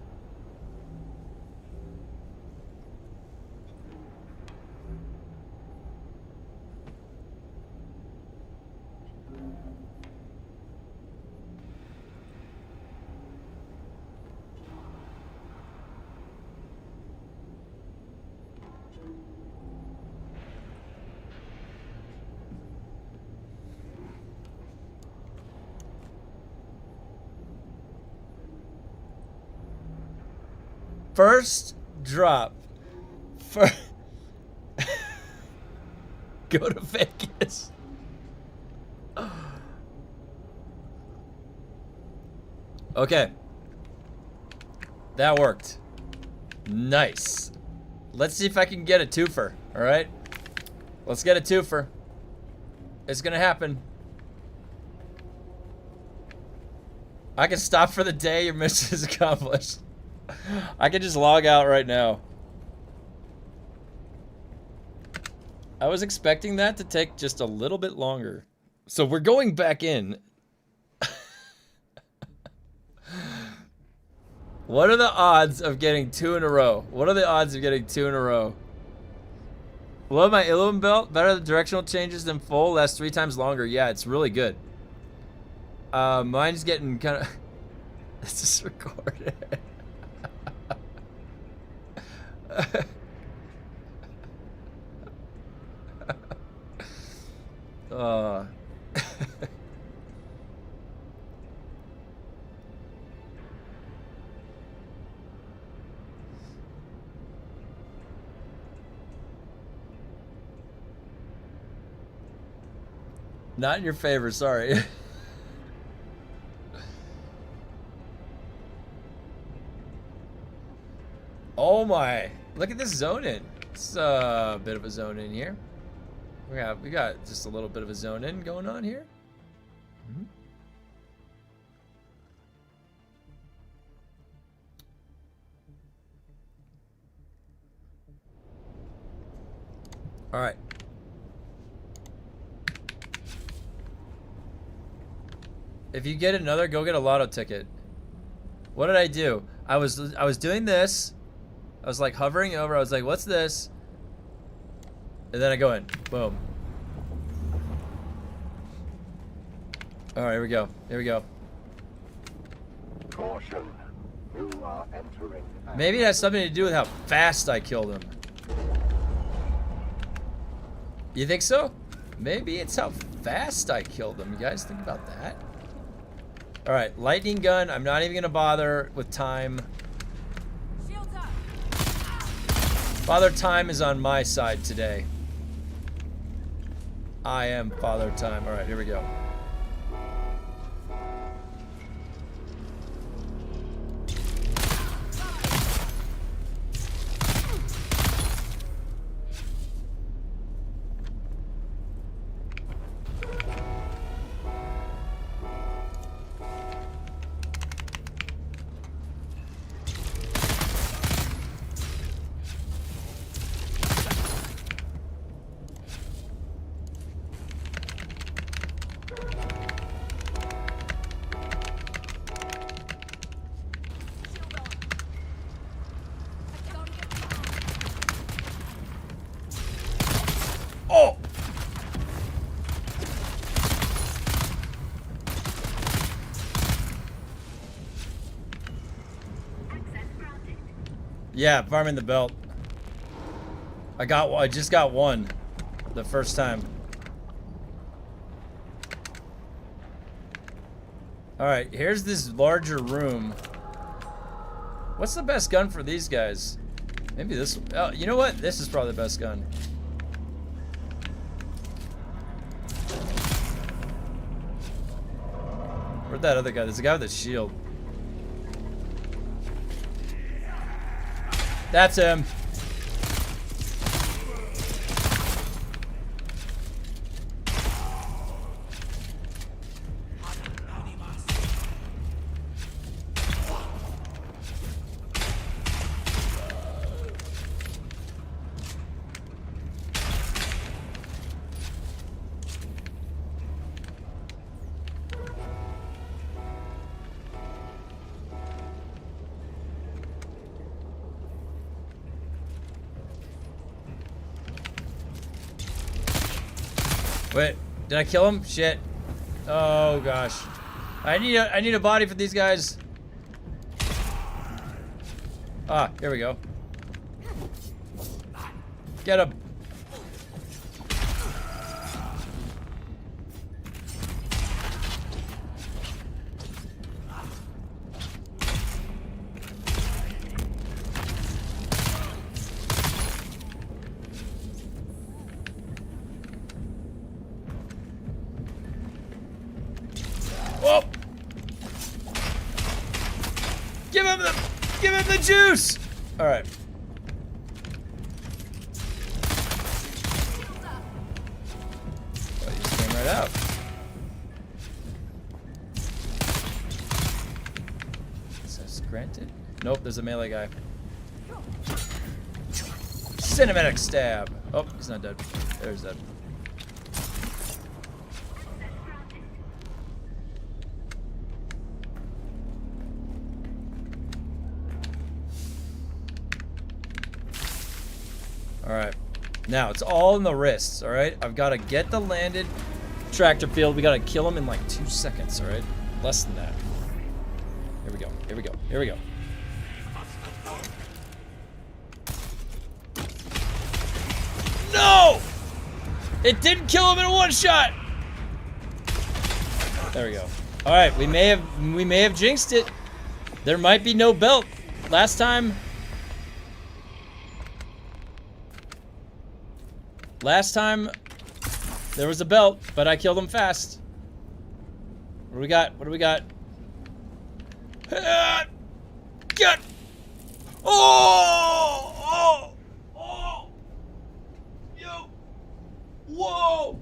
First drop. Go to Vegas. Okay. That worked. Nice. Let's see if I can get a twofer. Alright? Let's get a twofer. It's gonna happen. I can stop for the day. Your mission is accomplished. I can just log out right now. I was expecting that to take just a little bit longer. So we're going back in. What are the odds of getting 2 in a row? What are the odds of getting 2 in a row? Love my Illum belt. Better the directional changes than full. Lasts 3 times longer. Yeah, it's really good. Mine's getting kind of... This is recorded. Not in your favor, sorry. Oh my! Look at this zone in. It's a bit of a zone in here. We got just a little bit of a zone in going on here. Mm-hmm. All right. If you get another, go get a lotto ticket. What did I do? I was doing this. I was like hovering over. I was like, "What's this?" And then I go in. Boom. All right, here we go. Here we go. Caution. You are entering. Maybe it has something to do with how fast I killed him. You think so? Maybe it's how fast I killed him. You guys think about that? All right, lightning gun. I'm not even gonna bother with time. Shields up. Father Time is on my side today. I am Father Time. All right, here we go. Oh! Yeah, farming the belt. I just got one the first time. All right, here's this larger room. What's the best gun for these guys? Maybe this. Oh, you know what? This is probably the best gun. Where'd that other guy? There's a guy with a shield. That's him. Wait, did I kill him? Shit. Oh gosh. I need a body for these guys. Ah, here we go. Get him. Whoa! Give him the juice! Alright. Oh, he just came right out. Nope, there's a melee guy. Cinematic stab. Oh, he's not dead. There's dead. Alright. Now, it's all in the wrists, alright? I've got to get the landed tractor field. We got to kill him in like 2 seconds, alright? Less than that. Here we go. Here we go. Here we go. No! It didn't kill him in one shot! There we go. Alright, we may have jinxed it. There might be no belt. Last time there was a belt, but I killed him fast. What do we got? What do we got? Get! Oh! Oh! Oh! Yo! Whoa!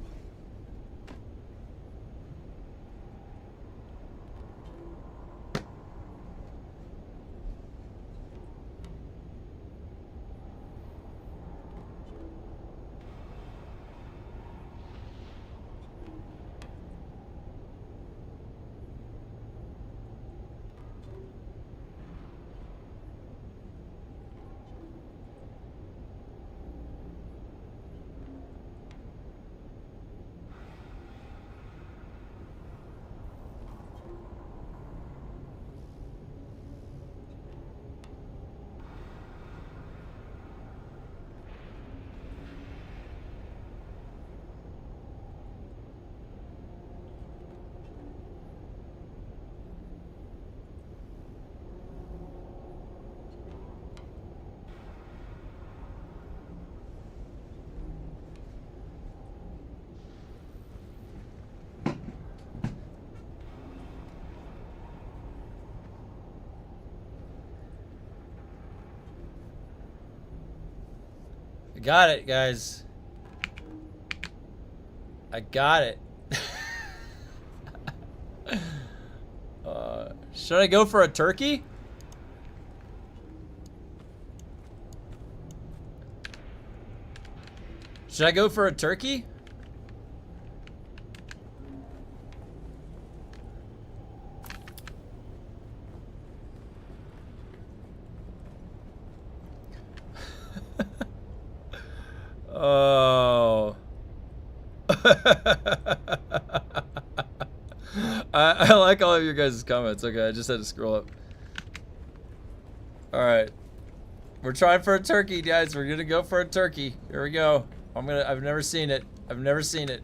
I got it, guys. I got it. Should I go for a turkey? Should I go for a turkey? Oh. I like all of your guys' comments. Okay, I just had to scroll up. Alright. We're trying for a turkey, guys. We're gonna go for a turkey. Here we go. I've never seen it. I've never seen it.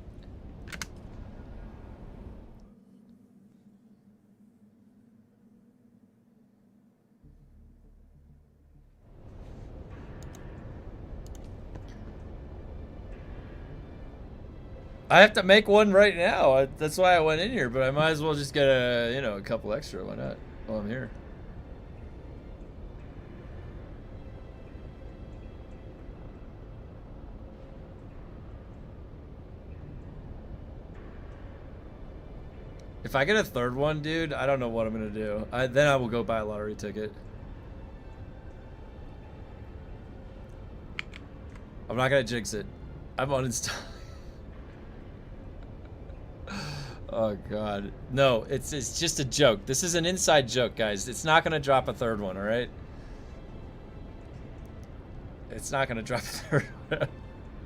I have to make one right now. That's why I went in here, but I might as well just get a couple extra. Why not? While I'm here. If I get a third one, dude, I don't know what I'm gonna do. Then I will go buy a lottery ticket. I'm not gonna jinx it. I'm uninstalling. Oh god. No, it's just a joke. This is an inside joke, guys. It's not gonna drop a third one, alright? It's not gonna drop a third one.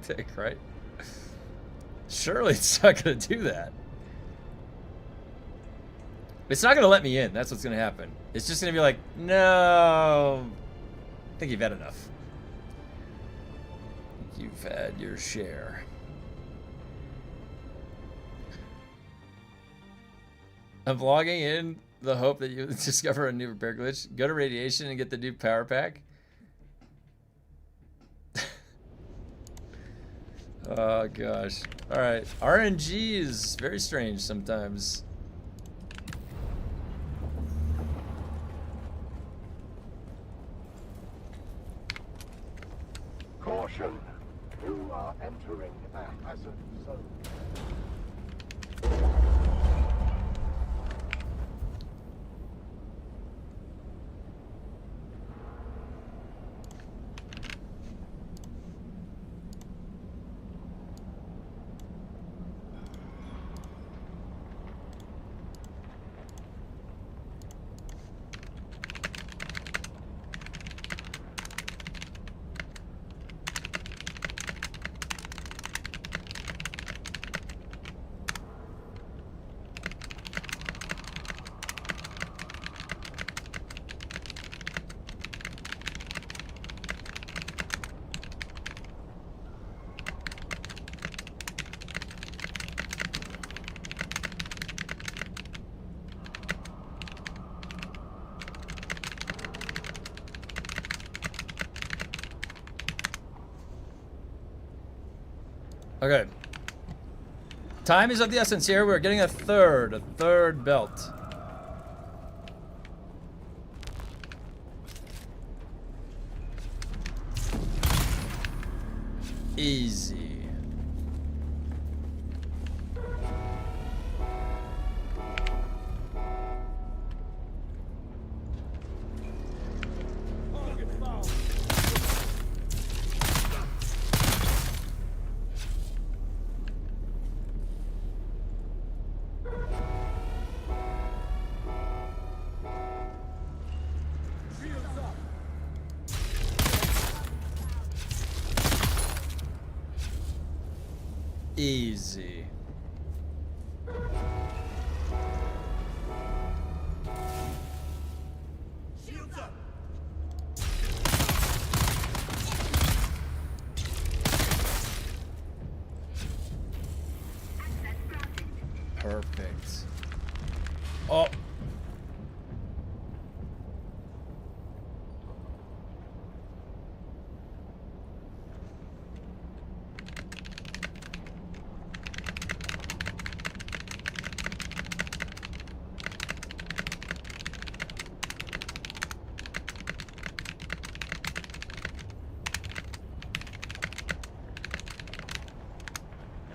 Tick, right? Surely it's not gonna do that. It's not gonna let me in. That's what's gonna happen. It's just gonna be like, no. I think you've had enough. You've had your share. I'm logging in the hope that you discover a new repair glitch. Go to radiation and get the new power pack. Oh gosh. Alright. RNG is very strange sometimes. Caution. You are entering a hazard zone. Okay. Time is of the essence here. We're getting a third belt. Easy. Easy. Perfect. Oh.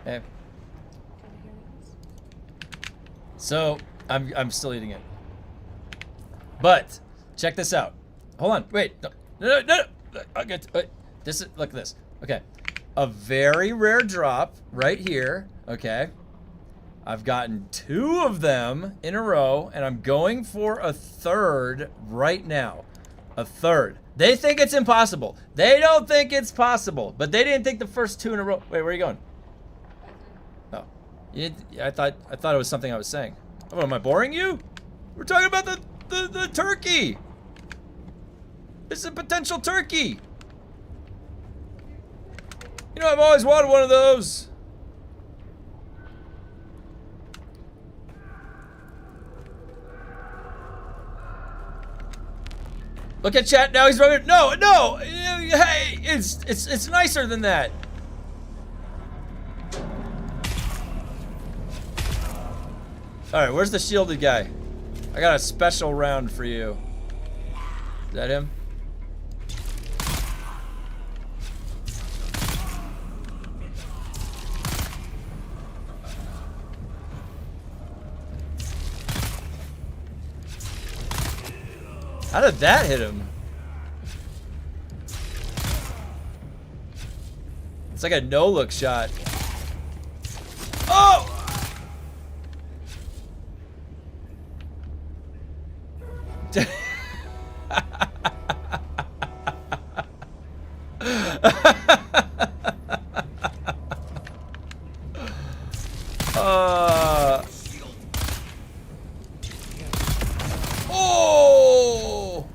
Okay. So I'm still eating it. But check this out. Hold on. Wait. No. Okay. Wait. This is look at this. Okay. A very rare drop right here. Okay. I've gotten 2 of them in a row, and I'm going for a third right now. A third. They think it's impossible. They don't think it's possible, but they didn't think the first 2 in a row. Wait, where are you going? Oh, I thought it was something I was saying. Oh, am I boring you? We're talking about the turkey. This is a potential turkey. You know, I've always wanted one of those. Look at chat now. He's running. No. Hey, it's nicer than that. All right, where's the shielded guy? I got a special round for you. Is that him? How did that hit him? It's like a no-look shot. Oh! Oh!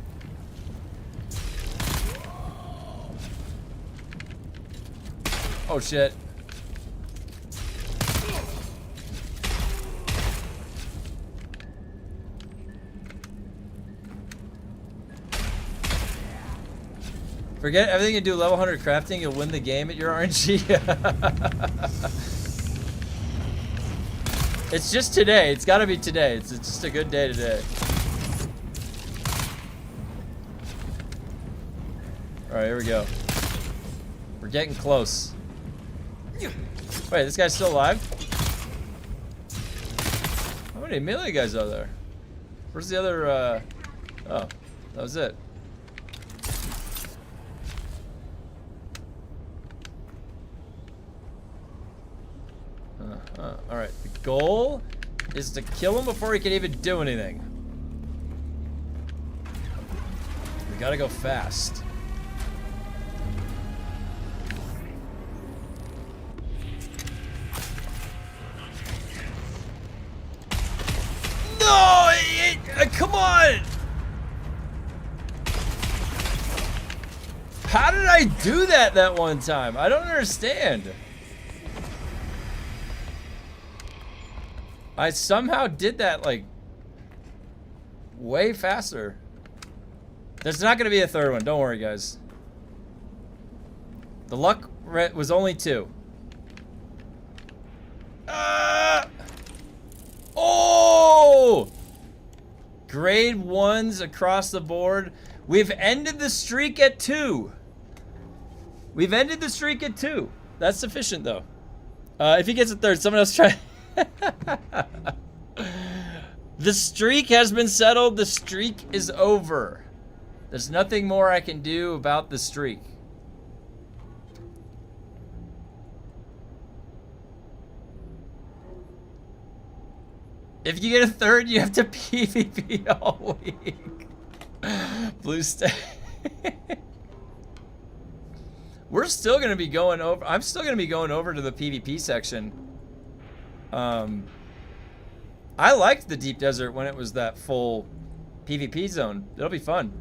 Oh shit. Forget everything you do level 100 crafting, you'll win the game at your RNG. It's just today. It's gotta be today. It's just a good day today. Alright, here we go. We're getting close. Wait, this guy's still alive? How many melee guys are there? Where's the other, oh, that was it. Alright, the goal is to kill him before he can even do anything. We gotta go fast. No! Come on! How did I do that one time? I don't understand. I somehow did that, like, way faster. There's not gonna be a third one. Don't worry, guys. The luck was only 2. Oh! Grade 1s across the board. We've ended the streak at 2. We've ended the streak at 2. That's sufficient, though. If he gets a third, someone else try. The streak has been settled. The streak is over. There's nothing more I can do about the streak. If you get a third, you have to PvP all week. Blue stay. We're still gonna be going over. I'm still gonna be going over to the PvP section. I liked the deep desert when it was that full PvP zone. It'll be fun.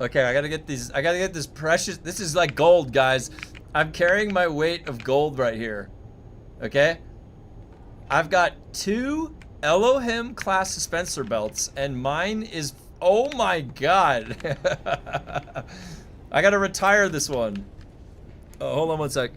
Okay, I gotta get these. I gotta get this precious. This is like gold, guys. I'm carrying my weight of gold right here. Okay? I've got 2 Elohim class dispenser belts, and mine is. Oh my god. I gotta retire this one. Oh, hold on one sec.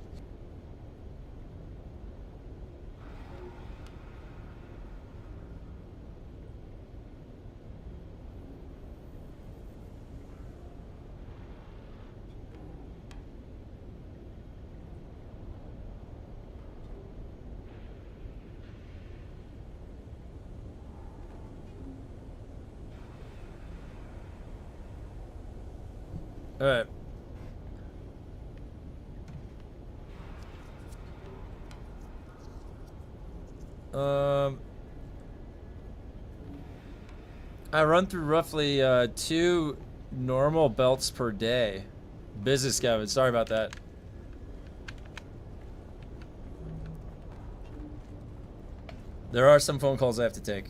All right. I run through roughly 2 normal belts per day. Business Gavin, sorry about that. There are some phone calls I have to take.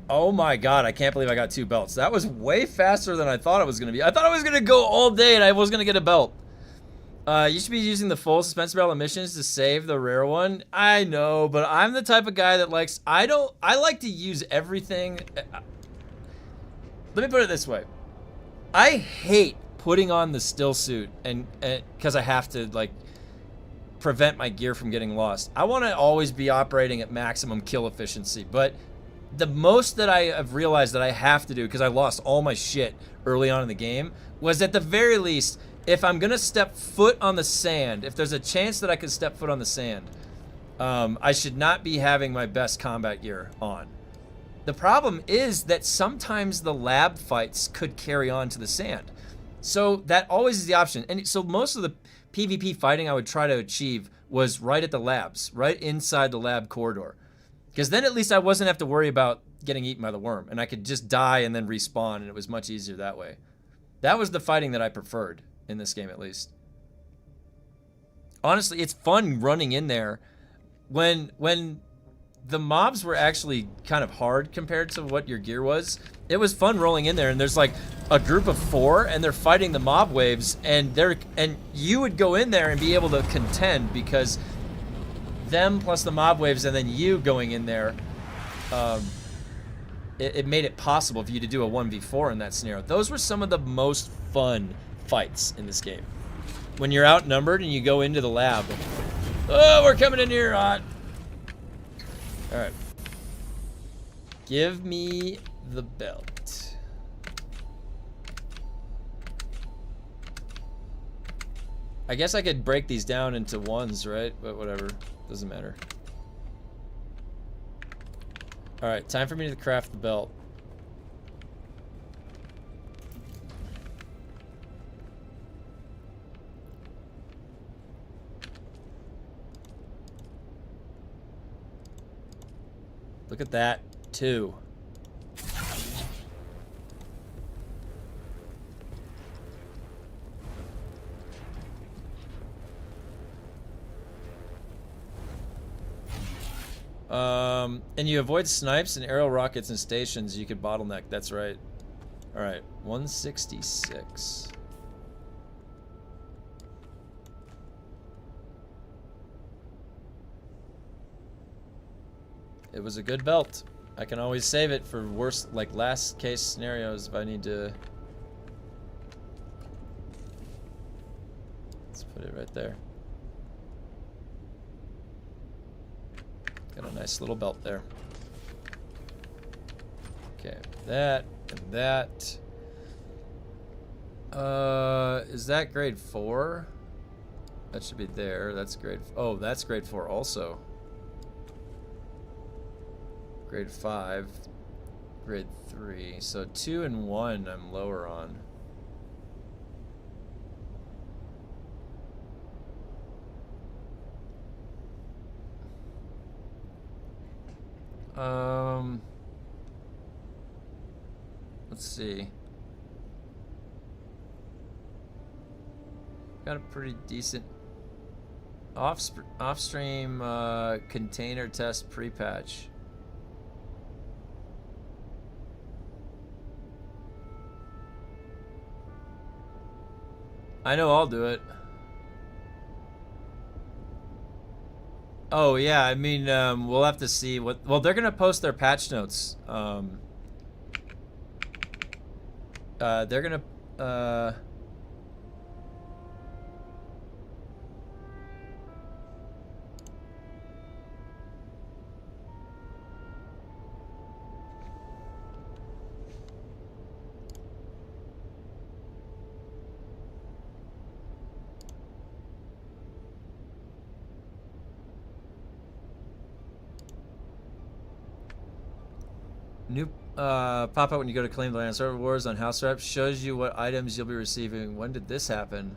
Oh my god, I can't believe I got 2 belts. That was way faster than I thought it was going to be. I thought I was going to go all day and I was going to get a belt. You should be using the full suspense barrel emissions to save the rare one. I know, but I'm the type of guy that likes... I like to use everything... Let me put it this way. I hate putting on the still suit and because I have to, like, prevent my gear from getting lost. I want to always be operating at maximum kill efficiency, but... The most that I have realized that I have to do, because I lost all my shit early on in the game, was at the very least, if I'm going to step foot on the sand, if there's a chance that I could step foot on the sand, I should not be having my best combat gear on. The problem is that sometimes the lab fights could carry on to the sand. So that always is the option. And so most of the PvP fighting I would try to achieve was right at the labs, right inside the lab corridor. Because then at least I wasn't have to worry about getting eaten by the worm. And I could just die and then respawn, and it was much easier that way. That was the fighting that I preferred in this game, at least. Honestly, it's fun running in there when the mobs were actually kind of hard compared to what your gear was. It was fun rolling in there, and there's like a group of 4, and they're fighting the mob waves, and you would go in there and be able to contend because them plus the mob waves and then you going in there, it made it possible for you to do a 1v4 in that scenario. Those were some of the most fun fights in this game. When you're outnumbered and you go into the lab. Oh, we're coming in here hot. All right. Give me the belt. I guess I could break these down into ones, right? But whatever. Doesn't matter. Alright, time for me to craft the belt. Look at that, 2. And you avoid snipes and arrow rockets and stations. You could bottleneck. That's right. All right, 166. It was a good belt. I can always save it for worst, like last case scenarios if I need to. Let's put it right there. Got a nice little belt there. Okay, that and that. Is that grade 4? That should be there. That's grade. Oh, that's grade 4 also. Grade 5. Grade 3. So 2 and 1 I'm lower on. Let's see. Got a pretty decent off-stream container test pre-patch. I know I'll do it. Oh yeah, I mean, we'll have to see what. Well, they're gonna post their patch notes. They're gonna. New pop up when you go to claim the Lansrad rewards on house reps. Shows you what items you'll be receiving. When did this happen?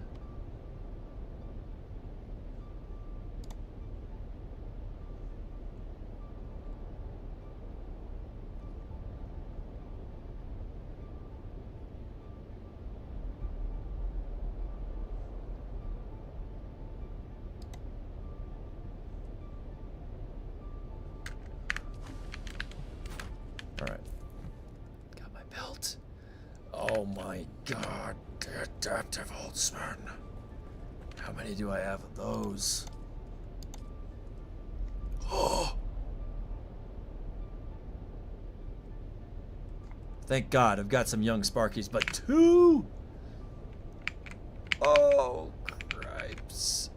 Oh my god, the adaptive Holtzman. How many do I have of those? Oh! Thank God, I've got some young Sparkies, but 2? Oh, cripes.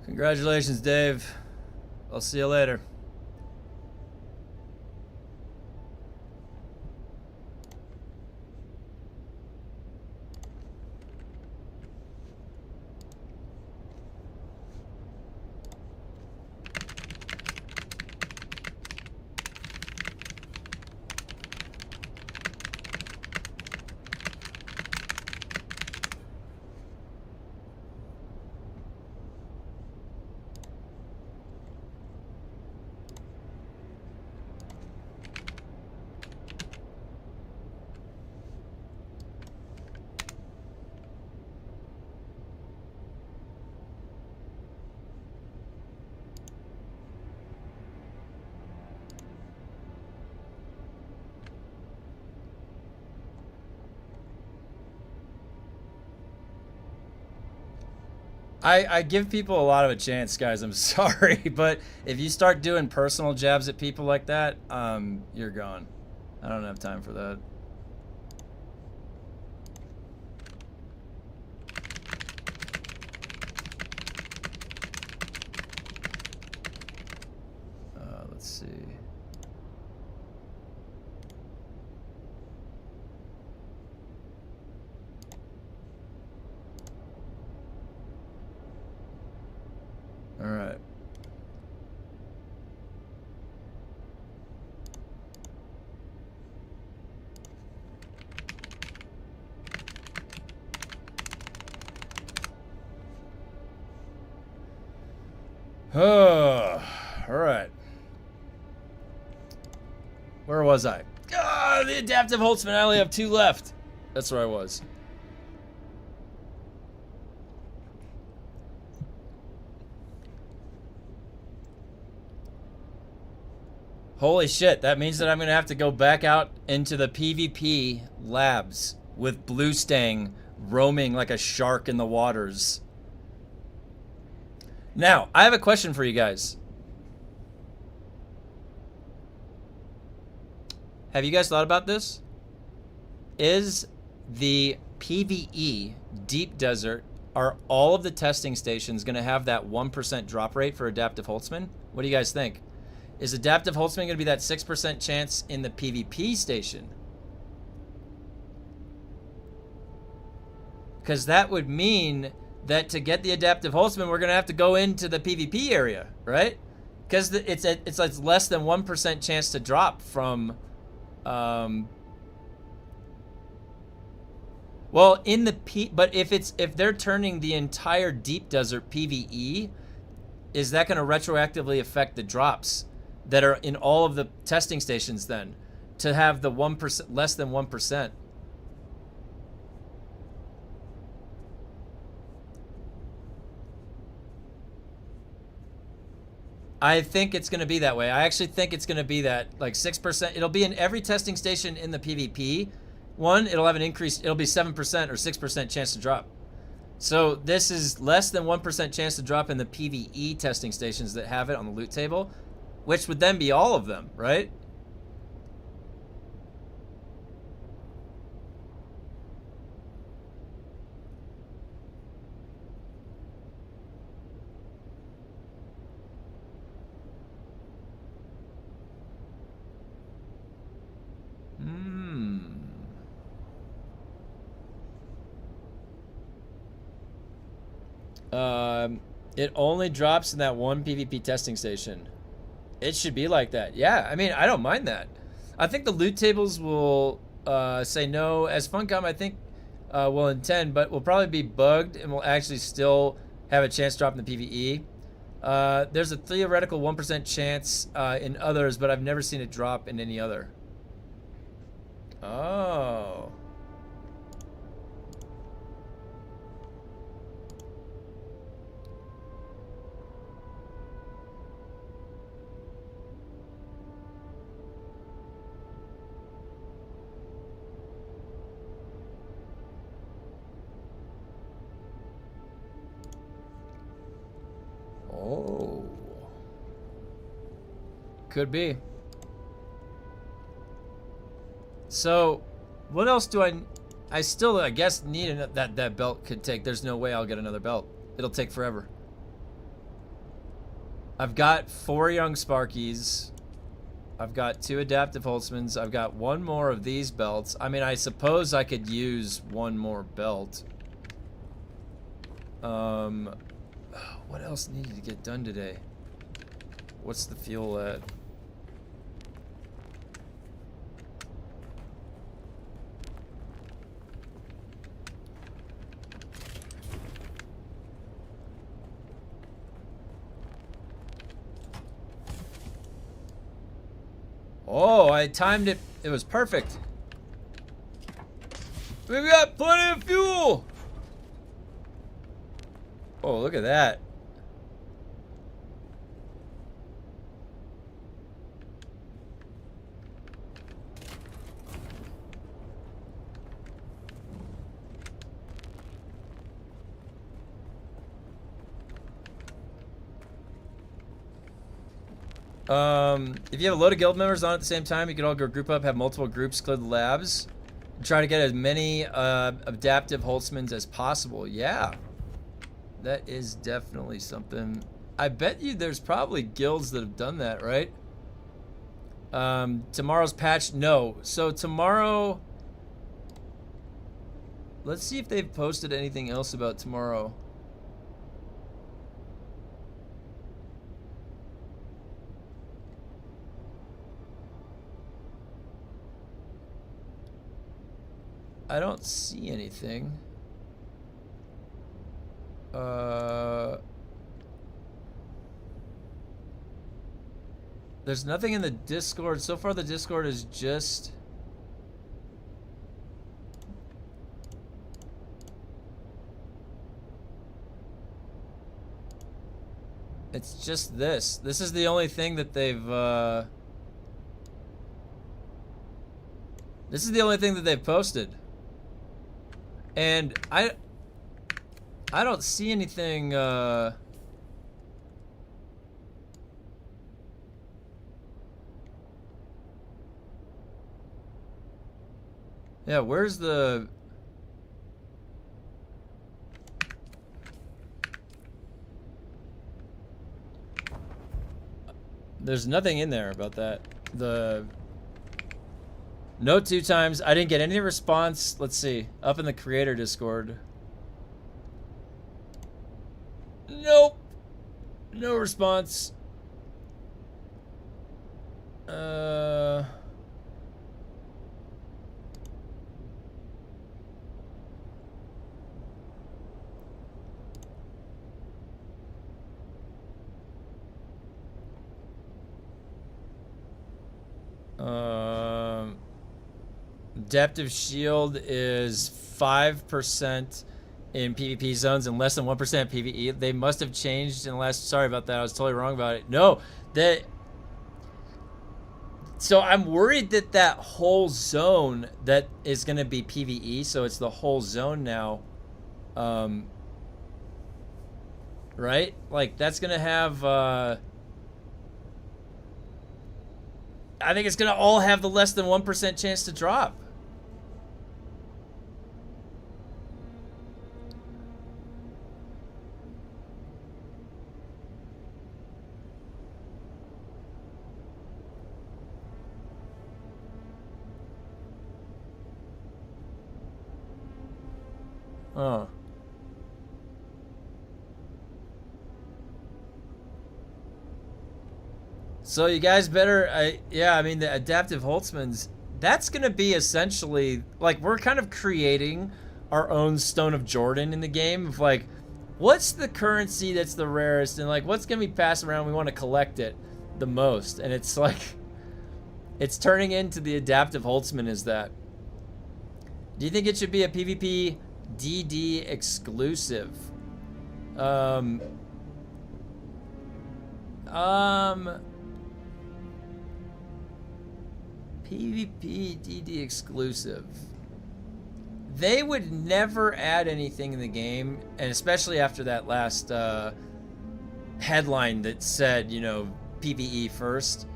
Congratulations, Dave. I'll see you later. I give people a lot of a chance, guys. I'm sorry, but if you start doing personal jabs at people like that, you're gone. I don't have time for that. All right. Where was I? Ah, the adaptive Holtzman. I only have 2 left. That's where I was. Holy shit, that means that I'm going to have to go back out into the PvP labs with Blue Stang roaming like a shark in the waters. Now, I have a question for you guys. Have you guys thought about this? Is the PvE Deep Desert, are all of the testing stations going to have that 1% drop rate for adaptive Holtzman? What do you guys think? Is adaptive Holtzman going to be that 6% chance in the PvP station? Because that would mean that to get the adaptive Holtzman, we're going to have to go into the PvP area, right? Because it's like less than 1% chance to drop from... well, in the but if they're turning the entire Deep Desert PvE, is that going to retroactively affect the drops that are in all of the testing stations then, to have the 1%, less than 1%? I think it's going to be that way. I actually think it's going to be that, like 6%. It'll be in every testing station in the PvP one. It'll have an increase. It'll be 7% or 6% chance to drop. So this is less than 1% chance to drop in the PvE testing stations that have it on the loot table, which would then be all of them, right? It only drops in that one PvP testing station. It should be like that. Yeah, I mean, I don't mind that. I think the loot tables will say no. As Funcom, I think, will intend, but will probably be bugged and will actually still have a chance to drop in the PvE. There's a theoretical 1% chance in others, but I've never seen it drop in any other. Oh. Oh. Could be. So, what else do I still, I guess, need that belt could take. There's no way I'll get another belt. It'll take forever. I've got 4 young Sparkies. I've got 2 adaptive Holtzmans. I've got 1 more of these belts. I mean, I suppose I could use 1 more belt. What else needed to get done today? What's the fuel at? Oh, I timed it. It was perfect. We got plenty of fuel. Oh, look at that. If you have a load of guild members on at the same time, you can all go group up, have multiple groups, clear the labs, and try to get as many adaptive Holtzmans as possible. Yeah, that is definitely something. I bet you there's probably guilds that have done that, right? Tomorrow's patch, no. So tomorrow, let's see if they've posted anything else about tomorrow. I don't see anything. There's nothing in the Discord. So far the Discord is just... It's just this. This is the only thing that they've, This is the only thing that they've posted. And I don't see anything, Yeah, where's the... There's nothing in there about that. The... No 2 times. I didn't get any response. Let's see. Up in the creator Discord. Nope. No response. Adaptive shield is 5% in PvP zones and less than 1% PvE. They must have changed in the last... Sorry about that. I was totally wrong about it. No, that... So I'm worried that that whole zone that is going to be PvE, so it's the whole zone now. Right? Like, that's going to have... I think it's going to all have the less than 1% chance to drop. Oh. So you guys better, yeah, I mean, the adaptive Holtzmans, that's going to be essentially, like, we're kind of creating our own Stone of Jordan in the game of, like, what's the currency that's the rarest, and, like, what's going to be passed around, we want to collect it the most, and it's, like, it's turning into the adaptive Holtzman is that. Do you think it should be a PvP DD exclusive? PvP DD exclusive. They would never add anything in the game, and especially after that last headline that said, you know, PvE first.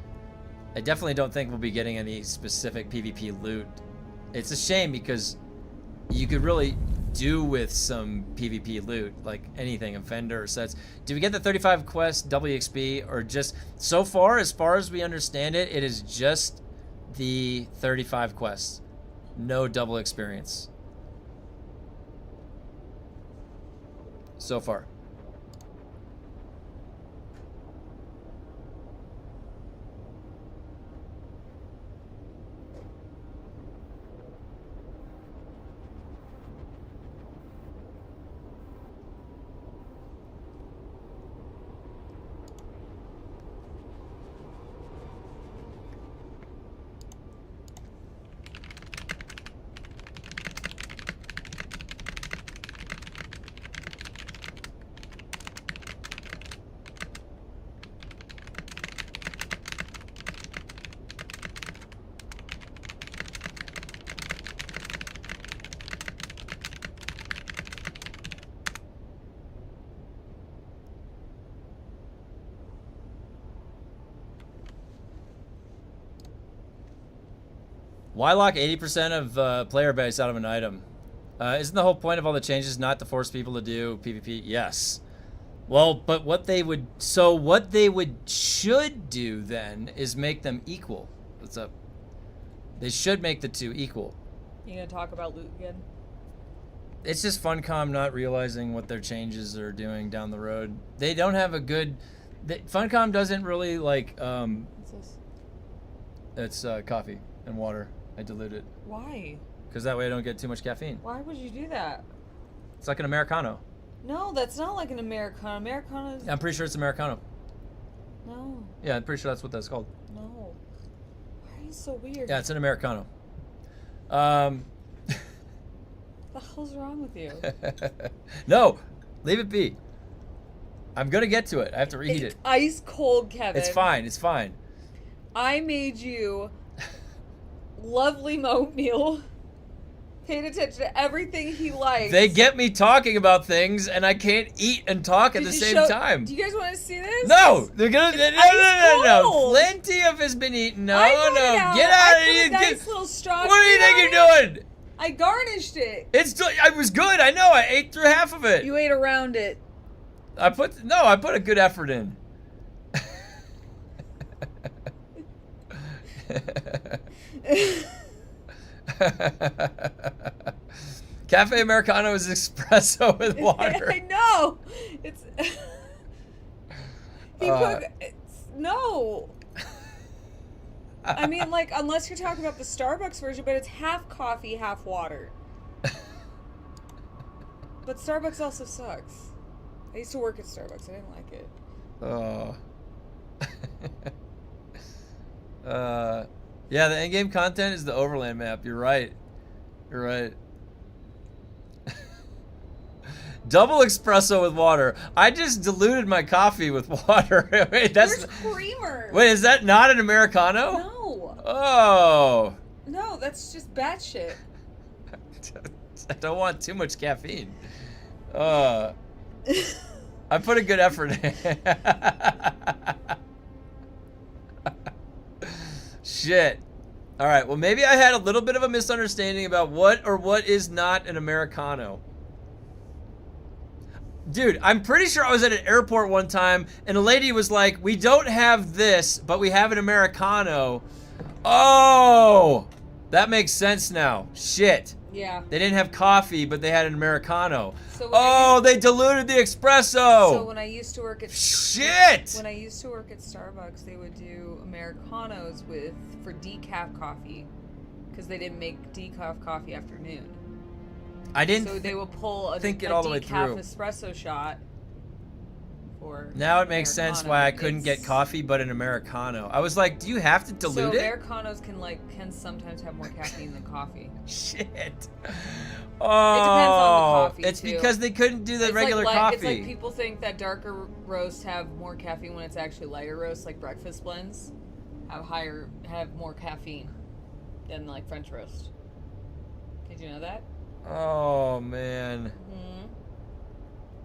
I definitely don't think we'll be getting any specific PvP loot. It's a shame because you could really do with some PvP loot, like anything, offender or sets. Do we get the 35 quest WXP, or just, so far as we understand it, it is just the 35 quests, no double experience so far. Why lock 80% of player base out of an item? Isn't the whole point of all the changes not to force people to do PvP? Yes. Well, but what they would should do then is make them equal. What's up? They should make the two equal. You gonna talk about loot again? It's just Funcom not realizing what their changes are doing down the road. They don't have a good... Funcom doesn't really like... What's this? It's coffee and water. I dilute it. Why? Because that way I don't get too much caffeine. Why would you do that? It's like an Americano. No, that's not like an Americano. Americano's... I'm pretty sure it's Americano. No, Yeah, I'm pretty sure that's what that's called. no. Why are you so weird? Yeah, it's an Americano. What the hell's wrong with you? No, leave it be. I'm gonna get to it. I have to reheat It's it. ice cold, Kevin. It's fine. It's fine. I made you lovely oatmeal. Paid attention to everything he likes. They get me talking about things, and I can't eat and talk at Did the you same show- time. Do you guys want to see this? No, they're gonna. No, ice no. cold. Plenty of has been eaten. No, I put it out. Get out I of put here. a nice little straw. What do you think you're doing? I garnished it. It was good. I know. I ate through half of it. You ate around it. I put a good effort in. Cafe Americano is espresso with water. I know. It's. No. I mean, like, unless you're talking about the Starbucks version, but it's half coffee, half water. But Starbucks also sucks. I used to work at Starbucks. I didn't like it. Yeah, the endgame content is the overland map. You're right. You're right. Double espresso with water. I just diluted my coffee with water. Wait, There's creamer. Wait, is that not an Americano? No. Oh. No, that's just batshit. I don't want too much caffeine. I put a good effort in. Shit. All right, well, maybe I had a little bit of a misunderstanding about what is not an Americano. Dude, I'm pretty sure I was at an airport one time and a lady was like, we don't have this, but we have an Americano. Oh, that makes sense now. Shit. Yeah. They didn't have coffee, but they had an Americano. So they diluted the espresso. So when I used to work at Shit. When I used to work at Starbucks, they would do Americanos for decaf coffee, because they didn't make decaf coffee after noon. I didn't. So they would pull a think it all the way decaf through. espresso shot. For Now it makes sense Americano. why I couldn't get coffee, but an Americano. I was like, do you have to dilute so it? Americanos can sometimes have more caffeine than coffee. Shit. Oh, it depends on the coffee. It's too. because they couldn't do the regular coffee. It's like people think that darker roasts have more caffeine when it's actually lighter roasts, like breakfast blends, have more caffeine than like French roast. Did you know that? Oh man. Mm-hmm.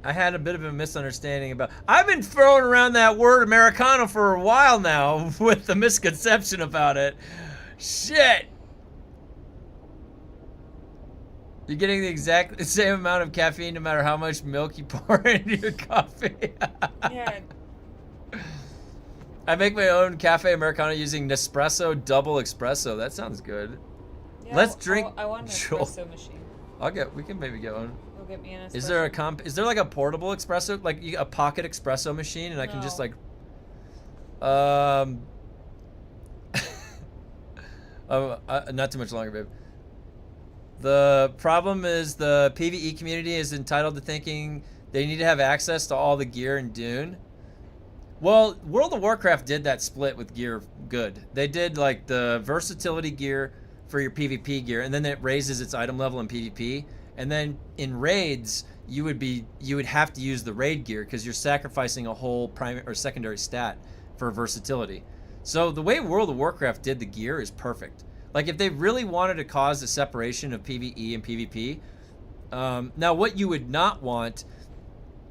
I had a bit of a misunderstanding about. I've been throwing around that word Americano for a while now with the misconception about it. Shit. You're getting the exact same amount of caffeine no matter how much milk you pour into your coffee. Yeah. I make my own cafe Americano using Nespresso double espresso. That sounds good. Yeah, Let's drink. I want an Joel. espresso machine. We can maybe get one. Go get me an espresso. Is there like a portable espresso, like a pocket espresso machine, and I can just like, not too much longer, babe. The problem is the PvE community is entitled to thinking they need to have access to all the gear in Dune. Well, World of Warcraft did that split with gear good. They did like the versatility gear for your PvP gear, and then it raises its item level in PvP. And then in raids, you would have to use the raid gear because you're sacrificing a whole primary or secondary stat for versatility. So the way World of Warcraft did the gear is perfect. Like if they really wanted to cause a separation of PvE and PvP, now what you would not want.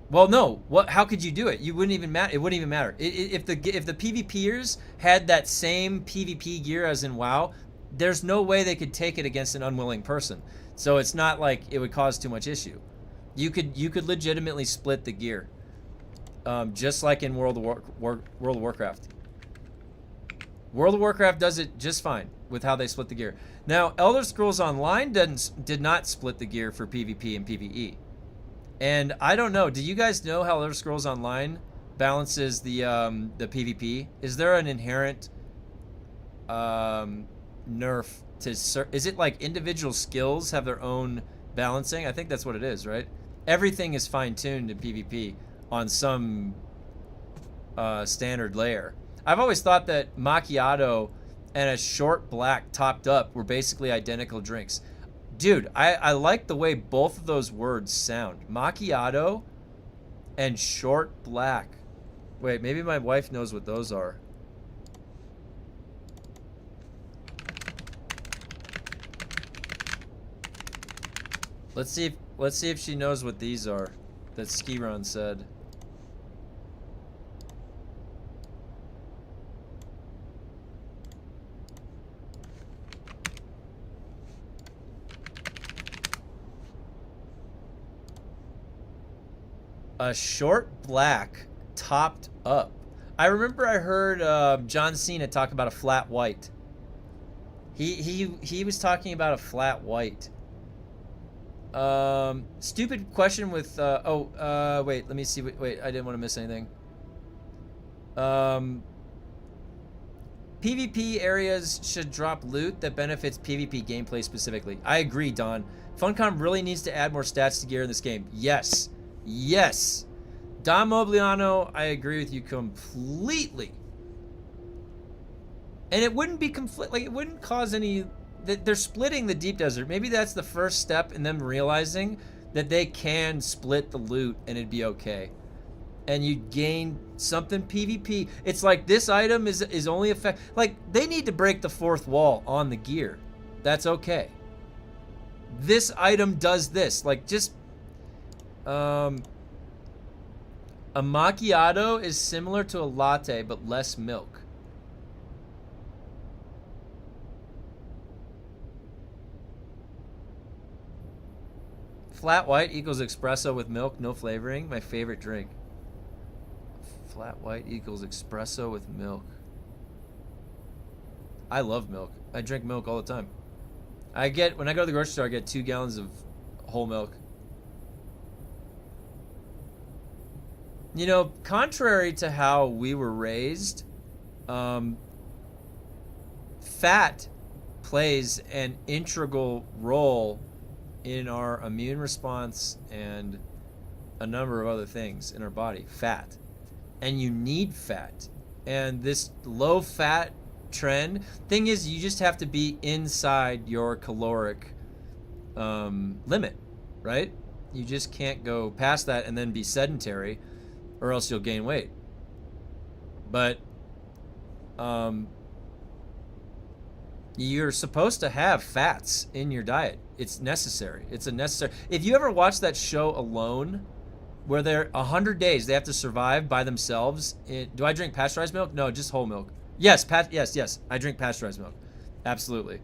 Well, no. How could you do it? You wouldn't even matter. It wouldn't even matter if the PvPers had that same PvP gear as in WoW. There's no way they could take it against an unwilling person. So it's not like it would cause too much issue. You could legitimately split the gear, just like in World of Warcraft. World of Warcraft does it just fine with how they split the gear. Now, Elder Scrolls Online did not split the gear for PvP and PvE. And I don't know. Do you guys know how Elder Scrolls Online balances the PvP? Is there an inherent nerf to? Is it like individual skills have their own balancing? I think that's what it is, right? Everything is fine-tuned in PvP on some standard layer. I've always thought that macchiato and a short black topped up were basically identical drinks. Dude, I like the way both of those words sound. Macchiato and short black. Wait, maybe my wife knows what those are. Let's see if she knows what these are that Skiron said. A short black topped up. I remember I heard John Cena talk about a flat white. He was talking about a flat white. Stupid question with wait, let me see. Wait, I didn't want to miss anything. PvP areas should drop loot that benefits PvP gameplay specifically. I agree, Don. Funcom really needs to add more stats to gear in this game. Yes. Yes. Don Mobliano, I agree with you completely. And it wouldn't be it wouldn't cause any. They're splitting the deep desert. Maybe that's the first step in them realizing that they can split the loot and it'd be okay. And you gain something PvP. It's like this item is only effect. Like they need to break the fourth wall on the gear. That's okay. This item does this. Like just a macchiato is similar to a latte but less milk. Flat white equals espresso with milk, no flavoring. My favorite drink. Flat white equals espresso with milk. I love milk. I drink milk all the time. When I go to the grocery store, I get 2 gallons of whole milk. You know, contrary to how we were raised, fat plays an integral role in our immune response and a number of other things in our body. Fat. And you need fat. And this low fat trend, thing is, you just have to be inside your caloric limit, right? You just can't go past that and then be sedentary, or else you'll gain weight. But you're supposed to have fats in your diet. It's necessary. It's a necessary. If you ever watch that show Alone, where they're 100 days they have to survive by themselves. Do I drink pasteurized milk? No, just whole milk. Yes, yes. I drink pasteurized milk. Absolutely.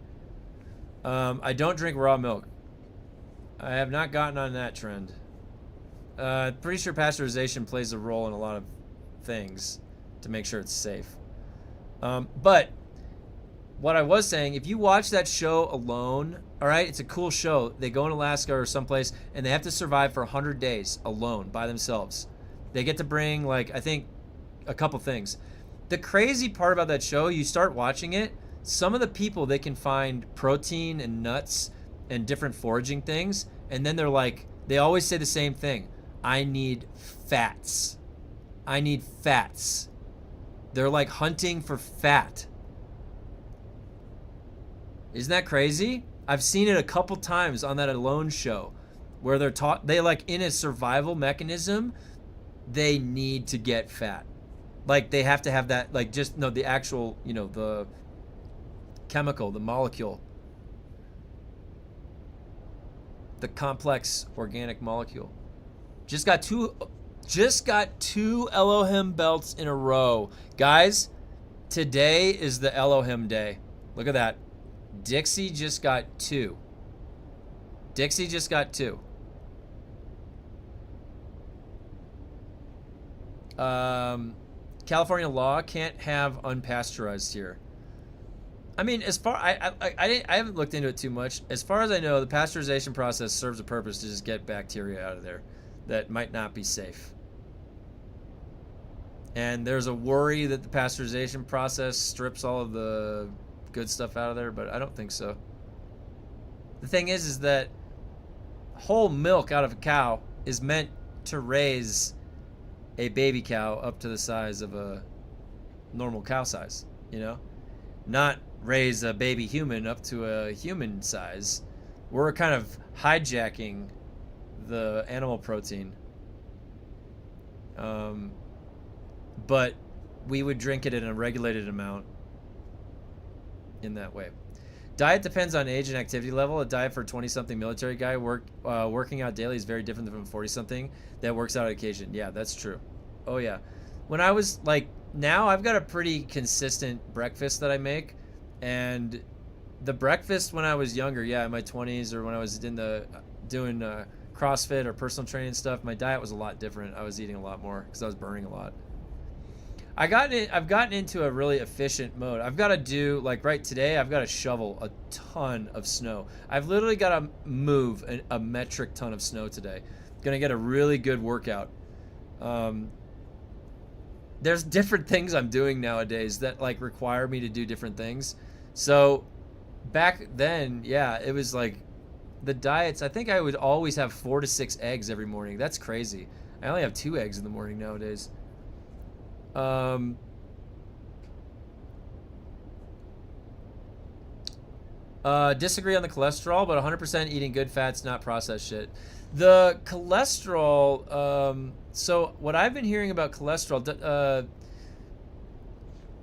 I don't drink raw milk. I have not gotten on that trend. Pretty sure pasteurization plays a role in a lot of things to make sure it's safe. But what I was saying, if you watch that show Alone, all right, it's a cool show. They go in Alaska or someplace, and they have to survive for 100 days alone by themselves. They get to bring, like, I think, a couple things. The crazy part about that show, you start watching it, some of the people, they can find protein and nuts and different foraging things, and then they're like, they always say the same thing. I need fats. I need fats. They're like hunting for fat. Isn't that crazy? I've seen it a couple times on that Alone show where they like in a survival mechanism, they need to get fat. Like they have to have that, like the actual, the chemical, the molecule, the complex organic molecule. Just got two Elohim belts in a row. Guys, today is the Elohim day. Look at that. Dixie just got 2. Dixie just got 2. California law can't have unpasteurized here. I mean, as far I haven't looked into it too much. As far as I know, the pasteurization process serves a purpose to just get bacteria out of there that might not be safe. And there's a worry that the pasteurization process strips all of the good stuff out of there, but I don't think so. The thing is that whole milk out of a cow is meant to raise a baby cow up to the size of a normal cow size, you know? Not raise a baby human up to a human size. We're kind of hijacking the animal protein. But we would drink it in a regulated amount in that way. Diet depends on age and activity level. A diet for a 20-something military guy working out daily is very different than from a 40-something that works out on occasion. Yeah, that's true. Oh, yeah. When I was, like, now I've got a pretty consistent breakfast that I make. And the breakfast when I was younger, yeah, in my 20s or when I was doing CrossFit or personal training stuff, my diet was a lot different. I was eating a lot more because I was burning a lot. I've gotten into a really efficient mode. I've got to do, like right today, I've got to shovel a ton of snow. I've literally got to move a metric ton of snow today. Gonna get a really good workout. There's different things I'm doing nowadays that like require me to do different things. So back then, yeah, it was like the diets. I think I would always have 4 to 6 eggs every morning. That's crazy. I only have 2 eggs in the morning nowadays. Disagree on the cholesterol, but 100% eating good fats, not processed shit. The cholesterol, so what I've been hearing about cholesterol,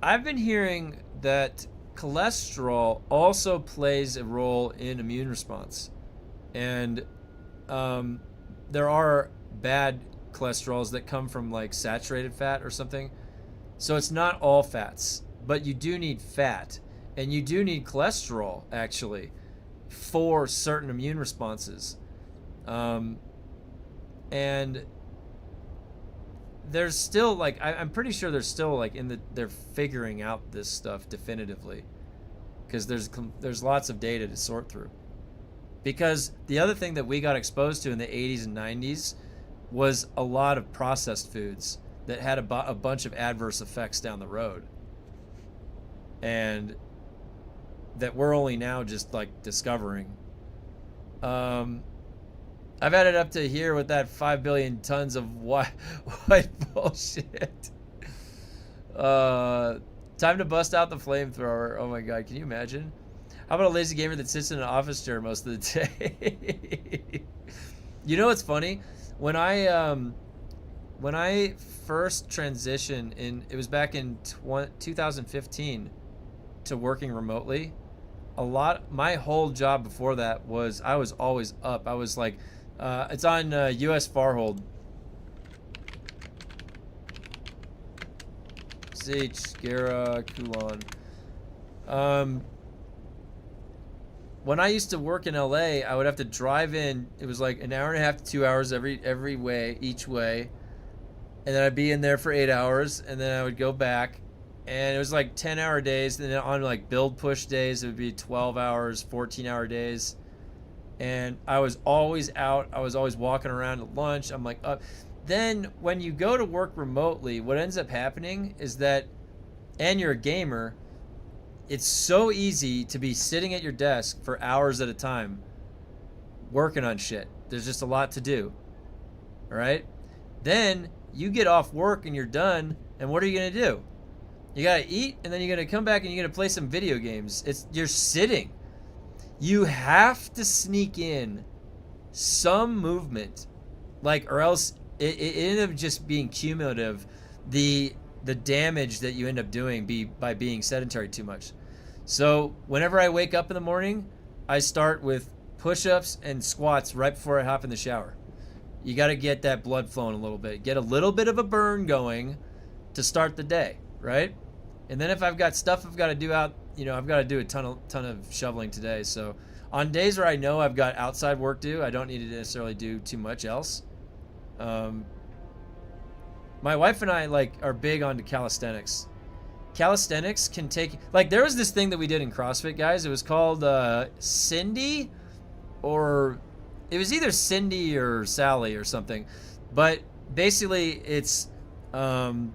I've been hearing that cholesterol also plays a role in immune response. And there are bad cholesterols that come from like saturated fat or something. So it's not all fats, but you do need fat. And you do need cholesterol, actually, for certain immune responses. And there's still, like, I'm pretty sure there's still, like, they're figuring out this stuff definitively. Because there's lots of data to sort through. Because the other thing that we got exposed to in the 80s and 90s was a lot of processed foods that had a bunch of adverse effects down the road. And that we're only now just like discovering. I've added up to here with that 5 billion tons of white bullshit. Time to bust out the flamethrower. Oh my god, can you imagine? How about a lazy gamer that sits in an office chair most of the day? You know what's funny? When I first transitioned it was back in 2015 to working remotely. My whole job before that was I was always up. I was like, it's on U.S. Farhold. Sich, Skara, Kulon. When I used to work in LA, I would have to drive in. It was like an hour and a half to 2 hours every way, each way. And then I'd be in there for 8 hours, and then I would go back. And it was like 10-hour days. And then on like build push days, it would be 12 hours, 14-hour days. And I was always out. I was always walking around at lunch. I'm like, Then when you go to work remotely, what ends up happening is that, and you're a gamer, it's so easy to be sitting at your desk for hours at a time working on shit. There's just a lot to do. All right? Then you get off work and you're done, and what are you going to do? You got to eat, and then you're going to come back and you're going to play some video games. You're sitting. You have to sneak in some movement, or else it ended up just being cumulative. The damage that you end up doing by being sedentary too much. So whenever I wake up in the morning, I start with push-ups and squats right before I hop in the shower. You got to get that blood flowing a little bit. Get a little bit of a burn going to start the day, right? And then if I've got stuff I've got to do I've got to do a ton of shoveling today. So on days where I know I've got outside work to do, I don't need to necessarily do too much else. My wife and I are big onto calisthenics. Calisthenics can take, there was this thing that we did in CrossFit, guys. It was called Cindy, or it was either Cindy or Sally or something. But basically it's 5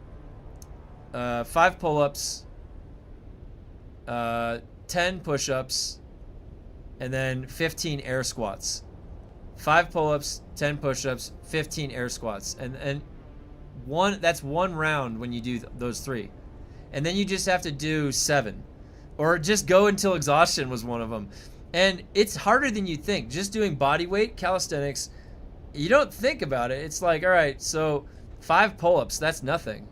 pull-ups, 10 push-ups, and then 15 air squats. 5 pull-ups, 10 push-ups, 15 air squats. And That's one round when you do those 3. And then you just have to do 7. Or just go until exhaustion was one of them. And it's harder than you think. Just doing body weight calisthenics, you don't think about it. It's like, all right, so 5 pull-ups, that's nothing.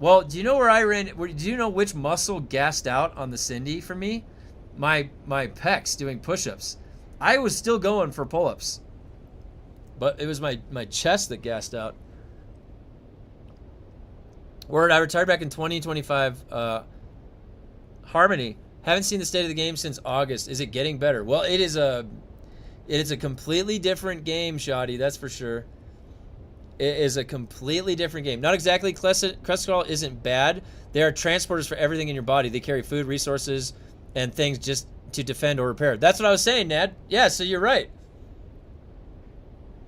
Well, do you know where I ran? Do you know which muscle gassed out on the Cindy for me? My pecs doing push-ups. I was still going for pull-ups. But it was my chest that gassed out. Word, I retired back in 2025. Harmony. Haven't seen the state of the game since August. Is it getting better? Well, it is a completely different game, Shoddy, that's for sure. It is a completely different game. Not exactly. Cholesterol isn't bad. They are transporters for everything in your body. They carry food, resources, and things just to defend or repair. That's what I was saying, Nad. Yeah, so you're right.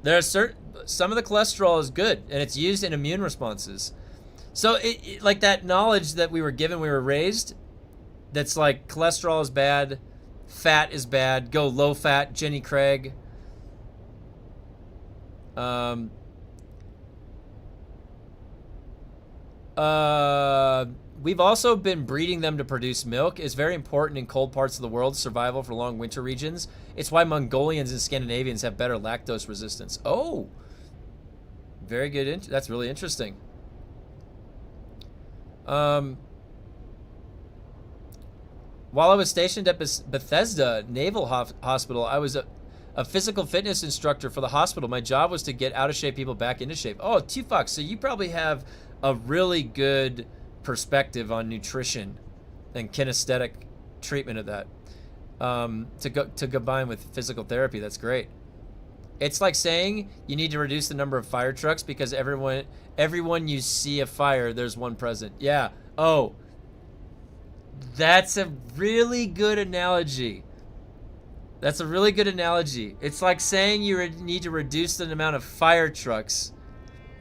There are some of the cholesterol is good, and it's used in immune responses. So, like that knowledge that we were given, we were raised, that's like cholesterol is bad, fat is bad, go low fat, Jenny Craig. We've also been breeding them to produce milk. It's very important in cold parts of the world, survival for long winter regions. It's why Mongolians and Scandinavians have better lactose resistance. Oh, very good. That's really interesting. While I was stationed at Bethesda Naval Hospital, I was a physical fitness instructor for the hospital. My job was to get out of shape people back into shape. Oh, Tufox, so you probably have a really good perspective on nutrition and kinesthetic treatment of that. To combine with physical therapy, that's great. It's like saying you need to reduce the number of fire trucks because everyone you see a fire, there's one present. Yeah. Oh, that's a really good analogy. That's a really good analogy. It's like saying you need to reduce the amount of fire trucks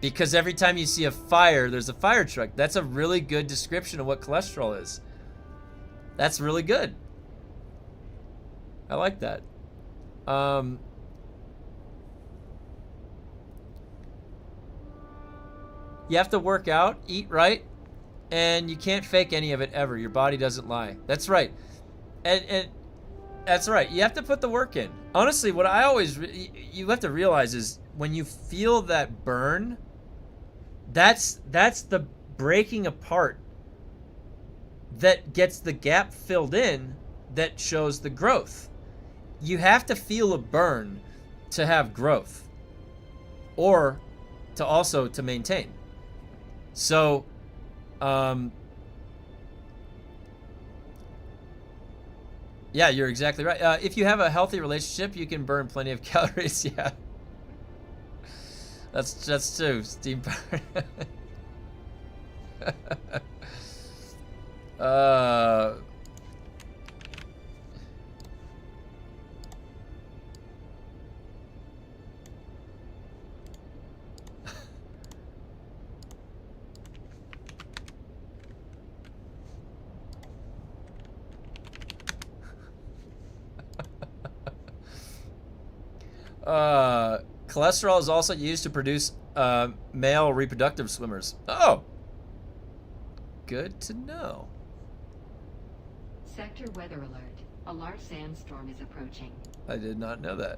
because every time you see a fire, there's a fire truck. That's a really good description of what cholesterol is. That's really good. I like that. You have to work out, eat right, and you can't fake any of it ever. Your body doesn't lie. That's right. And that's right. You have to put the work in. Honestly, what I always you have to realize is when you feel that burn, that's the breaking apart that gets the gap filled in that shows the growth. You have to feel a burn to have growth or to also to maintain. So, yeah, you're exactly right. If you have a healthy relationship, you can burn plenty of calories. Yeah, that's true. Steam power. Cholesterol is also used to produce male reproductive swimmers. Oh, good to know. Sector weather alert. A large sandstorm is approaching. I did not know that.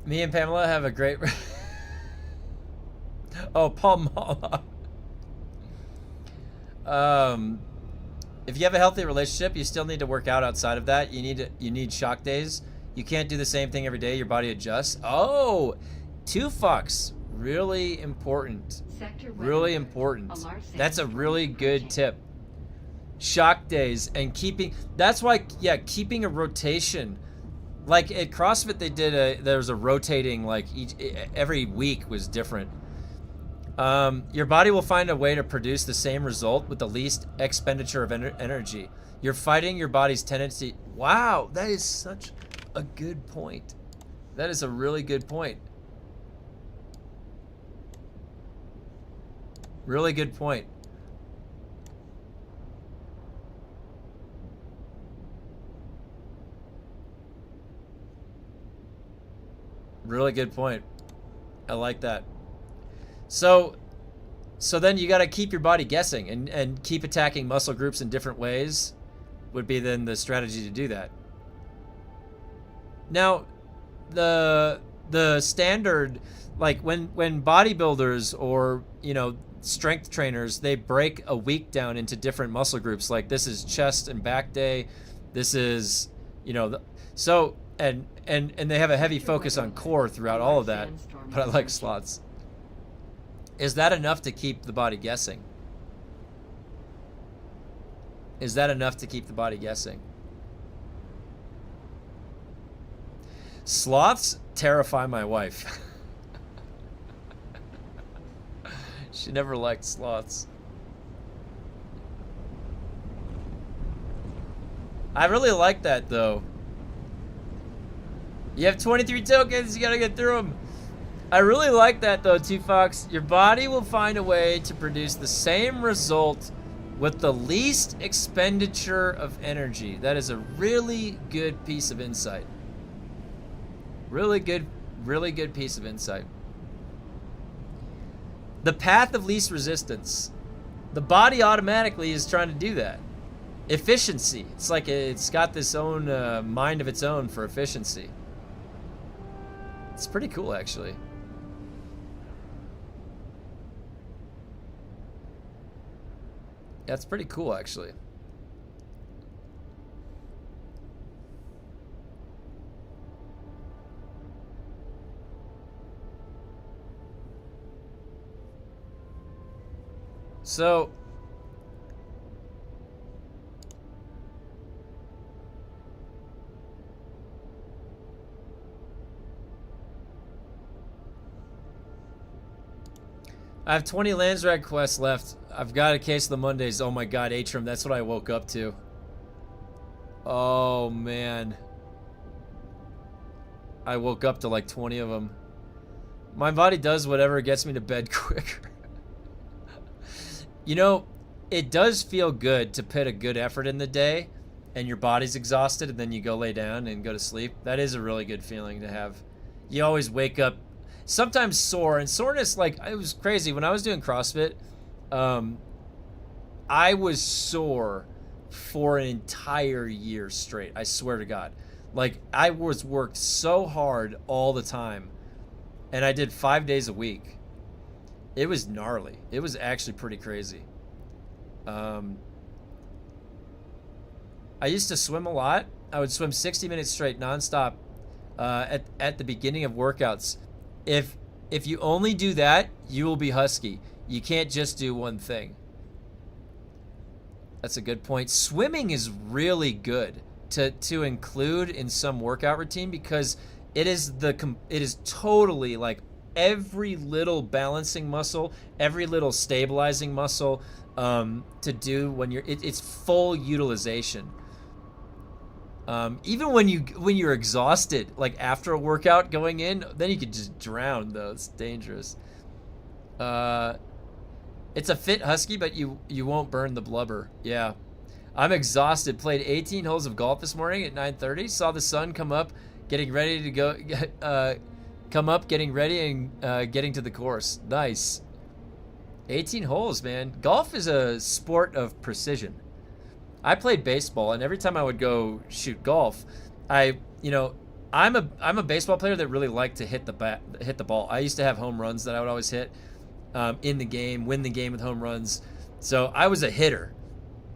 Me and Pamela have a great oh, Palmala. If you have a healthy relationship, you still need to work out outside of that. You need shock days. You can't do the same thing every day. Your body adjusts. Oh, 2 fucks. Really important. Really important. That's a really good tip. Shock days and keeping. That's why, yeah, keeping a rotation Like at CrossFit, they did there was a rotating, like every week was different. Your body will find a way to produce the same result with the least expenditure of energy. You're fighting your body's tendency. Wow, that is such a good point. That is a really good point. Really good point. Really good point. I like that. So then you got to keep your body guessing and keep attacking muscle groups in different ways would be then the strategy to do that. Now, the standard, like when bodybuilders or, you know, strength trainers, they break a week down into different muscle groups. Like this is chest and back day. This is, you know, and they have a heavy focus on core throughout all of that. But I like slots. Is that enough to keep the body guessing? Is that enough to keep the body guessing? Sloths terrify my wife. She never liked sloths. I really like that though. You have 23 tokens, you gotta get through them. I really like that though, T-Fox. Your body will find a way to produce the same result with the least expenditure of energy. That is a really good piece of insight. Really good piece of insight. The path of least resistance. The body automatically is trying to do that. Efficiency. It's like it's got this own mind of its own for efficiency. It's pretty cool, actually. That's pretty cool, actually. So, I have 20 Lansrad quests left. I've got a case of the Mondays. Oh my god, Atrim, that's what I woke up to. Oh man. I woke up to like 20 of them. My body does whatever gets me to bed quicker. You know, it does feel good to put a good effort in the day and your body's exhausted and then you go lay down and go to sleep. That is a really good feeling to have. You always wake up sometimes sore, and soreness, like, it was crazy. When I was doing CrossFit, I was sore for an entire year straight. I swear to God. Like, I was worked so hard all the time, and I did 5 days a week. It was gnarly. It was actually pretty crazy. I used to swim a lot. I would swim 60 minutes straight, nonstop, at the beginning of workouts. If you only do that, you will be husky. You can't just do one thing. That's a good point. Swimming is really good to include in some workout routine because it is totally like every little balancing muscle, every little stabilizing muscle to do when it's full utilization. Even when you're exhausted, like after a workout going in, then you could just drown though. It's dangerous. It's a fit husky, but you won't burn the blubber. Yeah. I'm exhausted. Played 18 holes of golf this morning at 9:30. Saw the sun come up, getting ready to go. Getting ready and getting to the course. Nice. 18 holes, man. Golf is a sport of precision. I played baseball, and every time I would go shoot golf, I'm a baseball player that really liked to hit the ball. I used to have home runs that I would always hit in the game, win the game with home runs. So I was a hitter.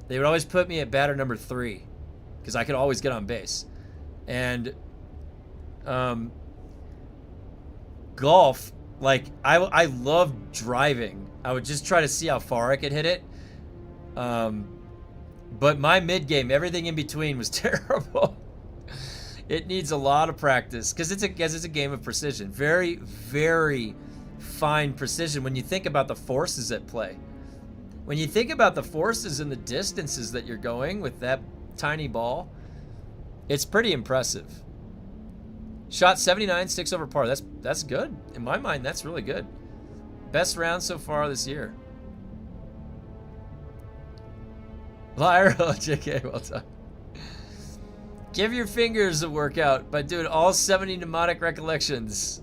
They would always put me at batter number 3 because I could always get on base. And golf, like I loved driving. I would just try to see how far I could hit it. But my mid game, everything in between was terrible. It needs a lot of practice because it's a game of precision. Very, very fine precision when you think about the forces at play. When you think about the forces and the distances that you're going with that tiny ball, it's pretty impressive. Shot 79, 6 over par. That's good. In my mind, that's really good. Best round so far this year. Lyra, JK, well done. Give your fingers a workout by doing all 70 mnemonic recollections.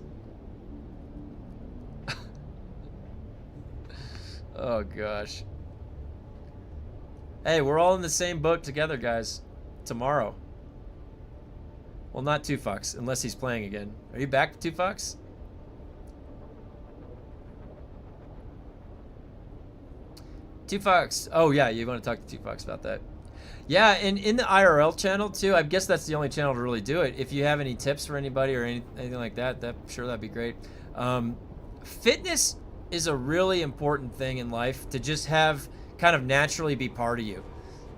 Oh, gosh. Hey, we're all in the same boat together, guys. Tomorrow. Well, not 2Fox, unless he's playing again. Are you back, 2Fox? Fox. Oh, yeah, you want to talk to 2Fox about that. Yeah, and in the IRL channel, too, I guess that's the only channel to really do it. If you have any tips for anybody or anything like that, sure, that'd be great. Fitness is a really important thing in life to just have kind of naturally be part of you.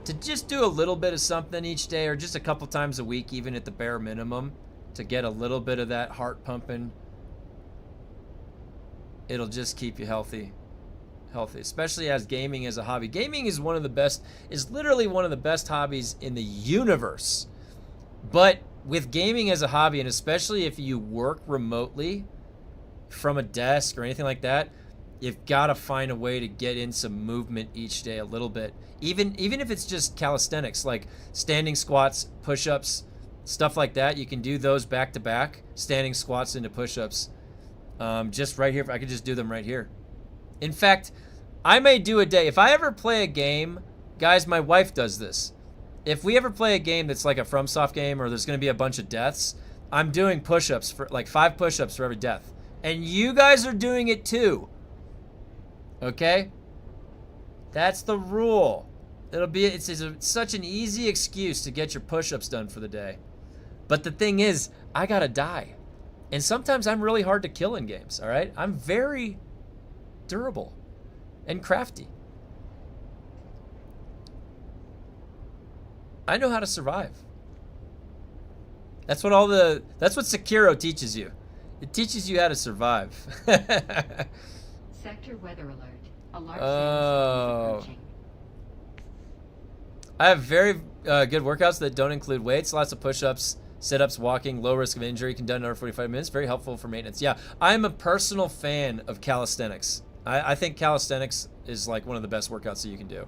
To just do a little bit of something each day or just a couple times a week, even at the bare minimum, to get a little bit of that heart pumping, it'll just keep you healthy, especially as gaming as a hobby. Gaming is literally one of the best hobbies in the universe. But with gaming as a hobby, and especially if you work remotely from a desk or anything like that, you've got to find a way to get in some movement each day a little bit. Even if it's just calisthenics, like standing squats, push-ups, stuff like that. You can do those back to back, standing squats into push-ups. Just right here, I could just do them right here. In fact, I may do a day. If I ever play a game, guys, my wife does this. If we ever play a game that's like a FromSoft game or there's going to be a bunch of deaths, I'm doing push-ups for like 5 push-ups for every death. And you guys are doing it too. Okay? That's the rule. It's such an easy excuse to get your push-ups done for the day. But the thing is, I gotta die. And sometimes I'm really hard to kill in games, all right? I'm very durable and crafty. I know how to survive. That's what Sekiro teaches you. It teaches you how to survive. Sector weather alert. A large sandstorm is approaching. I have very good workouts that don't include weights. Lots of push-ups, sit-ups, walking, low risk of injury. Can done in under 45 minutes. Very helpful for maintenance. Yeah, I'm a personal fan of calisthenics. I think calisthenics is like one of the best workouts that you can do.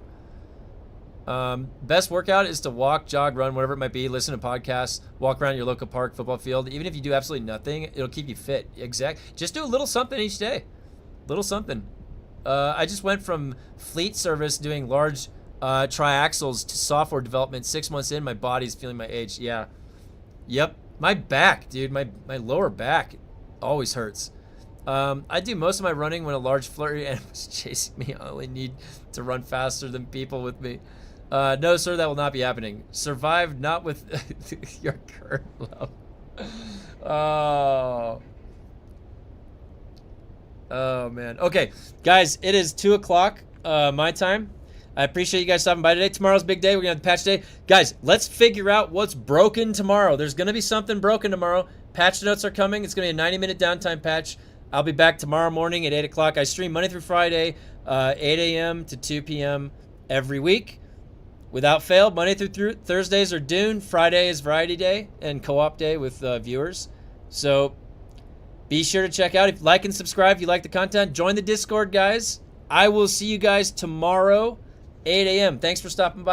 Best workout is to walk, jog, run, whatever it might be. Listen to podcasts. Walk around your local park, football field. Even if you do absolutely nothing, it'll keep you fit. Just do a little something each day. Little something. I just went from fleet service doing large triaxles to software development. 6 months in, my body's feeling my age. Yeah. Yep. My back, dude. My lower back always hurts. I do most of my running when a large flurry animal is chasing me. I only need to run faster than people with me. No, sir, that will not be happening. Survive not with your current level. Oh, man. Okay, guys, it is 2 o'clock my time. I appreciate you guys stopping by today. Tomorrow's big day. We're going to have the patch day. Guys, let's figure out what's broken tomorrow. There's going to be something broken tomorrow. Patch notes are coming. It's going to be a 90-minute downtime patch. I'll be back tomorrow morning at 8 o'clock. I stream Monday through Friday, 8 a.m. to 2 p.m. every week. Without fail, Monday through Thursdays are Dune. Friday is Variety Day and Co-op Day with viewers. So be sure to check out. If like and subscribe if you like the content. Join the Discord, guys. I will see you guys tomorrow, 8 a.m. Thanks for stopping by.